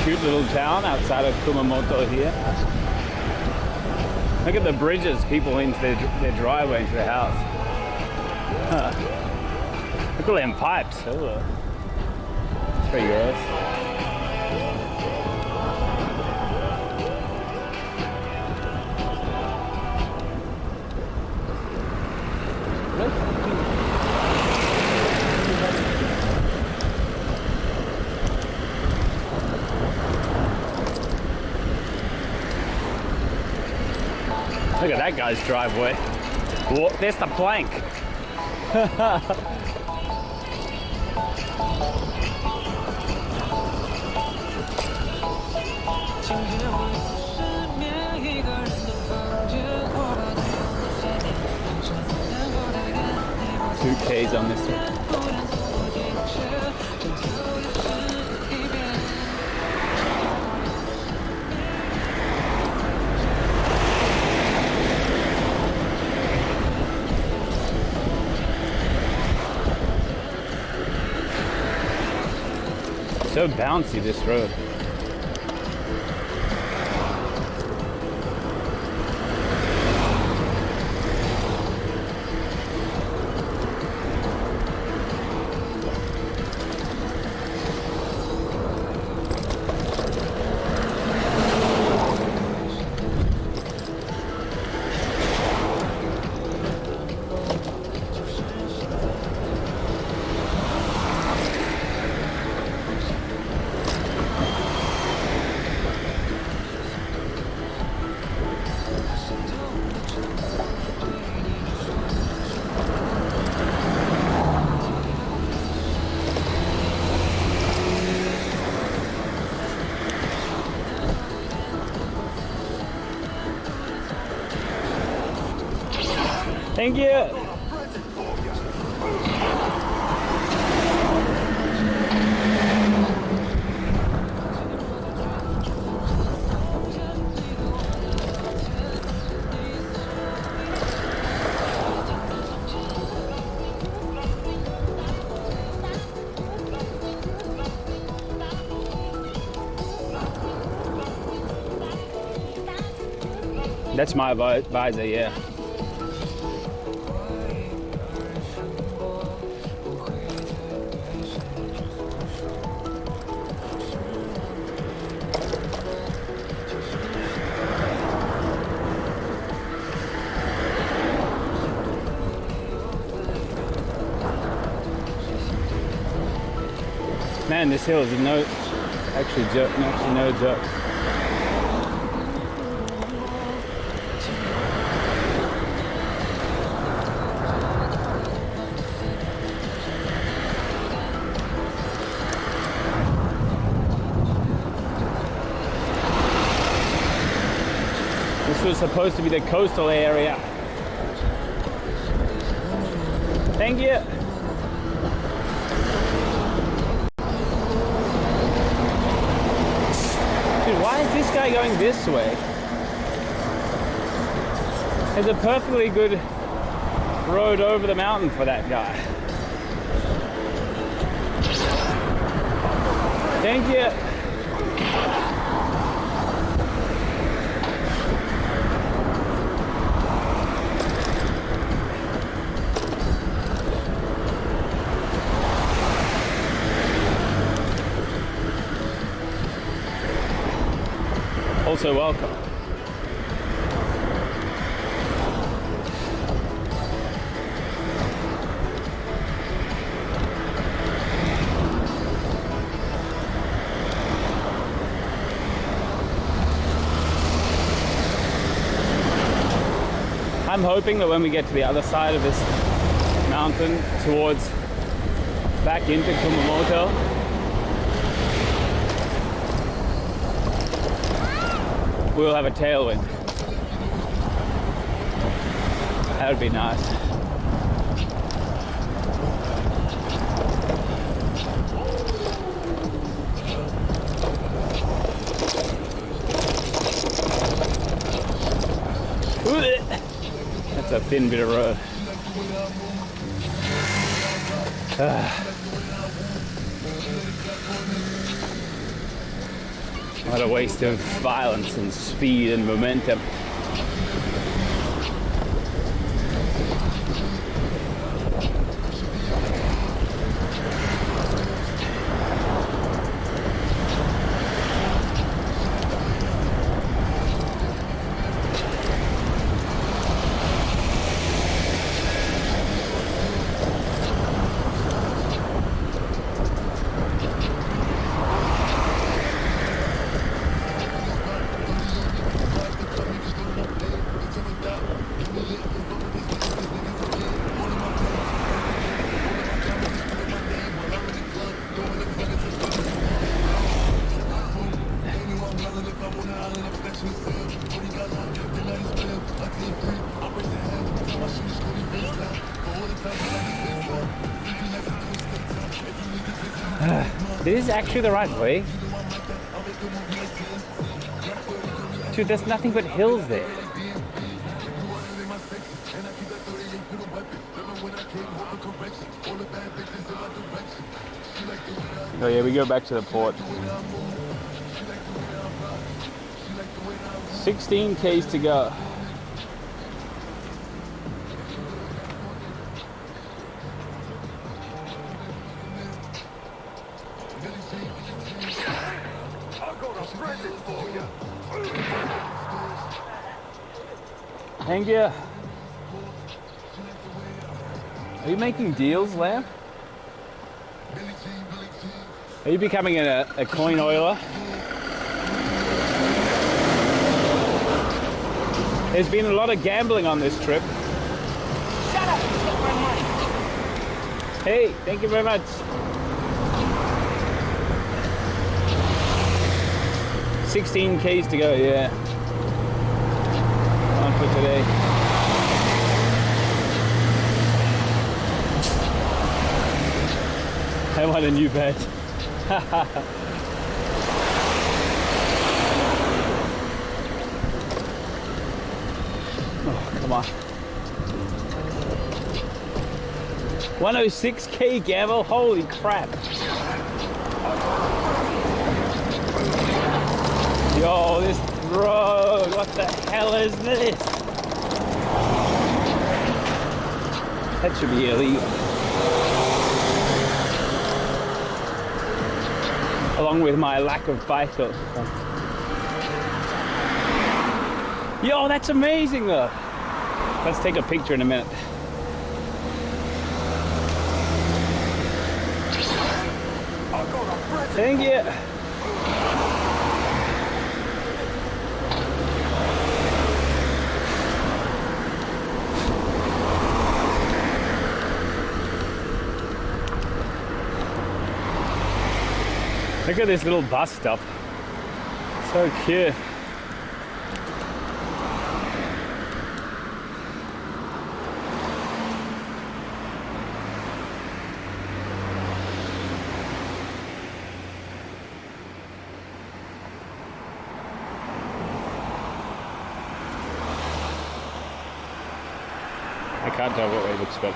Cute little town outside of Kumamoto here. Look at the bridges people into their driveway into the house. Huh. Look at all them pipes. Ooh. It's pretty gross. Look at that guy's driveway. Whoa, there's the plank. Two Ks on this one. So bouncy, this road. Thank you. That's my visor, yeah. Man, this hill is no joke. This was supposed to be the coastal area. Thank you. Dude, why is this guy going this way? There's a perfectly good road over the mountain for that guy. Thank you. Also welcome. I'm hoping that when we get to the other side of this mountain towards back into Kumamoto, we'll have a tailwind. That would be nice. That's a thin bit of road. What a waste of violence and speed and momentum. This is actually the right way. Dude, there's nothing but hills there. Oh yeah, we go back to the port. 16 Ks to go. Thank you. Are you making deals, Lamb? Are you becoming a coin oiler? There's been a lot of gambling on this trip. Shut up and take my money. Hey, thank you very much. 16 Ks to go, yeah. On for today. I want a new bed. Oh, come on. 106K gamble, holy crap. Yo, this road, what the hell is this? That should be illegal. Along with my lack of bicycle. Yo, that's amazing though. Let's take a picture in a minute. Thank you. Look at this little bus stop. So cute. I can't tell what way it looks, but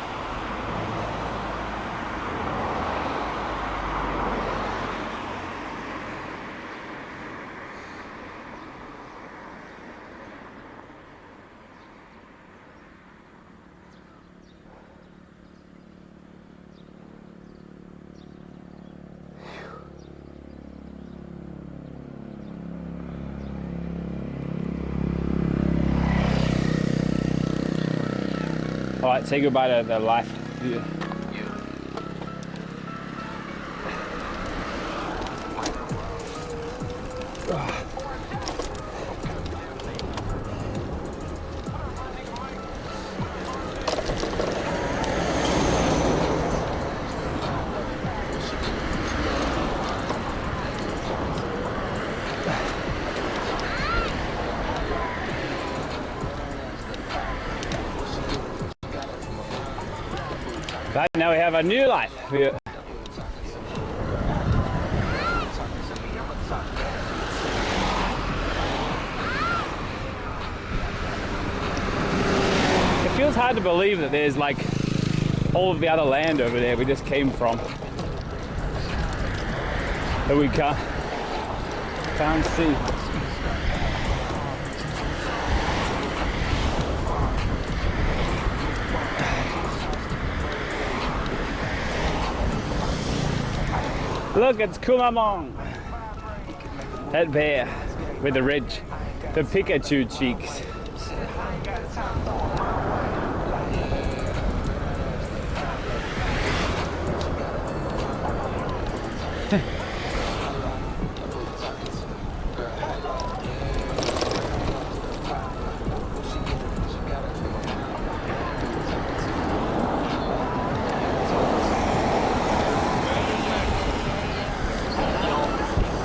all right, say goodbye to the life. Yeah. Right, now we have a new life. Yeah. It feels hard to believe that there's like all of the other land over there we just came from that we can't see. Look, it's Kumamoto. That bear with the ridge, the Pikachu cheeks.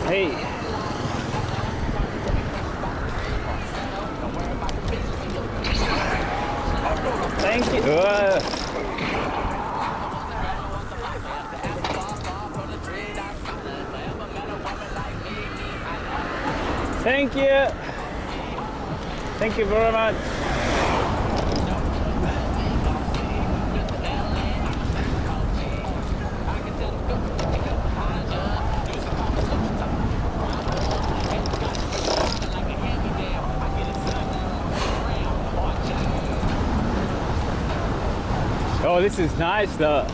Hey. Thank you. Thank you. Thank you very much. Oh, this is nice though.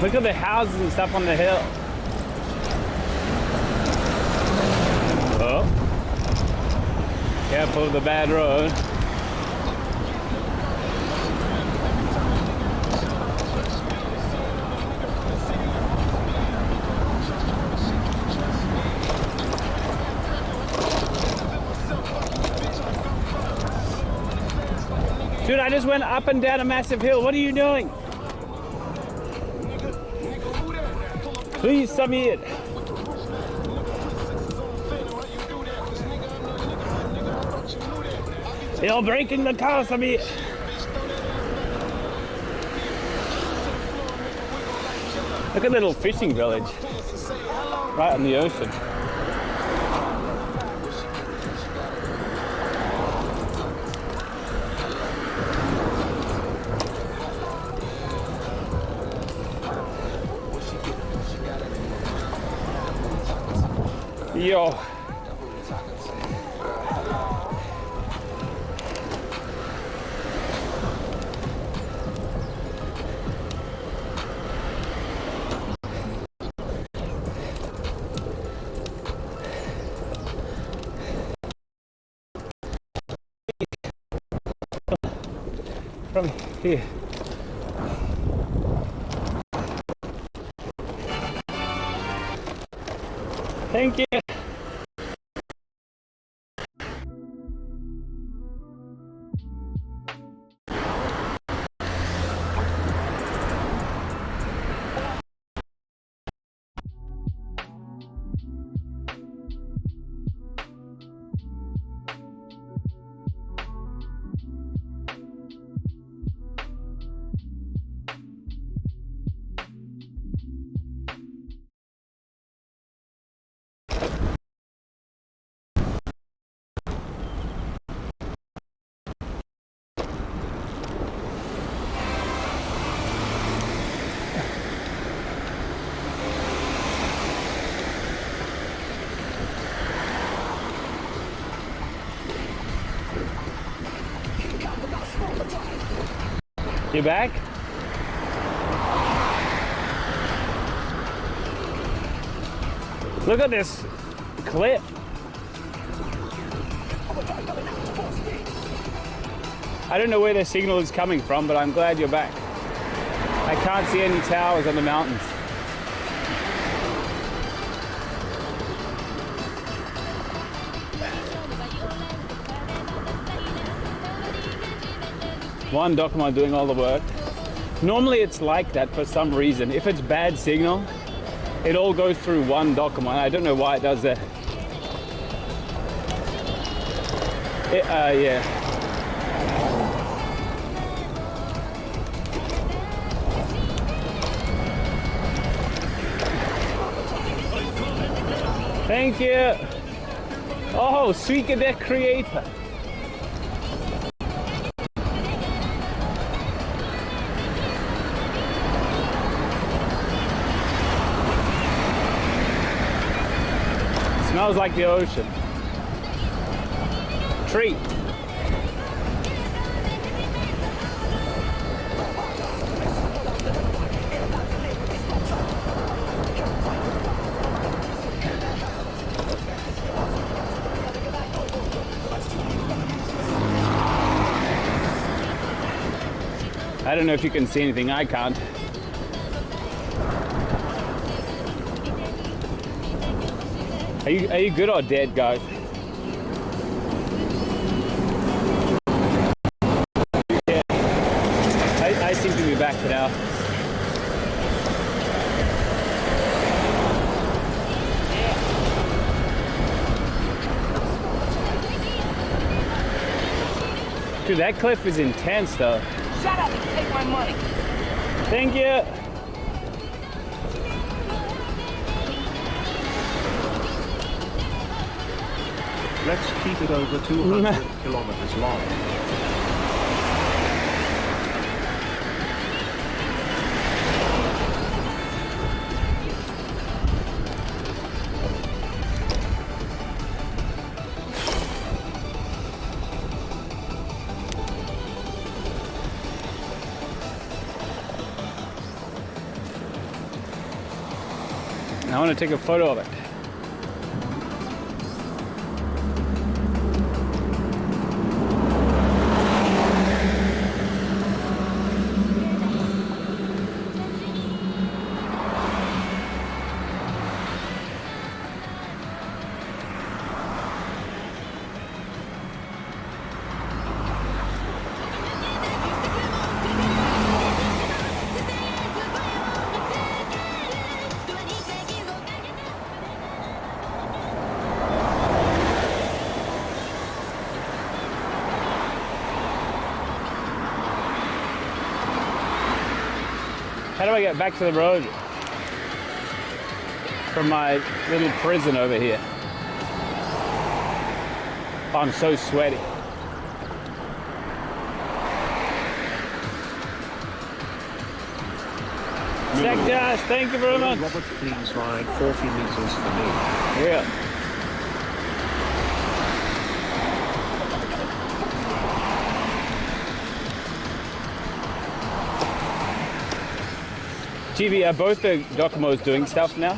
Look at the houses and stuff on the hill. Oh. Careful of the bad road. Dude, I just went up and down a massive hill. What are you doing? Please submit. You're breaking the car, submit. Look at the little fishing village right on the ocean. Yo. From here. Thank you. You back? Look at this cliff. I don't know where the signal is coming from, but I'm glad you're back. I can't see any towers on the mountains. One Docomo doing all the work. Normally it's like that for some reason. If it's bad signal, it all goes through one Docomo. I don't know why it does that. Yeah. Thank you. Oh, Suika the Creator. Smells like the ocean. Treat. I don't know if you can see anything. I can't. Are you good or dead, guys? Yeah. I seem to be back now. Dude, that cliff is intense though. Shut up and take my money. Thank you. Let's keep it over 200 kilometers long. I want to take a photo of it. How do I get back to the road from my little prison over here? Oh, I'm so sweaty. Sectors, thank you very much. Robert, please ride 40 meters for me. Yeah. GB, are both the Docomos doing stuff now?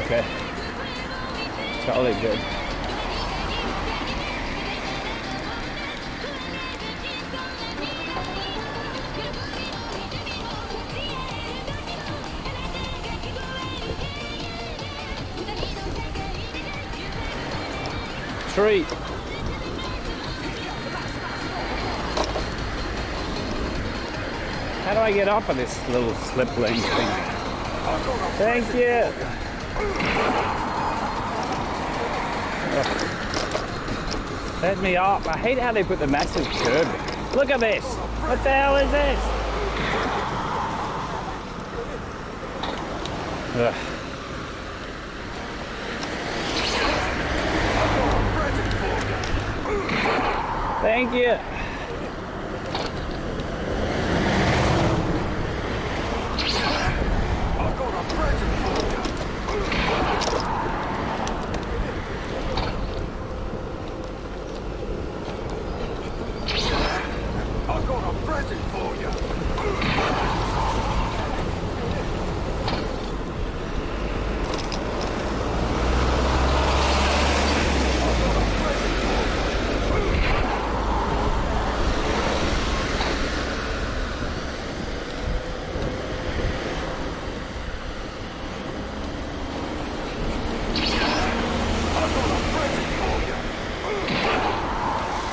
Okay. Totally good. Treat. How do I get off of this little slip lane thing? Thank you. Let me off. I hate how they put the massive curb. Look at this. What the hell is this? Ugh. Thank you.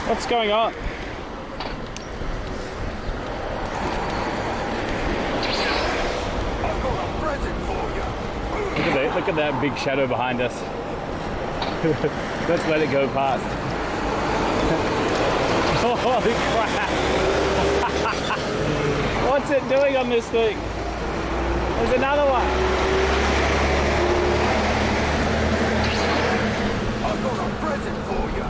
What's going on? Look at that big shadow behind us. Let's let it go past. Holy crap! What's it doing on this thing? There's another one. I've got a present for you.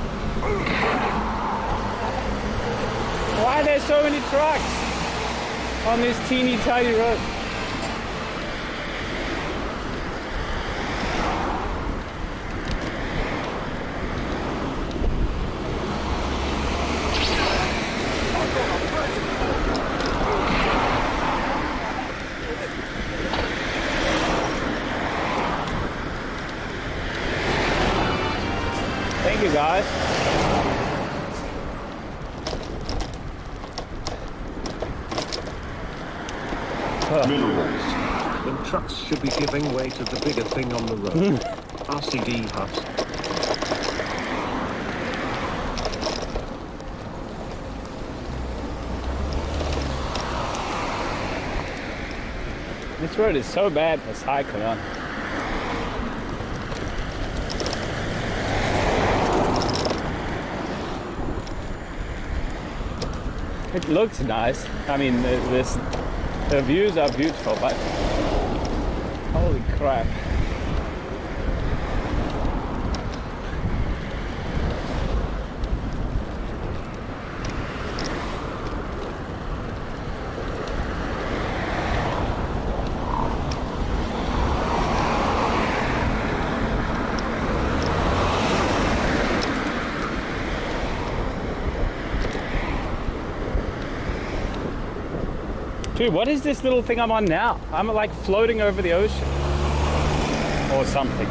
Why are there so many trucks on this teeny tiny road? Thank you, guys. Minerals. The trucks should be giving way to the bigger thing on the road. RCD hut. This road is so bad for cycling on. It looks nice. I mean, the views are beautiful, but holy crap. Dude, what is this little thing I'm on now? I'm like floating over the ocean or something.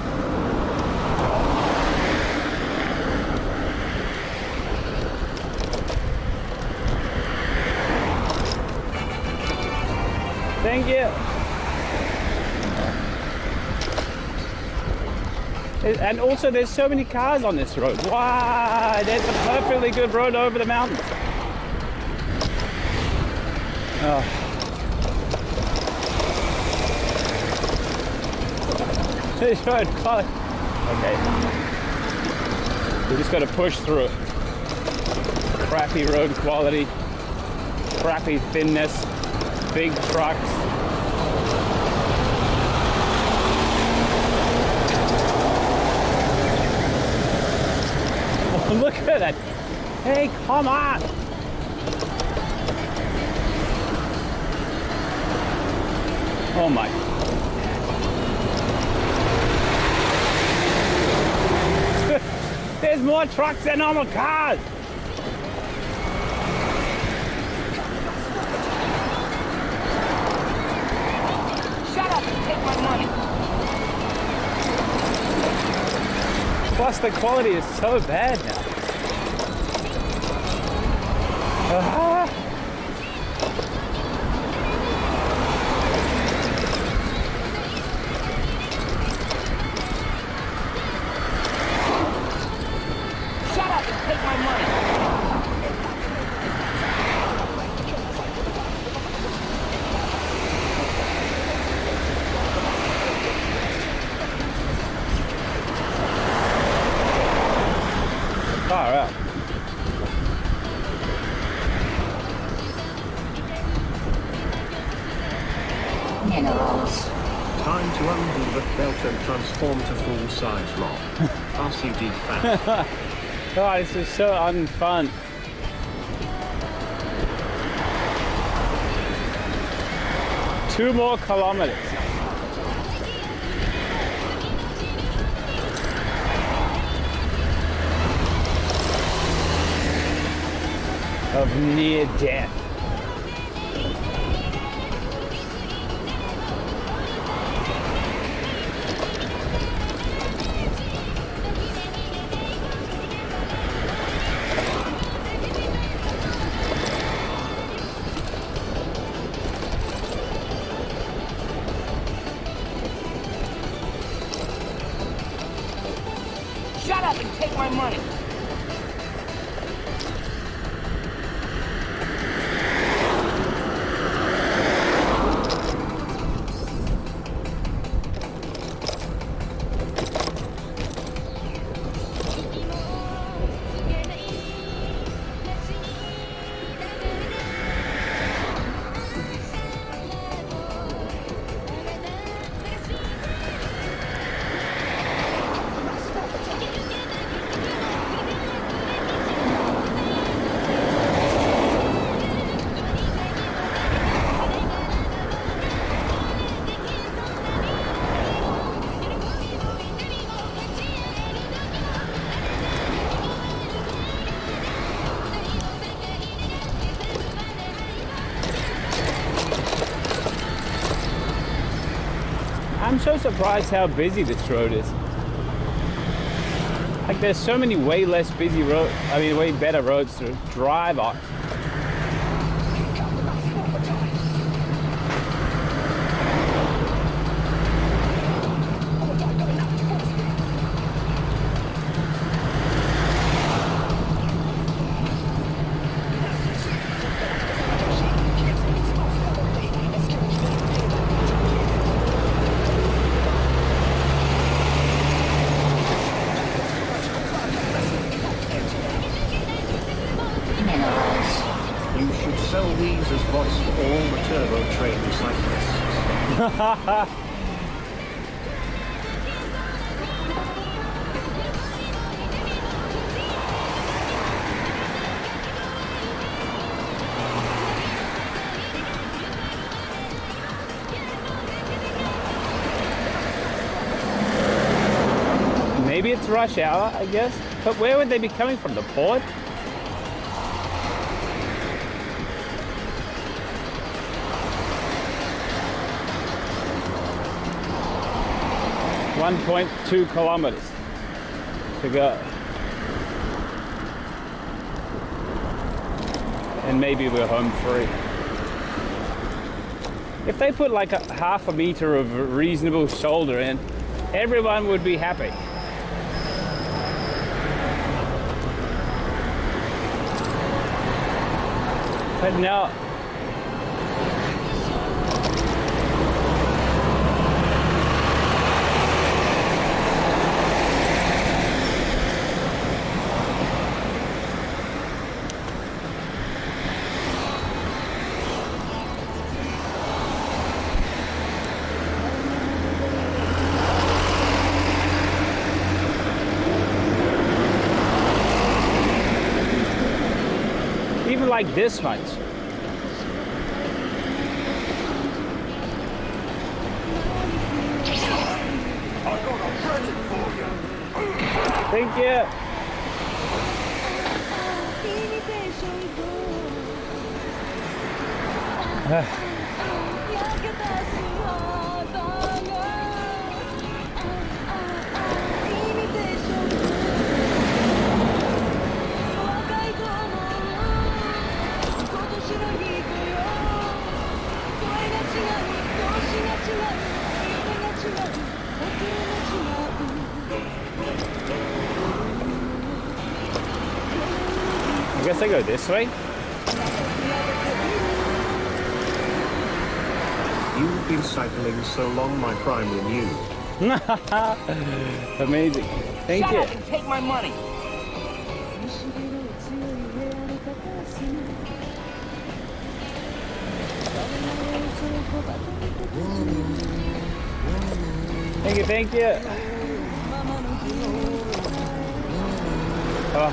Thank you. And also there's so many cars on this road. Wow, there's a perfectly good road over the mountains. Oh. This road, okay. We just got to push through it. Crappy road quality, crappy thinness, big trucks. Oh, look at that! Hey, come on! Oh my. There's more trucks than normal cars. Shut up and take my money. Plus the quality is so bad now. Shut up and take my money. Far out. Minerals. Time to undo the belt and transform to full-size rock. RCD fat. God, this is so unfun. Two more kilometers. Of near death. Shut up and take my money. so surprised how busy this road is. Like there's so many way less busy roads, I mean way better roads to drive on. You should sell these as bots for all the turbo train cyclists. Maybe it's rush hour, I guess. But where would they be coming from? The port? .2 kilometers to go. And maybe we're home free. If they put like a half a meter of reasonable shoulder in, everyone would be happy. But now, even like this much. Thank you. I guess I go this way. You've been cycling so long, my prime in you. Amazing. Thank Shut you. up and take my money. Thank you, thank you. Oh.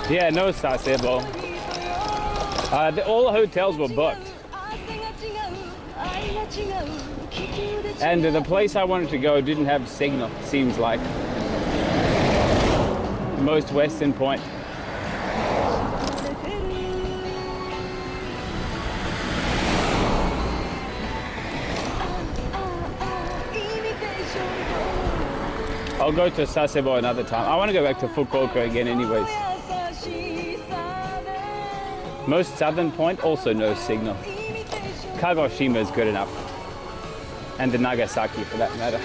Yeah, no sasebo. All the hotels were booked. And the place I wanted to go didn't have signal, seems like. Most western point. I'll go to Sasebo another time. I want to go back to Fukuoka again anyways. Most southern point, also no signal. Kagoshima is good enough. And the Nagasaki for that matter.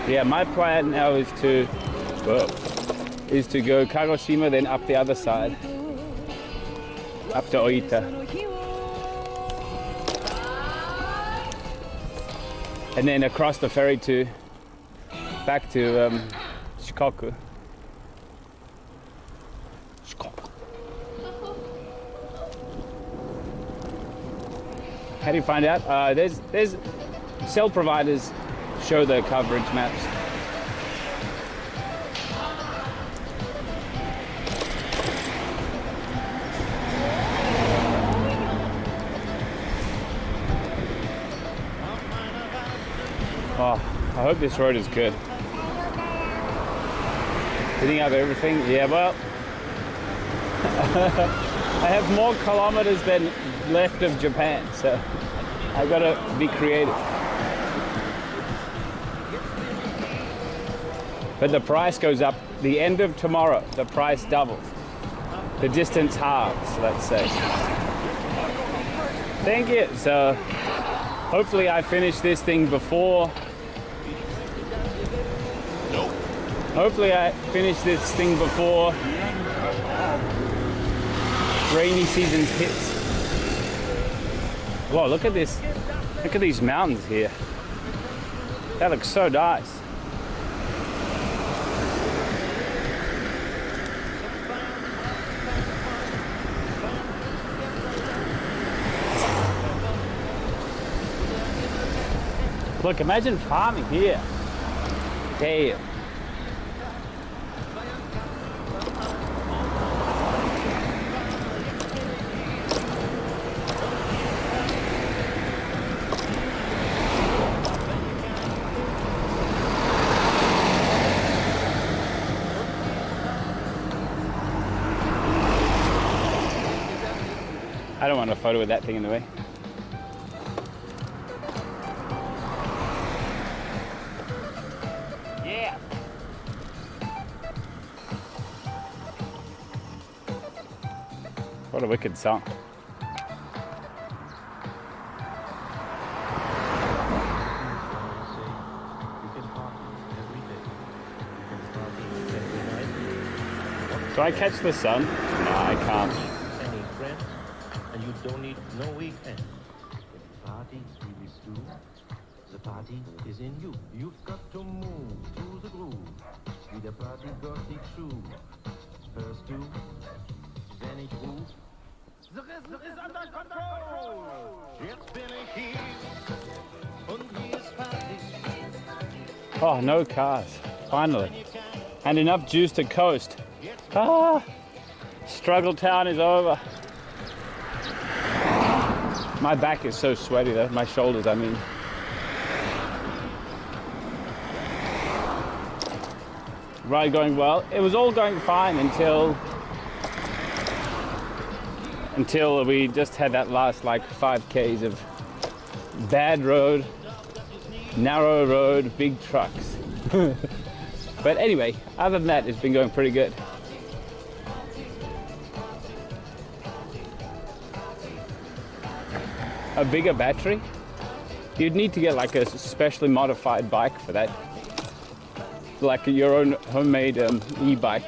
Yeah, my plan now is to go Kagoshima, then up the other side. Up to Oita. And then across the ferry to back to Shikoku. How do you find out? There's cell providers show the coverage maps. Oh, I hope this road is good. You think I have everything? Yeah, well, I have more kilometers than left of Japan, so I gotta be creative. But the price goes up. The end of tomorrow, the price doubles. The distance halves, let's say. Thank you. So hopefully I finish this thing before. Hopefully I finish this thing before rainy season hits. Whoa, look at this. Look at these mountains here. That looks so nice. Look, imagine farming here. Damn. I don't want a photo with that thing in the way. Yeah. What a wicked song. Do I catch the sun? No, I can't. Any friends, and you don't need no weekend. The party's really stew. The party is in you. You've got to move to the groove. With a party gothic shoe. First do, then it groove. The rhythm is under control. It's Billy Keith. Und hier ist Party. Oh, no cars. Finally. And enough juice to coast. Ah, struggle town is over. My back is so sweaty though, my shoulders, I mean. Ride going well. It was all going fine until we just had that last like 5Ks of bad road, narrow road, big trucks. But anyway, other than that, it's been going pretty good. A bigger battery? You'd need to get like a specially modified bike for that. Like your own homemade e-bike.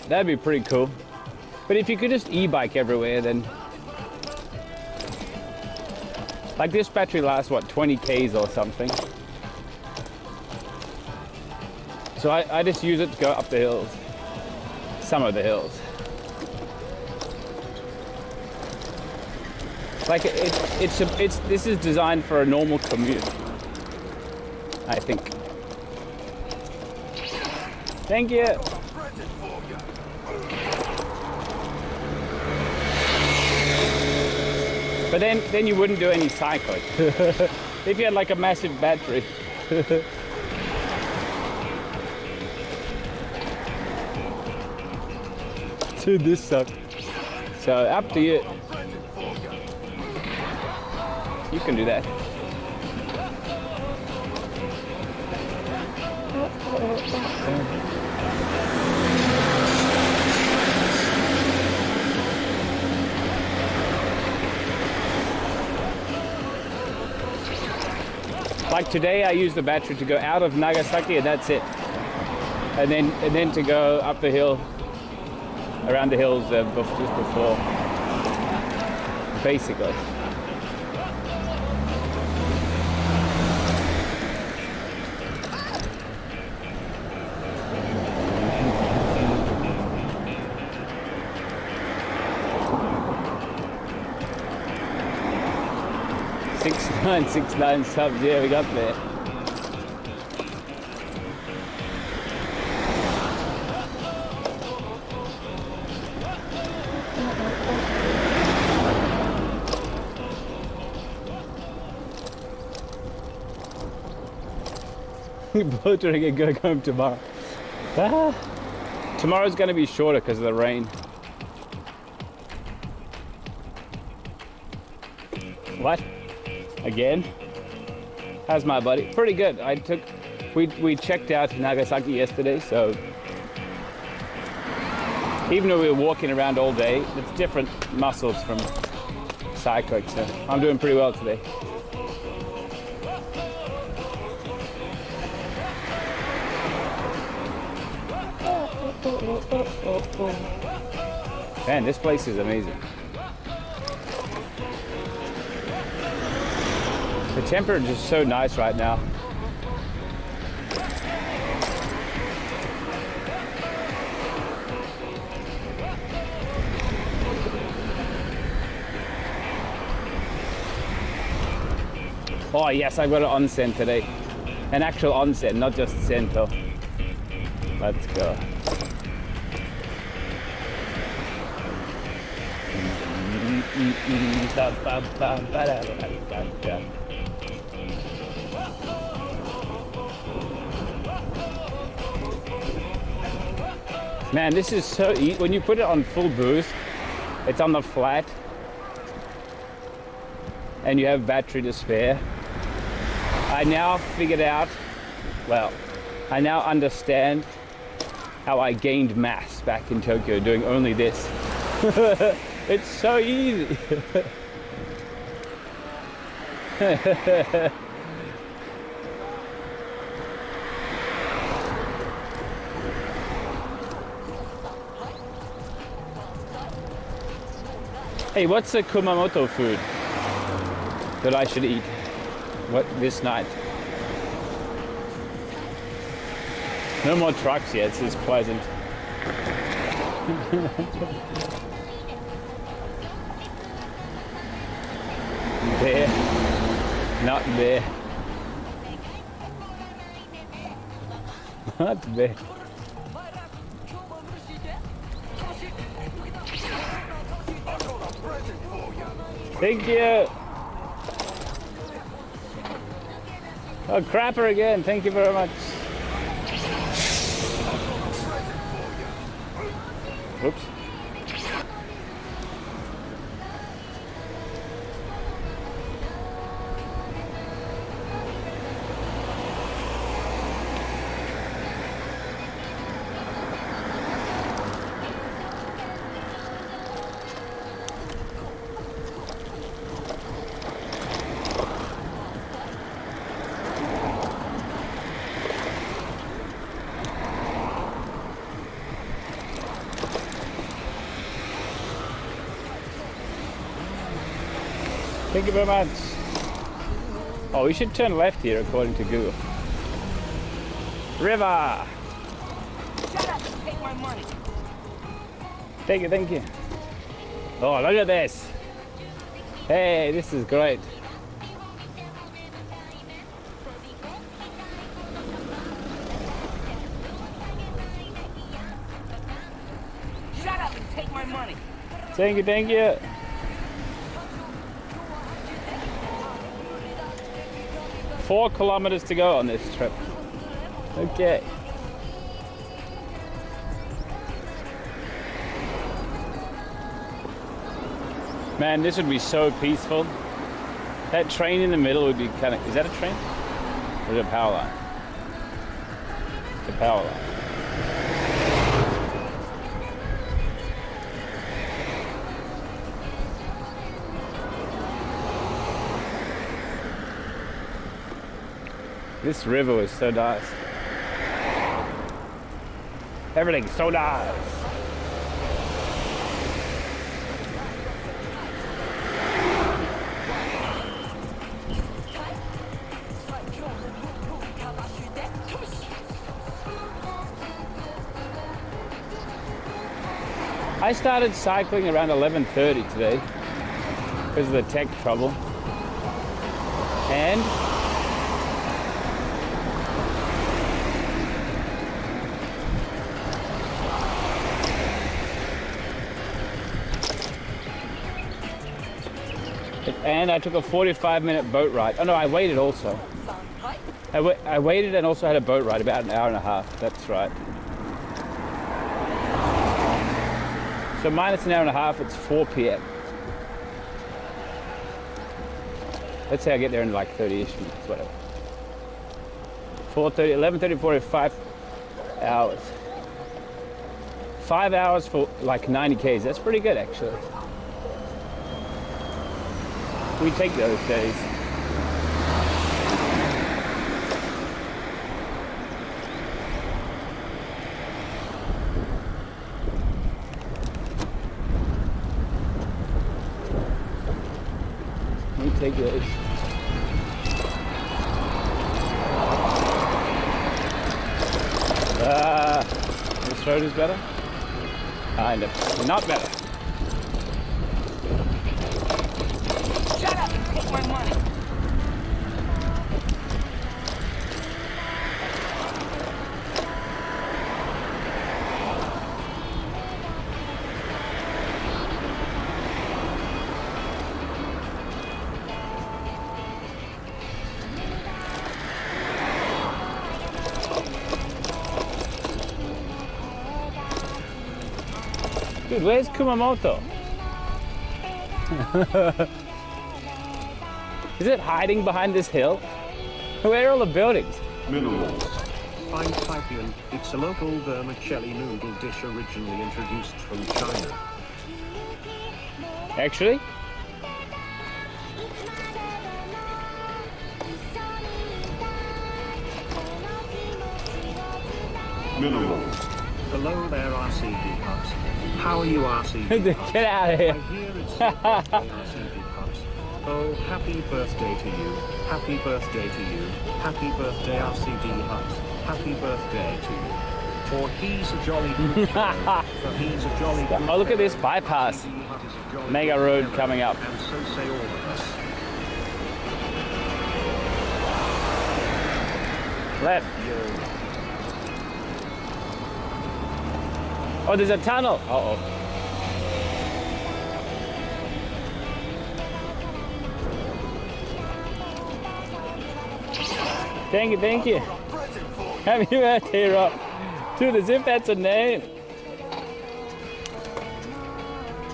That'd be pretty cool. But if you could just e-bike everywhere, then... Like this battery lasts, what, 20 Ks or something. So I just use it to go up the hills. Some of the hills. Like this is designed for a normal commute, I think. Thank you. But then you wouldn't do any cycling if you had like a massive battery. Dude, this sucks. So up to you. You can do that. Like today, I used the battery to go out of Nagasaki, and that's it. And then to go up the hill, around the hills just before, basically. 969 subs, yeah, we got there. Bloating and go home tomorrow. Tomorrow's going to be shorter because of the rain. What? Again? How's my buddy? Pretty good. We checked out Nagasaki yesterday, so even though we were walking around all day, it's different muscles from cycling, so I'm doing pretty well today. Man, this place is amazing. The temperature is so nice right now. Oh yes, I've got an onsen today. An actual onsen, not just sento. Let's go. Man, this is so easy. When you put it on full boost, it's on the flat, and you have battery to spare. I now figured out, well, I now understand how I gained mass back in Tokyo doing only this. It's so easy. Hey, what's the Kumamoto food that I should eat this night? No more trucks yet, this is pleasant. There, not there. Not there. Thank you. Oh, crapper again. Thank you very much. Oops. Thank you very much. Oh, we should turn left here according to Google. River! Shut up and take my money. Thank you, thank you. Oh, look at this. Hey, this is great. Shut up and take my money. Thank you, thank you. Four kilometers to go on this trip. Okay. Man, this would be so peaceful. That train in the middle would be kind of... Is that a train? Or is it a power line? It's a power line. This river was so nice. Everything's so nice. I started cycling around 11:30 today because of the tech trouble. And I took a 45-minute boat ride. Oh no, I waited also. I waited and also had a boat ride, about an hour and a half. That's right. So minus an hour and a half, it's 4 p.m. Let's say I get there in like 30-ish minutes, whatever. 4:30, 11:30, 45 hours. 5 hours for like 90 Ks. That's pretty good, actually. We take those days. We take those. This road is better? Kind of. Not better. Shut up and take my money. Dude, where's Kumamoto? Is it hiding behind this hill? Where are all the buildings? Minerals. I'm Typian. It's a local vermicelli noodle dish originally introduced from China. Actually? Minerals. Hello there, RCV Hubs. How are you, RCV Hubs? Get out of here. I hear it's your birthday, RCV Hubs. Oh, happy birthday to you. Happy birthday to you. Happy birthday, RCV Hubs. Happy birthday to you. For he's a jolly good fellow. For he's a jolly good Oh, look at this bypass. Mega road coming up. And so say all of us. Left. Oh, there's a tunnel. Uh-oh. Thank you, thank you. Happy birthday, Rob. Dude, as if that's a name.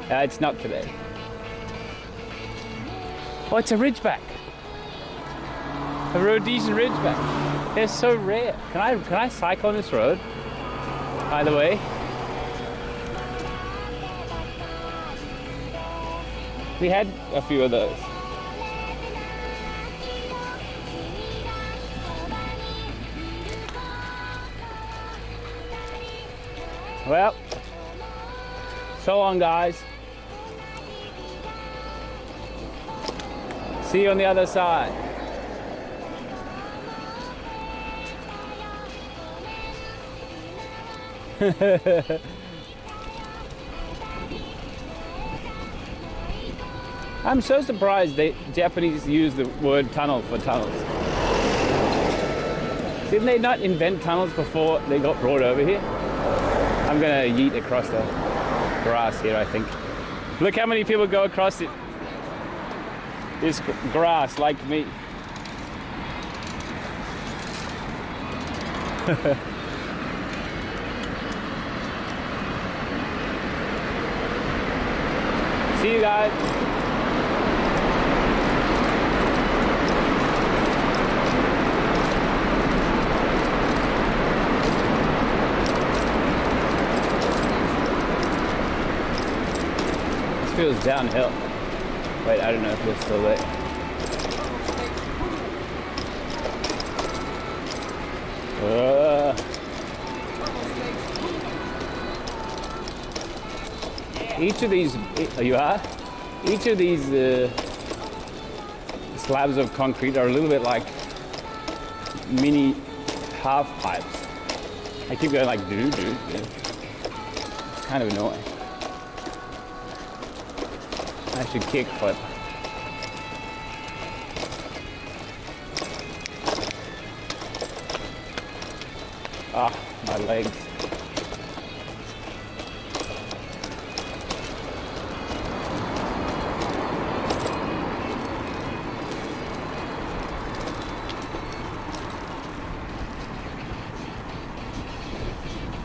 It's not today. Oh, it's a ridgeback. A Rhodesian ridgeback. They're so rare. Can I cycle on this road? By the way. We had a few of those. Well, so long, guys. See you on the other side. I'm so surprised the Japanese use the word tunnel for tunnels. Didn't they not invent tunnels before they got brought over here? I'm gonna yeet across the grass here, I think. Look how many people go across it. This grass like me. See you guys. Feels downhill. Wait, I don't know if we're still there. Each of these, each of these slabs of concrete are a little bit like mini half pipes. I keep going like doo doo. It's kind of annoying. I should kickflip. Ah, my legs.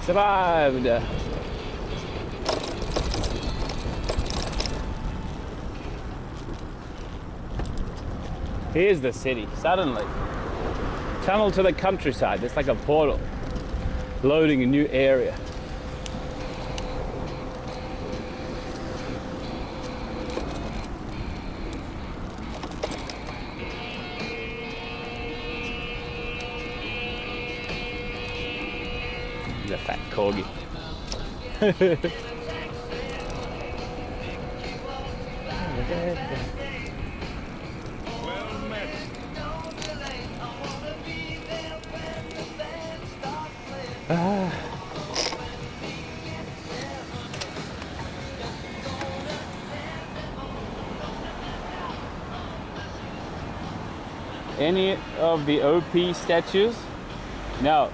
Survived! Here's the city, suddenly. Tunnel to the countryside, it's like a portal. Loading a new area. The fat corgi. Any of the OP statues? No.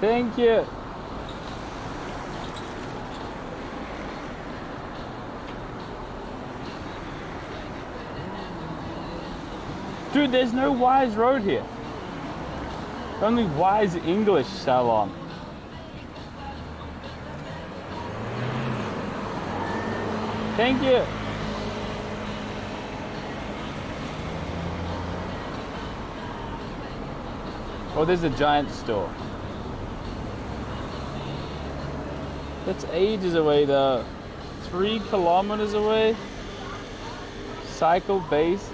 Thank you. Dude, there's no Wise Road here. Only Wise English Salon. Thank you. Oh, there's a giant store. That's ages away though. 3 kilometers away. Cycle base.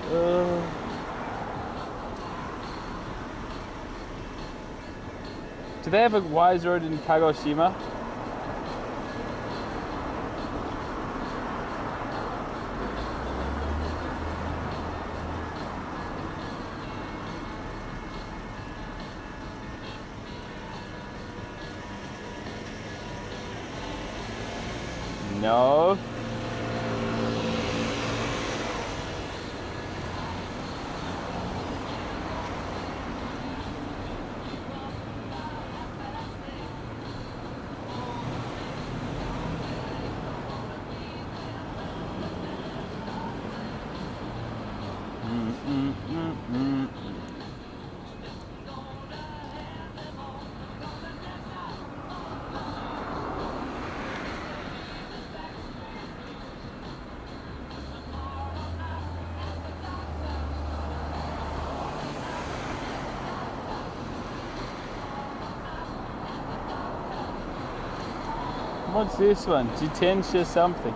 Do they have a Wise Road in Kagoshima? No. What's this one? Jitensha something.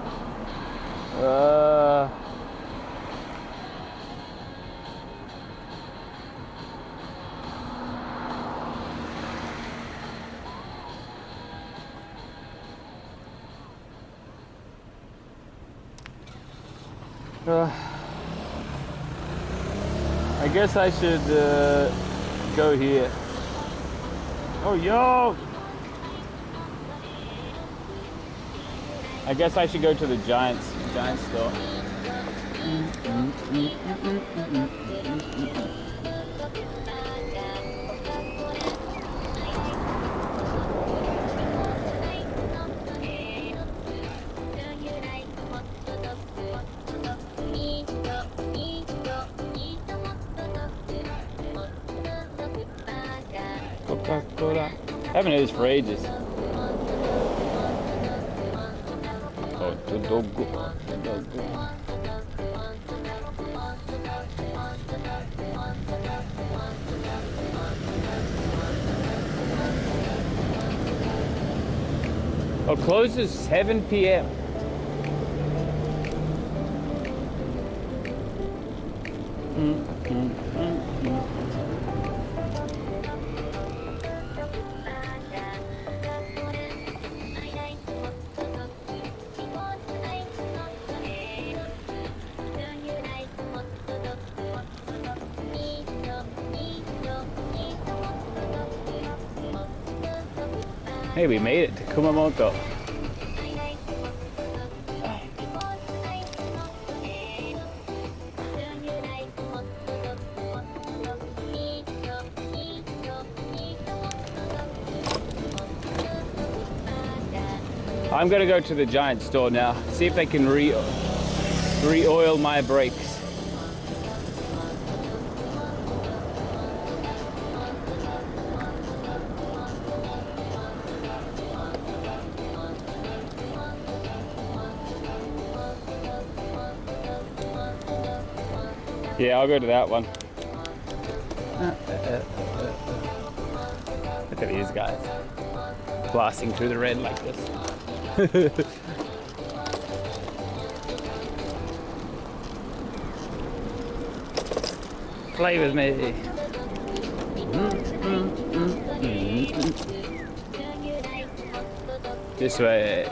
I guess I should go here. Oh, yo! I guess I should go to the giant store. Coca-Cola. I haven't had this for ages. Oh, closes 7 p.m. Hey, we made it to Kumamoto. I'm gonna go to the Giant store now, see if they can re-oil my brakes. Yeah, I'll go to that one. Look at these guys blasting through the red like this. Play with me. This way.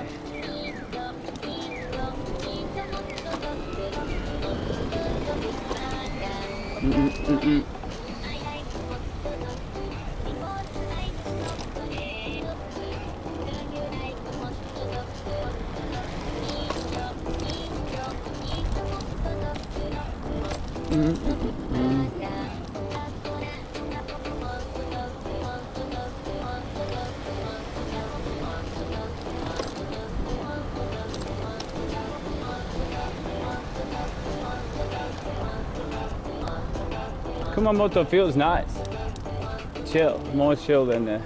Kumamoto feels nice. Chill, more chill than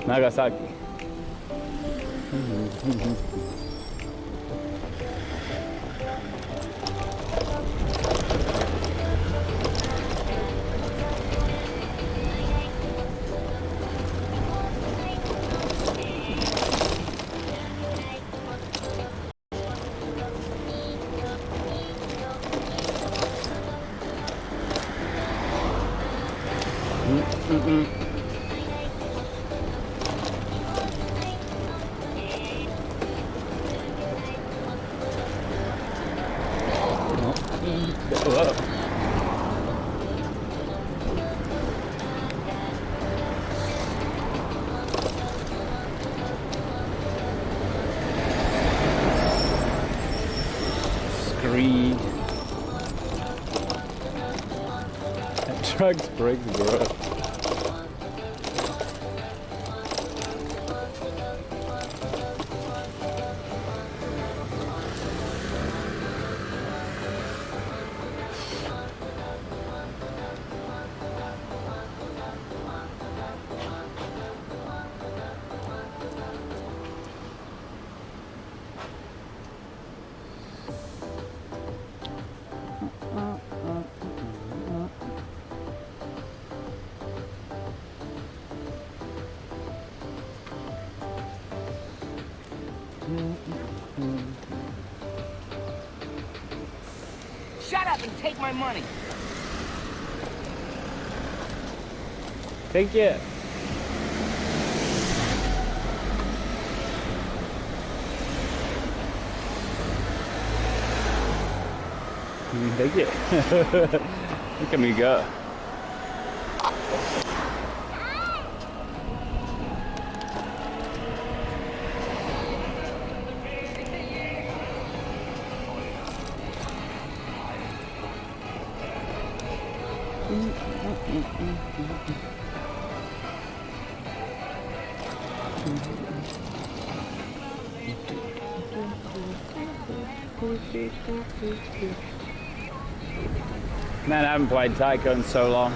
Nagasaki. Screed. That truck's brakes, bro. Shut up and take my money. Thank you. Thank you. Look at me go. Man, I haven't played Taiko in so long.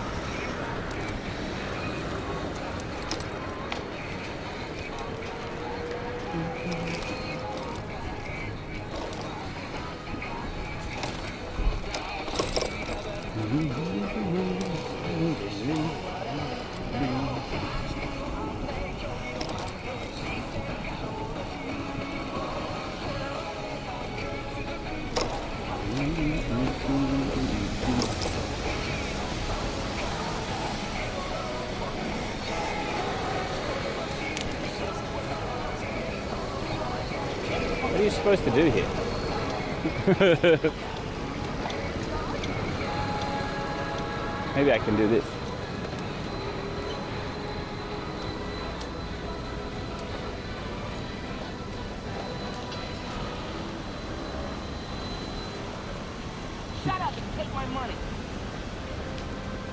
What are you supposed to do here? Maybe I can do this.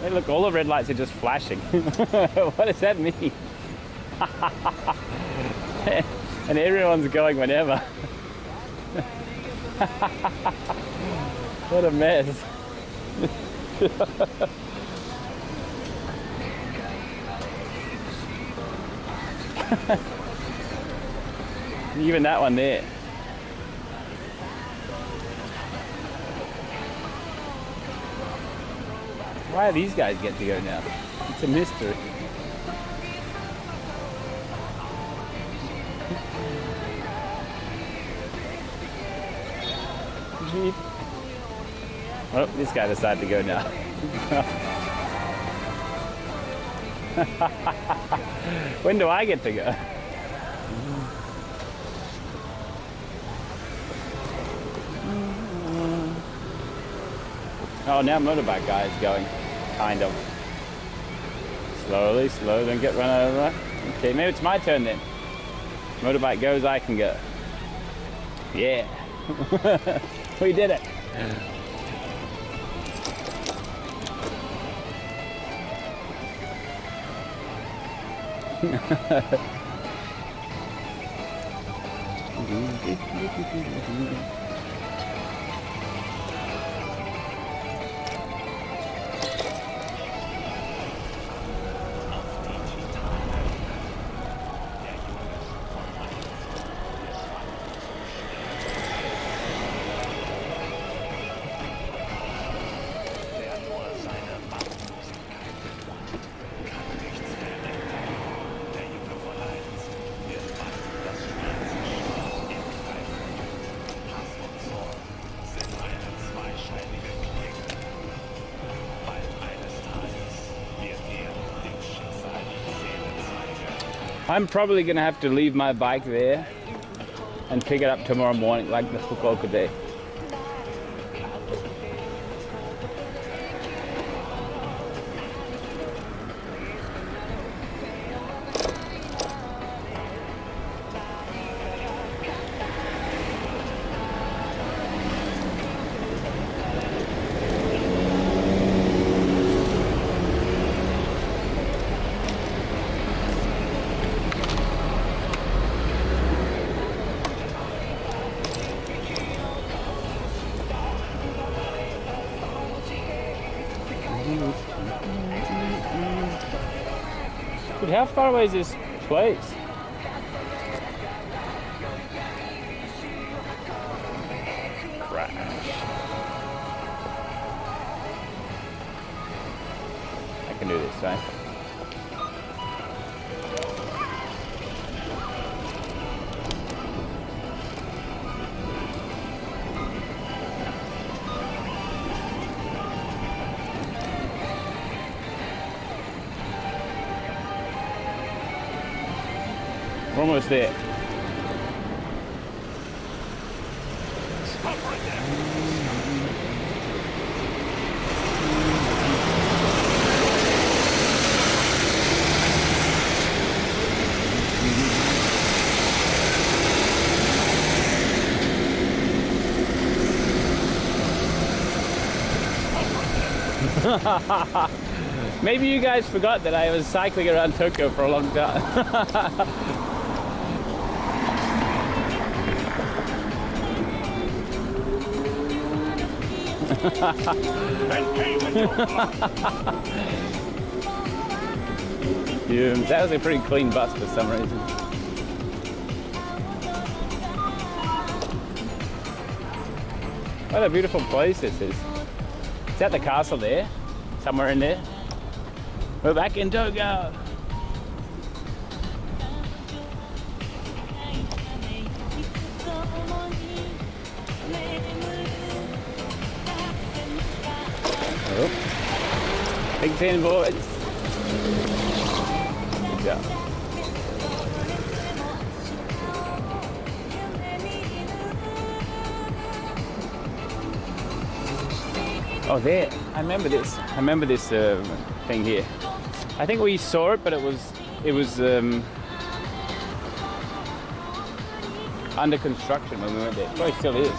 Hey, look, all the red lights are just flashing. What does that mean? And everyone's going whenever. What a mess. Even that one there. Why do these guys get to go now? It's a mystery. Oh, this guy decided to go now. When do I get to go? Oh, now motorbike guy is going, kind of. Slowly, slow, don't get run over. Okay, maybe it's my turn then. Motorbike goes, I can go. Yeah. We did it. I'm probably going to have to leave my bike there and pick it up tomorrow morning like the Fukuoka day. But how far away is this place? Crash. I can do this, right? We're almost there. Maybe you guys forgot that I was cycling around Tokyo for a long time. That was a pretty clean bus for some reason. What a beautiful place this is. Is that the castle there? Somewhere in there? We're back in Tokyo. Oh. Big 10 boys. Good job. Oh, there. I remember this. I remember this thing here. I think we saw it, but it was under construction when we went there. It probably still is.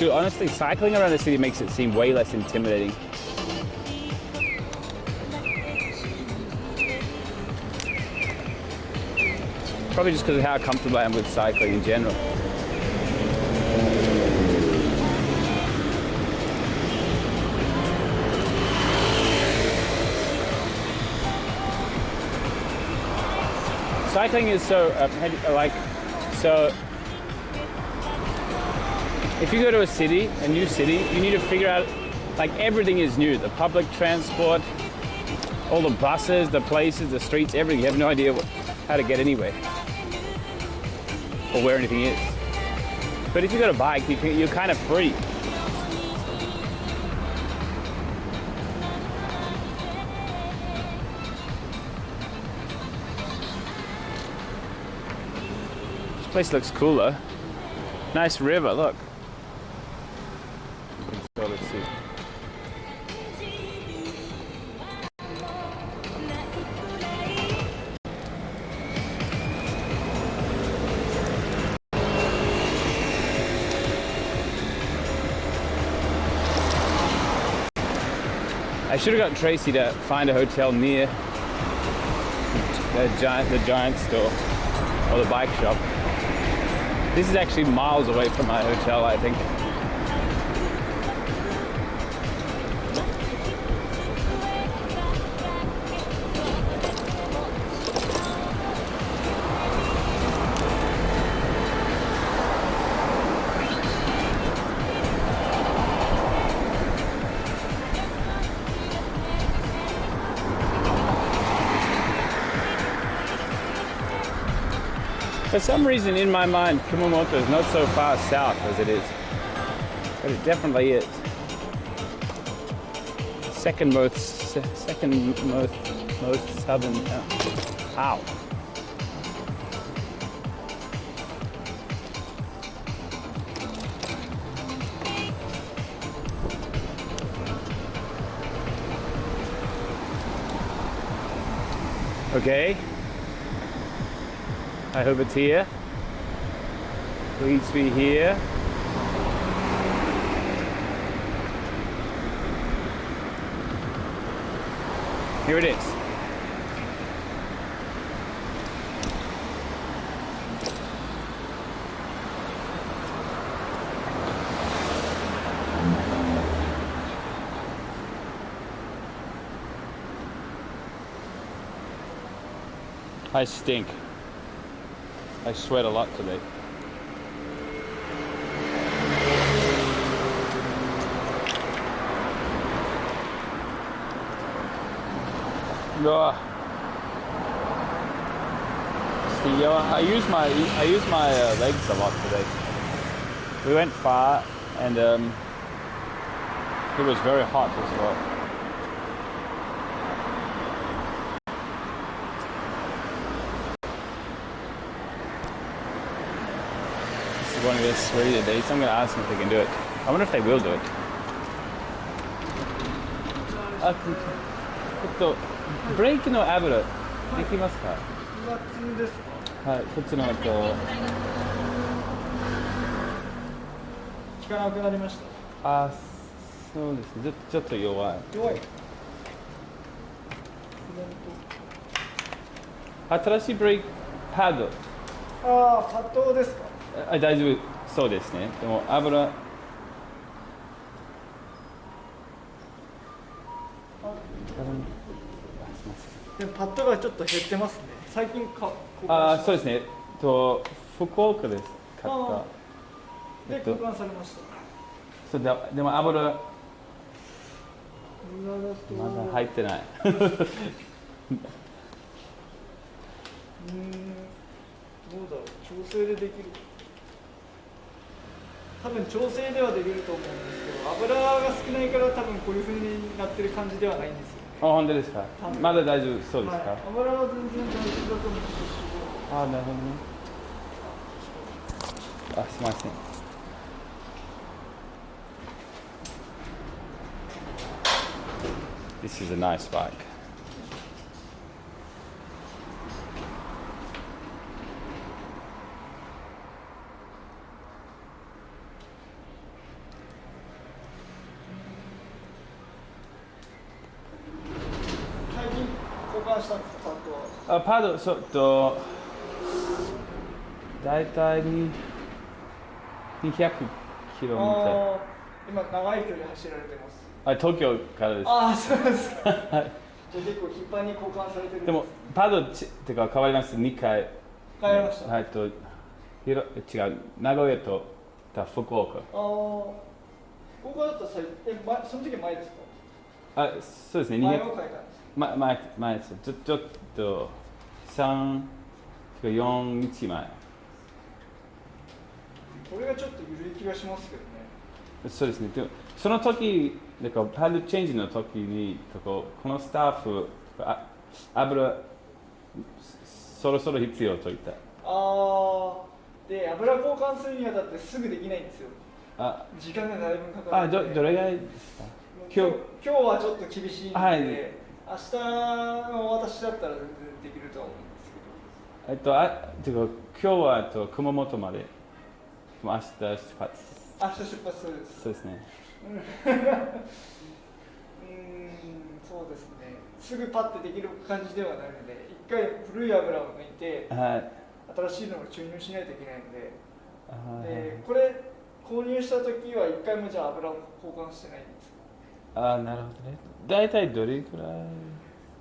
Dude, honestly, cycling around the city makes it seem way less intimidating. Probably just because of how comfortable I am with cycling in general. Cycling is so, so if you go to a new city, you need to figure out, like everything is new. The public transport, all the buses, the places, the streets, everything. You have no idea how to get anywhere or where anything is. But if you got a bike, you're kind of free. This place looks cooler. Nice river, look. So let's see. I should have got Tracy to find a hotel near the giant store or the bike shop. This is actually miles away from my hotel, I think. For some reason in my mind, Kumamoto is not so far south as it is, but it definitely is. Second most southern town. Ow. Okay. I hope it's here. Please be here. Here it is. I stink. I sweat a lot today. Ugh. See, I use my legs a lot today. We went far, and it was very hot as well. One of this ready today, so I'm going to ask them if they can do it. I wonder if they will do it.ブレーキの油できますか？今通ですか？はい、こっちの効かなくなりました。あ、そうですね。ちょっと弱い。弱い。新しいブレーキパッド。ああ、パッドですか？大丈夫そうですね。でも油でもパッドがちょっと減ってますね。最近そうですね。福岡です。買った。で交換されました。そうでも油まだ入ってない。どうだろう、調整でできる。多分調整ではできると思うんですけど、油が少ないから多分こういう風になってる感じではないんですよね。あ、本当ですか。まだ大丈夫そうですか。はい、油は全然大丈夫だと思うんですけど。あ、なるほどね。あ、すみません。This is a nice bike. 換したんですか、パッドは。パド、大体200キロ今、長い距離走られてます。東京からです。ああ、そうですか。じゃあ結構頻繁に交換されてるんです。でも、パドってか変わります、2回。変わりました。違う、名古屋と福岡。福岡だったらその時前ですか？そうですね。前を変えたんですか？前です。ちょっと3、4日前。これがちょっと緩い気がしますけどね。そうですね。でもその時、パドチェンジの時に、このスタッフ、油、そろそろ必要と言った。で、油交換するにあたってすぐできないんですよ。時間がだいぶかかるので。どれぐらいですか？今日はちょっと厳しいので、明日の私だったら全然できると思うんですけど。今日は熊本まで。明日出発。明日出発するです。そうですね。そうですね。すぐパッてできる感じではないので、一回古い油を抜いて、新しいのを注入しないといけないので、これ購入した時は一回もじゃあ油を交換してないんですか？なるほどね。大体どれくらい？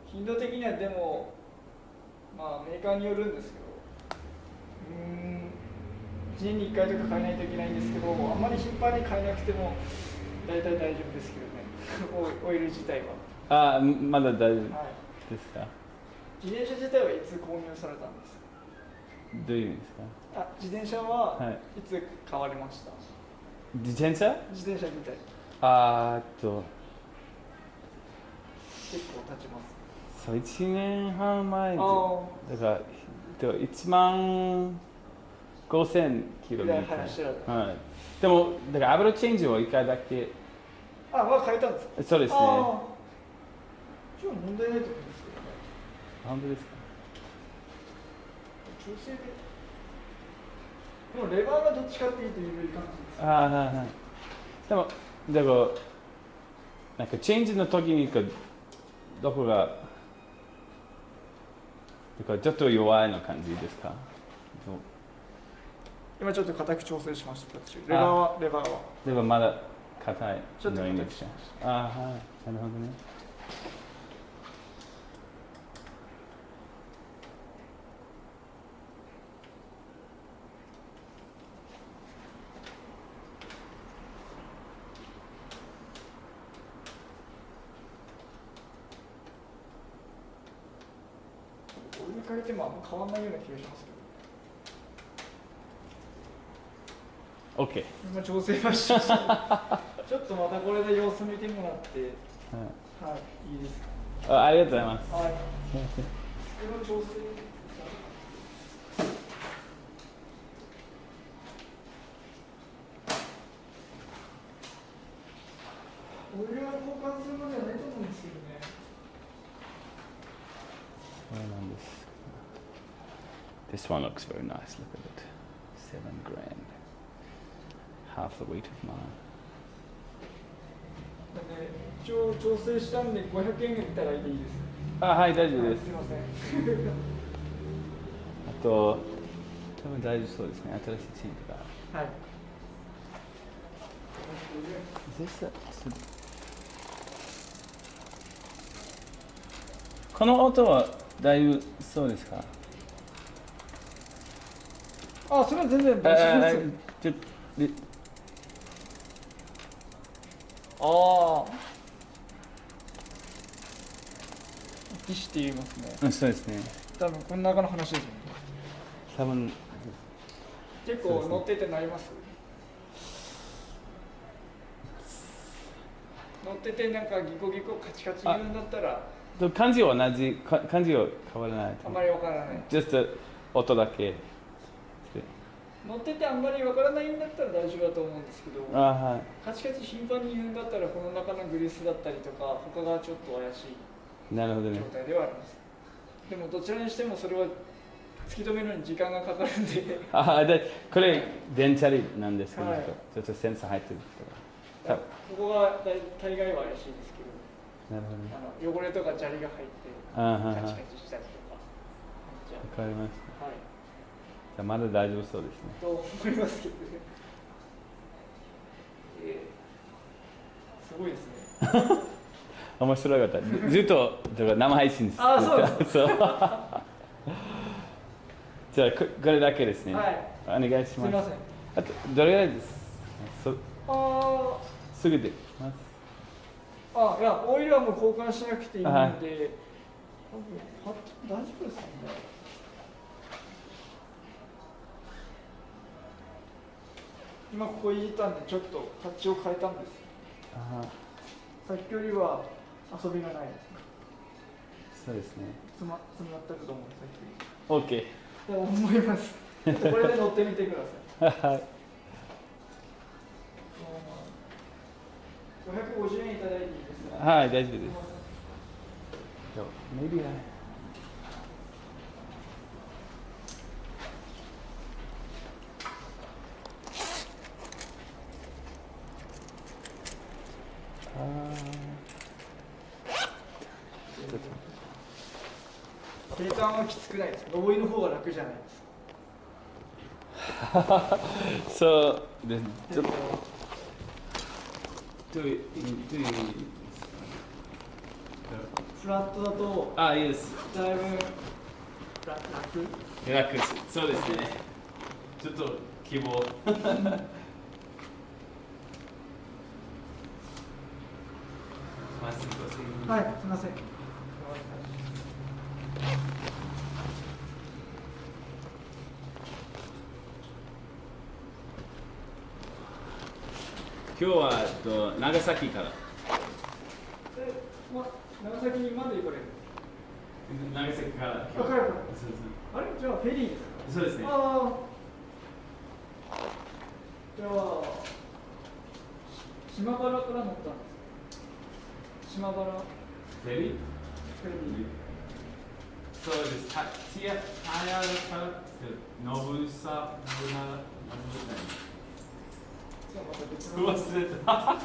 頻度的にはでも、メーカーによるんですけど、1年に1回とか変えないといけないんですけど、あんまり頻繁に変えなくても大体大丈夫ですけどね、オイル自体は。まだ大丈夫ですか？自転車自体はいつ購入されたんですか？どういう意味ですか？自転車はいつ買われました？自転車自体。結構経ちます。そう、1年半前だから1万5000キロメートル。でもだから油チェンジを1回だけ。変えたんですか？そうですね。じゃあ問題ないと思うんですけどね。本当ですか？調整で。でもレバーがどっちかっていうと緩い感じです。でもなんかチェンジの時にどこがちょっと弱いの感じですか？今ちょっと硬く調整しました。レバーはまだ硬い。ちょっと硬くしました。なるほどね。オイル変えてもあんま変わらないような気がしますけど。OK。今調整はしました。ちょっとまたこれで様子見てもらって、いいですか？ありがとうございます。調整。オイルは交換するのではないと思うんですけどね。そうなんです。This one looks very nice. Look at it. $7,000. Half the weight of mine. 一応調整したんで500円いただいていいです。はい、大丈夫です。すみません。あと、多分大丈夫そうですね。新しいチェーンとか。はい。この音は大丈夫そうですか？それは全然大丈夫です。息して言いますね。そうですね。多分この中の話ですもんね。多分結構乗っててなります？乗っててなんかギコギコカチカチ言うんだったら感じは同じ、感じは変わらない。あんまりわからない。just 音だけ。乗っててあんまりわからないんだったら大丈夫だと思うんですけど、カチカチ頻繁に言うんだったらこの中のグリスだったりとか他がちょっと怪しい状態ではあります。でもどちらにしてもそれは突き止めるのに時間がかかるんでこれ電チャリなんですけど、ちょっとセンサー入ってるから。ここが大概は怪しいですけど。なるほど。汚れとか砂利が入ってカチカチしたりとか。わかりました。はい。じゃあまだ大丈夫そうですね。と思いますけどね。すごいですね。面白かった。ずっと生配信です。あ、そうです。そう。じゃあこれだけですね。はい。お願いします。すみません。あとどれぐらいです。すぐできます。あ、いや、オイルはもう交換しなくていいので、多分大丈夫ですよね。今ここ入れたんでちょっとタッチを変えたんです。さっきよりは遊びがないです。そうですね。つまってると思う、さっきより。オッケー。思います。これで乗ってみてください。はい。550円いただいていいですか。はい、大丈夫です。Maybe平坦はきつくないですか。上りの方が楽じゃないですか。そうです。ちょっと。フラットだと。あ、いいです。だいぶ楽です。そうですね。ちょっと希望。はい、すみません。今日は長崎から。長崎にまで行かれる。長崎から。あれ、じゃあフェリーですか。そうですね。じゃあ島原から乗ったんですか。島原。フェリー。そうです。はやからノブサブナ忘れた。あ、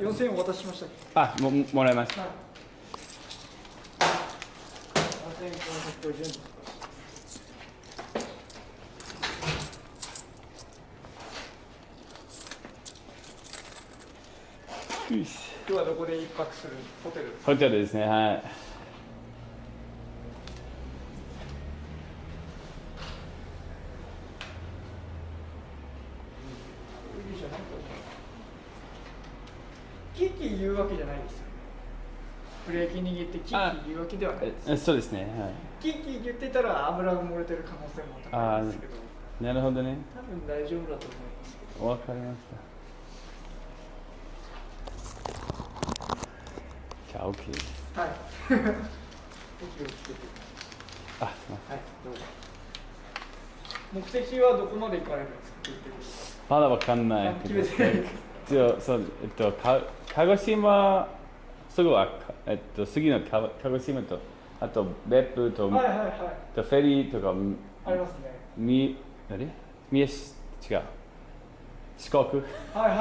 4000円お渡ししましたっけ。あ、もらいました。4450円です。今日はどこで一泊する。ホテルですか。ホテルですね。はい。キッキー言うわけじゃないですよね。ブレーキ握ってキッキー言うわけではないです。そうですね。はい。キッキー言ってたら油が漏れてる可能性も高いんですけど。なるほどね。多分大丈夫だと思いますけど。わかりました。じゃあ OK です。はい。息をつけて。はい、どうぞ。目的はどこまで行かれるんですか。まだわかんない。決めてない。そう鹿児島すぐは次の鹿児島とあと別府と、はいはいはい、とフェリーとかありますね。違う四国。はいはい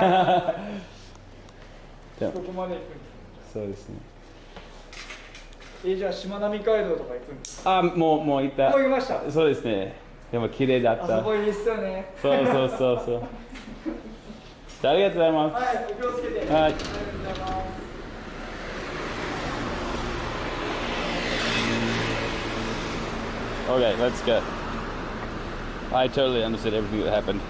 はい。そこまで行くんです。そうですね。じゃあしまなみ海道とか行くんですか。もう行った。もう行きました。そうですね。でも綺麗だった。あそこいいですよね。そう。じゃあありがとうございます。はい、お気をつけて。はい。ありがとうございます。Okay, let's go. I totally understood everything that happened.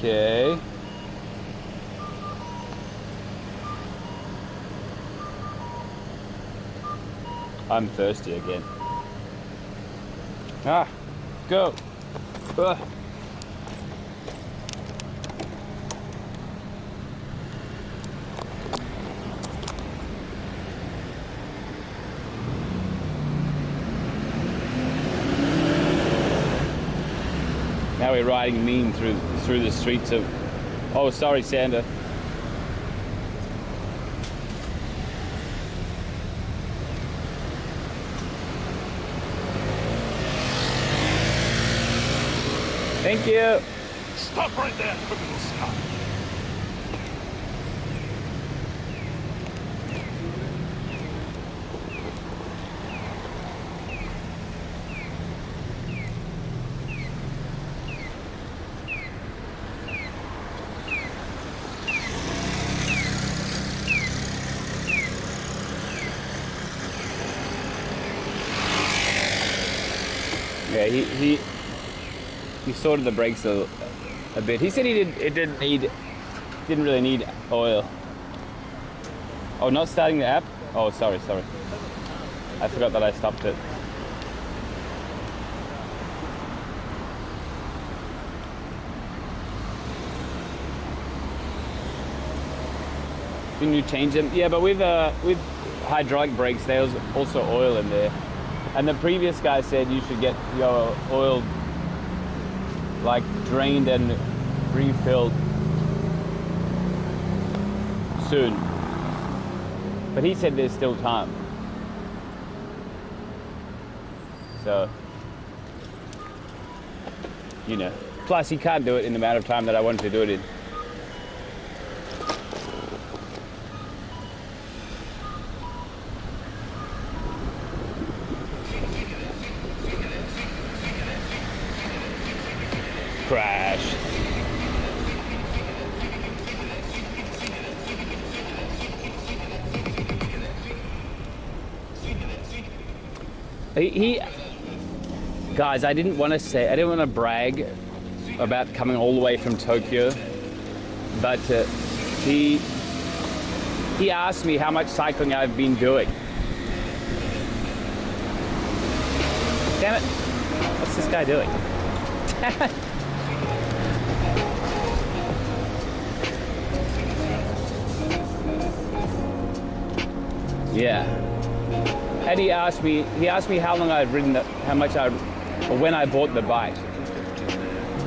Okay. I'm thirsty again. Ah, go. Ugh. Now we're riding mean through the streets of... Oh, sorry, Sander. Thank you. Stop right there, criminal scum. Yeah, he sorted the brakes a bit. He said it didn't really need oil. Oh, not starting the app? Oh, sorry. I forgot that I stopped it. Didn't you change them? Yeah, but with hydraulic brakes, there's also oil in there. And the previous guy said you should get your oil like drained and refilled soon. But he said there's still time. So, you know. Plus, he can't do it in the amount of time that I wanted to do it in. Crash. Guys, I didn't want to brag about coming all the way from Tokyo, but he asked me how much cycling I've been doing. Damn it! What's this guy doing? Yeah. And he asked me how long I've ridden, when I bought the bike.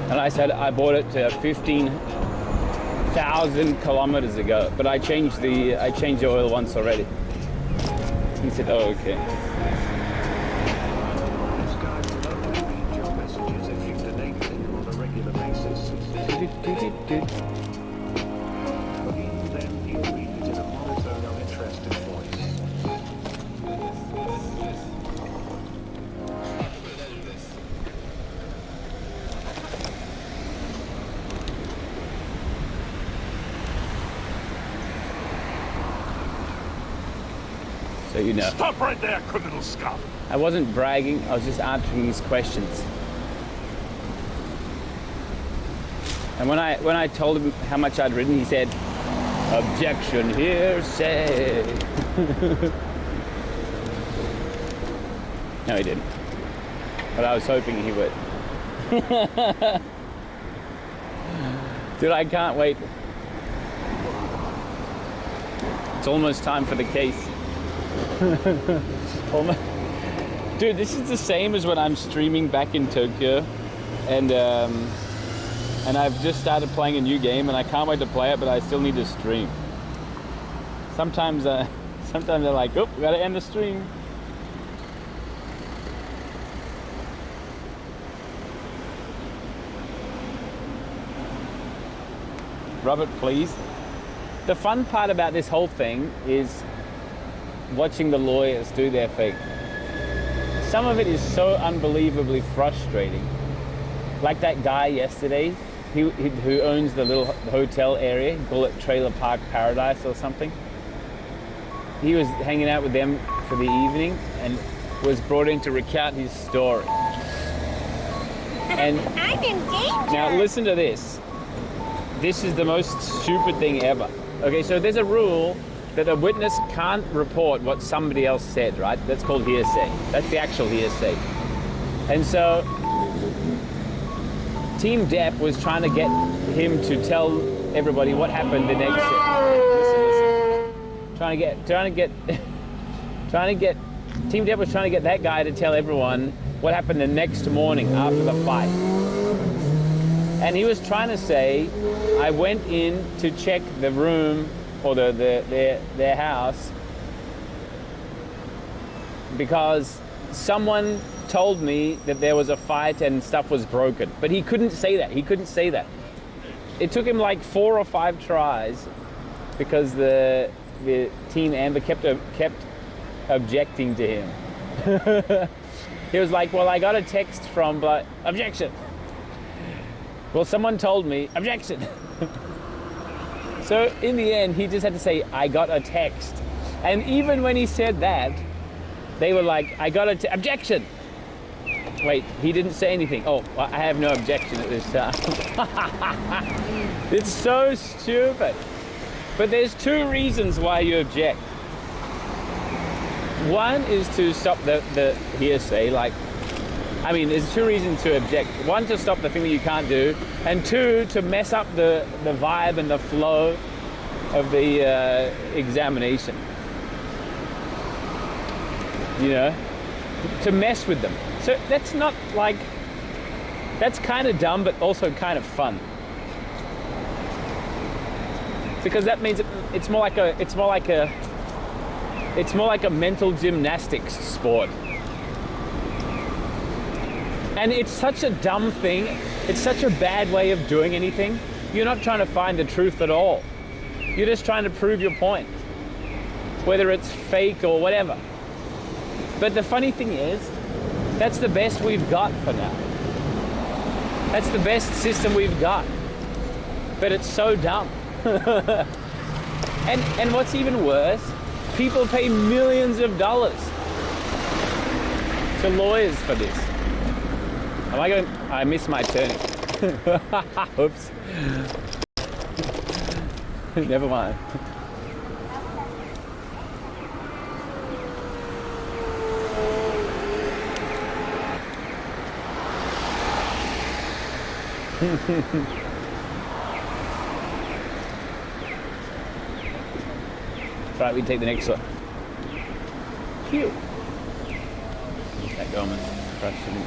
And I said I bought it 15,000 kilometers ago, but I changed the oil once already. He said, oh, okay. This guide will only read your messages if you donate them on a regular basis. Then he'll read it in a monotone, uninterested voice. So you know. Stop right there, criminal scum. I wasn't bragging, I was just answering his questions. And when I told him how much I'd ridden, he said, objection, hearsay. No, he didn't. But I was hoping he would. Dude, I can't wait. It's almost time for the case. Dude, this is the same as when I'm streaming back in Tokyo, and I've just started playing a new game, and I can't wait to play it, but I still need to stream. Sometimes they're like, oh, we gotta end the stream. Robert, please. The fun part about this whole thing is watching the lawyers do their thing. Some of it is so unbelievably frustrating. Like that guy yesterday, who owns the little hotel area, call it Trailer Park Paradise or something. He was hanging out with them for the evening and was brought in to recount his story. And I'm in danger. now listen to this. This is the most stupid thing ever. Okay, so there's a rule that a witness can't report what somebody else said, right? That's called hearsay. That's the actual hearsay. And so Team Depp was trying to get him to tell everybody what happened the next day. Listen. Trying to get Team Depp was trying to get that guy to tell everyone what happened the next morning after the fight. And he was trying to say, I went in to check the room or their house because someone told me that there was a fight and stuff was broken. But he couldn't say that. He couldn't say that. It took him like 4 or 5 tries because the Team Amber kept objecting to him. He was like, well, I got a text from, but objection. Well, someone told me, objection. So in the end, he just had to say, I got a text. And even when he said that, they were like, I got objection. Wait, he didn't say anything. Oh, well, I have no objection at this time. It's so stupid. But there's 2 reasons why you object. One is to stop the hearsay, there's 2 reasons to object. 1, to stop the thing that you can't do, and 2, to mess up the vibe and the flow of the examination. You know, to mess with them. So that's not that's kind of dumb, but also kind of fun. Because that means it's more like a mental gymnastics sport. And it's such a dumb thing. It's such a bad way of doing anything. You're not trying to find the truth at all. You're just trying to prove your point, whether it's fake or whatever. But the funny thing is, that's the best we've got for now. That's the best system we've got. But it's so dumb. And what's even worse, people pay millions of dollars to lawyers for this. I missed my turning. Oops. Never mind. Right, we take the next one. Phew. That garment crushed in.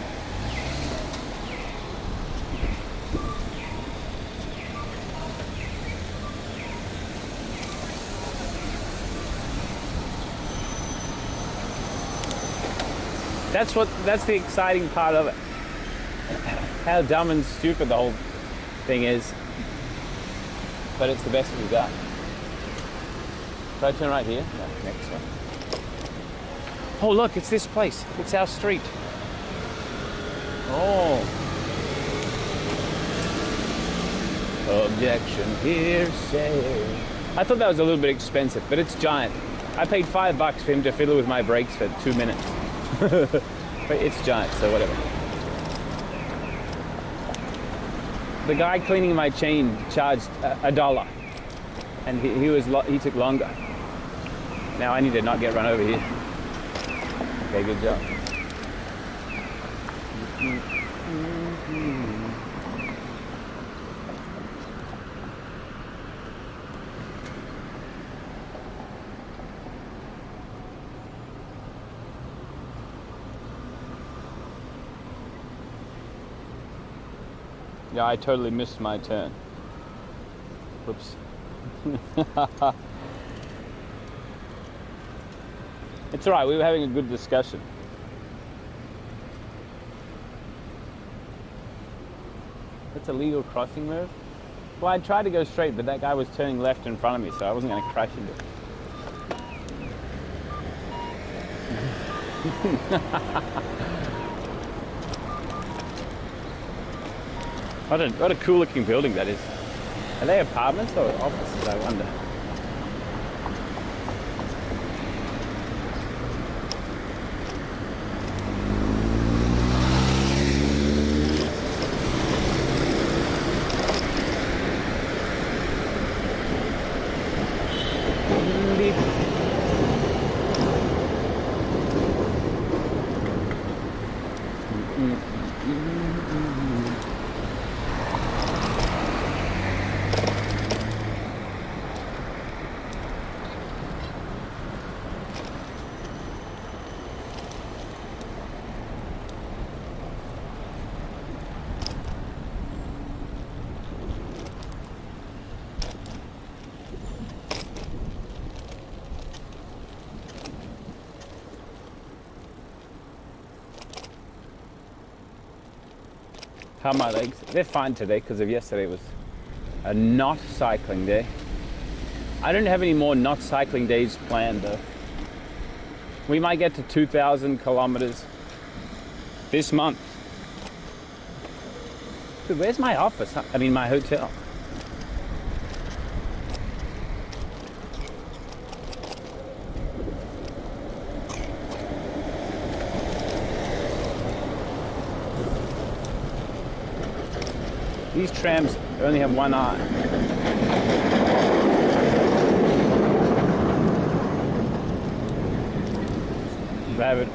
That's the exciting part of it. How dumb and stupid the whole thing is. But it's the best we've got. Should I turn right here? No, next one. Oh look, it's this place. It's our street. Oh. Objection, hearsay. I thought that was a little bit expensive, but it's giant. I paid $5 for him to fiddle with my brakes for 2 minutes. But it's giant, so whatever. The guy cleaning my chain charged $1, and he took longer. Now I need to not get run over here. Okay, good job. Yeah, I totally missed my turn. Whoops. It's alright, we were having a good discussion. That's a legal crossing move? Well, I tried to go straight, but that guy was turning left in front of me, so I wasn't going to crash into it. What a cool looking building that is. Are they apartments or offices, I wonder? beep. How are my legs? They're fine today because of yesterday was a not cycling day. I don't have any more not cycling days planned though. We might get to 2,000 kilometers this month. Dude, where's my office? I mean my hotel. These trams only have one eye. Rabbit.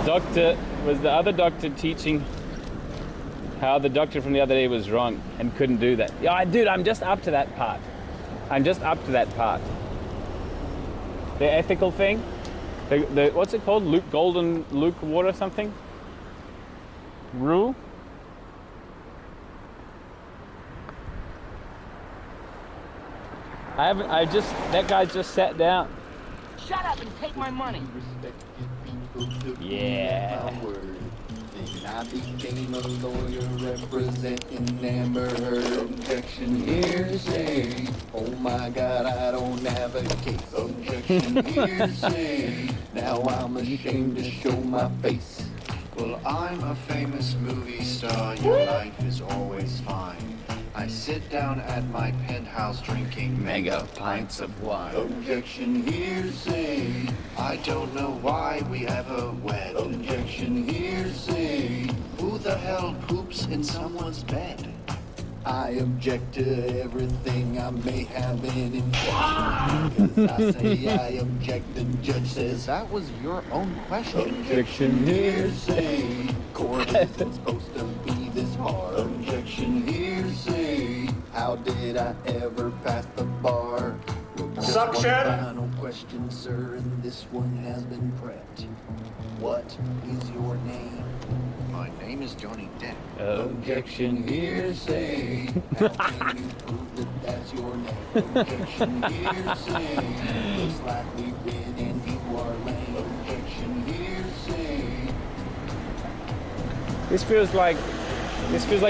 Doctor, was the other doctor teaching how the doctor from the other day was wrong and couldn't do that? Yeah, dude, I'm just up to that part. I'm just up to that part. The ethical thing? The what's it called? Golden Luke water something? Rule? That guy just sat down. Shut up and take my money. Yeah. I became a lawyer representing Amber Heard. Objection, hearsay. Oh my God, I don't have a case. Objection, hearsay. Now I'm ashamed to show my face. Well, I'm a famous movie star, your life is always fine. I sit down at my penthouse drinking mega pints of wine. Objection, hearsay. I don't know why we ever wed. Objection, hearsay. Who the hell poops in someone's bed? I object to everything I may have been in. Cause I say I object, the judge says that was your own question. Objection, hearsay. Court isn't supposed to be this hard. Objection, hearsay. How did I ever pass the bar? Suction. One final question, sir, and this one has been prepped. What is your name? My name is Johnny Depp. Objection, hearsay. How can you prove that that's your name? Objection, hearsay. Looks like we win and you are lame. Objection, hearsay. This feels like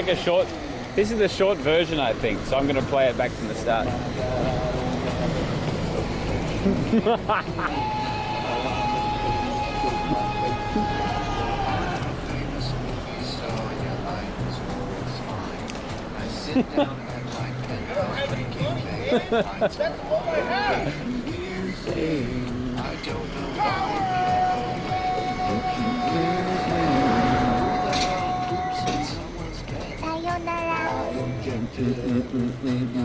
a short. This is the short version, I think. So I'm going to play it back from the start. Sit down at my penthouse drinking mega pints of wine. I don't know why. I object to everything I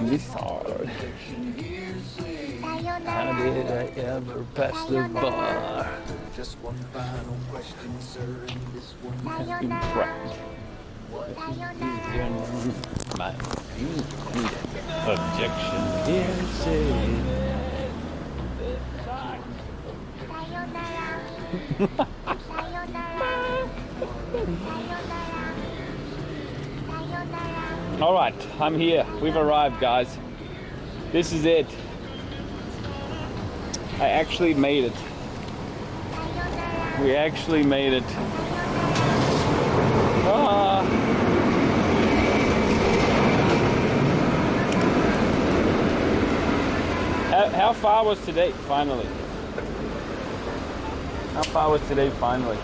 This hard. How did I ever pass the bar? Just one final question, sir, and this one has been prepped. What is your name? My objection hearsay. All right, I'm here. We've arrived, guys. This is it. I actually made it. We actually made it. Ah. How far was today, finally? How far was today, finally?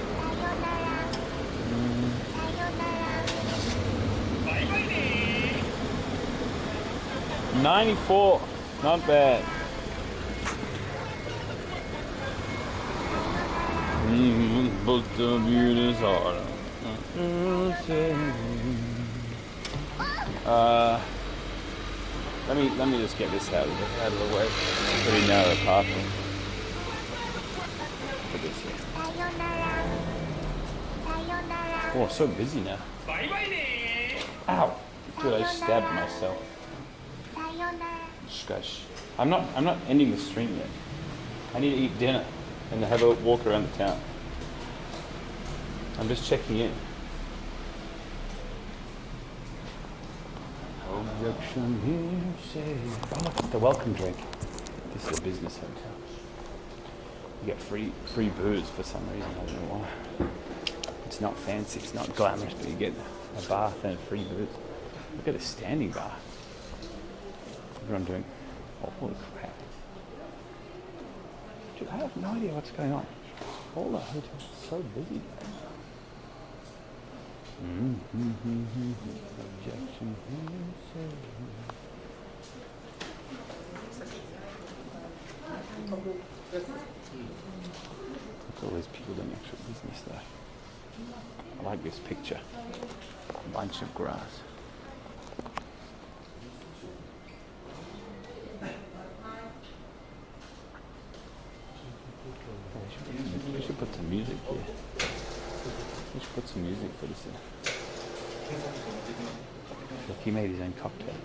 94, not bad. But the beauty's hard. Let me just get this out of the way. Pretty narrow path. Look at this here. Oh, so busy now. Ow! Dude, I stabbed myself. Gosh. I'm not ending the stream yet. I need to eat dinner and have a walk around the town. I'm just checking in. Objection here, say. Oh, look, it's the welcome drink. This is a business hotel. You get free booze for some reason. I don't know why. It's not fancy, it's not glamorous, but you get a bath and free booze. Look at a standing bar. Everyone doing. Oh, holy crap. Dude, I have no idea what's going on. All the hotels are so busy. Objection. Look at all these people doing actual business though. I like this picture. A bunch of grass. We should put some music here. We should put some music for this. Look, he made his own cocktail.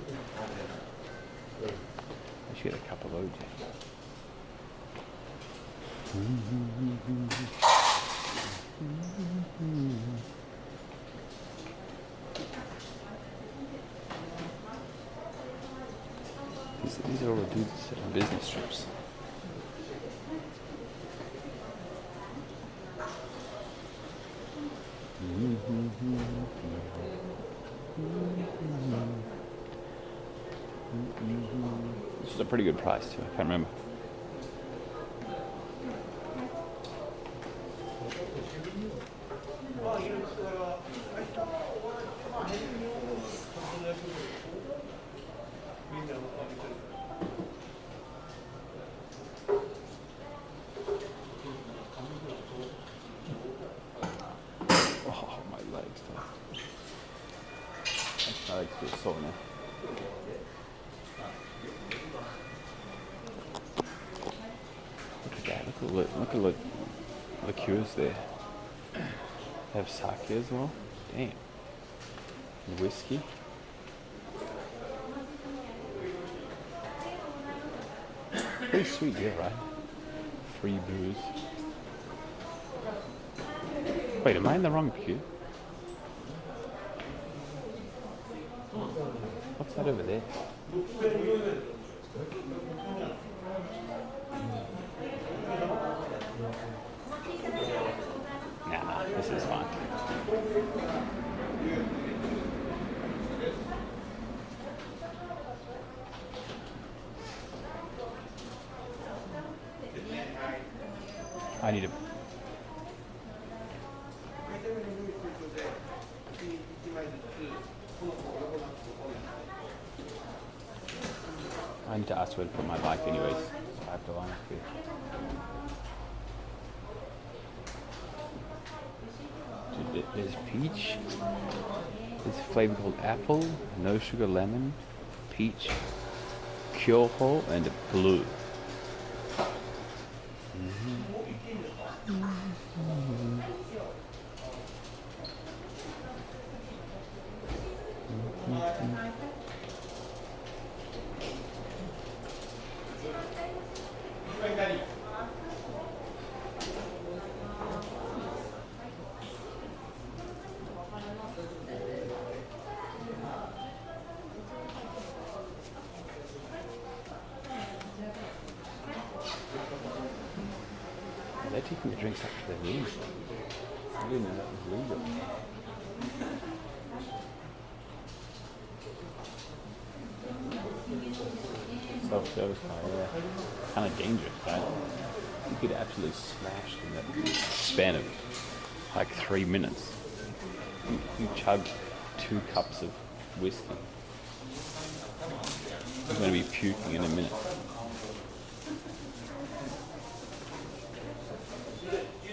I should get a cup of OJ. These are all the dudes that are business trips. This is a pretty good price too, I can't remember. Oh, my legs though. My legs feel sore now. Look at that, look at the liqueurs there. They have sake as well. Damn. And whiskey. Pretty sweet, yeah, right? Free booze. Wait, am I in the wrong queue? What's that over there? Nah, this is fine. I need to. I need to ask where to put my bike anyways, so I have to line up here. Dude, there's peach, there's a flavor called apple, no sugar lemon, peach, kyoho, and a blue. They're taking the drinks up to their rooms. I didn't know that was legal. Self-service car, yeah. Kind of dangerous, right? You could absolutely smash in that span of like 3 minutes. You chug 2 cups of whiskey. You're going to be puking in a minute.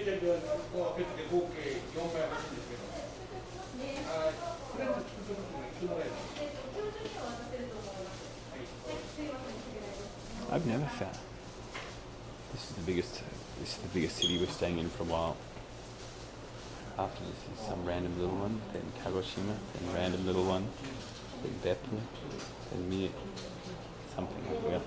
だけはこう開けて合計4枚欲しいんですけど。はい。プレゼント作った時もいつもらえる。I've never found. This is the biggest. This is the biggest city we're staying in for a while. After this is some random little one, then Kagoshima, then random little one, then Beppu, then Mie, something like that.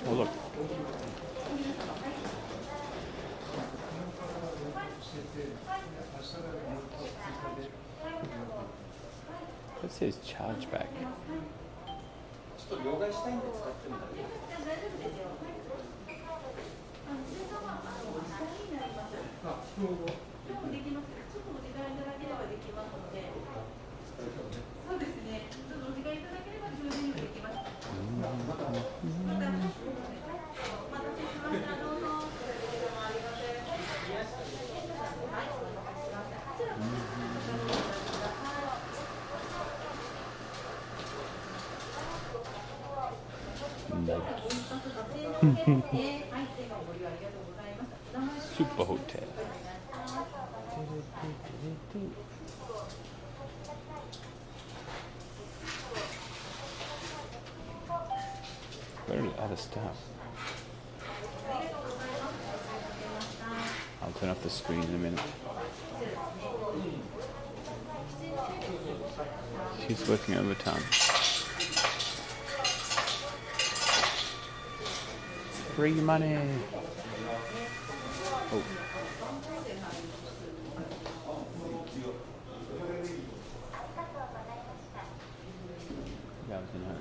Oh look. That says chargeback. Super hotel. Where are the other stuff? I'll turn off the screen in a minute. She's working overtime. Free money. Oh. That was in her.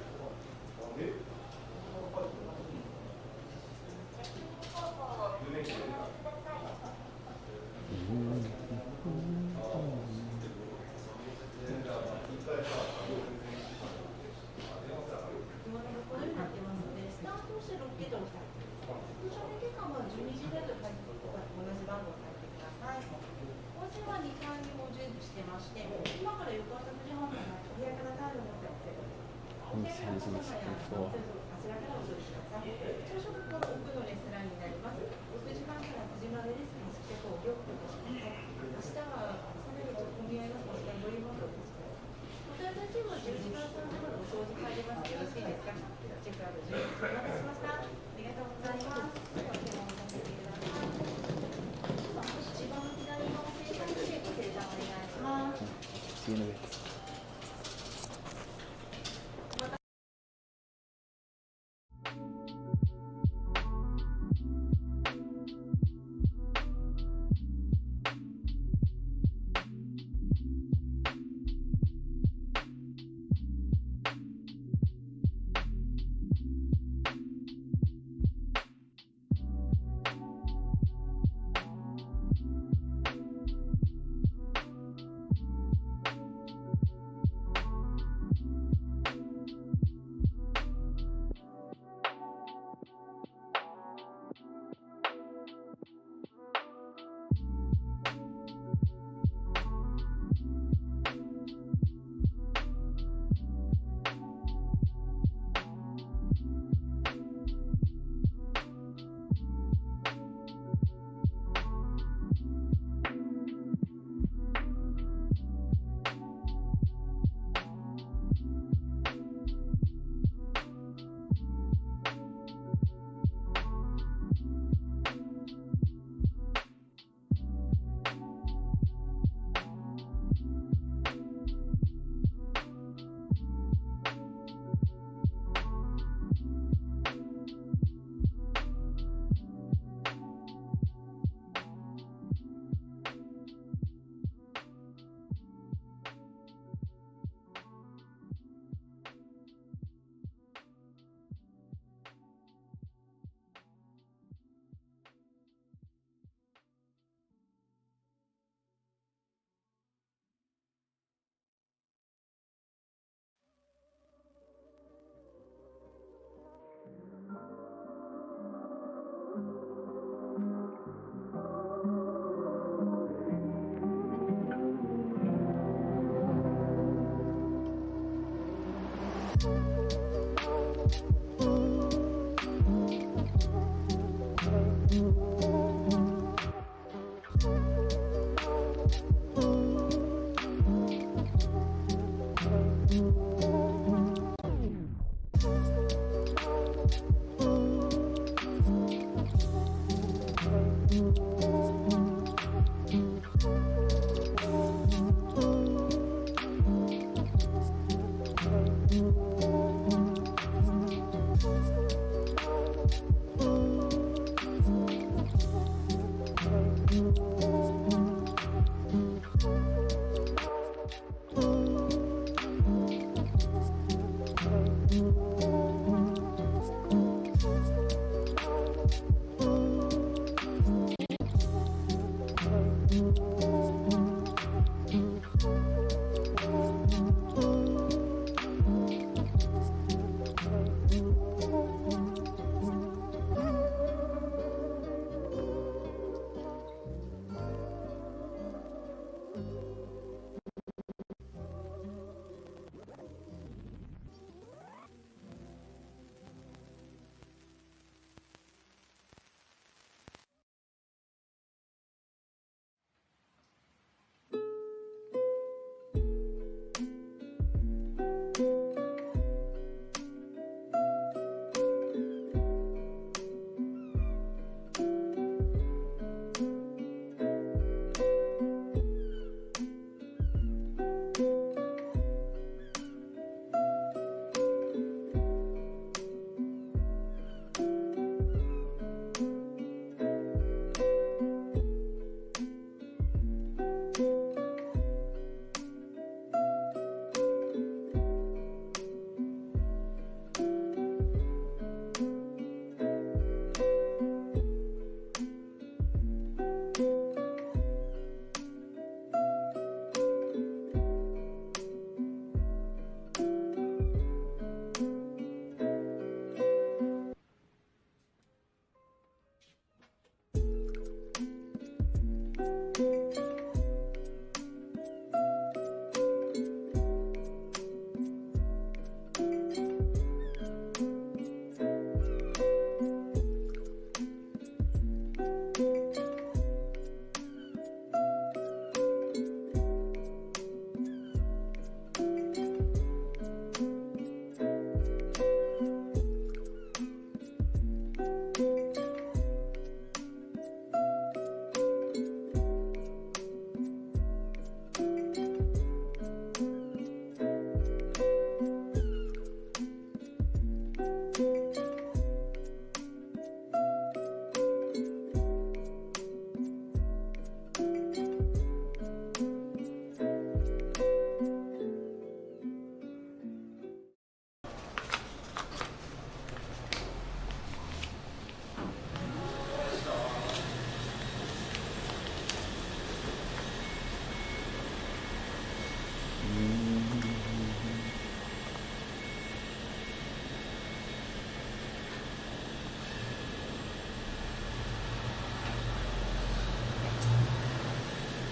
Hands on the second floor. See you in a bit.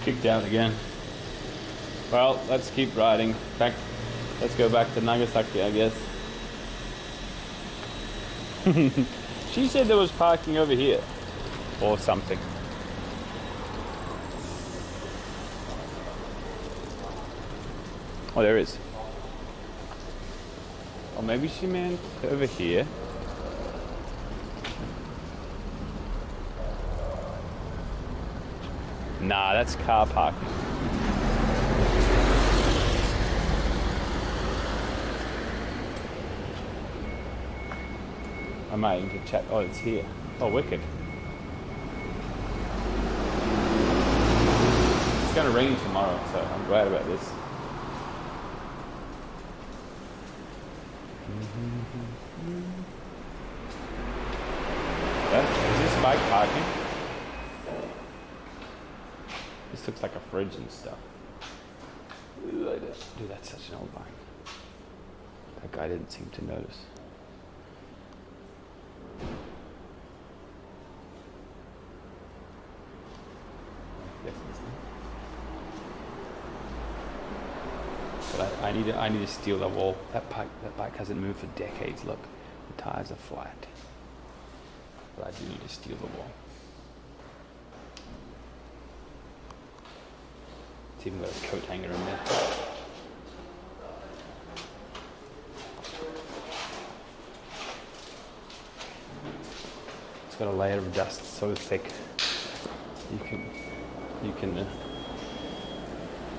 Kicked out again. Well, let's keep riding. Let's go back to Nagasaki, I guess. She said there was parking over here. Or something. Oh, there is. Or maybe she meant over here. Nah, that's car parking. I might need to check. Oh, it's here. Oh, wicked. It's gonna rain tomorrow, so I'm glad about this. Is this bike parking? This looks like a fridge and stuff. Dude, that's such an old bike. That guy didn't seem to notice. But I need to steal the wall. That bike hasn't moved for decades. Look, the tires are flat. But I do need to steal the wall. It's even got a coat hanger in there. It's got a layer of dust so thick you can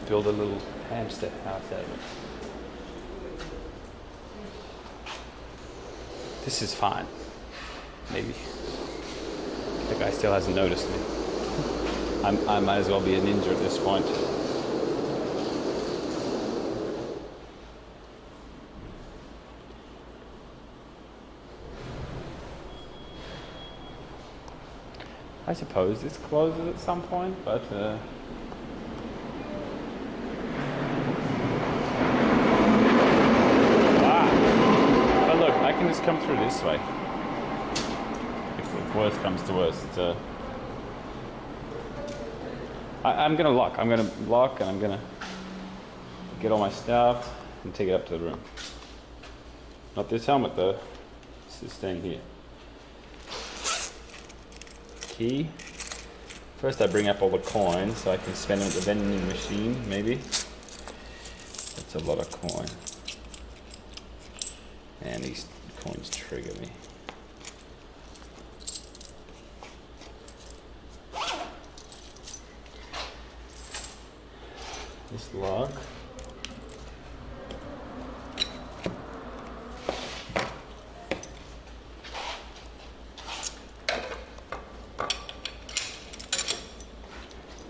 build a little hamster house out of it. This is fine. Maybe. The guy still hasn't noticed me. I might as well be a ninja at this point. I suppose this closes at some point, but but look, I can just come through this way. If worst comes to worst. I'm gonna lock. I'm gonna lock, and I'm gonna get all my stuff and take it up to the room. Not this helmet though. This is staying here. Key. First I bring up all the coins so I can spend them at the vending machine, maybe. That's a lot of coin. And these coins trigger me. This lock.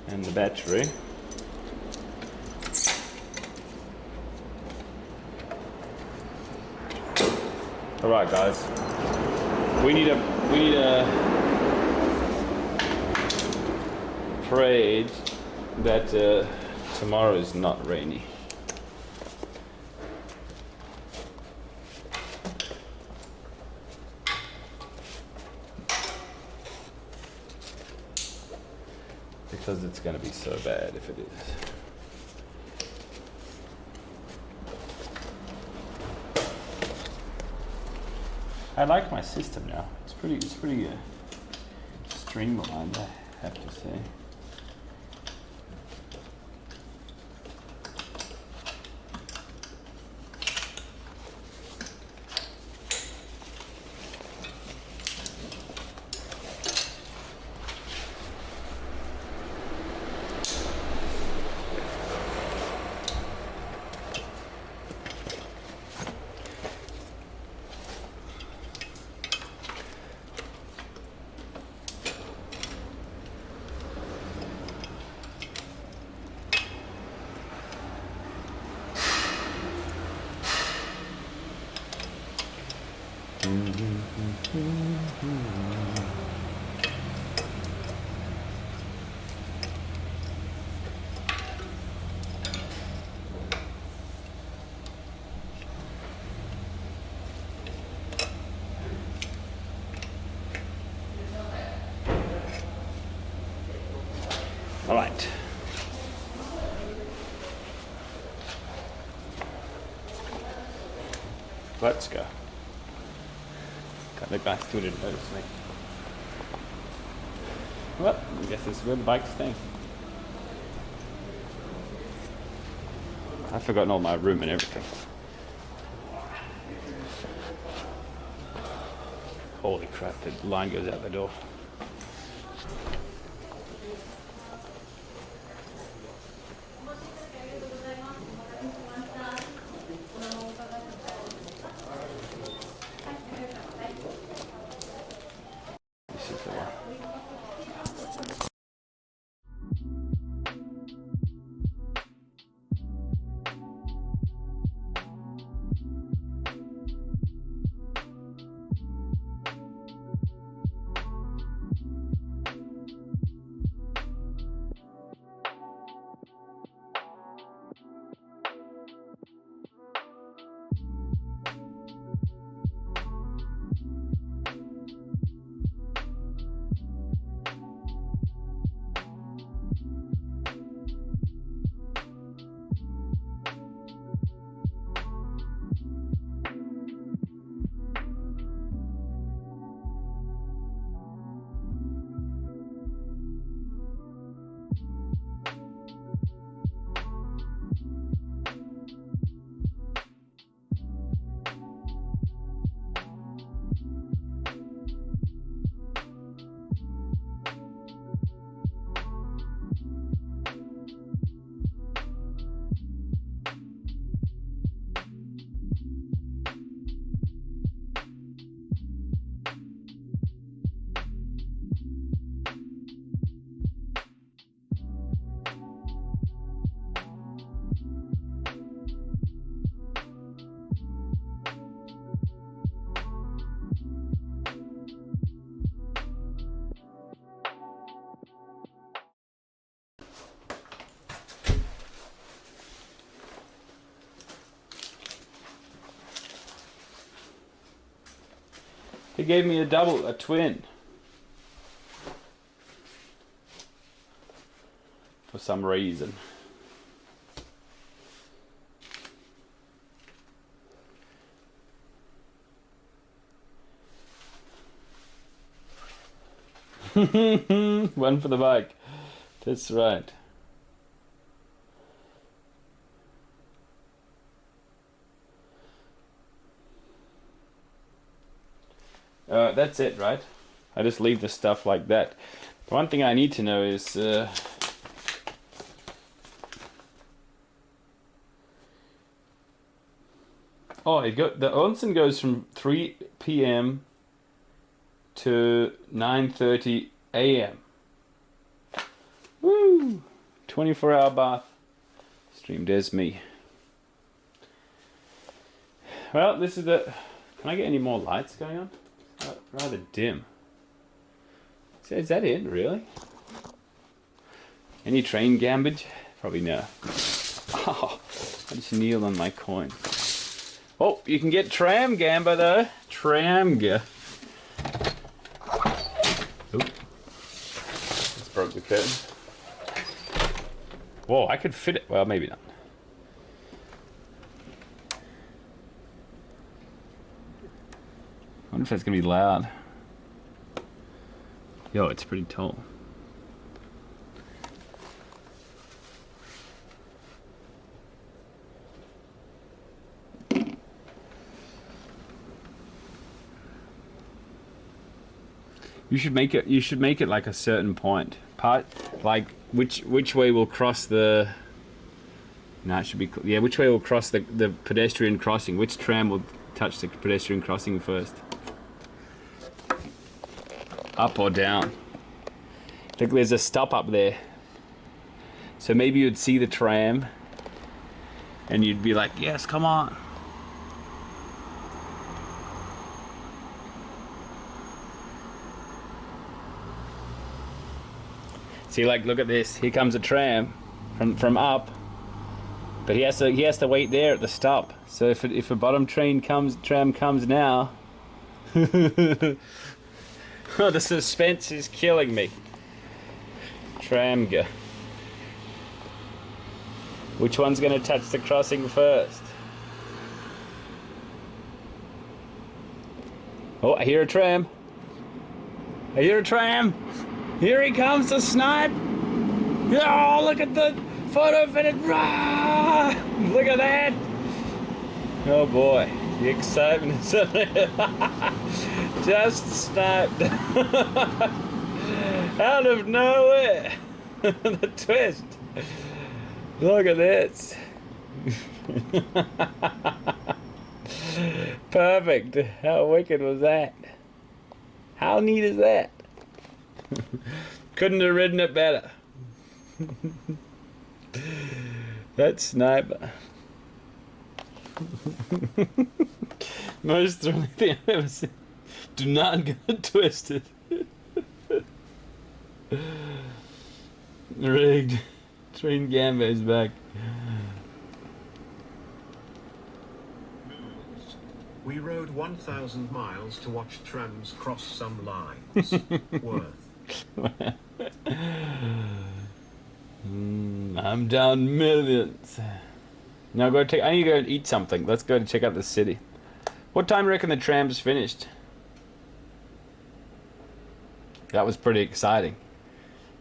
And the battery. All right, guys. We need a parade that tomorrow is not rainy. Because it's going to be so bad if it is. I like my system now. It's pretty streamlined, I have to say. All right. Let's go. The guy still didn't notice me. Well, I guess this is where the bike's staying. I've forgotten all my room and everything. Holy crap, the line goes out the door. gave me a twin. For some reason. One for the bike. That's right. That's it, right? I just leave the stuff like that. The one thing I need to know is oh, the onsen goes from 3 p.m. to 9:30 a.m. Woo! 24-hour bath. Streamed as me. Well, this is the... Can I get any more lights going on? Rather dim. Is that it, really? Any train gambage? Probably no. Oh, I just kneeled on my coin. Oh, you can get tram gamba though. Tramga. Oop. Just broke the curtain. Whoa, I could fit it. Well, maybe not. I wonder if it's gonna be loud. Yo, it's pretty tall. You should make it like a certain point. Like which way will cross the... No, it should be... Yeah, which way will cross the pedestrian crossing? Which tram will touch the pedestrian crossing first? Up or down? Look, there's a stop up there. So maybe you'd see the tram and you'd be like, yes, come on. See, like, look at this. Here comes a tram from up, but he has to wait there at the stop. So if a bottom tram comes now, oh, the suspense is killing me. Tramga. Which one's going to touch the crossing first? Oh, I hear a tram. I hear a tram. Here he comes, the snipe. Oh, look at the photo finish. Ah, look at that. Oh boy, the excitement is just sniped. Out of nowhere. The twist. Look at this. Perfect. How wicked was that? How neat is that? Couldn't have ridden it better. That sniper. Most thrilling thing I've ever seen. Do not get twisted. Rigged. Train Gamba is back. We rode 1,000 miles to watch trams cross some lines. Worth. I'm down millions. Now I need to go and eat something. Let's go to check out the city. What time do you reckon the tram's finished? That was pretty exciting.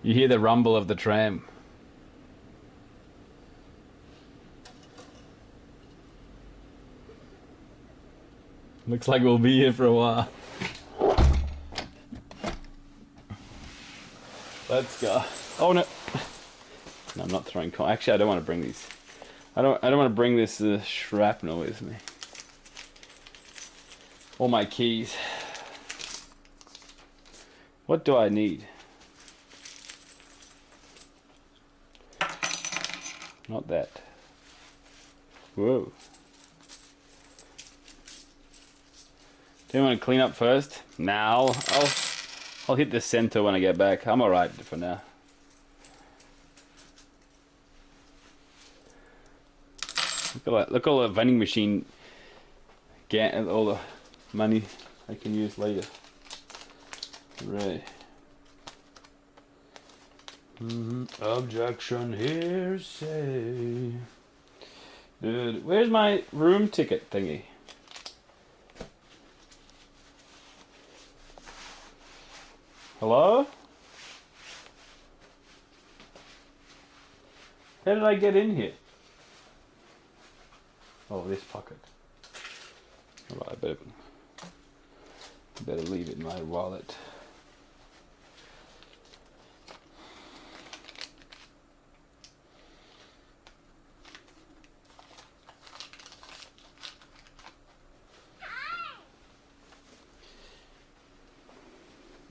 You hear the rumble of the tram. Looks like we'll be here for a while. Let's go. Oh no. No, I'm not throwing coal. Actually, I don't want to bring these. I don't want to bring this shrapnel with me. All my keys. What do I need? Not that. Whoa. Do you want to clean up first? Now, I'll hit the center when I get back. I'm alright for now. Look at all the vending machine, all the money I can use later. Right. Objection, hearsay. Dude, where's my room ticket thingy? Hello? How did I get in here? Oh, this pocket. Alright, I better leave it in my wallet.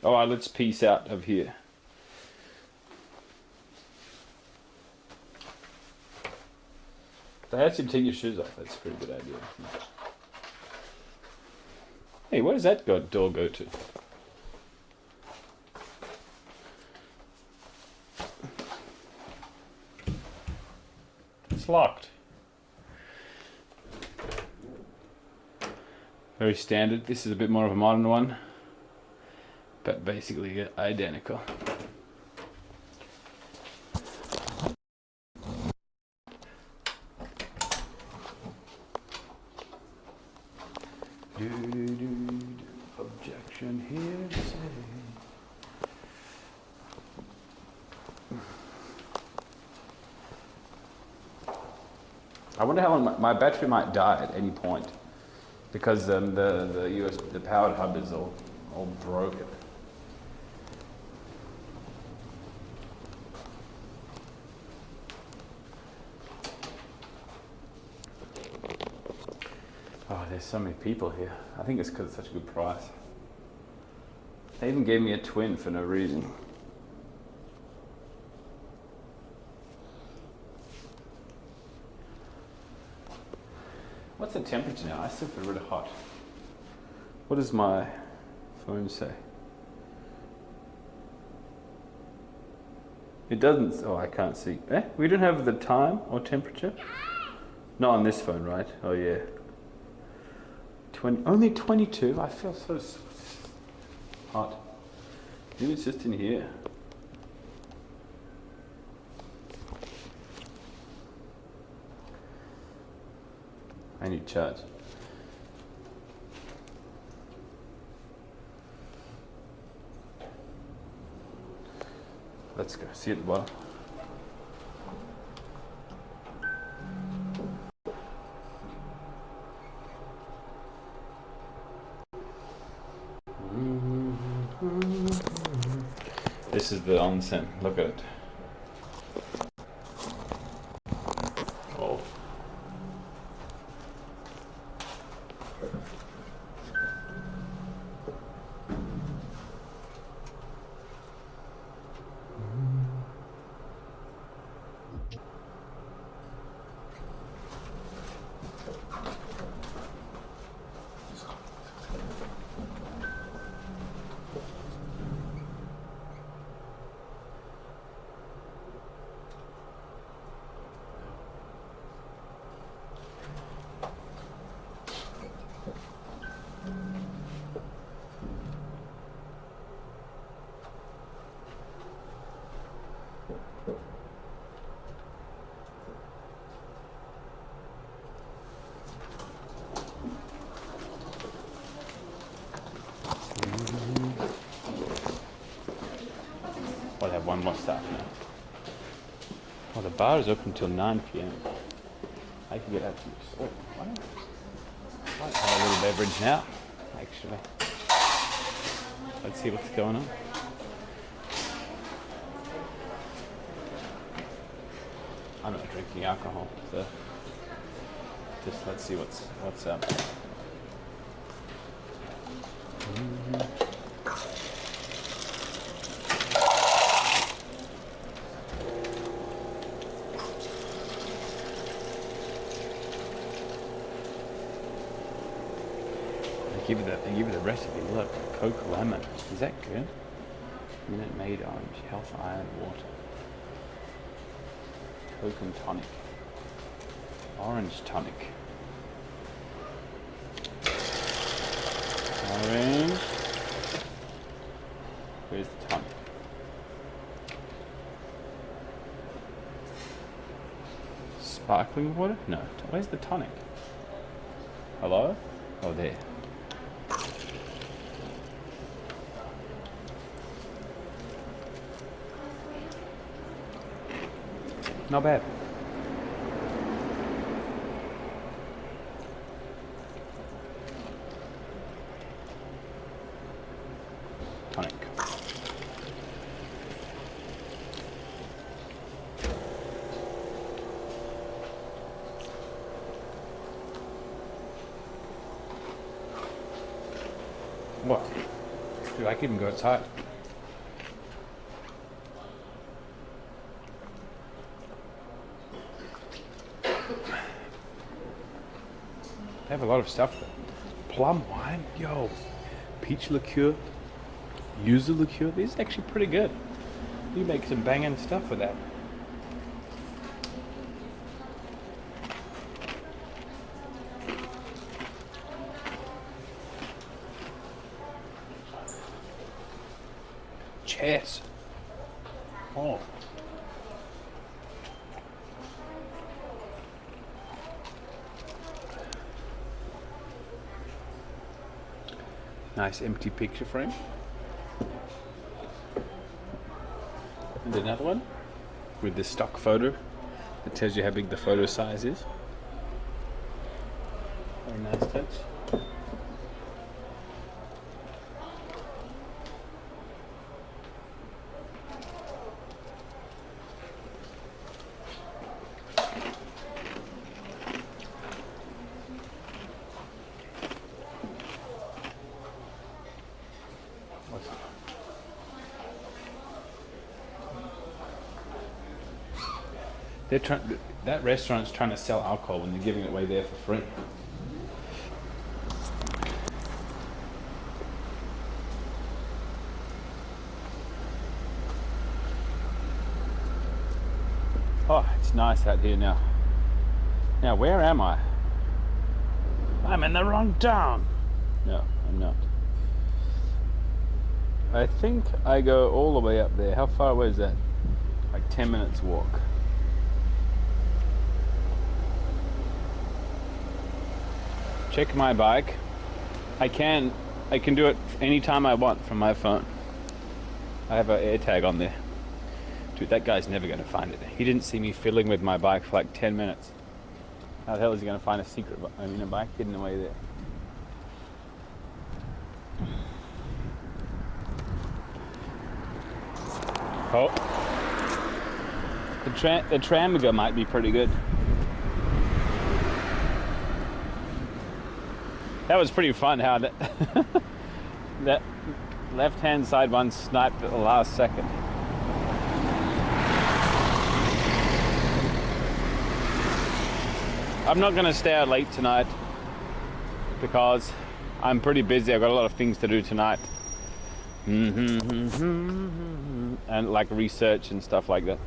Alright, let's peace out of here. They asked you to take your shoes off. That's a pretty good idea. Hey, where does that door go to? It's locked. Very standard. This is a bit more of a modern one, but basically identical. Objection hearsay. I wonder how long my battery might die at any point, because the powered hub is all broken. Oh, there's so many people here. I think it's because it's such a good price. They even gave me a twin for no reason. What's the temperature now? I still feel really hot. What does my phone say? It doesn't. Oh, I can't see. We don't have the time or temperature? Not on this phone, right? Oh, yeah. Only 22? I feel so hot. Maybe it's just in here. I need charge. Let's go. See you at the bottom. This is the onsen. Look at it. Oh. I'll have one more staff now. Oh, the bar is open until 9 p.m. I can get out to this. Oh, I might have a little beverage now, actually. Let's see what's going on. I'm not drinking alcohol, so just let's see what's up. They give you the recipe. Look, Coke lemon. Is that good? Minute Maid orange, health iron, water. Coke and tonic. Orange tonic. Orange. Where's the tonic? Sparkling water? No. Where's the tonic? Hello? Oh, there. Not bad. Tonic. What? Dude, I can even go outside. They have a lot of stuff there. Plum wine, yo. Peach liqueur, yuzu liqueur. These are actually pretty good. You make some banging stuff with that. Chess. Oh. Nice empty picture frame. And another one with the stock photo that tells you how big the photo size is. Very nice touch. That restaurant's trying to sell alcohol when they're giving it away there for free. Oh, it's nice out here now. Now, where am I? I'm in the wrong town. No, I'm not. I think I go all the way up there. How far away is that? Like 10 minutes walk. Check my bike. I can do it anytime I want from my phone. I have an AirTag on there. Dude, that guy's never gonna find it. He didn't see me fiddling with my bike for like 10 minutes. How the hell is he gonna find a secret, a bike hidden away there? Oh. The Tramiga might be pretty good. That was pretty fun how that left-hand side one sniped at the last second. I'm not going to stay out late tonight because I'm pretty busy. I've got a lot of things to do tonight. And like research and stuff like that.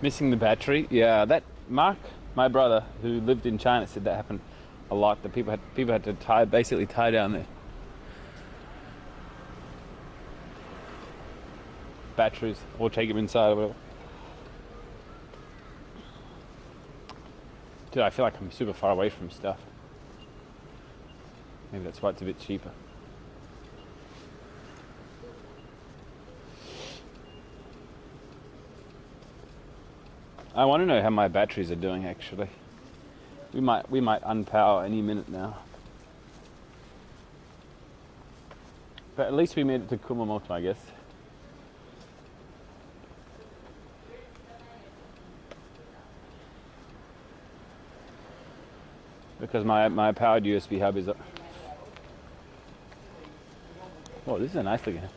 Missing the battery? Yeah, that Mark, my brother, who lived in China, said that happened a lot. That people had to basically tie down their batteries or take them inside or whatever. Dude, I feel like I'm super far away from stuff. Maybe that's why it's a bit cheaper. I want to know how my batteries are doing actually. We might unpower any minute now. But at least we made it to Kumamoto, I guess. Because my powered USB hub is up. Oh, this is a nice looking house.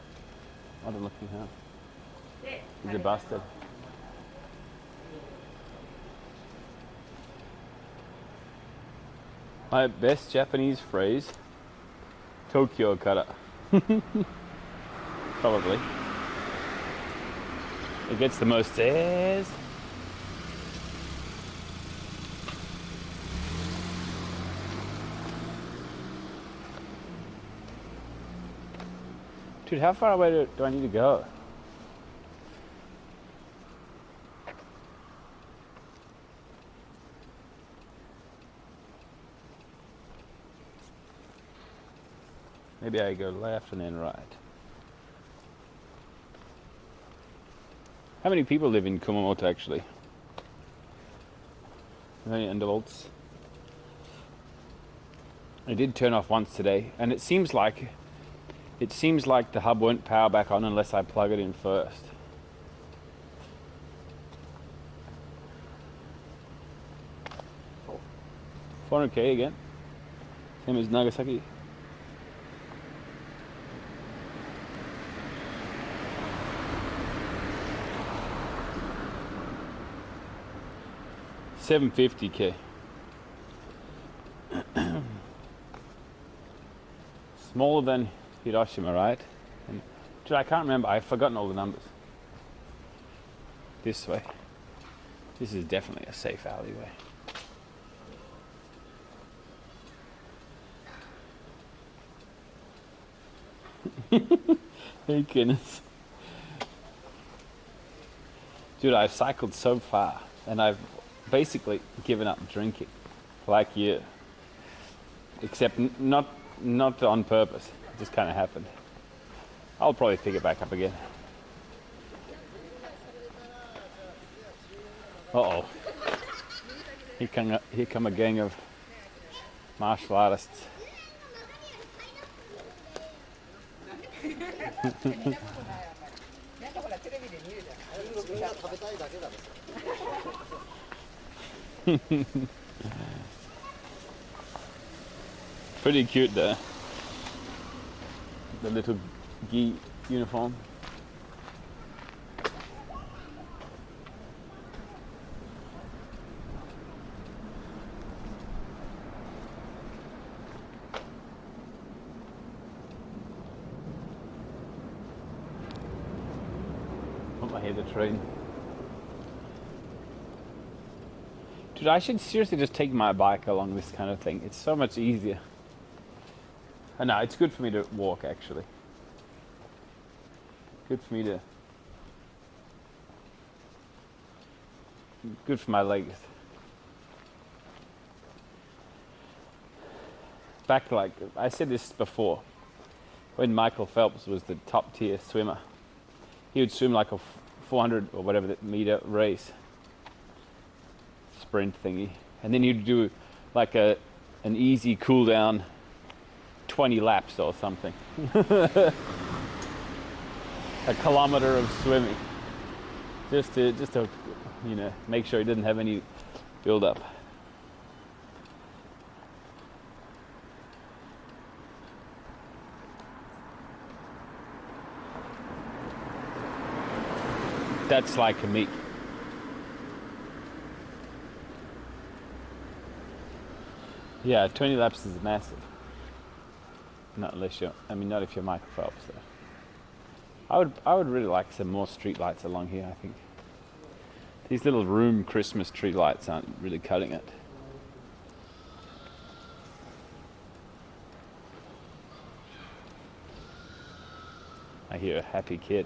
Modern looking house. Is it busted? My best Japanese phrase Tokyo kara. Probably. It gets the most stairs. Dude, how far away do I need to go? Maybe I go left and then right. How many people live in Kumamoto actually? How many adults? I did turn off once today, and it seems like the hub won't power back on unless I plug it in first. Oh. 400k again. Same as Nagasaki. $750k. Smaller than Hiroshima, right? And, dude, I can't remember. I've forgotten all the numbers. This way. This is definitely a safe alleyway. Thank goodness. Dude, I've cycled so far, and I've basically given up drinking, like you. Except not on purpose. It just kind of happened. I'll probably pick it back up again. Uh-oh. Here come a gang of martial artists. Pretty cute there. The little gi uniform. Oh, I hear the train. Dude, I should seriously just take my bike along this kind of thing. It's so much easier. No, it's good for me to walk, actually. Good for me to... Good for my legs. Back, like, I said this before, when Michael Phelps was the top tier swimmer, he would swim like a 400 or whatever meter race, sprint thingy, and then he'd do like an easy cool down 20 laps or something. A kilometer of swimming, just to you know, make sure he didn't have any build up. That's like me. Yeah, 20 laps is massive. Not unless you're, I mean, not if you're Michael Phelps though. I would really like some more street lights along here, I think. These little room Christmas tree lights aren't really cutting it. I hear a happy kid.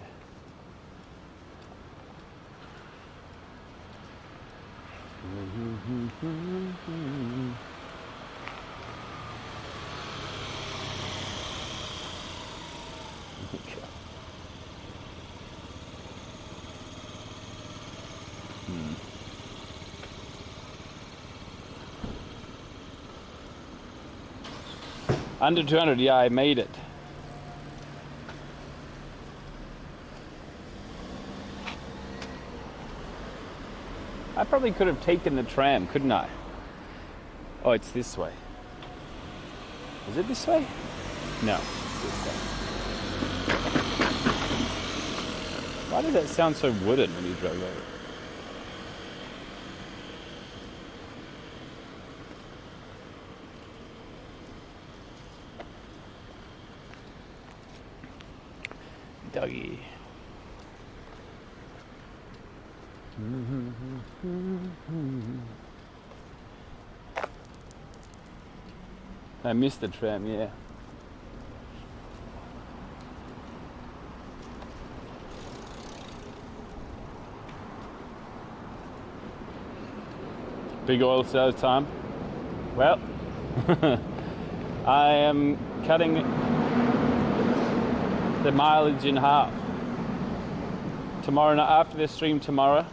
Under 200, yeah, I made it. I probably could have taken the tram, couldn't I? Oh, it's this way. Is it this way? No, it's this way. Why did that sound so wooden when you drove over? doggy. I missed the tram, yeah. Big oil sales time. Well, I am cutting the mileage in half. Tomorrow, after the stream tomorrow,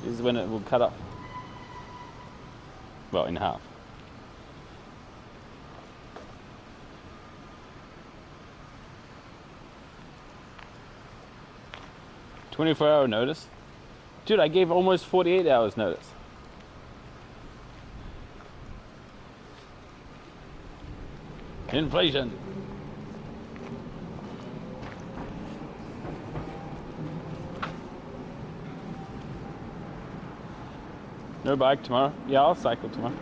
is when it will cut off. Well, in half. "24-hour notice?" Dude, I gave almost 48 hours notice. Inflation. No bike tomorrow? Yeah, I'll cycle tomorrow.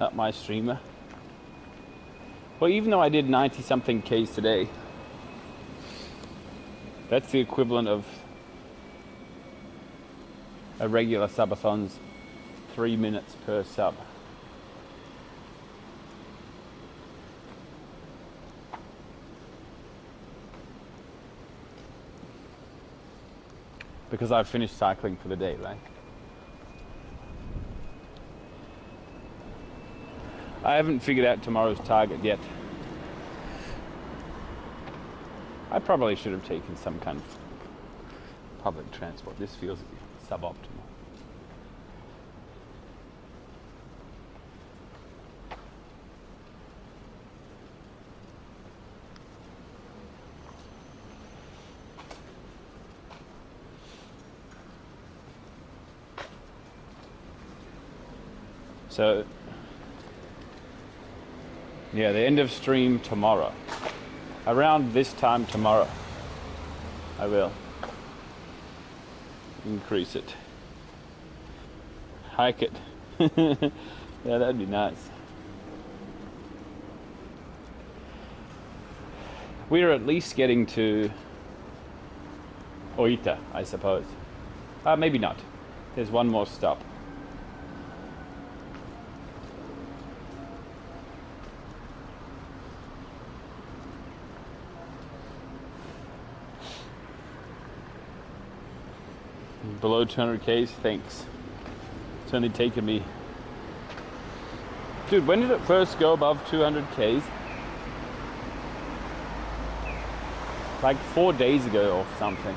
Not my streamer. Well, even though I did 90 something Ks today, that's the equivalent of a regular subathon's 3 minutes per sub. Because I've finished cycling for the day, right? I haven't figured out tomorrow's target yet. I probably should have taken some kind of public transport. This feels suboptimal. So, yeah, the end of stream tomorrow. Around this time tomorrow, I will increase it. Hike it. Yeah, that'd be nice. We're at least getting to Oita, I suppose. Maybe not. There's one more stop. Below 200 Ks, thanks. It's only taken me... Dude, when did it first go above 200 Ks? Like 4 days ago or something.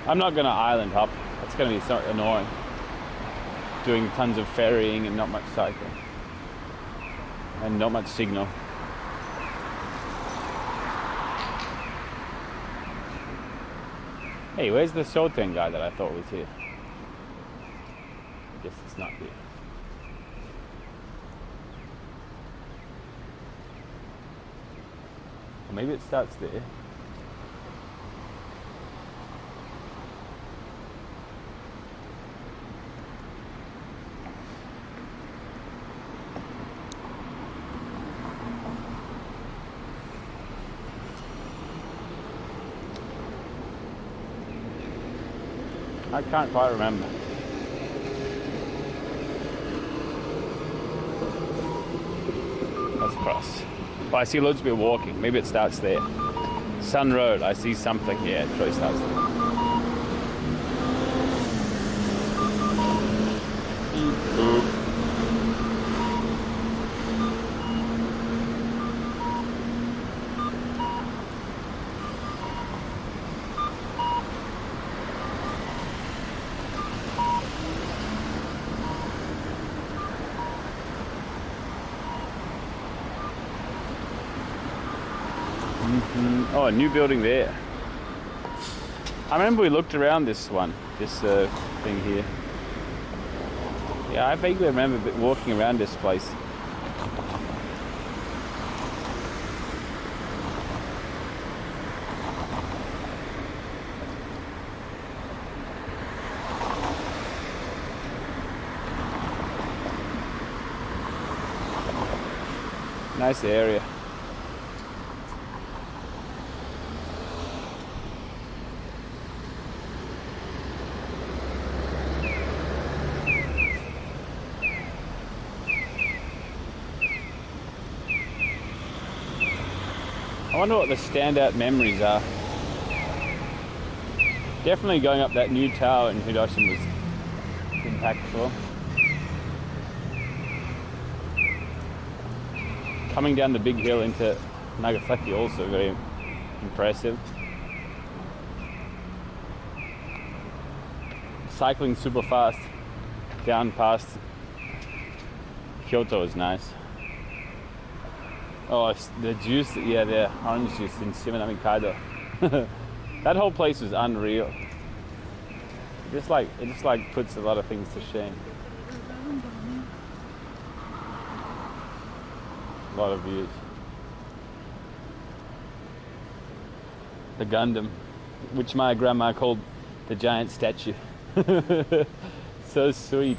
I'm not gonna island hop. That's gonna be so annoying. Doing tons of ferrying and not much cycling. And not much signal. Hey, where's the Shoten guy that I thought was here? I guess it's not here. Or maybe it starts there. I can't quite remember. Let's cross. Oh, I see loads of people walking. Maybe it starts there. Sun Road, I see something. Yeah, it probably starts there. Ooh. Oh, a new building there. I remember we looked around this one, this thing here. Yeah, I vaguely remember walking around this place. Nice area. I wonder what the standout memories are. Definitely going up that new tower in Hiroshima was impactful. Coming down the big hill into Nagasaki also very impressive. Cycling super fast down past Kyoto is nice. Oh, the juice, yeah, the orange juice in Shimanami Kaido. That whole place was unreal. It just like puts a lot of things to shame. A lot of views. The Gundam, which my grandma called the giant statue. So sweet.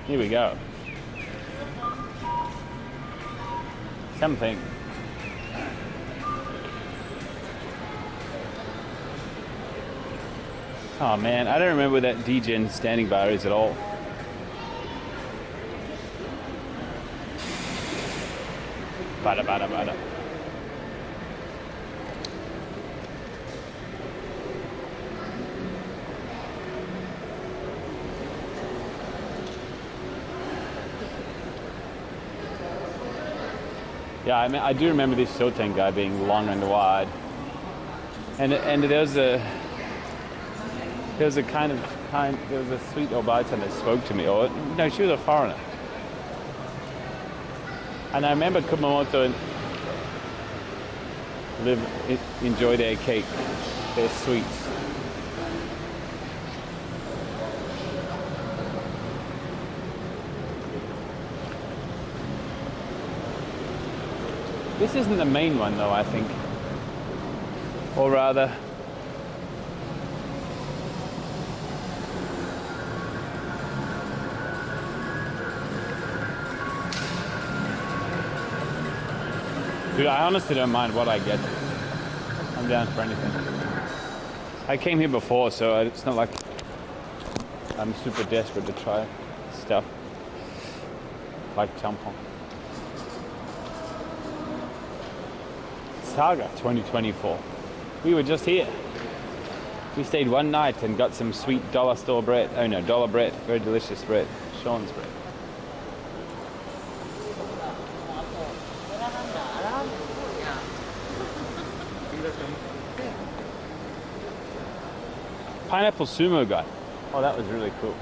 Here we go. Something. Oh man, I don't remember where that D-Gen standing bar is at all. Bada bada bada. Yeah, I mean, I do remember this Shoten guy being long and wide, and there was a sweet Obaitan that spoke to me. Or no, she was a foreigner, and I remember Kumamoto enjoy their cake, their sweets. This isn't the main one though, I think. Or rather, dude, I honestly don't mind what I get. I'm down for anything. I came here before, so it's not like I'm super desperate to try stuff like champon. Saga 2024. We were just here. We stayed one night and got some sweet dollar store bread. Oh no, dollar bread. Very delicious bread. Sean's bread. Pineapple sumo guy. Oh, that was really cool.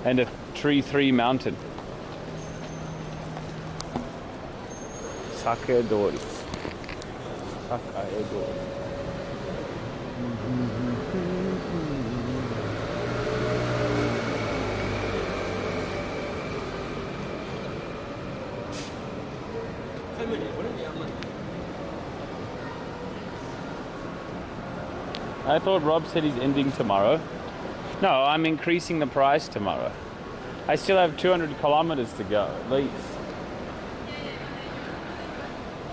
And a tree 3 mountain. Sake Dori. Sake Dori. I thought Rob said he's ending tomorrow. No, I'm increasing the price tomorrow. I still have 200 kilometers to go, at least.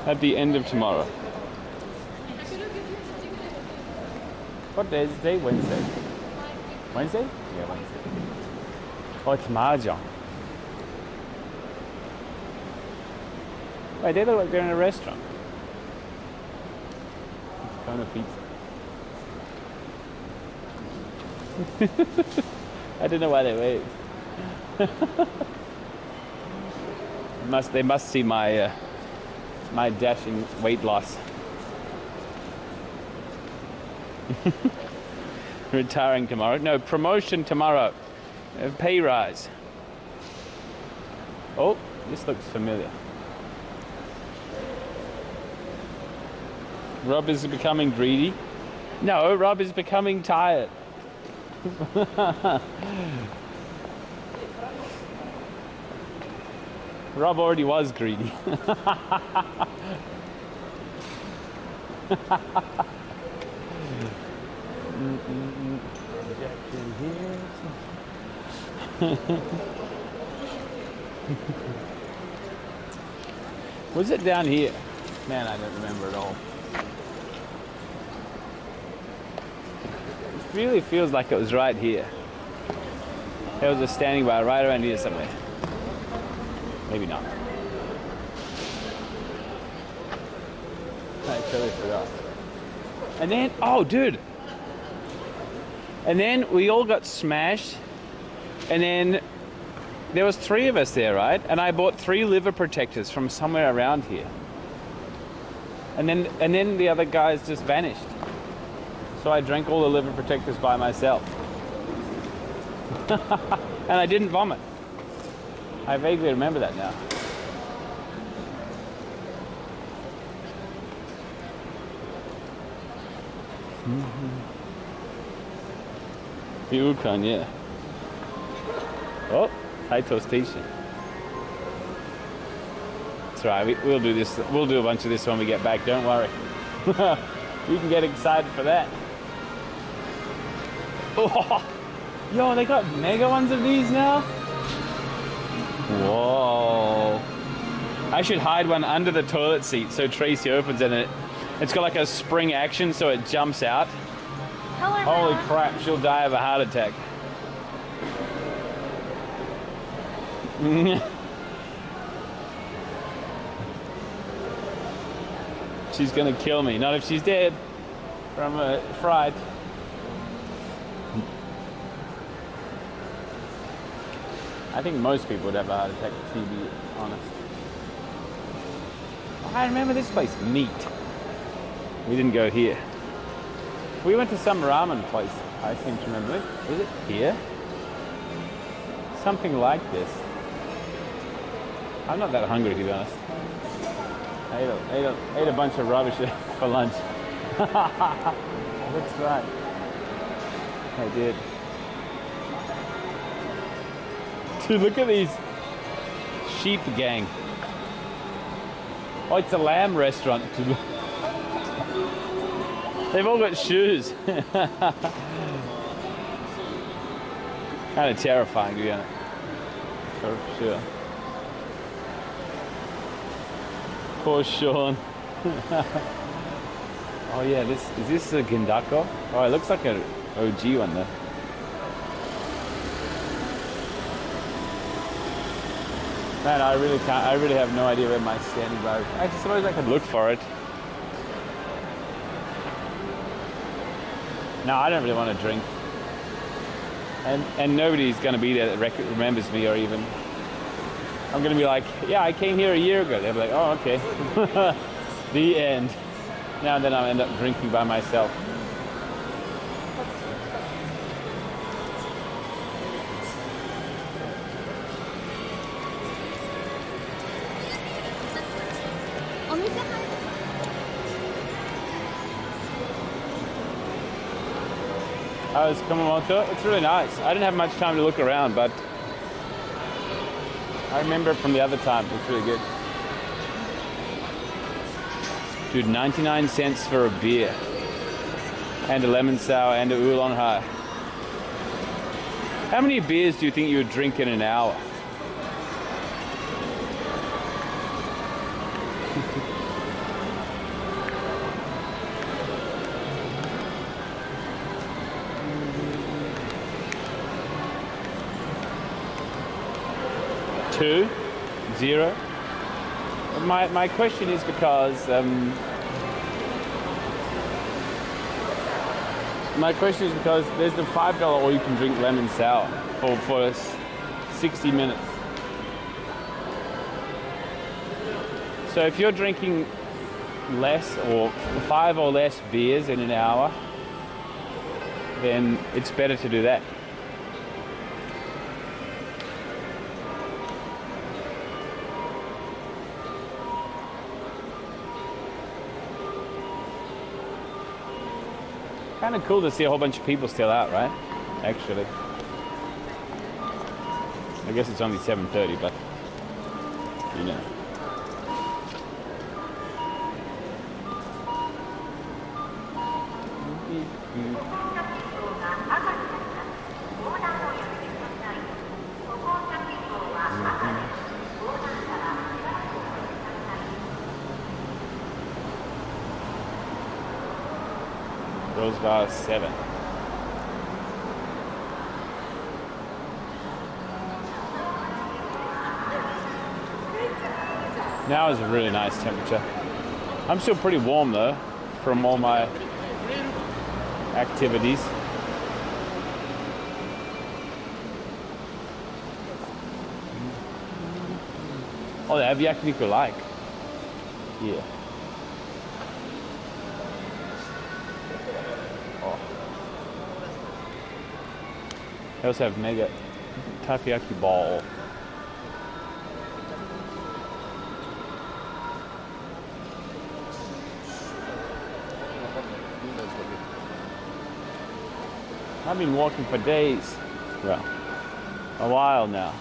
At the end of tomorrow. What day is today? Wednesday. Wednesday? Yeah, Wednesday. Oh, it's Mahjong. Wait, they look like they're in a restaurant. It's Kona Pizza. I don't know why they wave. They must see my my dash in weight loss. Retiring tomorrow. No, promotion tomorrow. Pay rise. Oh, this looks familiar. Rob is becoming greedy. No, Rob is becoming tired. Rob already was greedy. Was it down here? Man, I don't remember at all. It really feels like it was right here. There was a standing bar right around here somewhere. Maybe not. I totally forgot. And then, oh dude. And then we all got smashed. And then there was 3 of us there, right? And I bought 3 liver protectors from somewhere around here. And then the other guys just vanished. So I drank all the liver protectors by myself. And I didn't vomit. I vaguely remember that now. Ryukan, yeah. Oh, Taito Station. That's right, we'll do this. We'll do a bunch of this when we get back, don't worry. You can get excited for that. Oh, yo, they got mega ones of these now? Whoa. I should hide one under the toilet seat so Tracy opens it and it's got like a spring action so it jumps out. Holy crap, she'll die of a heart attack. She's gonna kill me. Not if she's dead from a fright. I think most people would have a heart attack, to be honest. I remember this place, Meat. We didn't go here. We went to some ramen place, I seem to remember. Was it here? Something like this. I'm not that hungry, to be honest. I ate a bunch of rubbish for lunch. That's right. I did. Dude, look at these sheep gang. Oh, it's a lamb restaurant. They've all got shoes. Kind of terrifying, to be honest. For sure. Poor Sean. Oh yeah, is this a Gindako? Oh, it looks like an OG one though. Man, I really have no idea where my standing bar is. I suppose I could look for it. No, I don't really want to drink. And nobody's going to be there that remembers me or even... I'm going to be like, yeah, I came here a year ago. They'll be like, oh, okay. The end. Now and then I'll end up drinking by myself. Oh, it's Kumamoto. It's really nice. I didn't have much time to look around, but I remember it from the other time. It's really good. Dude, 99 cents for a beer. And a lemon sour and a oolong high. How many beers do you think you would drink in an hour? Two, 0. My question is because there's the $5 all you can drink lemon sour for 60 minutes. So if you're drinking less or 5 or less beers in an hour, then it's better to do that. Kind of cool to see a whole bunch of people still out, right? Actually. I guess it's only 7:30, but you know. Those are 7. Now is a really nice temperature. I'm still pretty warm though from all my activities. Oh, they have yakiniku like. Yeah. Oh. They also have mega takoyaki ball. I've been walking for days. Well, a while now.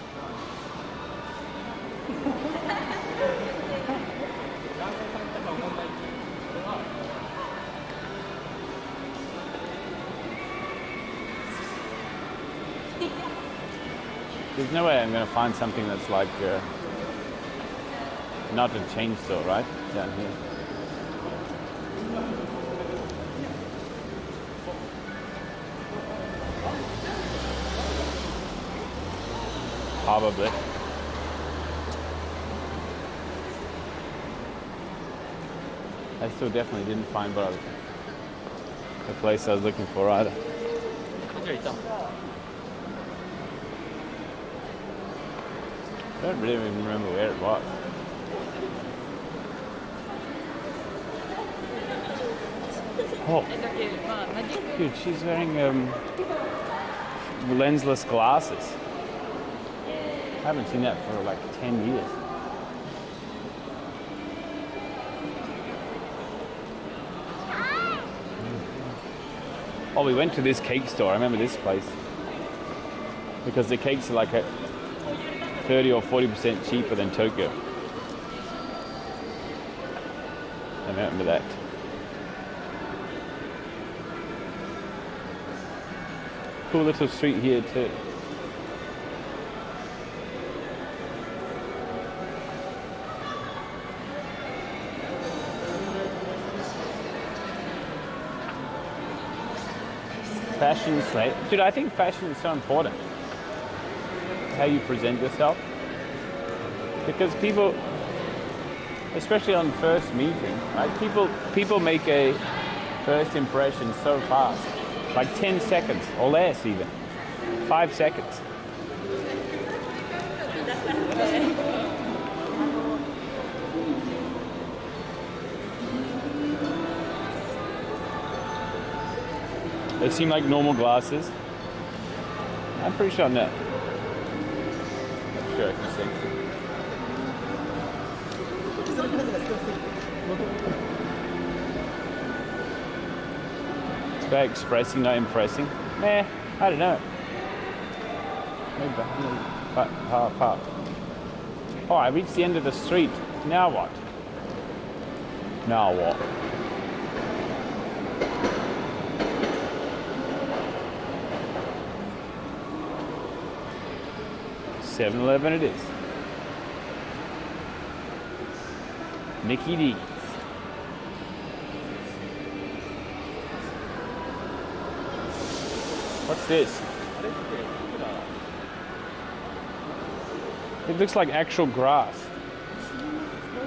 There's no way I'm going to find something that's like not a chain store, right? Down here. Probably. I still definitely didn't find the place I was looking for either. I don't really even remember where it was. Oh, dude, she's wearing lensless glasses. I haven't seen that for like 10 years. Oh, we went to this cake store. I remember this place. Because the cakes are like 30 or 40% cheaper than Tokyo. I remember that. Cool little street here too. Fashion slate. Dude, I think fashion is so important. How you present yourself. Because people, especially on first meeting, right? People make a first impression so fast. Like 10 seconds or less even. 5 seconds. They seem like normal glasses. I'm pretty sure no. I'm sure I can see. It's about expressing, not impressing. Meh, I don't know. Maybe, but half up. Oh, I reached the end of the street. Now what? Now what? 7-Eleven it is. Mickey D's. What's this? It looks like actual grass.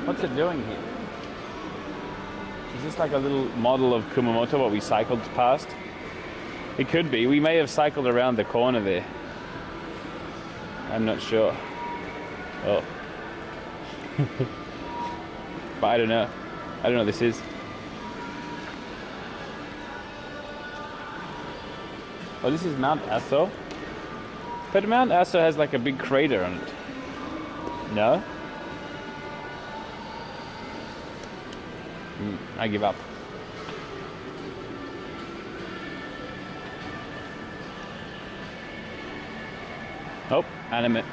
What's it doing here? Is this like a little model of Kumamoto, what we cycled past? It could be. We may have cycled around the corner there. I'm not sure. Oh. But I don't know. I don't know what this is. Oh, this is Mount Aso. But Mount Aso has like a big crater on it. No? I give up. Oh, animate.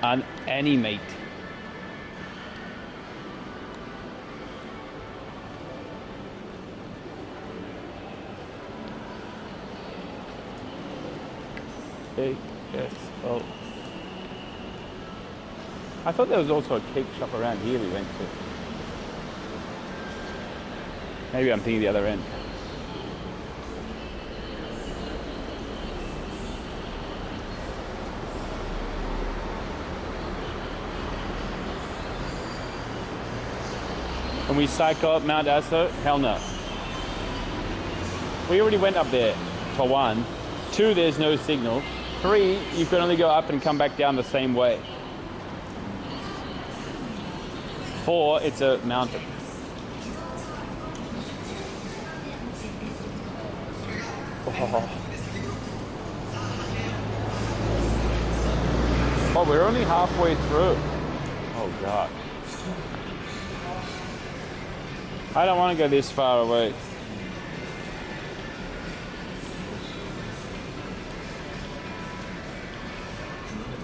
Cake, yes. Oh. I thought there was also a cake shop around here we went to. Maybe I'm thinking the other end. Can we cycle up Mount Aso? Hell no. We already went up there, for one. 2, there's no signal. 3, you can only go up and come back down the same way. 4, it's a mountain. Oh, we're only halfway through. Oh God. I don't want to go this far away.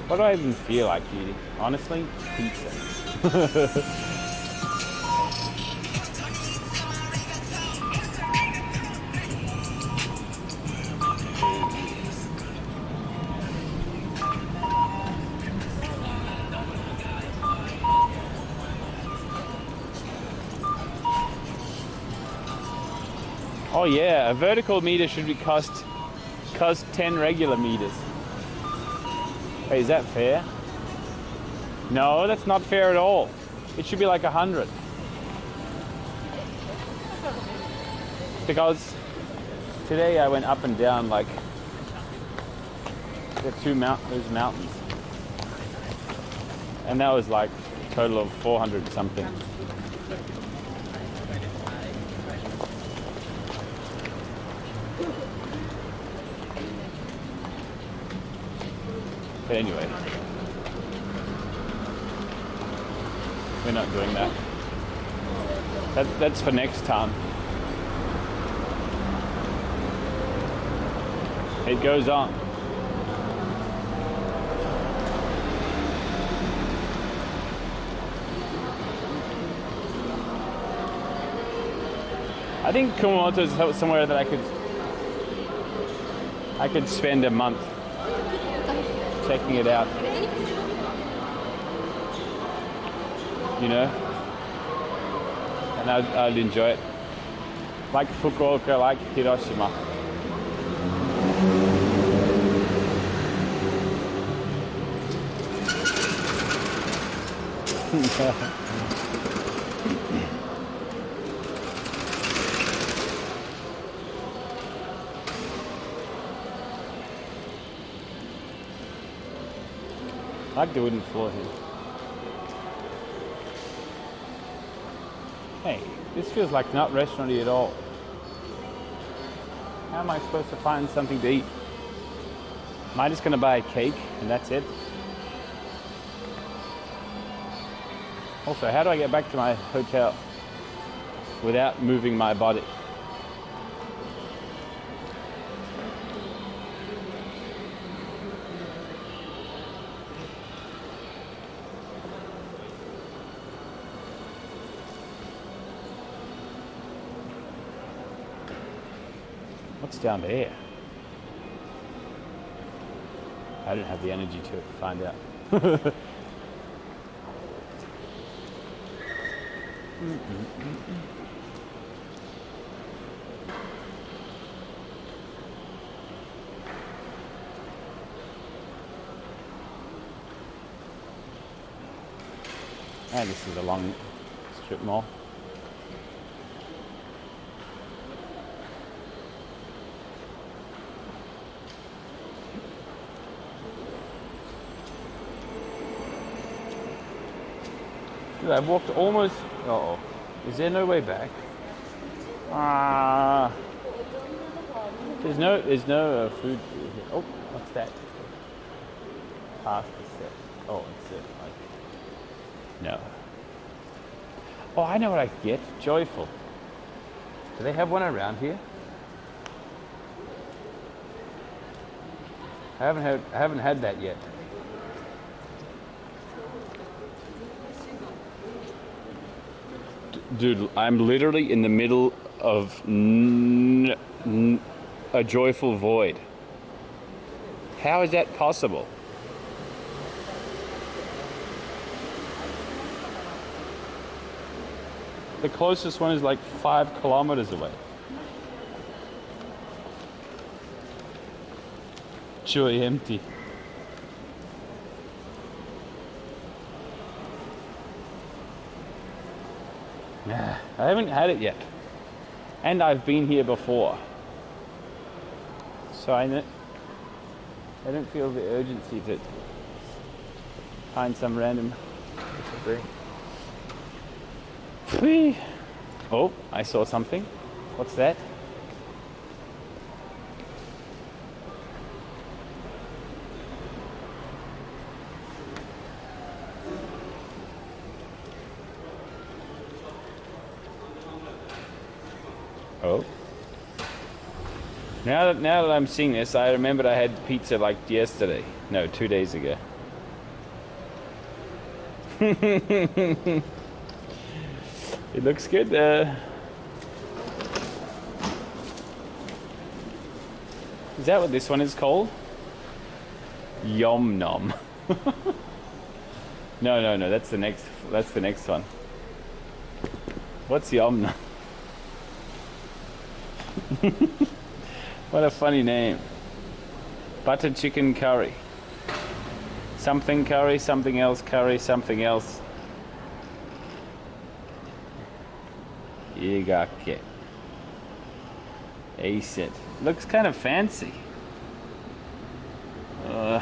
What do I even feel like eating? Honestly, pizza. Oh yeah, a vertical meter should be cost 10 regular meters. Wait, is that fair? No, that's not fair at all. It should be like 100. Because today I went up and down like the those mountains. And that was like a total of 400 something. But anyway, we're not doing that. That's for next time. It goes on. I think Kumamoto is somewhere that I could spend a month checking it out, you know, and I'd enjoy it. Like Fukuoka, like Hiroshima. I like the wooden floor here. Hey, this feels like not restauranty at all. How am I supposed to find something to eat? Am I just going to buy a cake and that's it? Also, how do I get back to my hotel without moving my body? What's down there? I don't have the energy to find out. And this is a long strip mall. Dude, I've walked almost. Uh-oh. Is there no way back? There's no food here. Oh, what's that? Pasta set. Oh, it's it. No. Oh, I know what I could get. Joyful. Do they have one around here? I haven't had that yet. Dude, I'm literally in the middle of a joyful void. How is that possible? The closest one is like 5 kilometers away. Joy empty. I haven't had it yet. And I've been here before. So I don't feel the urgency to find some random drink. Whee! Oh, I saw something. What's that? Oh. Now that I'm seeing this, I remembered I had pizza like yesterday. No, 2 days ago. It looks good. Is that what this one is called? Yom nom. No. That's the next one. What's yom nom? What a funny name. Butter chicken curry. Something curry, something else curry, something else. Yigake. Ace it. Looks kind of fancy. I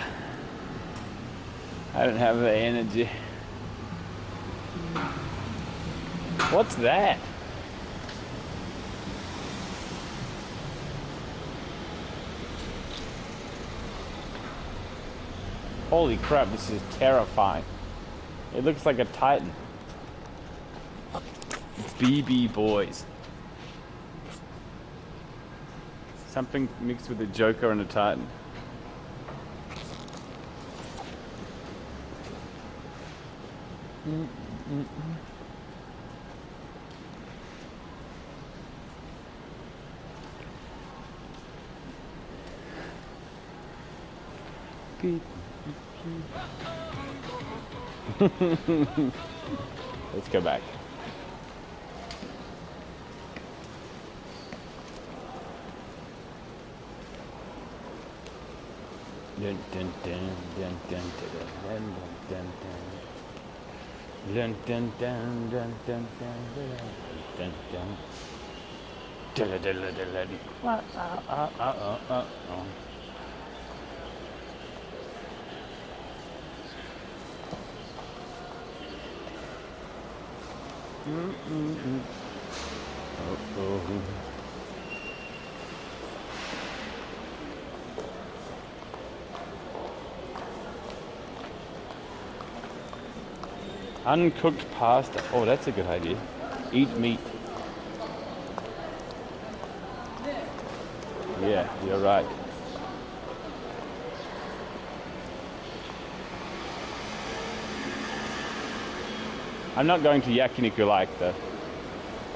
don't have the energy. What's that? Holy crap, this is terrifying. It looks like a Titan. BB boys. Something mixed with a Joker and a Titan. Let's go back. Dun dun dun dun dun dun dun dun dun dun dun dun dun dun. Uncooked pasta. Oh, that's a good idea. Eat meat. Yeah, you're right. I'm not going to Yakiniku like though.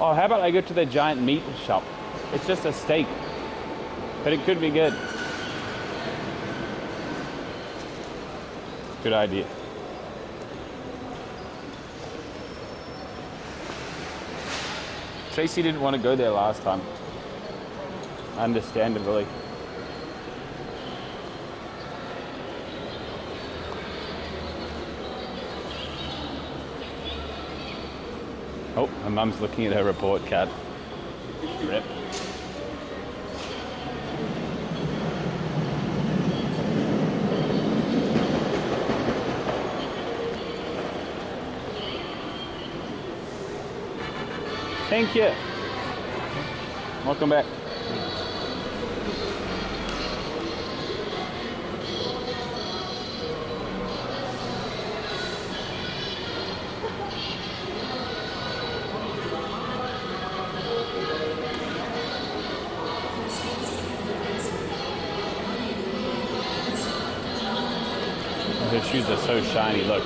Oh, how about I go to the giant meat shop? It's just a steak, but it could be good. Good idea. Tracy didn't want to go there last time. Understandably. Oh, my mum's looking at her report card. Rip. Thank you. Welcome back. Her shoes are so shiny, look.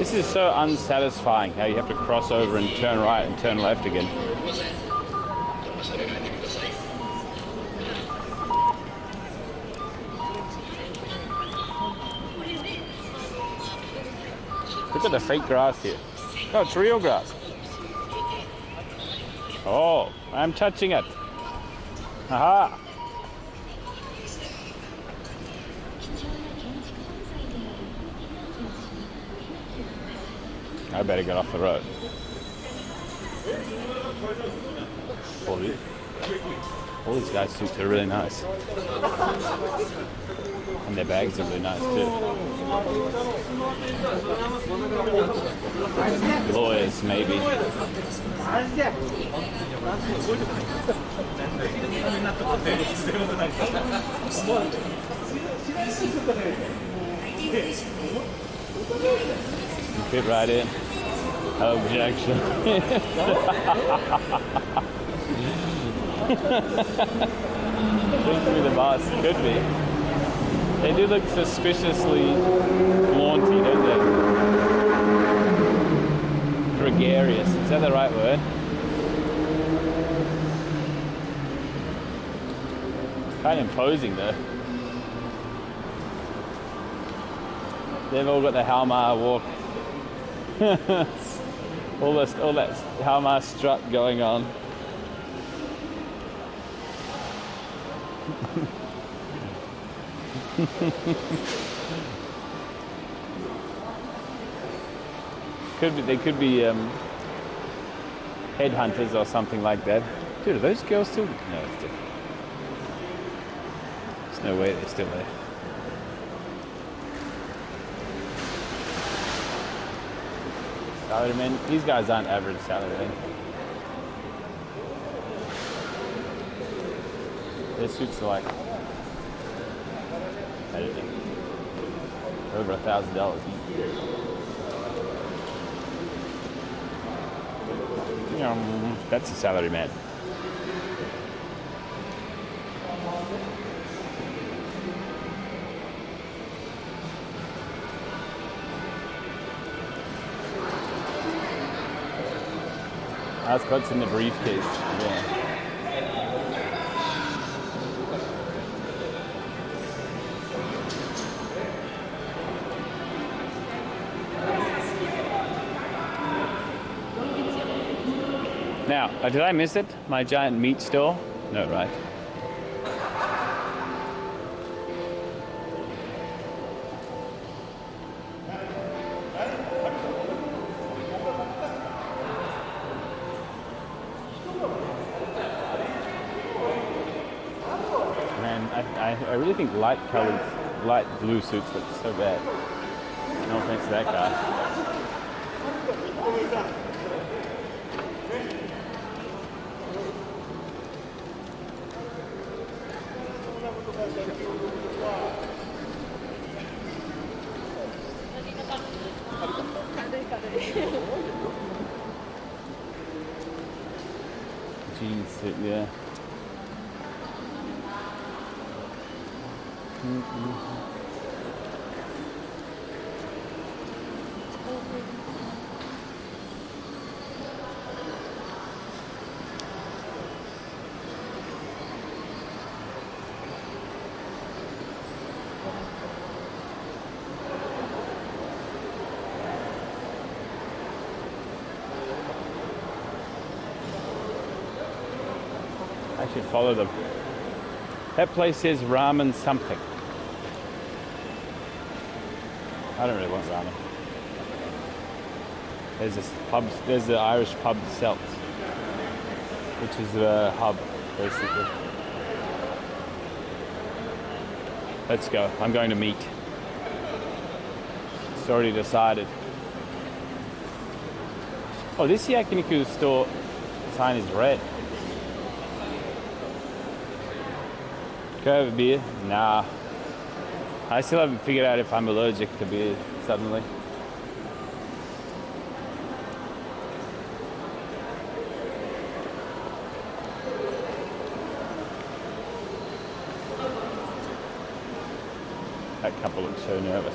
This is so unsatisfying how you have to cross over and turn right and turn left again. Look at the fake grass here. Oh, it's real grass. Oh, I'm touching it. Aha! I better get off the road. All these guys' suits are really nice. And their bags are really nice too. Lawyers, maybe. You fit right in. Objection. Could be the boss. Could be. They do look suspiciously flaunty, don't they? Gregarious. Is that the right word? Kind of imposing though. They've all got the Halmar walk. all that Halmar strut going on. They could be headhunters or something like that. Dude, are those girls still? No, it's different. There's no way they're still there. Salarymen. These guys aren't average salarymen. Their suits are like, I don't know, over $1,000 each. That's a salary man. That's what's in the briefcase. Yeah. Now, did I miss it? My giant meat store? No, right? Man, I really think light blue suits look so bad. No offense to that guy. Jeans suit, yeah. I should follow them. That place says ramen something. I don't really want ramen. There's this pub, there's the Irish pub Celt, which is the hub, basically. Let's go. I'm going to meet. It's already decided. Oh, this yakiniku store sign is red. Can I have a beer? Nah. I still haven't figured out if I'm allergic to beer suddenly. That couple looks so nervous.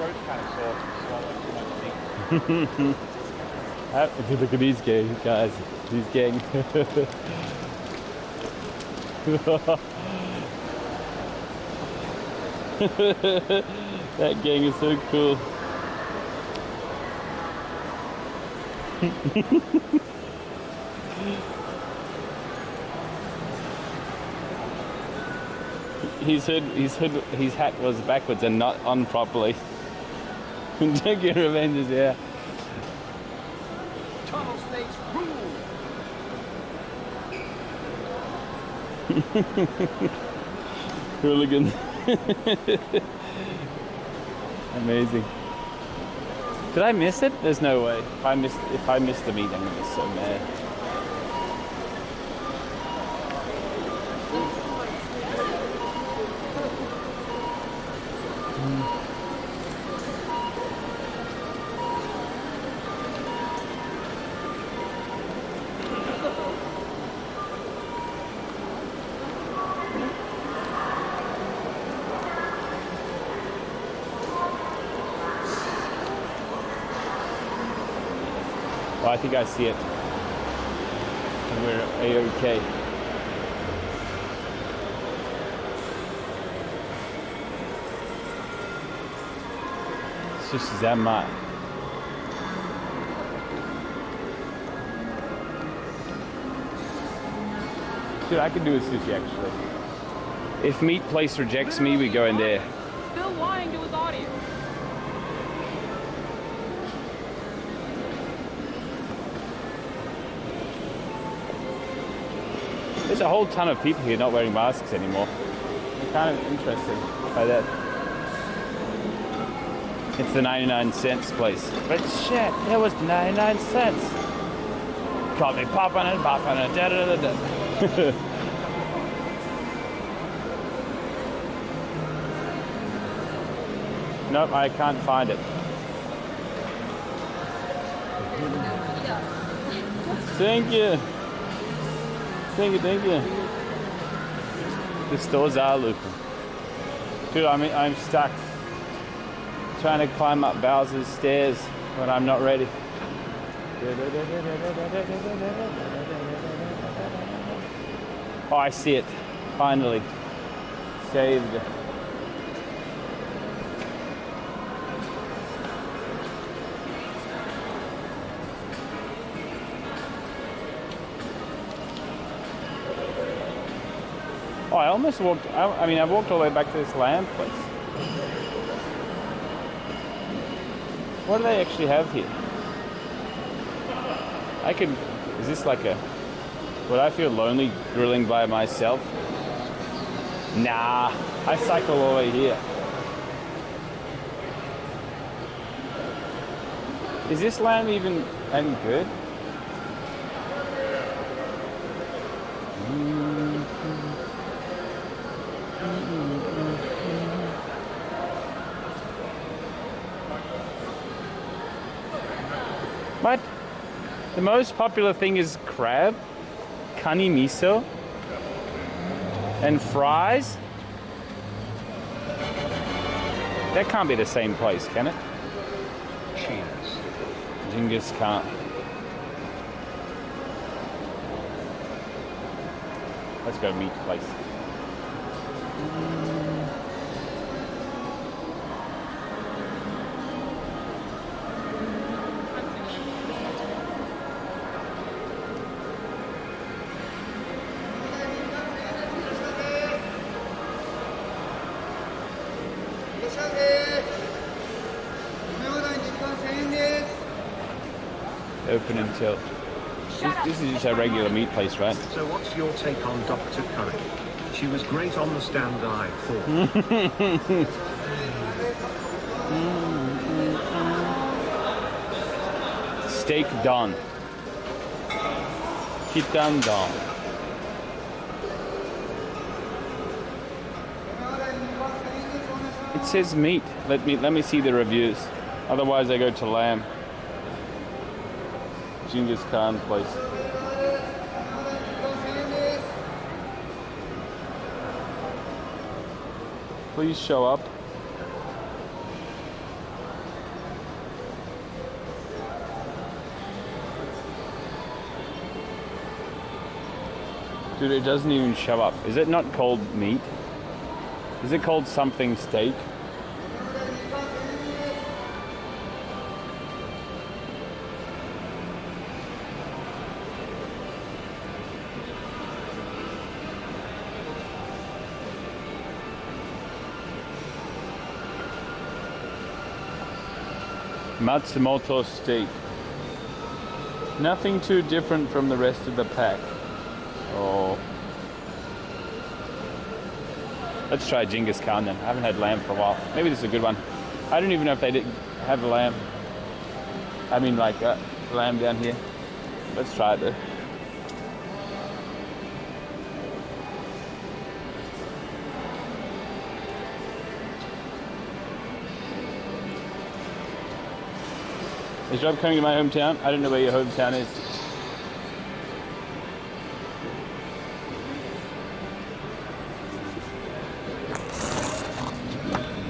throat's kind of sore from swallowing too much meat. Look at these guys. These gang. That gang is so cool. His hat was backwards and not on properly. Taking revenges, yeah. Tunnel snakes rule. Hooligan. Amazing. Did I miss it? There's no way. If I missed the meet, I'm gonna be so mad. Well, I think I see it. And we're A-OK. It's just Zenmai. Dude, I could do a sushi actually. If Meat Place rejects me, we go in there. Still lying to his audience. There's a whole ton of people here not wearing masks anymore. I'm kind of interested by that. It's the 99 cents place. But shit, it was 99 cents. Call me popping and da da da da. Nope, I can't find it. Thank you. Thank you. The stores are open. Dude, I'm stuck. Trying to climb up Bowser's stairs when I'm not ready. Oh, I see it. Finally. Saved. Oh, I almost walked, I walked all the way back to this lamb place. What do they actually have here? Is this like would I feel lonely grilling by myself? Nah, I cycle all the way here. Is this lamb even good? What? The most popular thing is crab, kani miso, and fries? That can't be the same place, can it? Cheers. Genghis Khan. Let's go meet place. Open until... This is just a regular meat place, right? So what's your take on Dr. Curry? She was great on the stand, I thought. Steak Don. Kitan Don. It says meat. Let me see the reviews. Otherwise I go to lamb. Genghis Khan place. Please show up. Dude, it doesn't even show up. Is it not called meat? Is it called something steak? Matsumoto steak. Nothing too different from the rest of the pack. Oh. Let's try Genghis Khan then. I haven't had lamb for a while. Maybe this is a good one. I don't even know if they did have lamb. I mean like lamb down here. Let's try it though. Is Rob coming to my hometown? I don't know where your hometown is.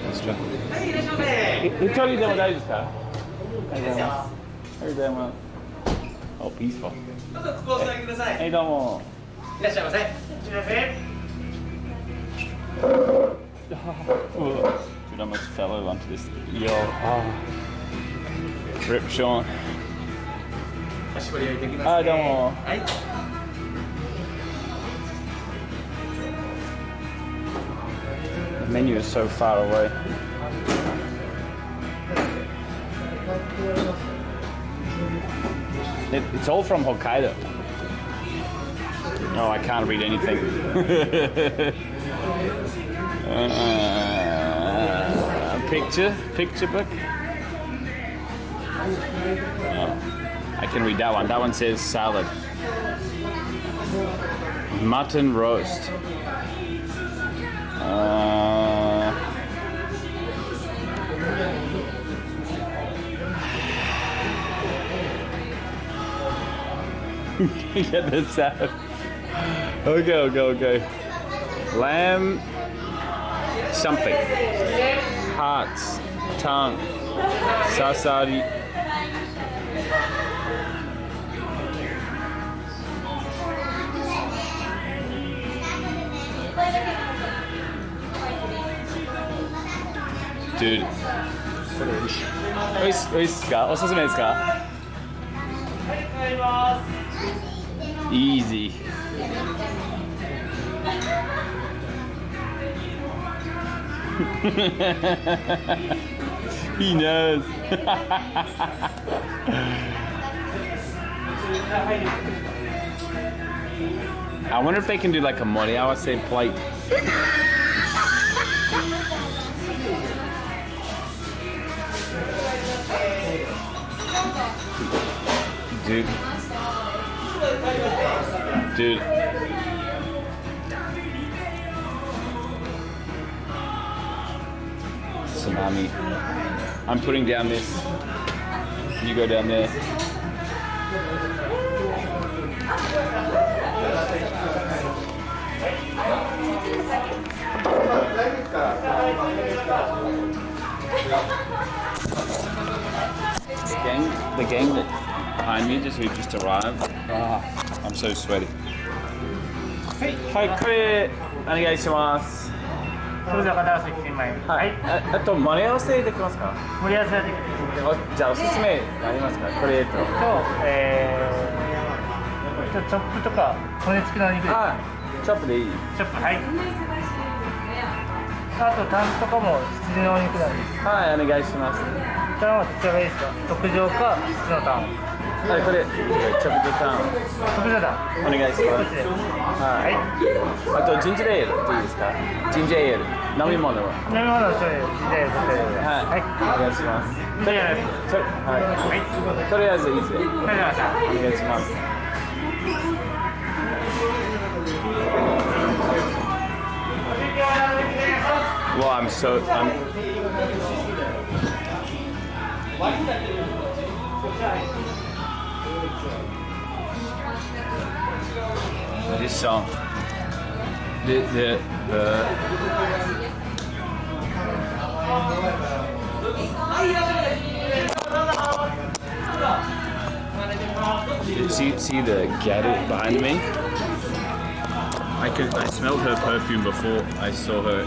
Let's try. Italy でも大丈夫ですか？ありがとうございます。ありがとうございます。Oh, peaceful. どうぞここお座りください。はい、どうも。いらっしゃいませ。いらっしゃいませ。 Dude, I almost fell over onto this. Yo. Rip Sean. おしぼり置いてきますね。あ、どうも。はい。The menu is so far away. It's all from Hokkaido. Oh, I can't read anything. Picture book. Oh, I can read that one. That one says salad. Mutton roast. Get this out. Okay. Lamb something. Hearts. Tongue. Sasari. Dude. おいしいですか？おすすめですか？ Easy. He knows. I wonder if they can do like a moriawase plate. Dude. Tsunami. I'm putting down this. You go down there. The gang that behind me who just arrived. I'm so sweaty. Hey,これお願いします。それでは片足1枚。はい。あと盛り合わせできますか？盛り合わせはできます。じゃあおすすめありますか？これチョップとか骨付きの肉です。チョップでいい？チョップ、はい。あとタンとかも羊のお肉なんです。はい、お願いします。タンはどちらがいいですか？特上か羊のタン。はい、これチョップタン。特上タン。お願いします。はい。あとジンジャーエールっていいですか？ジンジャーエール。飲み物は？飲み物はそれジンジャーエールという。はい。お願いします。とりあえず。はい。とりあえずいいですね。お願いします。Well, I'm this song, the see the gadget behind me? I smelled her perfume before I saw her.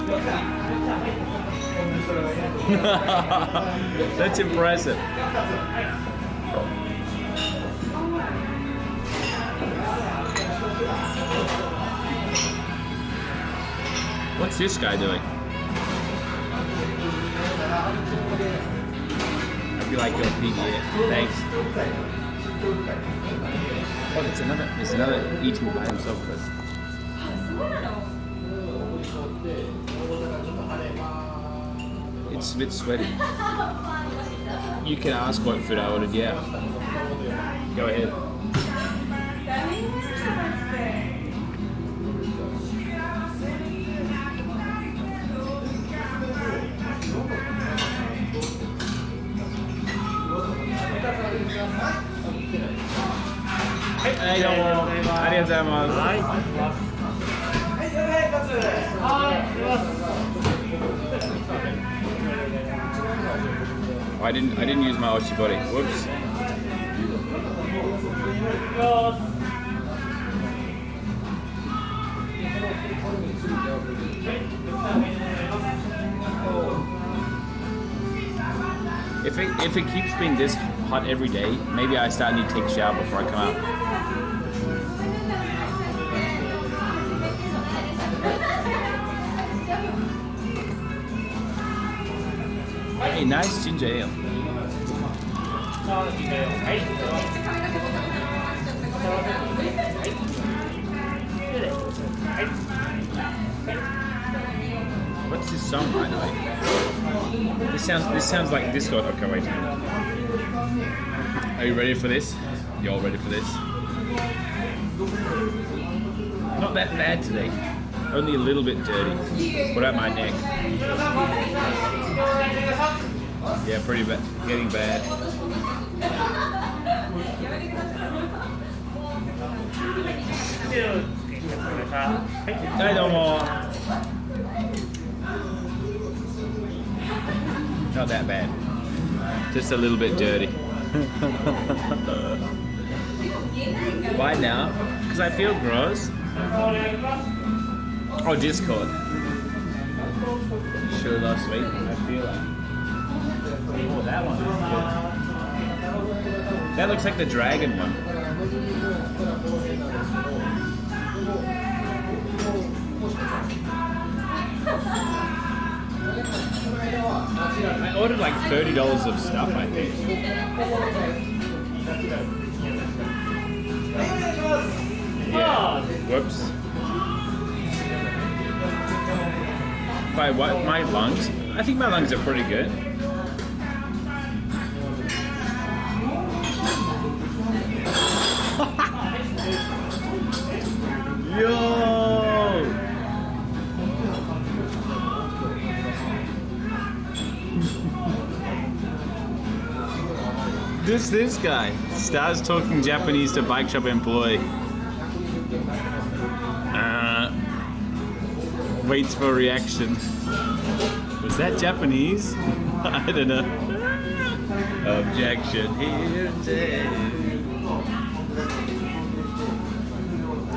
That's impressive. What's this guy doing? I feel like your pig here. Thanks. Oh, there's another eating by himself, Chris. It's a bit sweaty. You can ask what food I ordered, yeah. Go ahead. Hey,どうも。ありがとうございます。I didn't use my oshibori. Whoops. If it keeps being this hot every day, maybe I start need to take a shower before I come out. Hey, nice ginger ale. What's this song, by the way? This sounds like Discord. Okay, wait. Are you ready for this? You all ready for this? Not that bad today. Only a little bit dirty. What about my neck? Yeah, pretty bad. Getting bad. Hi, domo. Not that bad. Just a little bit dirty. Why now? Because I feel gross. Oh, Discord. Sure, last week. I feel like. Oh, that one. That looks like the dragon one. I ordered like $30 of stuff, I think. Yeah. Whoops. If I wipe my lungs, I think my lungs are pretty good. Yo! This guy starts talking Japanese to bike shop employee. Waits for reaction. Was that Japanese? I don't know. Objection here.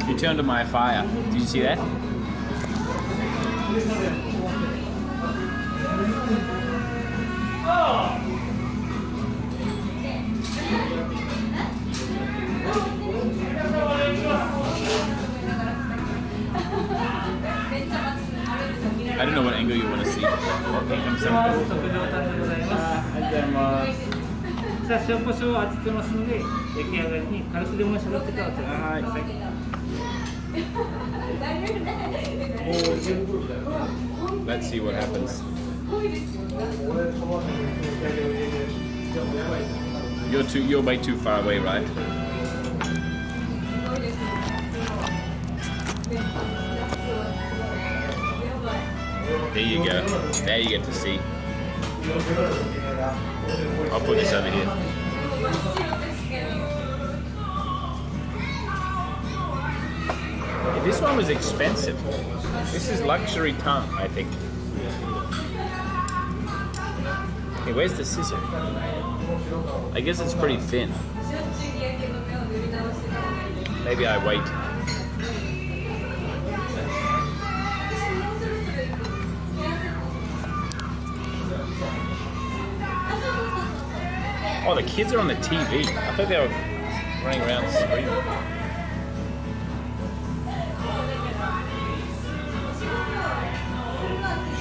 He turned on my fire. Did you see that? Oh. I don't know what angle you want to see. Okay, come some. Let's see what happens. You're way too far away, right? There you go. There you get to see. I'll put this over here. Yeah, this one was expensive. This is luxury tongue, I think. Hey, where's the scissor? I guess it's pretty thin. Maybe I wait. Oh, the kids are on the TV. I thought they were running around screaming.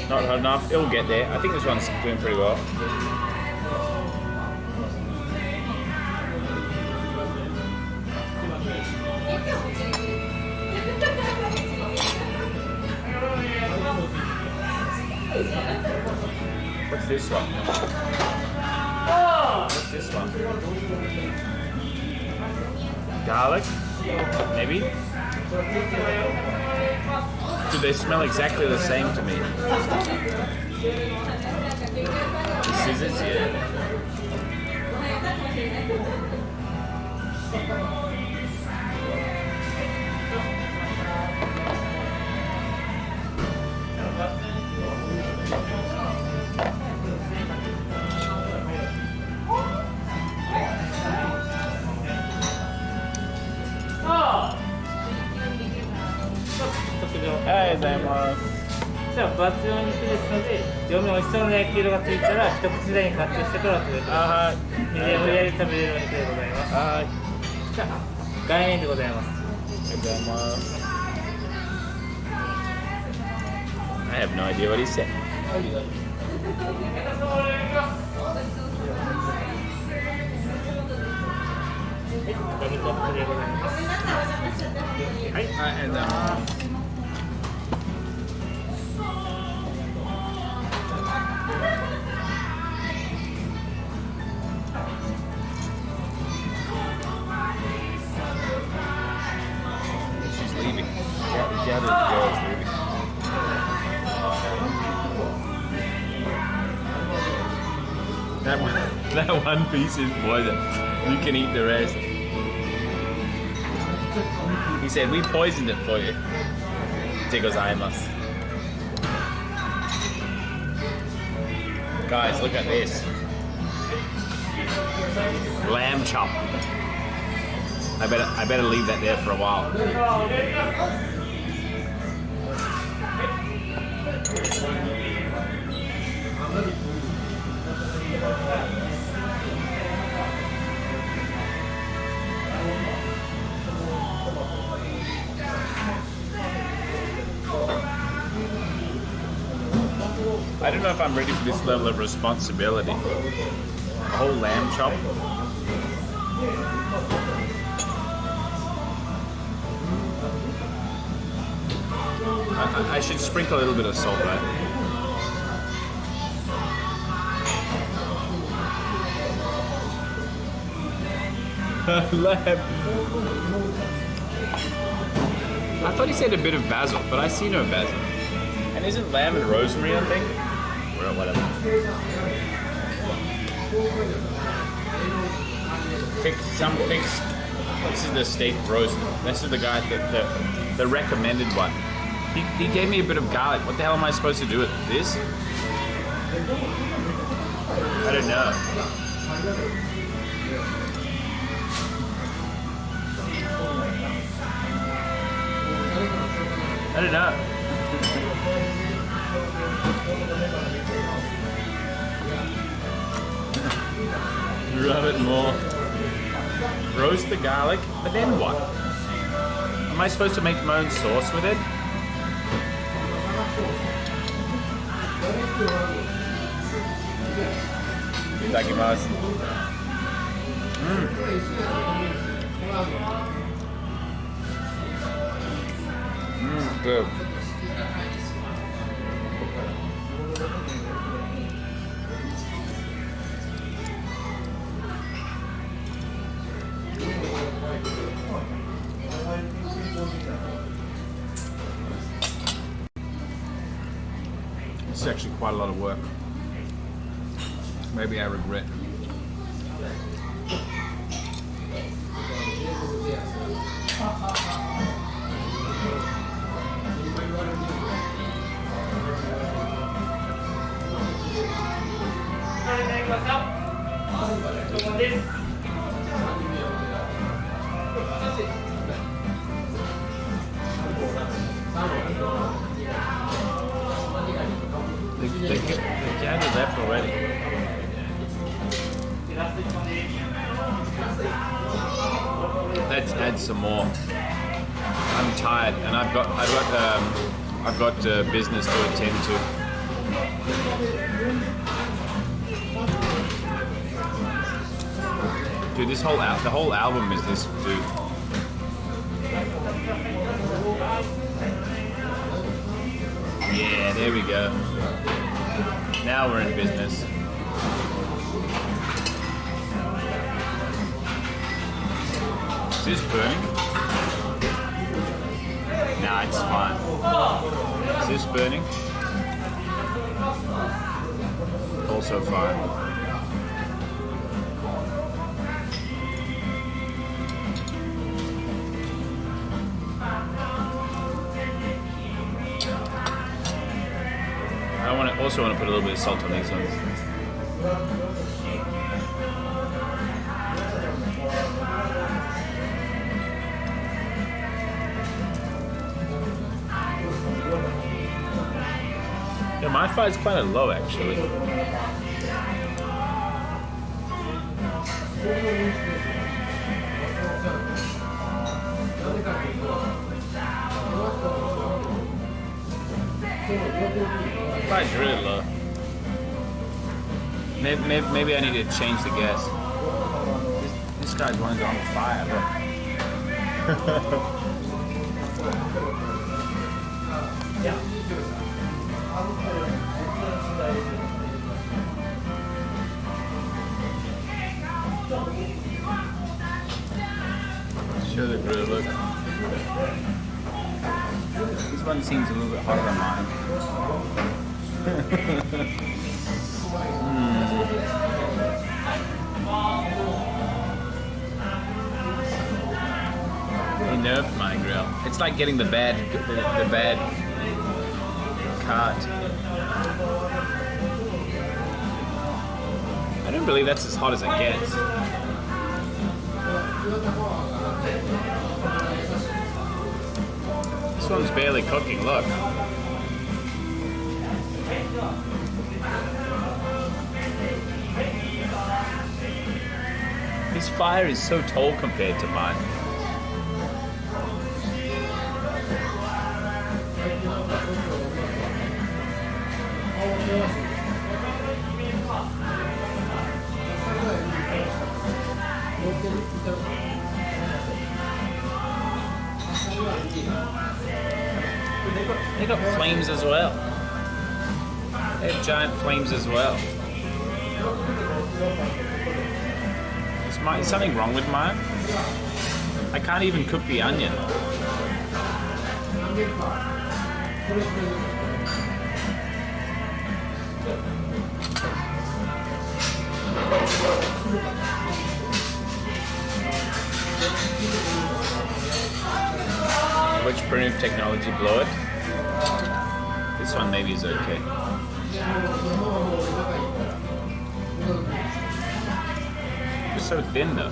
Not hot enough. It'll get there. I think this one's doing pretty well. What's this one? What's this one? Garlic? Maybe? Do they smell exactly the same to me? The scissors, yeah. Hey, Damos. じゃあ分厚いお肉ですので、両面美味しそうな焼き色がついたら一口大にカットしてから食べてください。ミディアムレアで食べれるお肉でございます。はい。じゃあ概念でございます。I have no idea what he said. ラムチョップでございます。はい。ありがとうございます。She's leaving. Gather the girls leaving. That one piece is poison. You can eat the rest. He said, we poisoned it for you. Gozaimasu. Guys, look at this. Lamb chop. I better leave that there for a while. I don't know if I'm ready for this level of responsibility. A whole lamb chop. I should sprinkle a little bit of salt, right? Lamb. I thought he said a bit of basil, but I see no basil. And isn't lamb and rosemary a thing? Or whatever. This is the steak roast. This is the guy, the recommended one. He gave me a bit of garlic. What the hell am I supposed to do with this? I don't know. I don't know. Rub it more. Roast the garlic, but then what? Am I supposed to make my own sauce with it? Itadakimasu. Good. It's actually quite a lot of work. Maybe I regret. The cat is left already. want some more. I'm tired, and I've got business to attend to. Dude, the whole album is this, dude. Yeah, there we go. Now we're in business. Is this burning? Nah, it's fine. Is this burning? Also fine. I also want to put a little bit of salt on these ones. Yeah, my fire is quite low actually. Fire's really low. Maybe I need to change the gas. This guy's running on fire. Look. Show the grill, look. This one seems a little bit hotter than mine. They nerfed my grill. It's like getting the bad cart. I don't believe that's as hot as it gets. This one's barely cooking, look. This fire is so tall compared to mine. They got flames as well. They have giant flames as well. Is something wrong with mine? I can't even cook the onion. Which primitive technology blow it? This one maybe is okay. It's so thin though.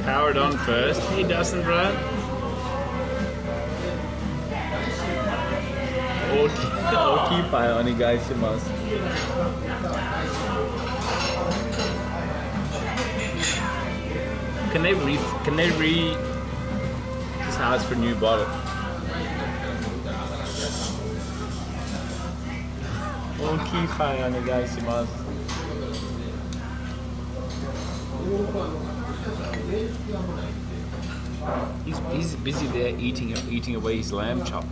Powered on first. He doesn't, bro. Okipai onegaishimasu. Can they just ask for a new bottle? Okipai onegaishimasu. He's busy there eating away his lamb chop.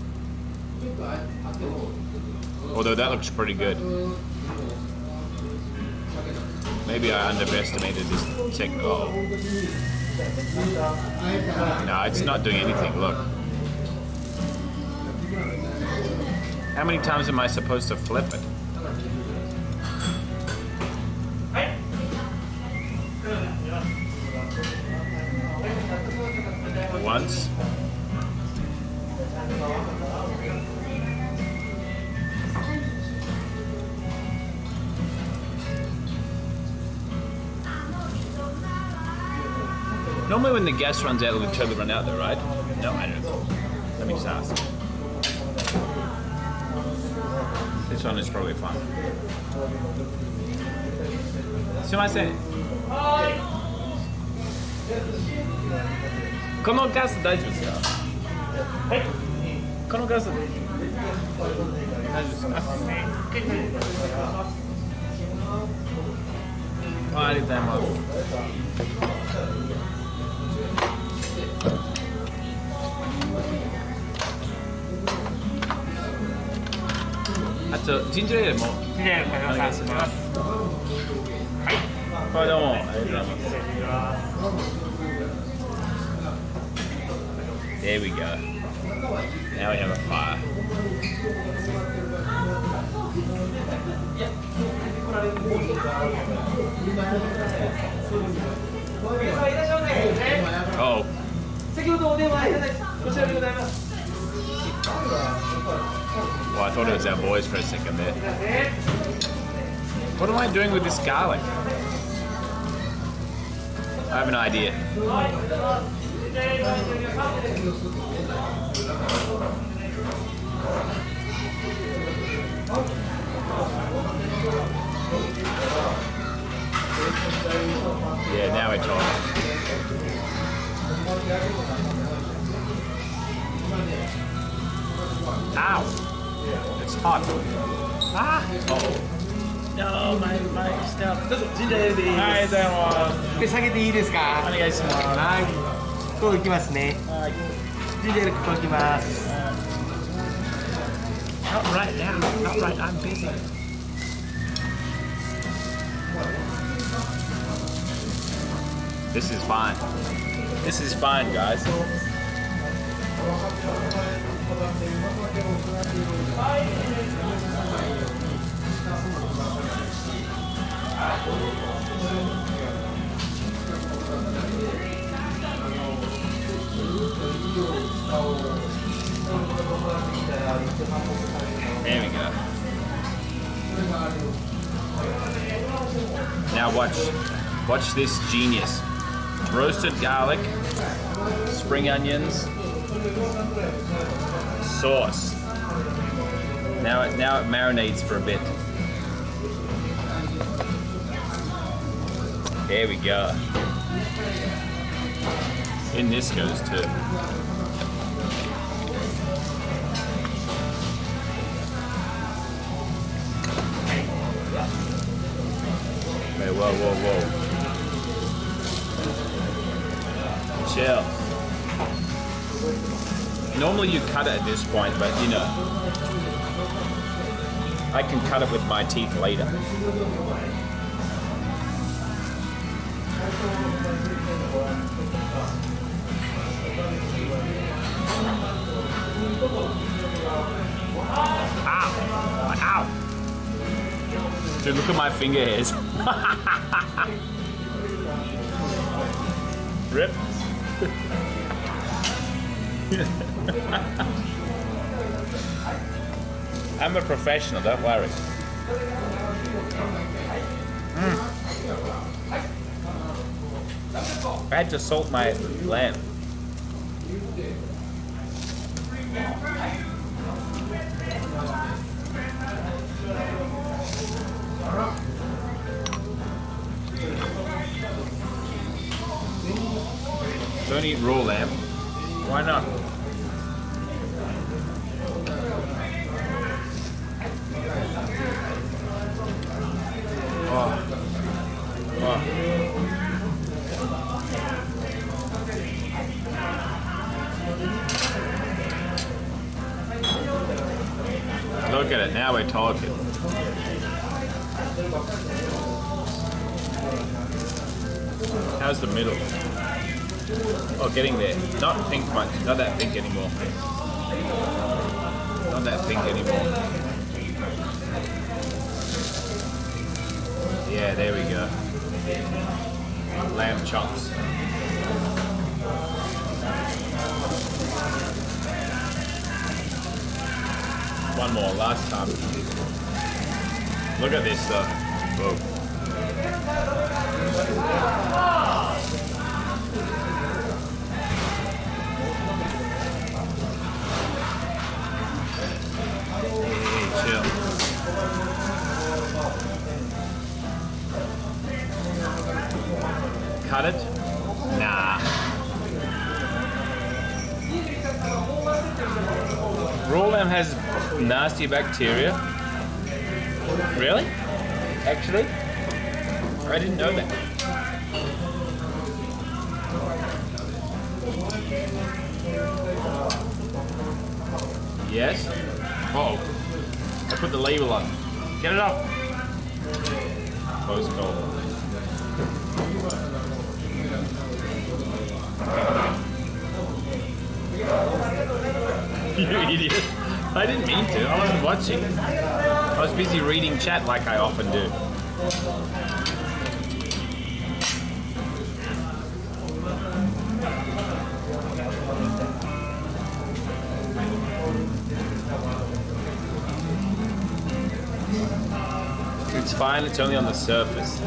Although that looks pretty good. Maybe I underestimated this techno. No, it's not doing anything, look. How many times am I supposed to flip it? Once. Normally when the gas runs out, it would totally run out though, right? No, I don't know. Let me just ask. This one is probably fine. すいません。このガス大丈夫ですか？はい。このガス大丈夫ですか？ありがとうございます。あとジンジャーエールもお願いします。はい。これどうもありがとうございます。There we go. Now we have a fire. Oh. Well, I thought it was our boys for a second there. What am I doing with this garlic? I have an idea. Yeah, now we're talking. Ow! It's hot. Ah! Oh. No, my stuff. ジンジャーエールです。はい、どうも。下げていいですか？お願いします。はい。ここ行きますね。はい。ジンジャーエールここ行きます。Not right now. Not right. I'm busy. This is fine. This is fine, guys. There we go. Now watch this genius. Roasted garlic, spring onions, sauce. Now it marinates for a bit. There we go. In this goes too. Wait, whoa. Chill. Normally you cut it at this point, but you know, I can cut it with my teeth later. Ow! Dude, look at my finger hairs. Rip. I'm a professional, don't worry. I had to salt my lamb. Don't eat raw lamb. Why not? Oh. Look at it, now we're talking. How's the middle? Oh, getting there. Not pink much, not that pink anymore. Not that pink anymore. Yeah, there we go. Lamb chunks. One more, last time. Look at this stuff. Whoa. cut it? Nah. Raw lamb has nasty bacteria. Really? Actually? I didn't know that. Yes? Oh, I put the label on. Get it up. Close call. You idiot. I didn't mean to. I wasn't watching. I was busy reading chat like I often do. It's fine, it's only on the surface.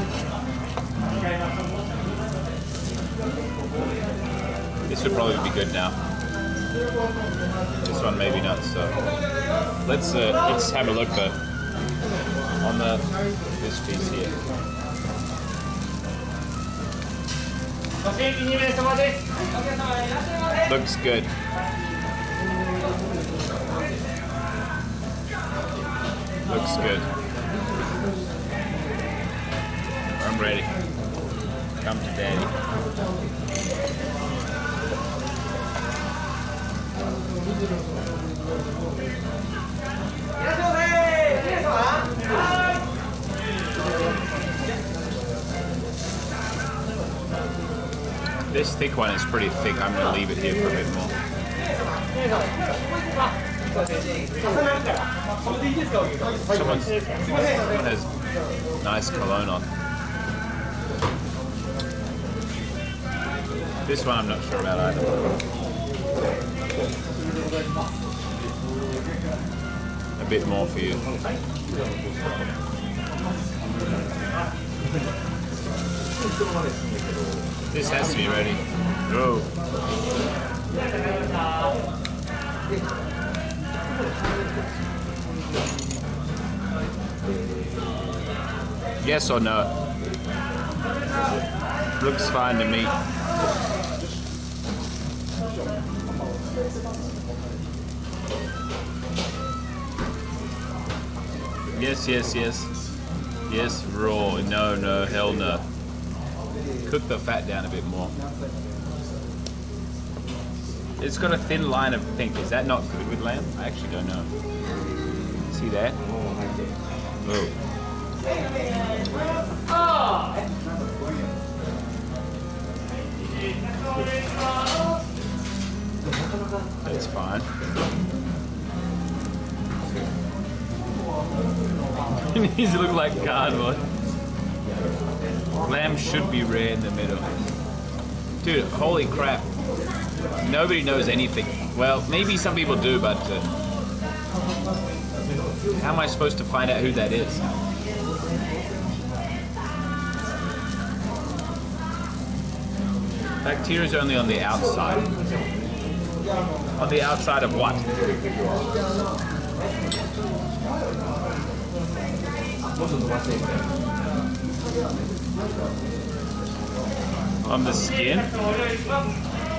This would probably be good now. This one maybe not, so. Let's have a look though. On this piece here. Looks good. Looks good. I'm ready. Come to daddy. This thick one is pretty thick. I'm going to leave it here for a bit more. Someone has nice cologne on. This one I'm not sure about either. A bit more for you. This has to be ready. Oh. Yes or no? Looks fine to me. Yes, yes, yes. Yes, raw. No, no, hell no. Cook the fat down a bit more. It's got a thin line of pink. Is that not good with lamb? I actually don't know. See that? Oh. That's fine. It needs to look like cardboard. Lamb should be rare in the middle. Dude, holy crap. Nobody knows anything. Well, maybe some people do, but how am I supposed to find out who that is? Bacteria is only on the outside. On the outside of what? On the skin?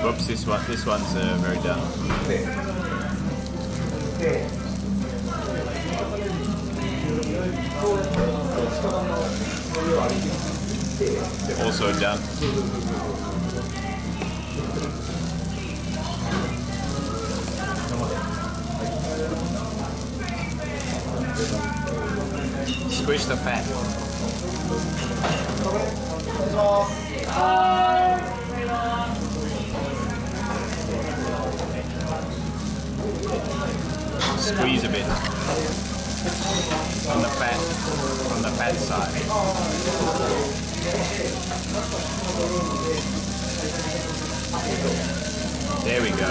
Whoops, this one's very done. Also done. Squish the fat. Squeeze a bit on the fat side. There we go.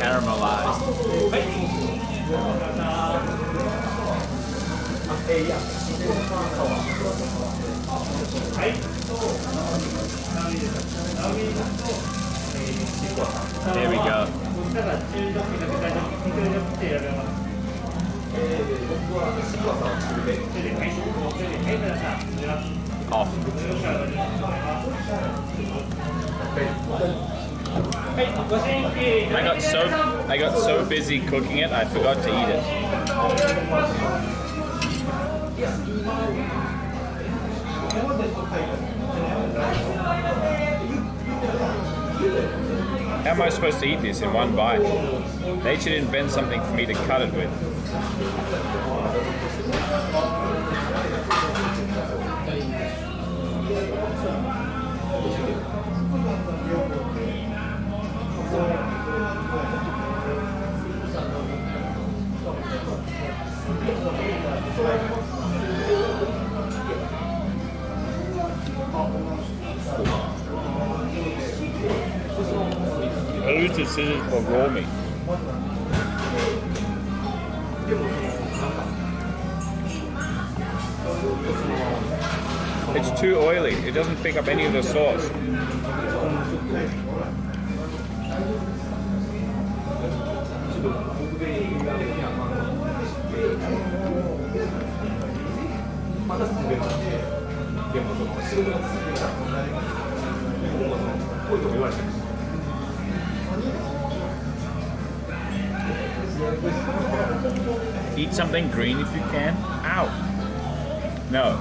Caramelized. There we go. Off. I got so busy cooking it, I forgot to eat it. How am I supposed to eat this in one bite? They should invent something for me to cut it with. I use the scissors for raw meat. It's too oily. It doesn't pick up any of the sauce. Eat something green if you can. Ow! No.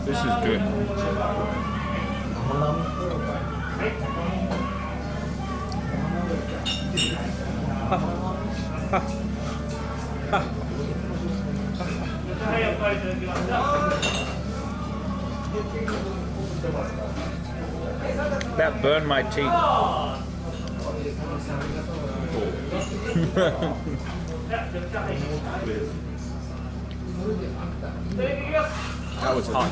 This is good. That burned my teeth. That was hot.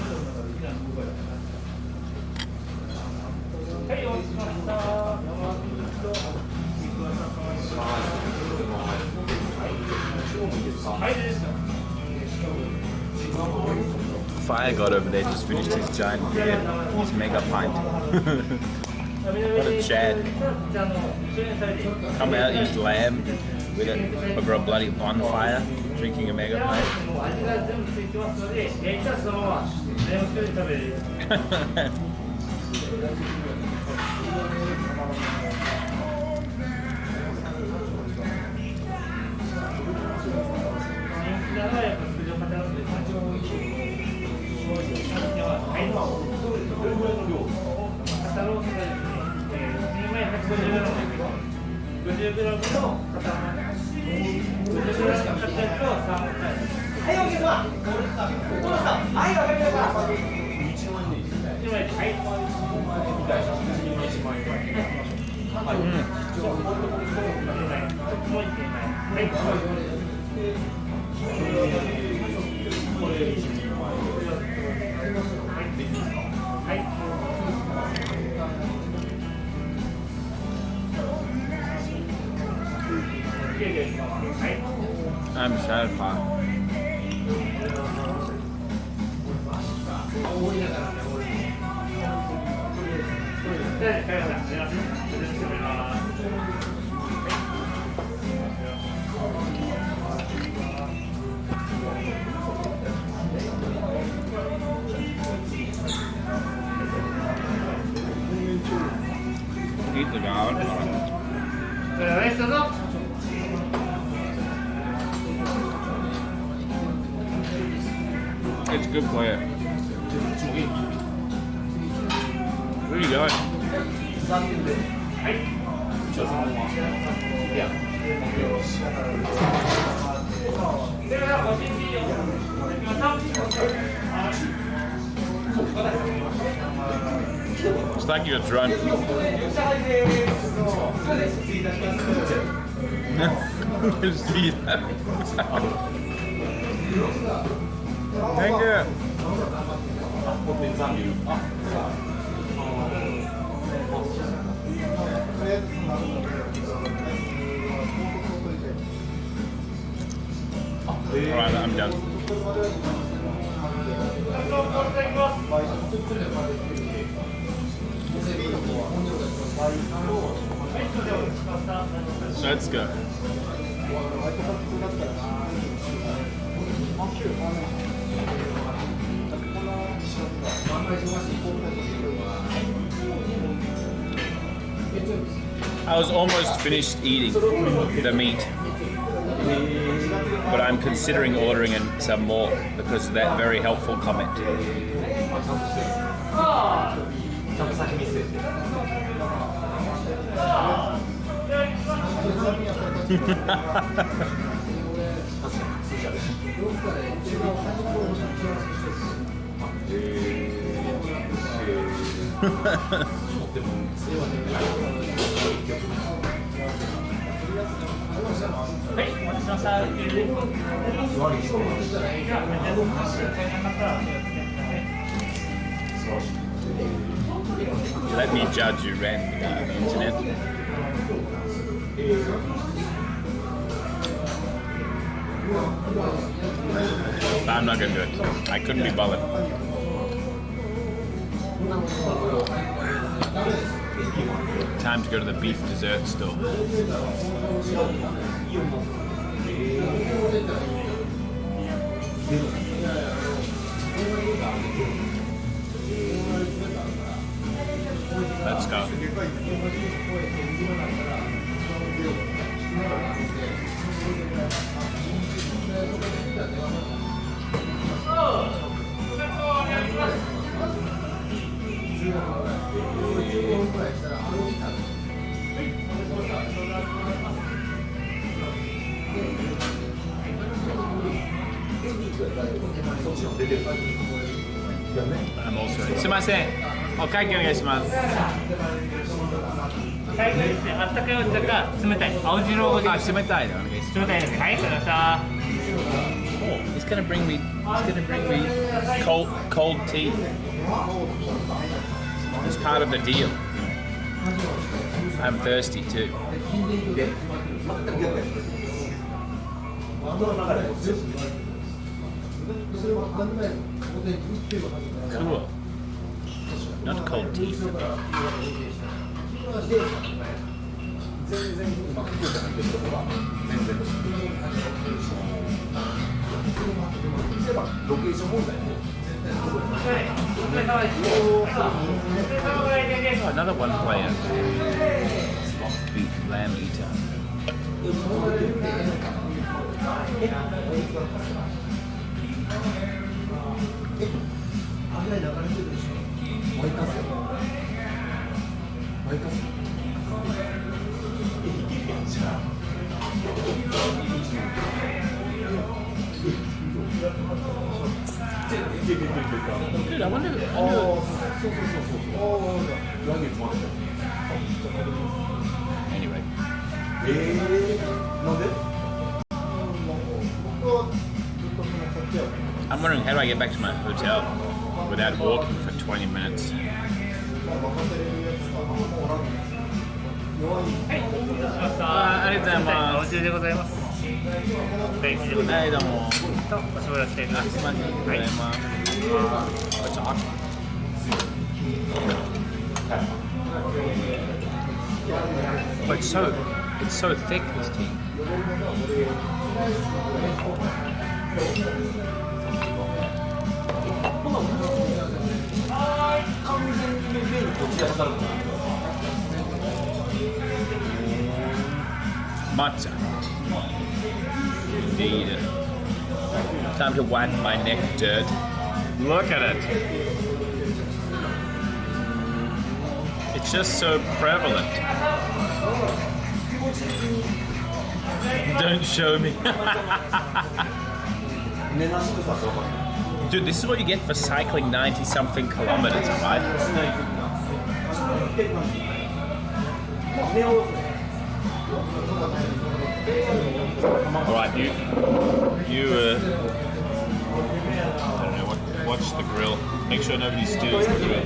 Fire God over there just finished his giant beer, his mega pint. What a Chad. Come out his lamb with it over a bloody bonfire, drinking a mega pint. I'm satisfied. Eat the garlic. It's good for you. Where are you going? It's like you're drunk. See that? Thank you. Alright, I'm done. Let's go. I was almost finished eating the meat, but I'm considering ordering some more because of that very helpful comment. Let me judge you randomly on the internet. But I'm not gonna do it. I couldn't be bothered. Time to go to the beef dessert store. Let's go. I'm also ready. すいません。お会計お願いします。最後ですね、あったかいお茶か冷たい青白を。あ、冷たいのお願いします。冷たいですね。はい、わかりました。Oh, he's gonna bring me cold tea. It's part of the deal. I'm thirsty too. Cool. Not cold tea for me. Oh, another one player. Beat lamb eater. Dude, I wonder. Anyway. I'm wondering how do I get back to my hotel without walking for 20 minutes? But it's so thick, this tea. Matcha. Indeed. Time to wipe my neck dirt. Look at it. It's just so prevalent. Don't show me. Dude, this is what you get for cycling 90-something kilometers, right? Alright, you I don't know, watch the grill. Make sure nobody steals the grill.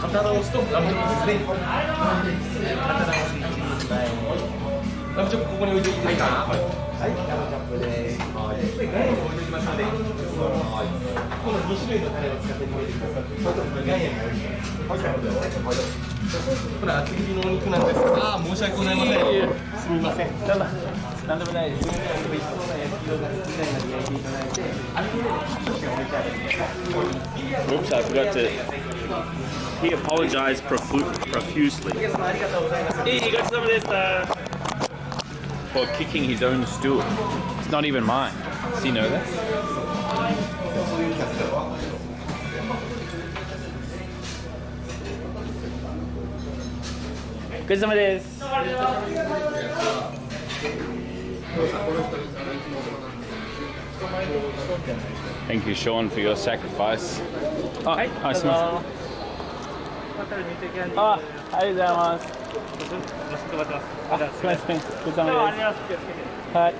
刀を押すとラムチョップですね。刀を押すラムチョップここに置いておいていいですか。はい、ラムチョップです。はい、これガイアも置いておきますので、この2種類のタレを使って食べてくださって、それともガイアも置いてます。これ厚切りのお肉なんです。ああ、申し訳ございません。すみません。なんでもないです。自分で美味しそうな焼き色がつくぐらいまで焼いていただいて、ある程度少し置いてあるんですが、ここに。Oops, I forgot to. He apologized profusely for kicking his own stool. It's not even mine. Does he know that? Good Thank you, Sean, for your sacrifice. Oh, hi, smell. あ、ありがとうございます。すみません。ごちそうさまです。はい。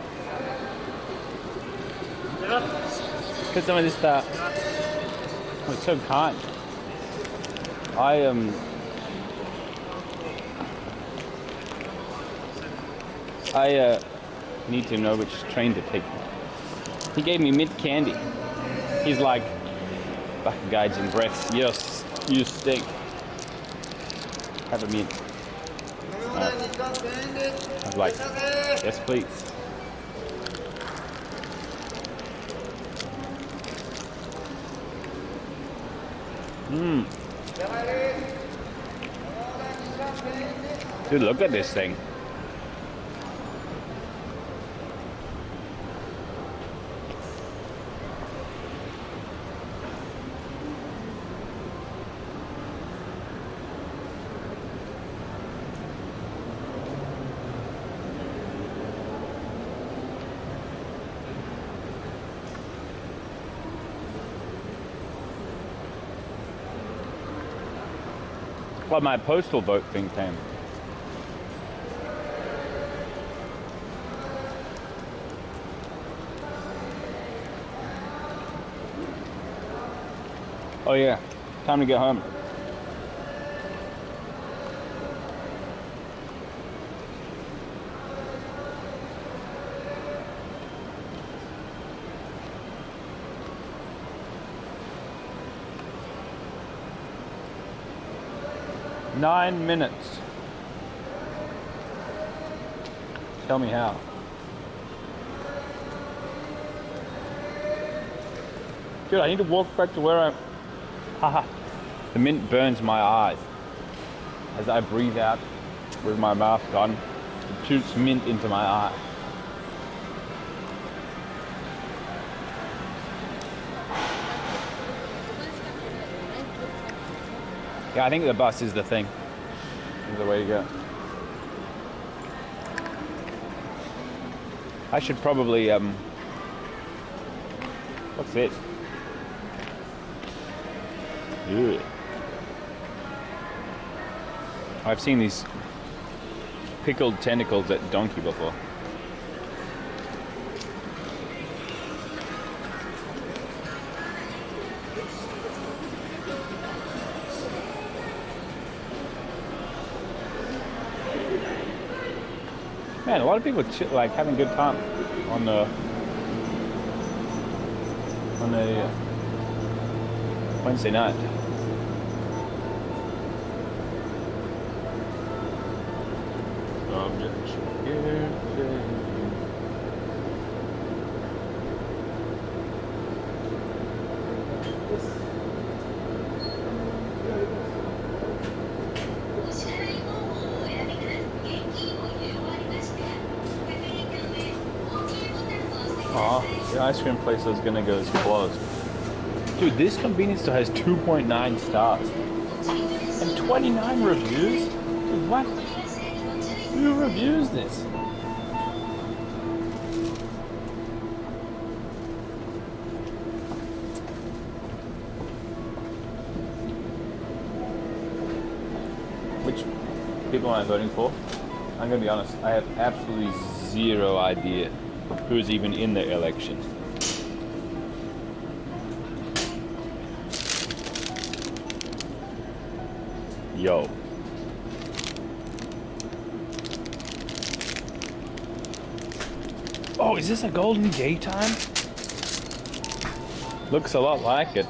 ごちそうさまでした。Oh, it's so kind. I need to know which train to take. He gave me mint candy. He's like, back guides and breaths. Yes, you stink. Have a mint. I was like, yes, please. Dude, look at this thing. Well, my postal vote thing came. Oh yeah, time to get home. Nine minutes. Tell me how. Dude, I need to walk back to where I'm... Haha. The mint burns my eyes. As I breathe out with my mask on, it shoots mint into my eye. Yeah, I think the bus is the thing. Is the way to go. I should probably what's this? Ew. I've seen these pickled tentacles at Donkey before. Man, a lot of people like having a good time on the Wednesday night. Oh, the ice cream place I was gonna go is closed. Dude, this convenience store has 2.9 stars and 29 reviews. Dude, what? Who reviews this? Which people am I voting for? I'm gonna be honest, I have absolutely zero idea who's even in the election. Yo. Oh, is this a Golden Gate time? Looks a lot like it.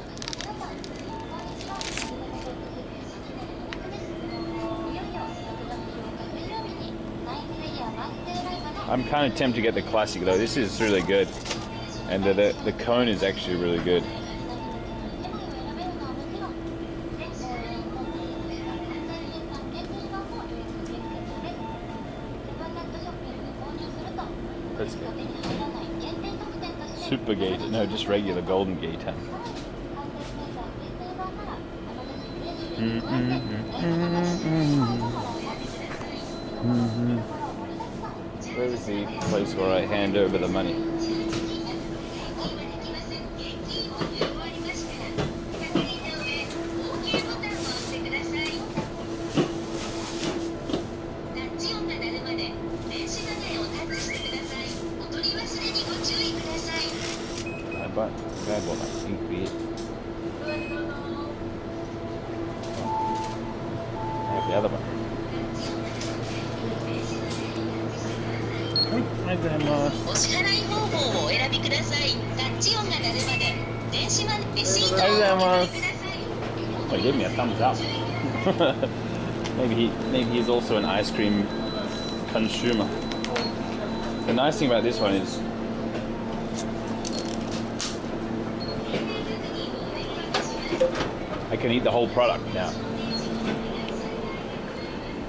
I'm kind of tempted to get the classic though. This is really good. And the cone is actually really good. Let's go. Super Gate, no, just regular Golden Gate, huh? Where is the place where I hand over the money? Grab all my pink beard. I have the other one. Oh, he gave me a thumbs up. maybe he's also an ice cream consumer. The nice thing about this one is I can eat the whole product now.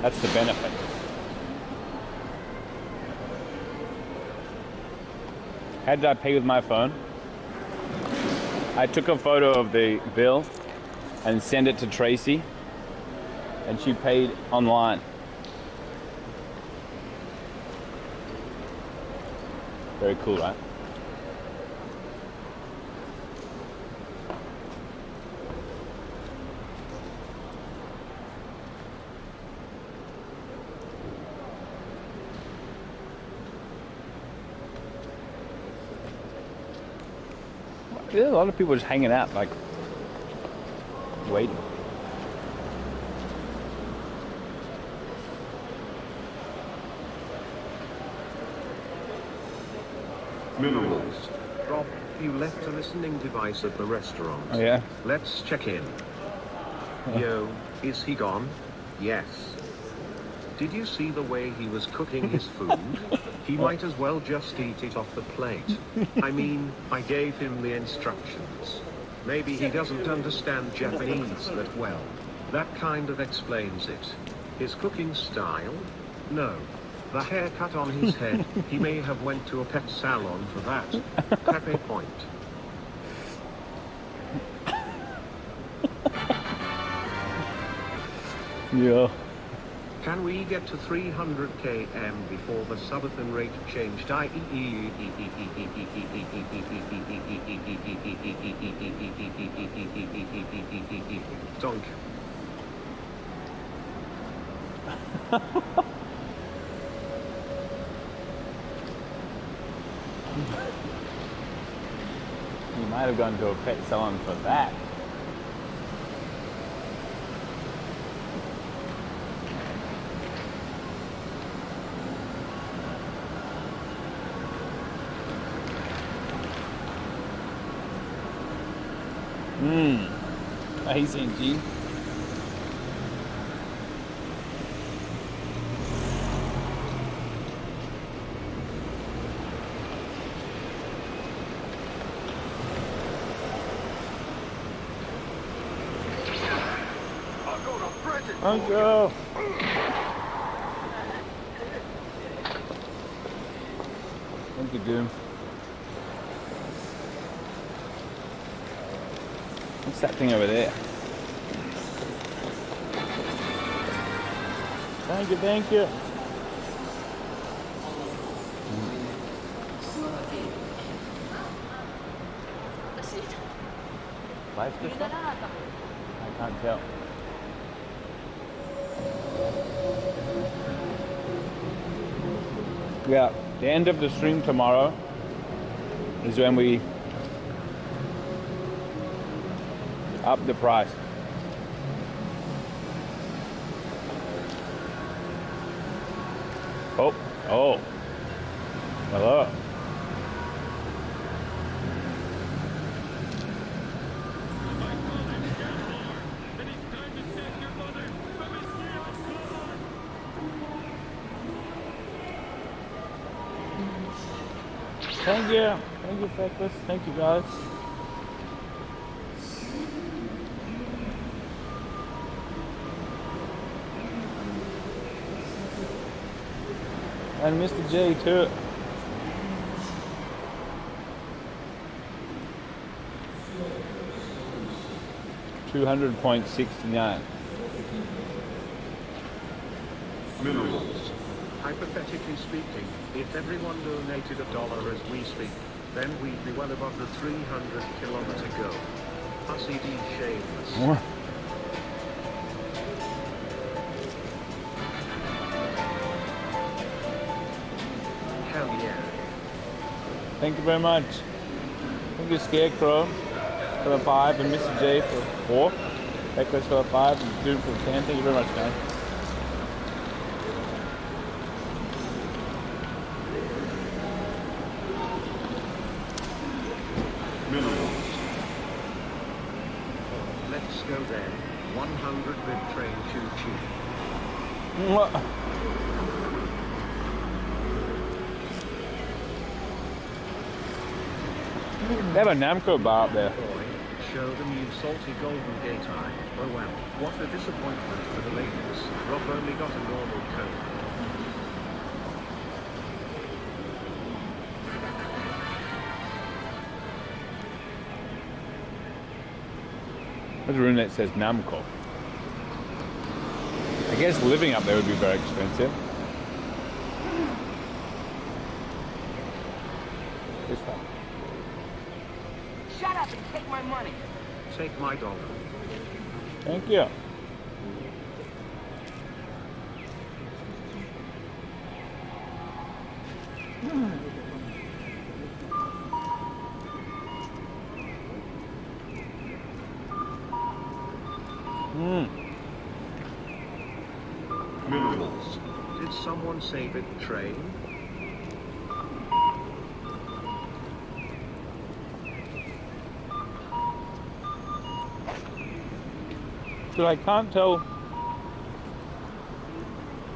That's the benefit. How did I pay with my phone? I took a photo of the bill and sent it to Tracy, and she paid online. Very cool, right? There's a lot of people just hanging out, like, waiting. Minerals. Rob, you left a listening device at the restaurant. Oh yeah? Let's check in. Yo, is he gone? Yes. Did you see the way he was cooking his food? He might as well just eat it off the plate. I mean, I gave him the instructions. Maybe he doesn't understand Japanese that well. That kind of explains it. His cooking style? No. The haircut on his head, he may have went to a pet salon for that. Pepe point. Yeah. Can we get to 300 km before the subathon rate changed? Donk. You might have gone to a pet salon for that. Amazing, G. Thank you. Thank you, Doom. What's that thing over there? Thank you, thank you. Life just I can't tell. Yeah, the end of the stream tomorrow is when we up the price. Oh, hello. Thank you, Feckless. Thank you, guys. And Mr. J too. $200.69. Minerals. Hypothetically speaking, if everyone donated $1 as we speak, then we'd be well above the 300-kilometer goal. Pussy D shameless. Hell yeah. Thank you very much. Thank you, Scarecrow for the 5 and Mr. J for 4. Feckless for 5 and Dude for 10. Thank you very much, guys. Minerals. Let's go there. 100 bit train choo-choo. They have a Namco bar up there. Show the new salty golden gate eye. Oh well, what a disappointment for the ladies. Rob only got a normal coat. There's a room that says Namco. I guess living up there would be very expensive. This one. Shut up and take my money. Take my dollar. Thank you. Minerals. Did someone say bit train? So I can't tell.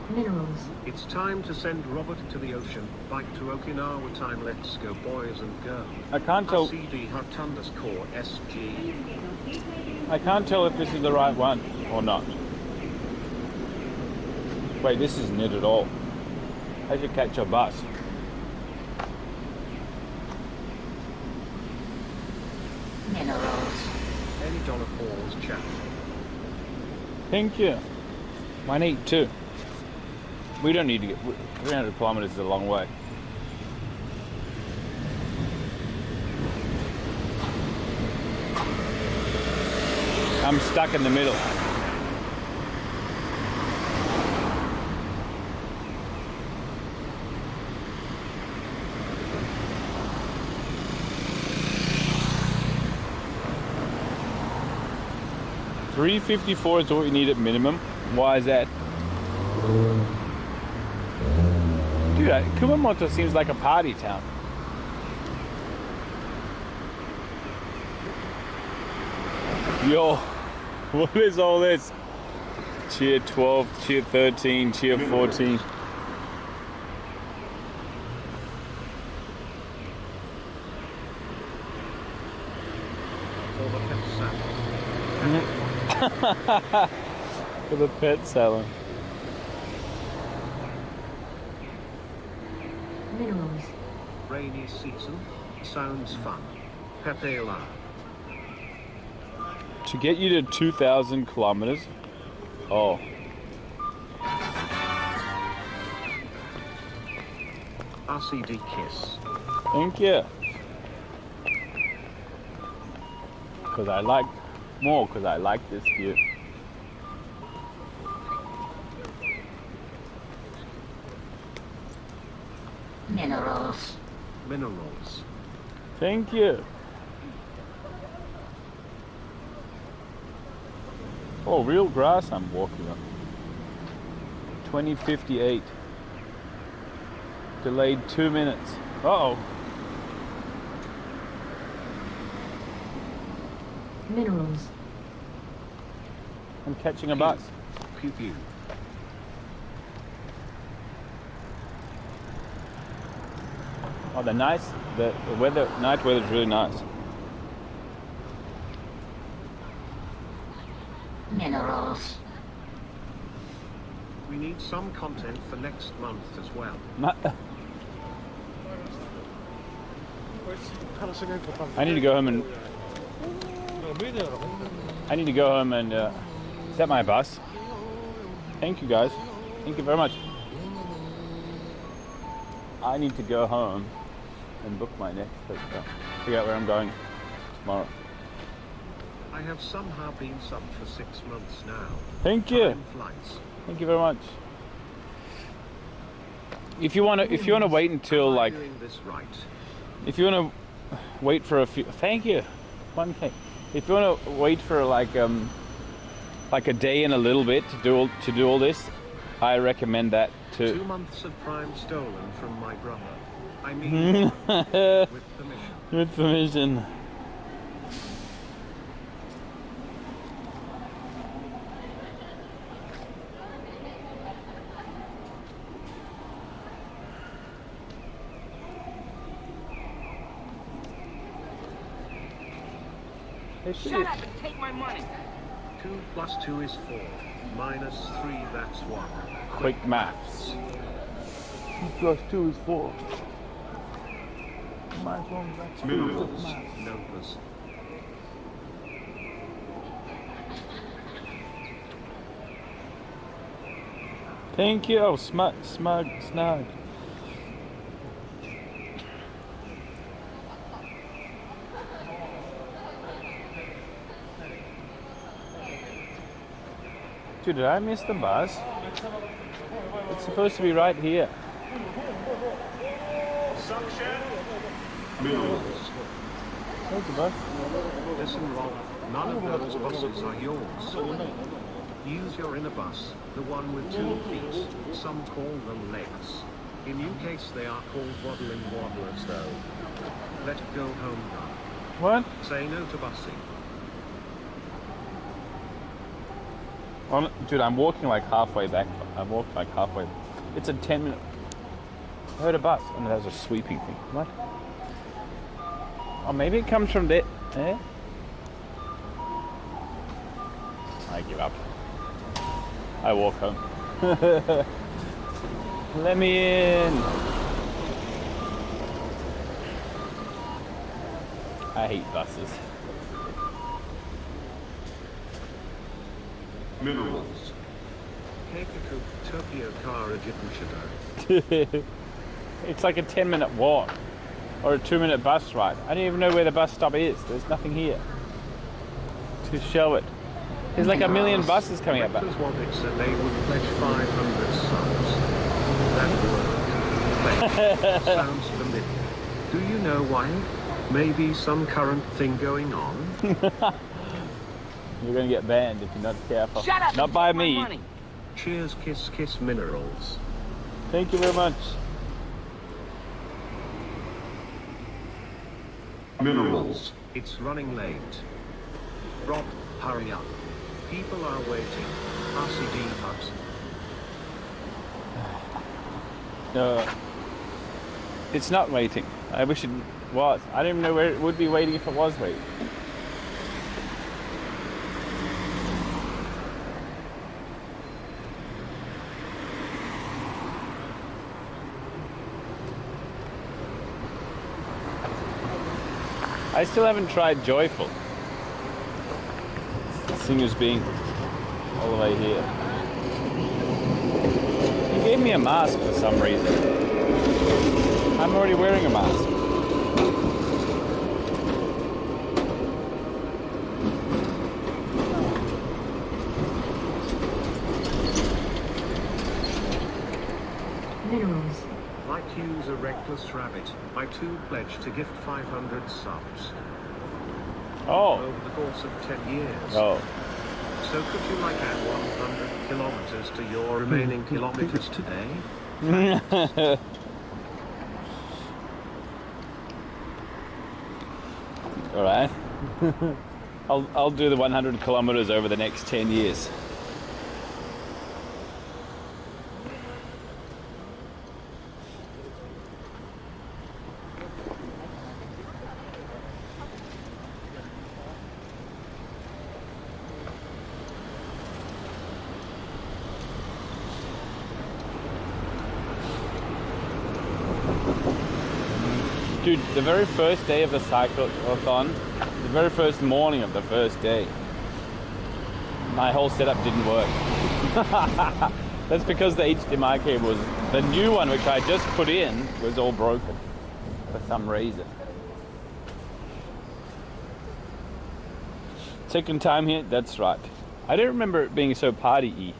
Minerals. It's time to send Robert to the ocean. Bike to Okinawa time. Let's go, boys and girls. I can't tell. CD _SG. I can't tell if this is the right one or not. Wait, this isn't it at all. I should catch a bus. Minerals. Any dollar falls, chat. Thank you. Mine eat too. We don't need to get 300 kilometers is a long way. I'm stuck in the middle. $354 is what you need at minimum. Why is that? Dude, Kumamoto seems like a party town. Yo, what is all this? Cheer 12, cheer 13, cheer 14. For the pet salon. Minerals. Rainy season. Sounds fun. Pepe La. To get you to 2,000 kilometers. Oh. RCD kiss. Thank you. Because I like this view. Minerals. Minerals. Thank you. Oh, real grass I'm walking on. 2058. Delayed 2 minutes. Uh-oh. Minerals. I'm catching a bus. Pew pew. Oh, the weather, night weather is really nice. Minerals. We need some content for next month as well. I need to go home and set my bus. Thank you guys. Thank you very much. I need to go home and book my next hotel. Figure out where I'm going tomorrow. I have somehow been subbed for 6 months now. Thank you. Time flies. Thank you very much. If you wanna wait until like, Doing this right. if you wanna wait for a few, thank you. 1K. If you wanna wait for like a day and a little bit to do all this, I recommend that too. 2 months of Prime stolen from my brother. I mean, with permission. With permission. Shut up and take my money. 2 plus 2 is 4. Minus 3, that's 1. Quick maths. 2 plus 2 is 4. Minus 1, that's 2. Minerals. Numbers. Thank you. Oh, snug. Dude, did I miss the bus? It's supposed to be right here. Suction. Minerals. There's the bus. Listen, Rob. None of those buses are yours. Use your inner bus, the one with 2 feet. Some call them legs. In your case, they are called waddling waddlers, though. Let go home run. What? Say no to busing. Dude, I'm walking like halfway back. I walked like halfway. It's a 10-minute. I heard a bus, and there's a sweeping thing. What? Oh, maybe it comes from there. Eh? I give up. I walk home. Let me in. I hate buses. Minerals. Keikaku Tokyo car It's like a 10-minute walk or a 2-minute bus ride. I don't even know where the bus stop is. There's nothing here to show it. There's like a million buses coming up. Rectors wanted said they would pledge 500 subs. That word, pledge, sounds familiar. Do you know why? Maybe some current thing going on? You're gonna get banned if you're not careful. Shut up. Not by me. Money. Cheers, kiss, kiss, minerals. Thank you very much. Minerals. It's running late. Rob, Hurry up. People are waiting. RCD hubs. No. It's not waiting. I wish it was. I don't even know where it would be waiting if it was waiting. I still haven't tried Joyful. Singer's being all the way here. He gave me a mask for some reason. I'm already wearing a mask. Minerals. Like use a reckless rabbit. I too pledge to gift 500 subs. Oh. Over the course of 10 years. Oh. So could you like add 100 kilometers to your remaining kilometers today? All right. I'll do the 100 kilometers over the next 10 years. Dude, the very first day of the cycleathon, the very first morning of the first day, my whole setup didn't work. That's because the HDMI cable was, the new one which I just put in, was all broken for some reason. Second time here, that's right. I don't remember it being so party-y.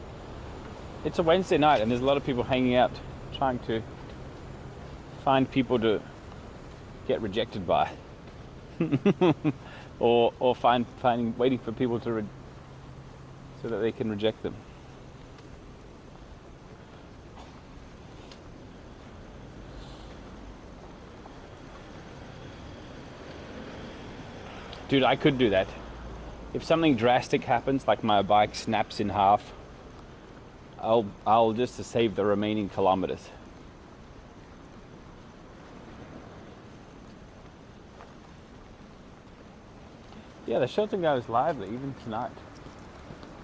It's a Wednesday night and there's a lot of people hanging out, trying to find people to get rejected by, or waiting for people to so that they can reject them. Dude, I could do that. If something drastic happens, like my bike snaps in half, I'll just to save the remaining kilometers. Yeah, the shelter guy was lively, even tonight.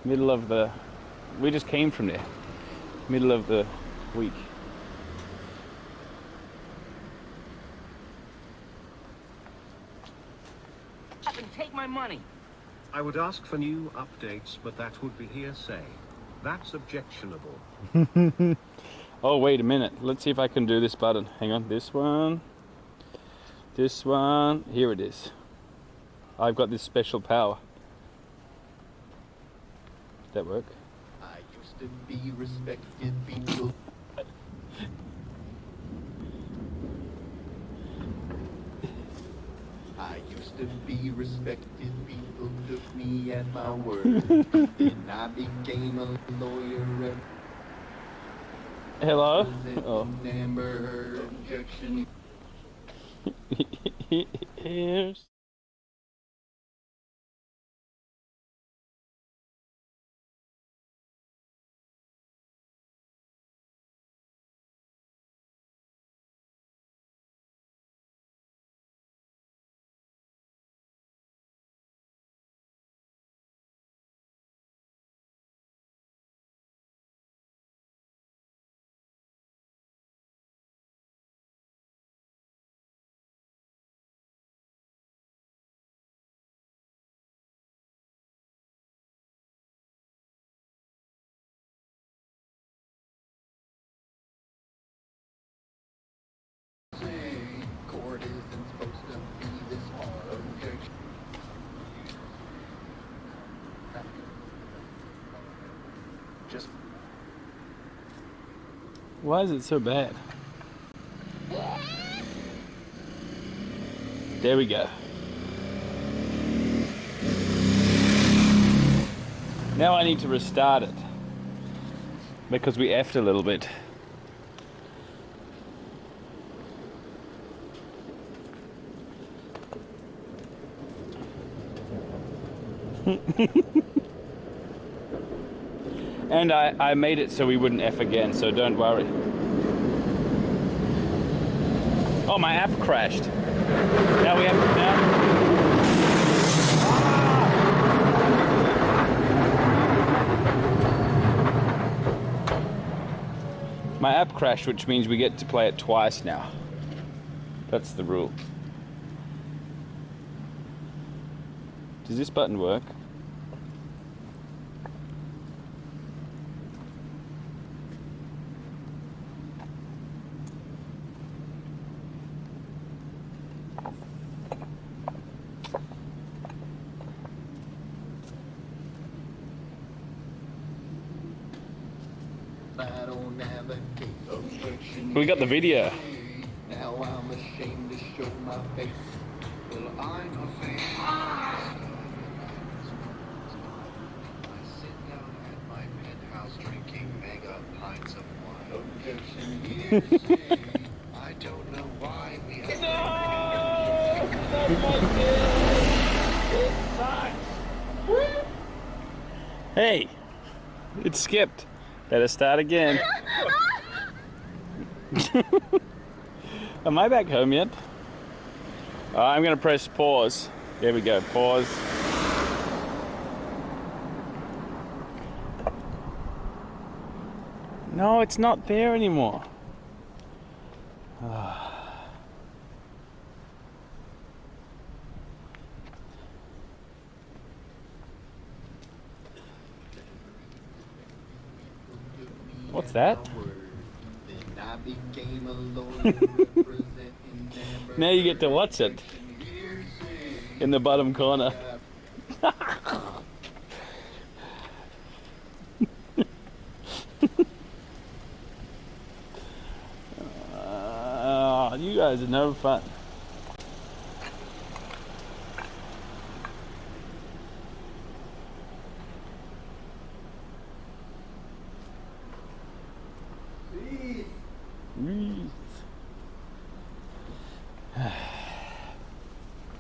Middle of the... We just came from there. Middle of the week. Up and take my money. I would ask for new updates, but that would be hearsay. That's objectionable. Oh, wait a minute. Let's see if I can do this button. Hang on, this one. This one. Here it is. I've got this special power. Did that work? I used to be respected people. I used to be respected people took me at my word. Then I became a lawyer. Hello? Oh. Amber Heard objection. Here's... Court isn't supposed to be this hard. Objection. Just Why is it so bad? There we go. Now I need to restart it because we effed a little bit. And I made it so we wouldn't F again, so don't worry. Oh, my app crashed. Now we have my app crashed, which means we get to play it twice now. That's the rule. Does this button work? We got the video. Now I'm ashamed to show my face. Well, I'm a fan. I sit down at my penthouse drinking mega pints of wine. Objection hearsay. I don't know why we have Hey, it skipped. Better start again. Am I back home yet? I'm gonna press pause. There we go, pause. No, it's not there anymore. What's that? Now you get to watch it in the bottom corner. You guys are no fun.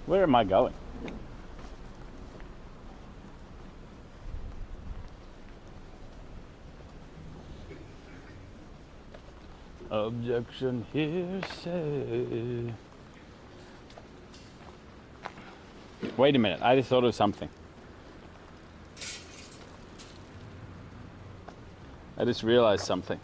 Where am I going? Objection hearsay. Wait a minute, I just thought of something. I just realized something.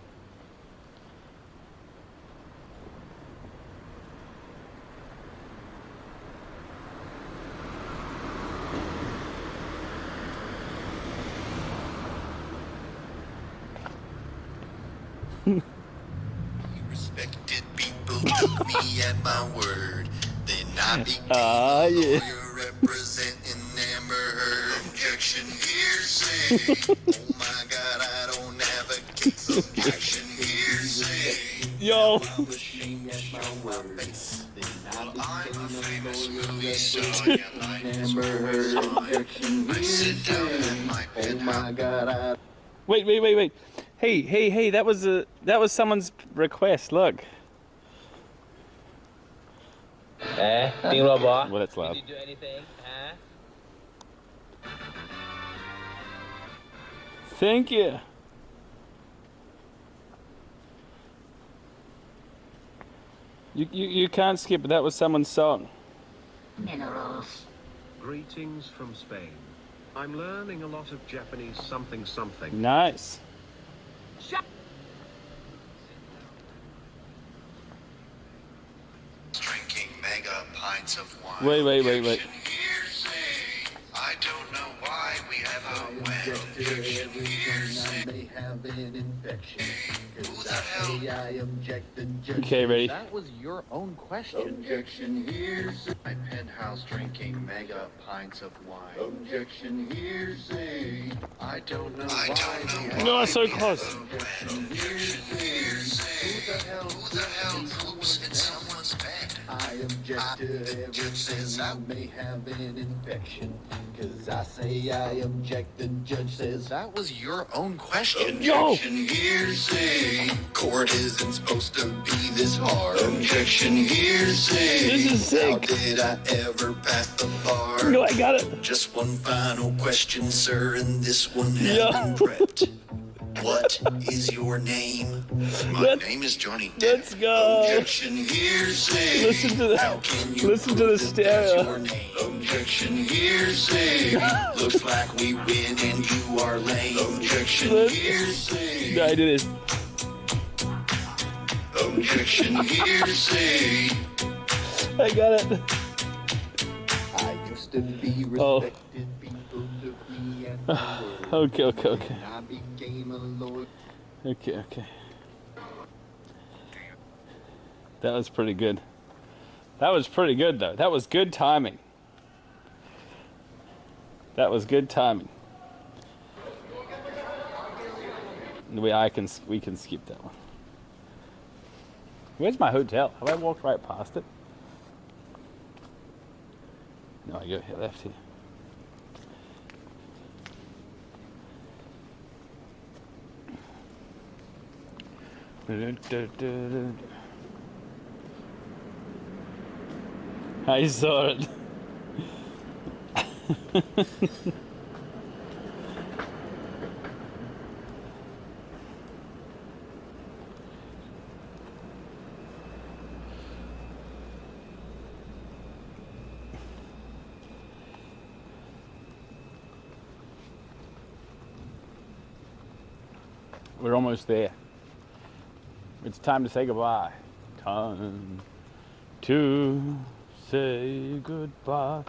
Respected people took me at my word. Then I became a lawyer representing Amber Heard. Objection hearsay. Oh my God, I don't have a case. Objection hearsay. Yo. I'm ashamed at my word. Then I became a lawyer representing Amber Heard. Objection hearsay. Oh my God, Wait. Hey, that was someone's request, look. Well, that's loud. Did you do anything? Thank you. You can't skip, but that was someone's song. Minerals. Greetings from Spain. I'm learning a lot of Japanese something. Nice. drinking mega pints of wine. Wait. I don't know why we have a wet objection hearsay. I may have an infection. Who the hell? I object the judge. Okay, ready? That was your own question. Objection hearsay. My penthouse drinking mega pints of wine. Objection hearsay. I don't know why. No, so close. Objection hearsay. Who the hell poops in someone's bed? I object to everything. I may have an infection. Cause I say I object, the judge says that was your own question. Yo! Objection hearsay. court isn't supposed to be this hard. Objection, hearsay. This is sick. How did I ever pass the bar? No, I got it. Just one final question, sir, and this one has been prepped. What is your name? My name is Johnny Depp. Let's go. Objection, hearsay. Listen to the How can you listen to the prove that that's stereo. your name? Objection, hearsay. Looks like we win and you are lame. Objection, hearsay. No, I did it. Objection, hearsay. I got it. I used to be respected. People took me at my word. Okay. And I became a lawyer. Okay. That was pretty good. That was pretty good, though. That was good timing. We can skip that one. Where's my hotel? Have I walked right past it? No, I go here, left here. I saw it. We're almost there. It's time to say goodbye. Time to say goodbye.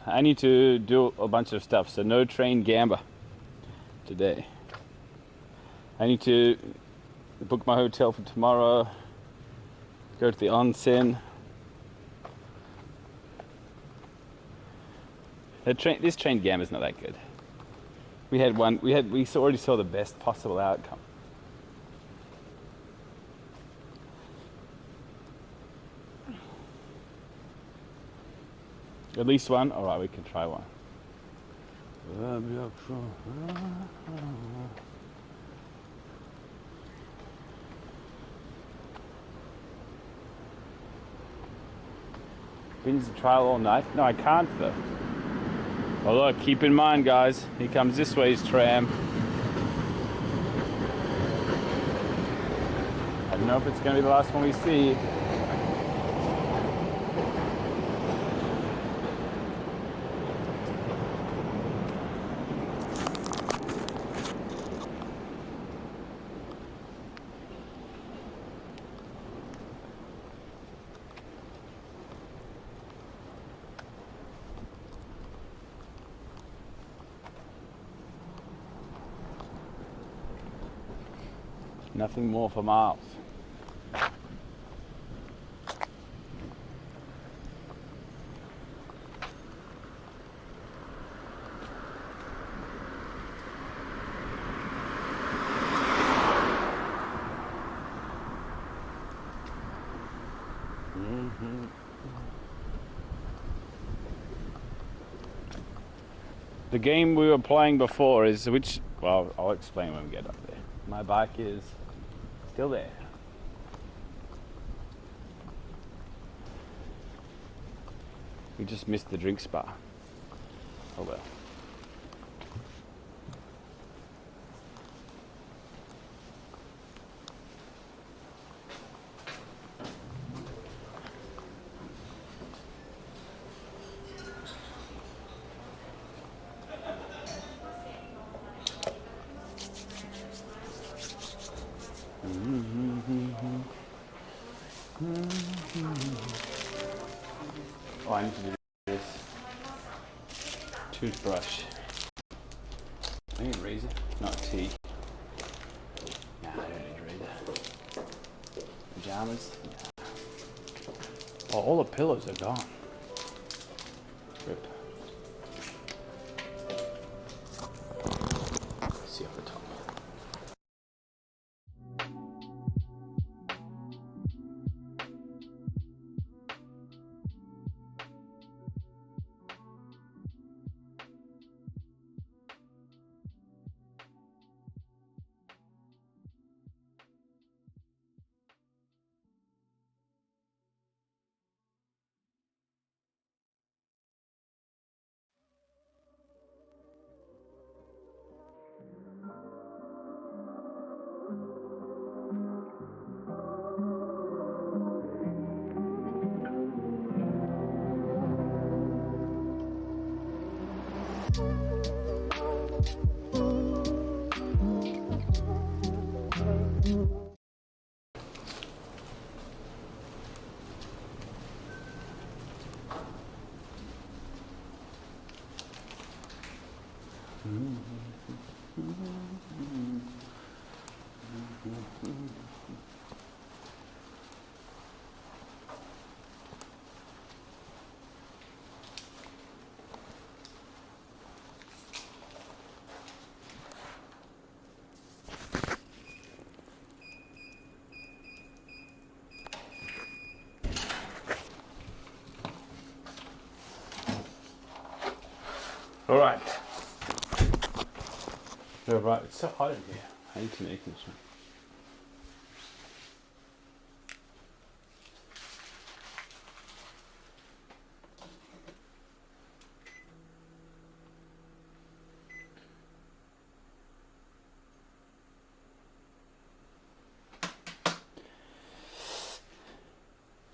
I need to do a bunch of stuff, so no train gamba today. I need to book my hotel for tomorrow, go to the onsen. This train gamba is not that good. We already saw the best possible outcome. At least one? Alright, we can try one. Binge the trial all night? No, I can't though. Oh look, keep in mind guys, here comes this way's tram. I don't know if it's going to be the last one we see. Nothing more for miles. The game we were playing before is well, I'll explain when we get up there. My bike is still there. We just missed the drink spa. Oh well. Oh, I need to do this. Toothbrush. I need a razor, not tea. Nah, I don't need a razor. Pajamas? Nah. Oh, all the pillows are gone. Rip. See off the top. All right. All right. It's so hot in here. I need to make this one.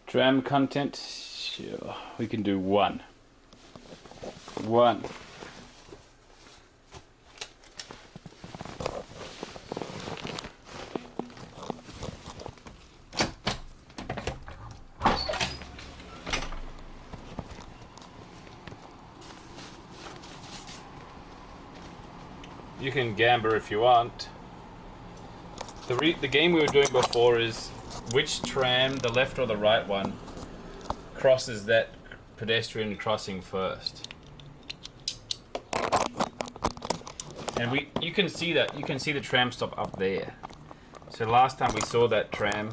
Tram content. Sure. We can do one. One. You can gamble if you want. The game we were doing before is which tram, the left or the right one, crosses that pedestrian crossing first. And you can see that. You can see the tram stop up there. So last time we saw that tram,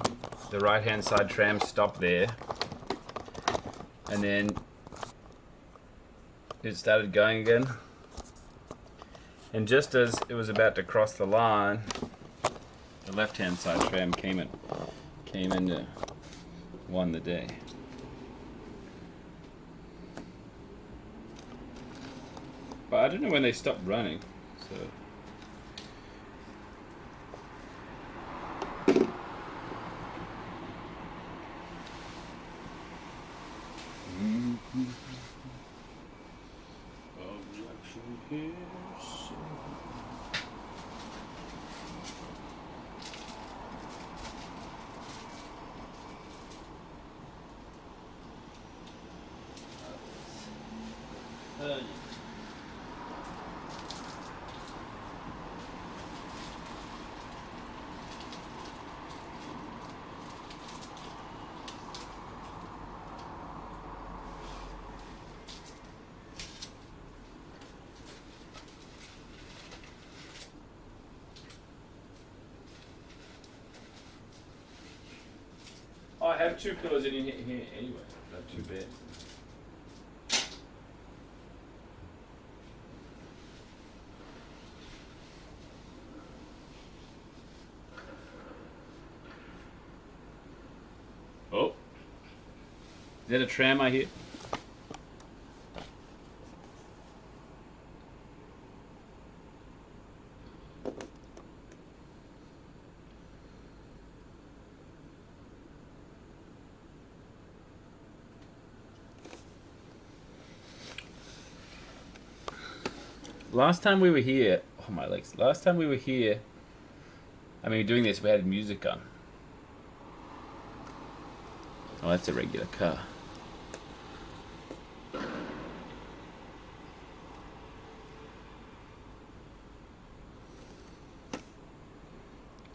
the right-hand side tram stop there. And then it started going again. And just as it was about to cross the line, the left-hand side tram came in and won the day. But I don't know when they stopped running, so. I have two pillows in here anyway, not too bad. Oh, is that a tram I hear? Last time we were here, oh my legs, last time we were here, I mean doing this, we had music on. Oh, that's a regular car.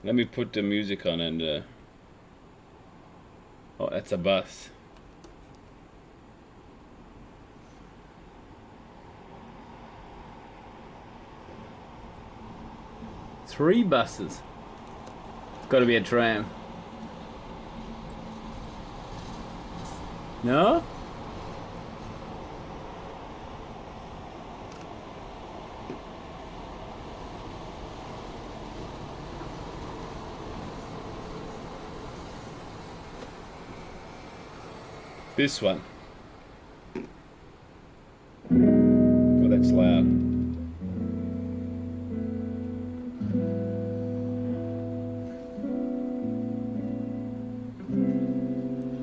Let me put the music on and, oh, that's a bus. Three buses. Got to be a tram. No? This one. Oh, that's loud.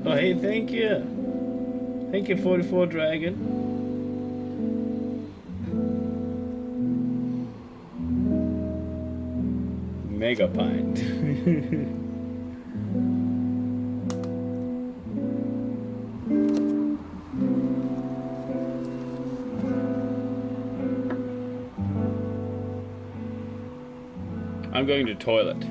Oh, hey, thank you. Thank you, 44 Dragon. Mega pint. I'm going to toilet.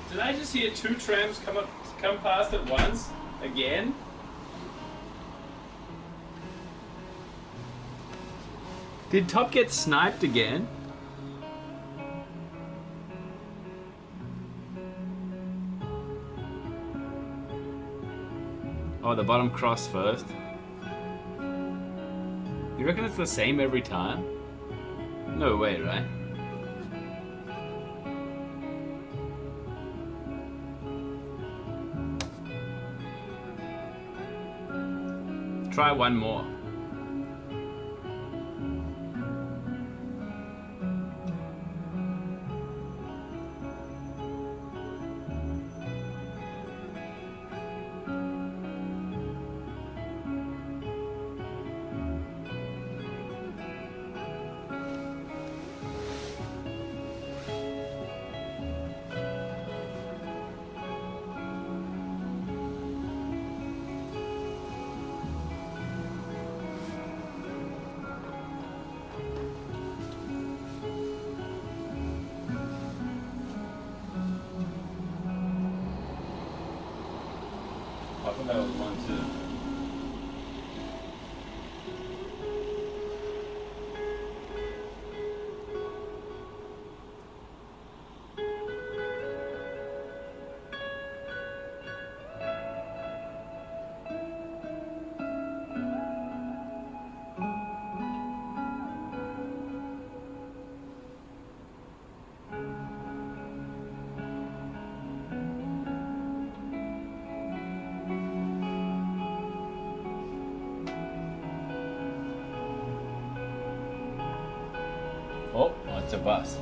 Did I just hear 2 trams come past at once? Again? Did Top get sniped again? Oh, the bottom cross first. You reckon it's the same every time? No way, right? Try one more. I thought that was one too. Oh, it's a bus.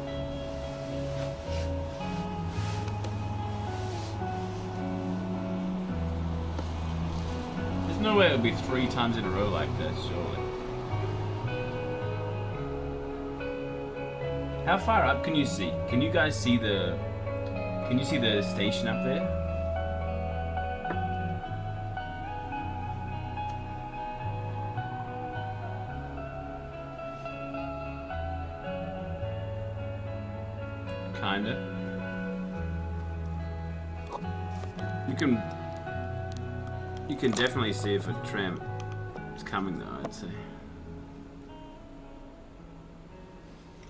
There's no way it would be 3 times in a row like this, surely. How far up can you see? Can you guys see the... Can you see the station up there? Kinda. You can definitely see if a tram is coming though, I'd say.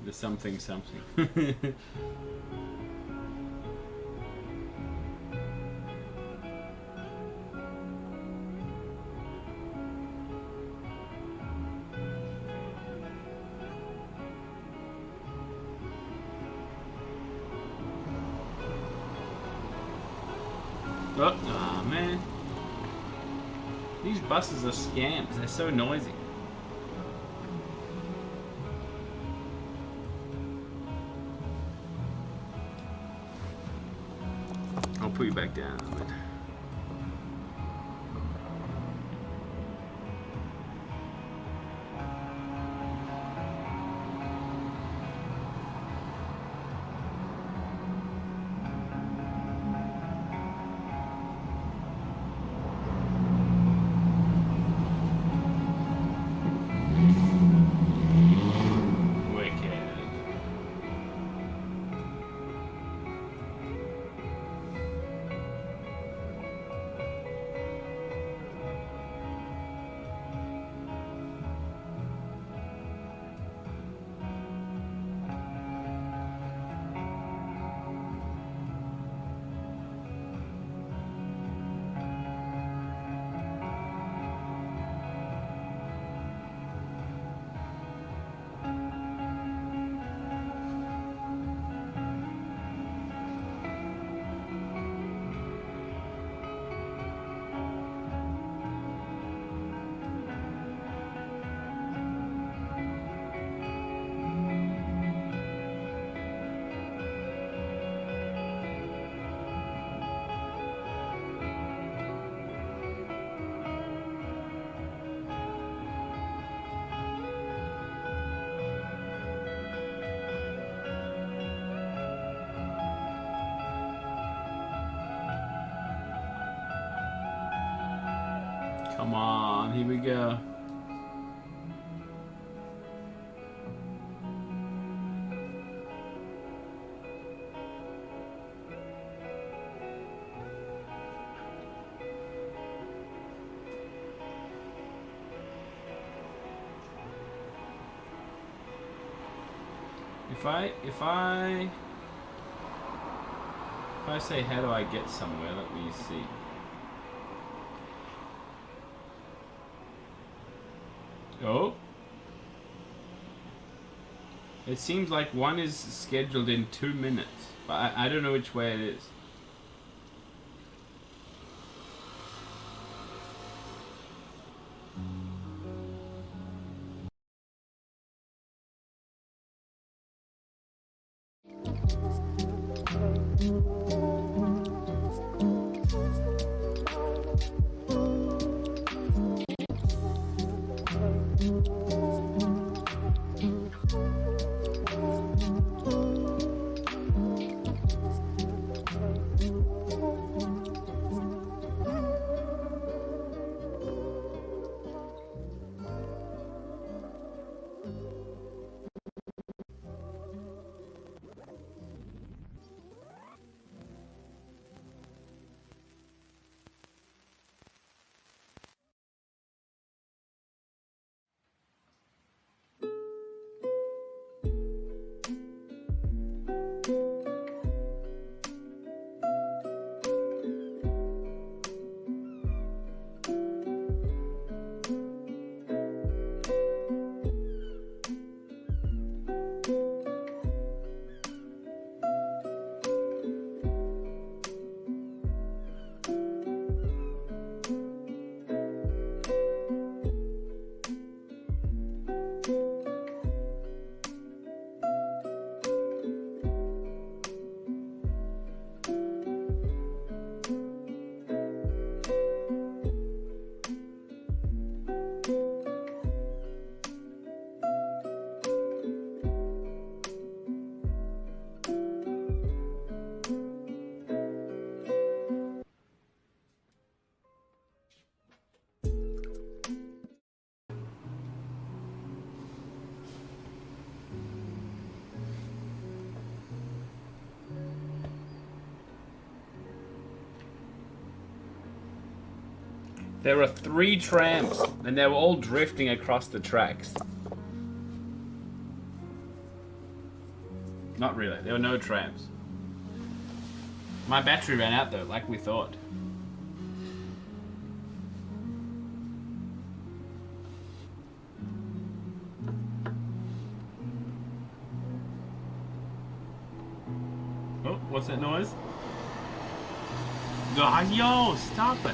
There's something. Oh, aw, man. These buses are scams. They're so noisy. I'll put you back down. Come on, here we go. If I say how do I get somewhere, let me see. Oh. It seems like one is scheduled in 2 minutes, but I don't know which way it is. There were 3 trams, and they were all drifting across the tracks. Not really, there were no trams. My battery ran out though, like we thought. Oh, what's that noise? Yo, stop it.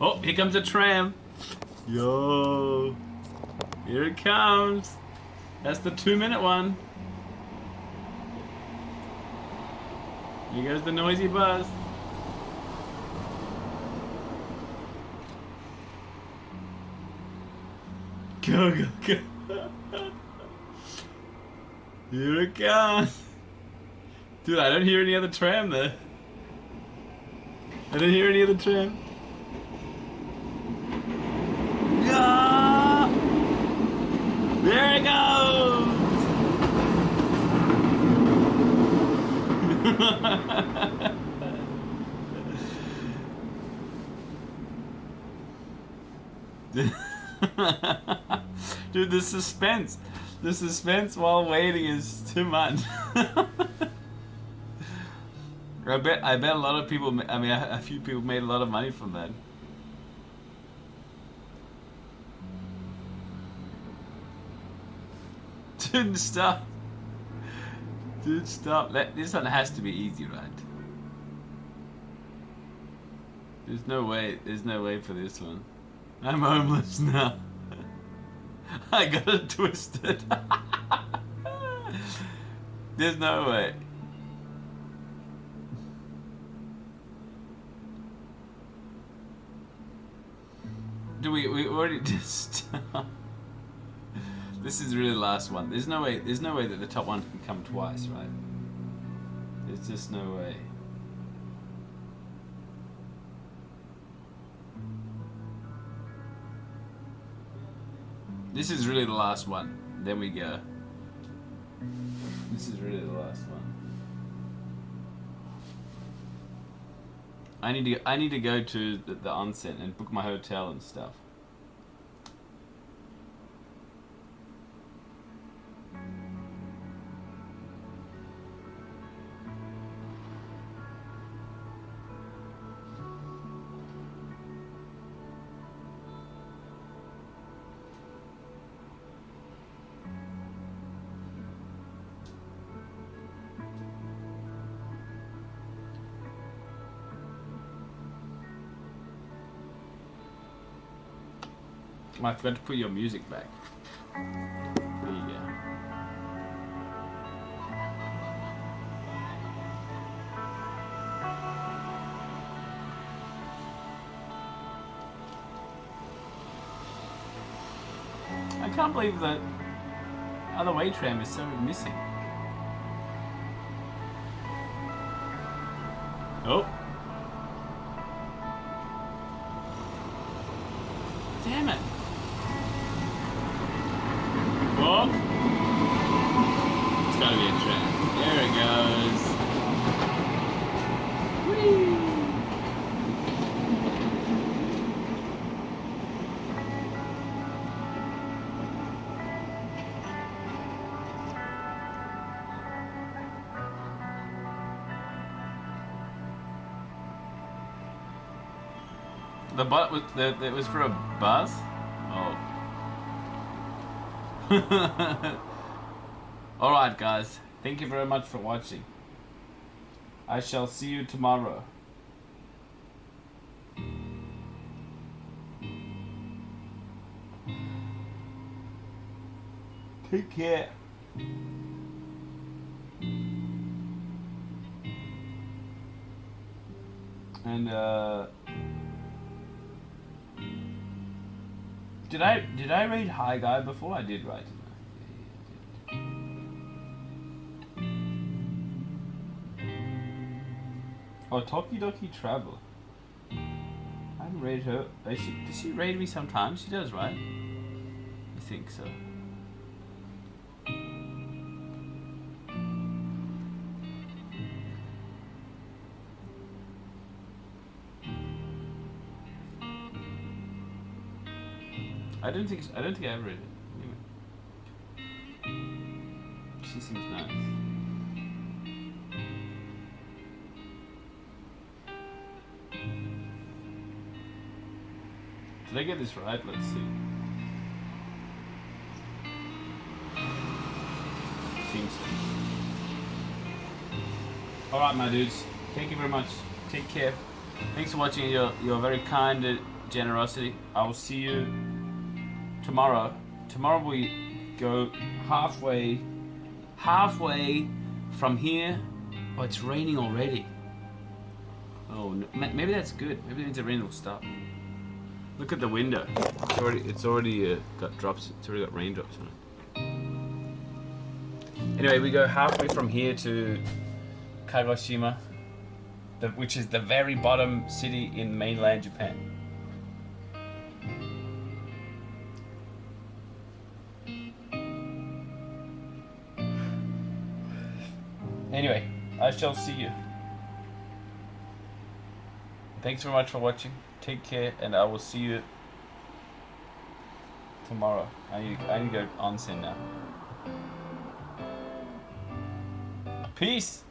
Oh, here comes a tram. Yo. Here it comes. That's the 2-minute one. Here goes the noisy bus. Go, go, go. Here it comes. Dude, I don't hear any other tram there. I don't hear any other tram. Yeah! There it goes! Dude, the suspense while waiting is too much. I bet a lot of people, I mean, a few people made a lot of money from that. Dude, stop. Dude, stop. This one has to be easy, right? There's no way for this one. I'm homeless now. I got it twisted. There's no way. Do we already just This is really the last one. There's no way that the top one can come twice, right? There's just no way. This is really the last one. Then we go. This is really the last one. I need to go to the onsen and book my hotel and stuff. I forgot to put your music back. There you go. I can't believe the other way tram is so missing. Oh. Damn it. Whoa. It's gotta be a tram. There it goes. Whee! The butt was it was for a bus? Oh. Alright guys, thank you very much for watching. I shall see you tomorrow. Take care. And did I read Hi Guy before? I did, right? Oh, Tokidoki Travel. I haven't read her. Does she read me sometimes? She does, right? I think so. I don't think I ever read it. Anyway. She seems nice. Did I get this right? Let's see. Seems so. Alright, my dudes. Thank you very much. Take care. Thanks for watching your very kind generosity. I will see you tomorrow. Tomorrow we go halfway from here. Oh, it's raining already. Oh, maybe that's good. Maybe that means the rain will stop. Look at the window. It's already got drops. It's already got raindrops on it. Anyway, we go halfway from here to Kagoshima, which is the very bottom city in mainland Japan. Anyway, I shall see you. Thanks very much for watching. Take care, and I will see you tomorrow. I need to go onsen now. Peace!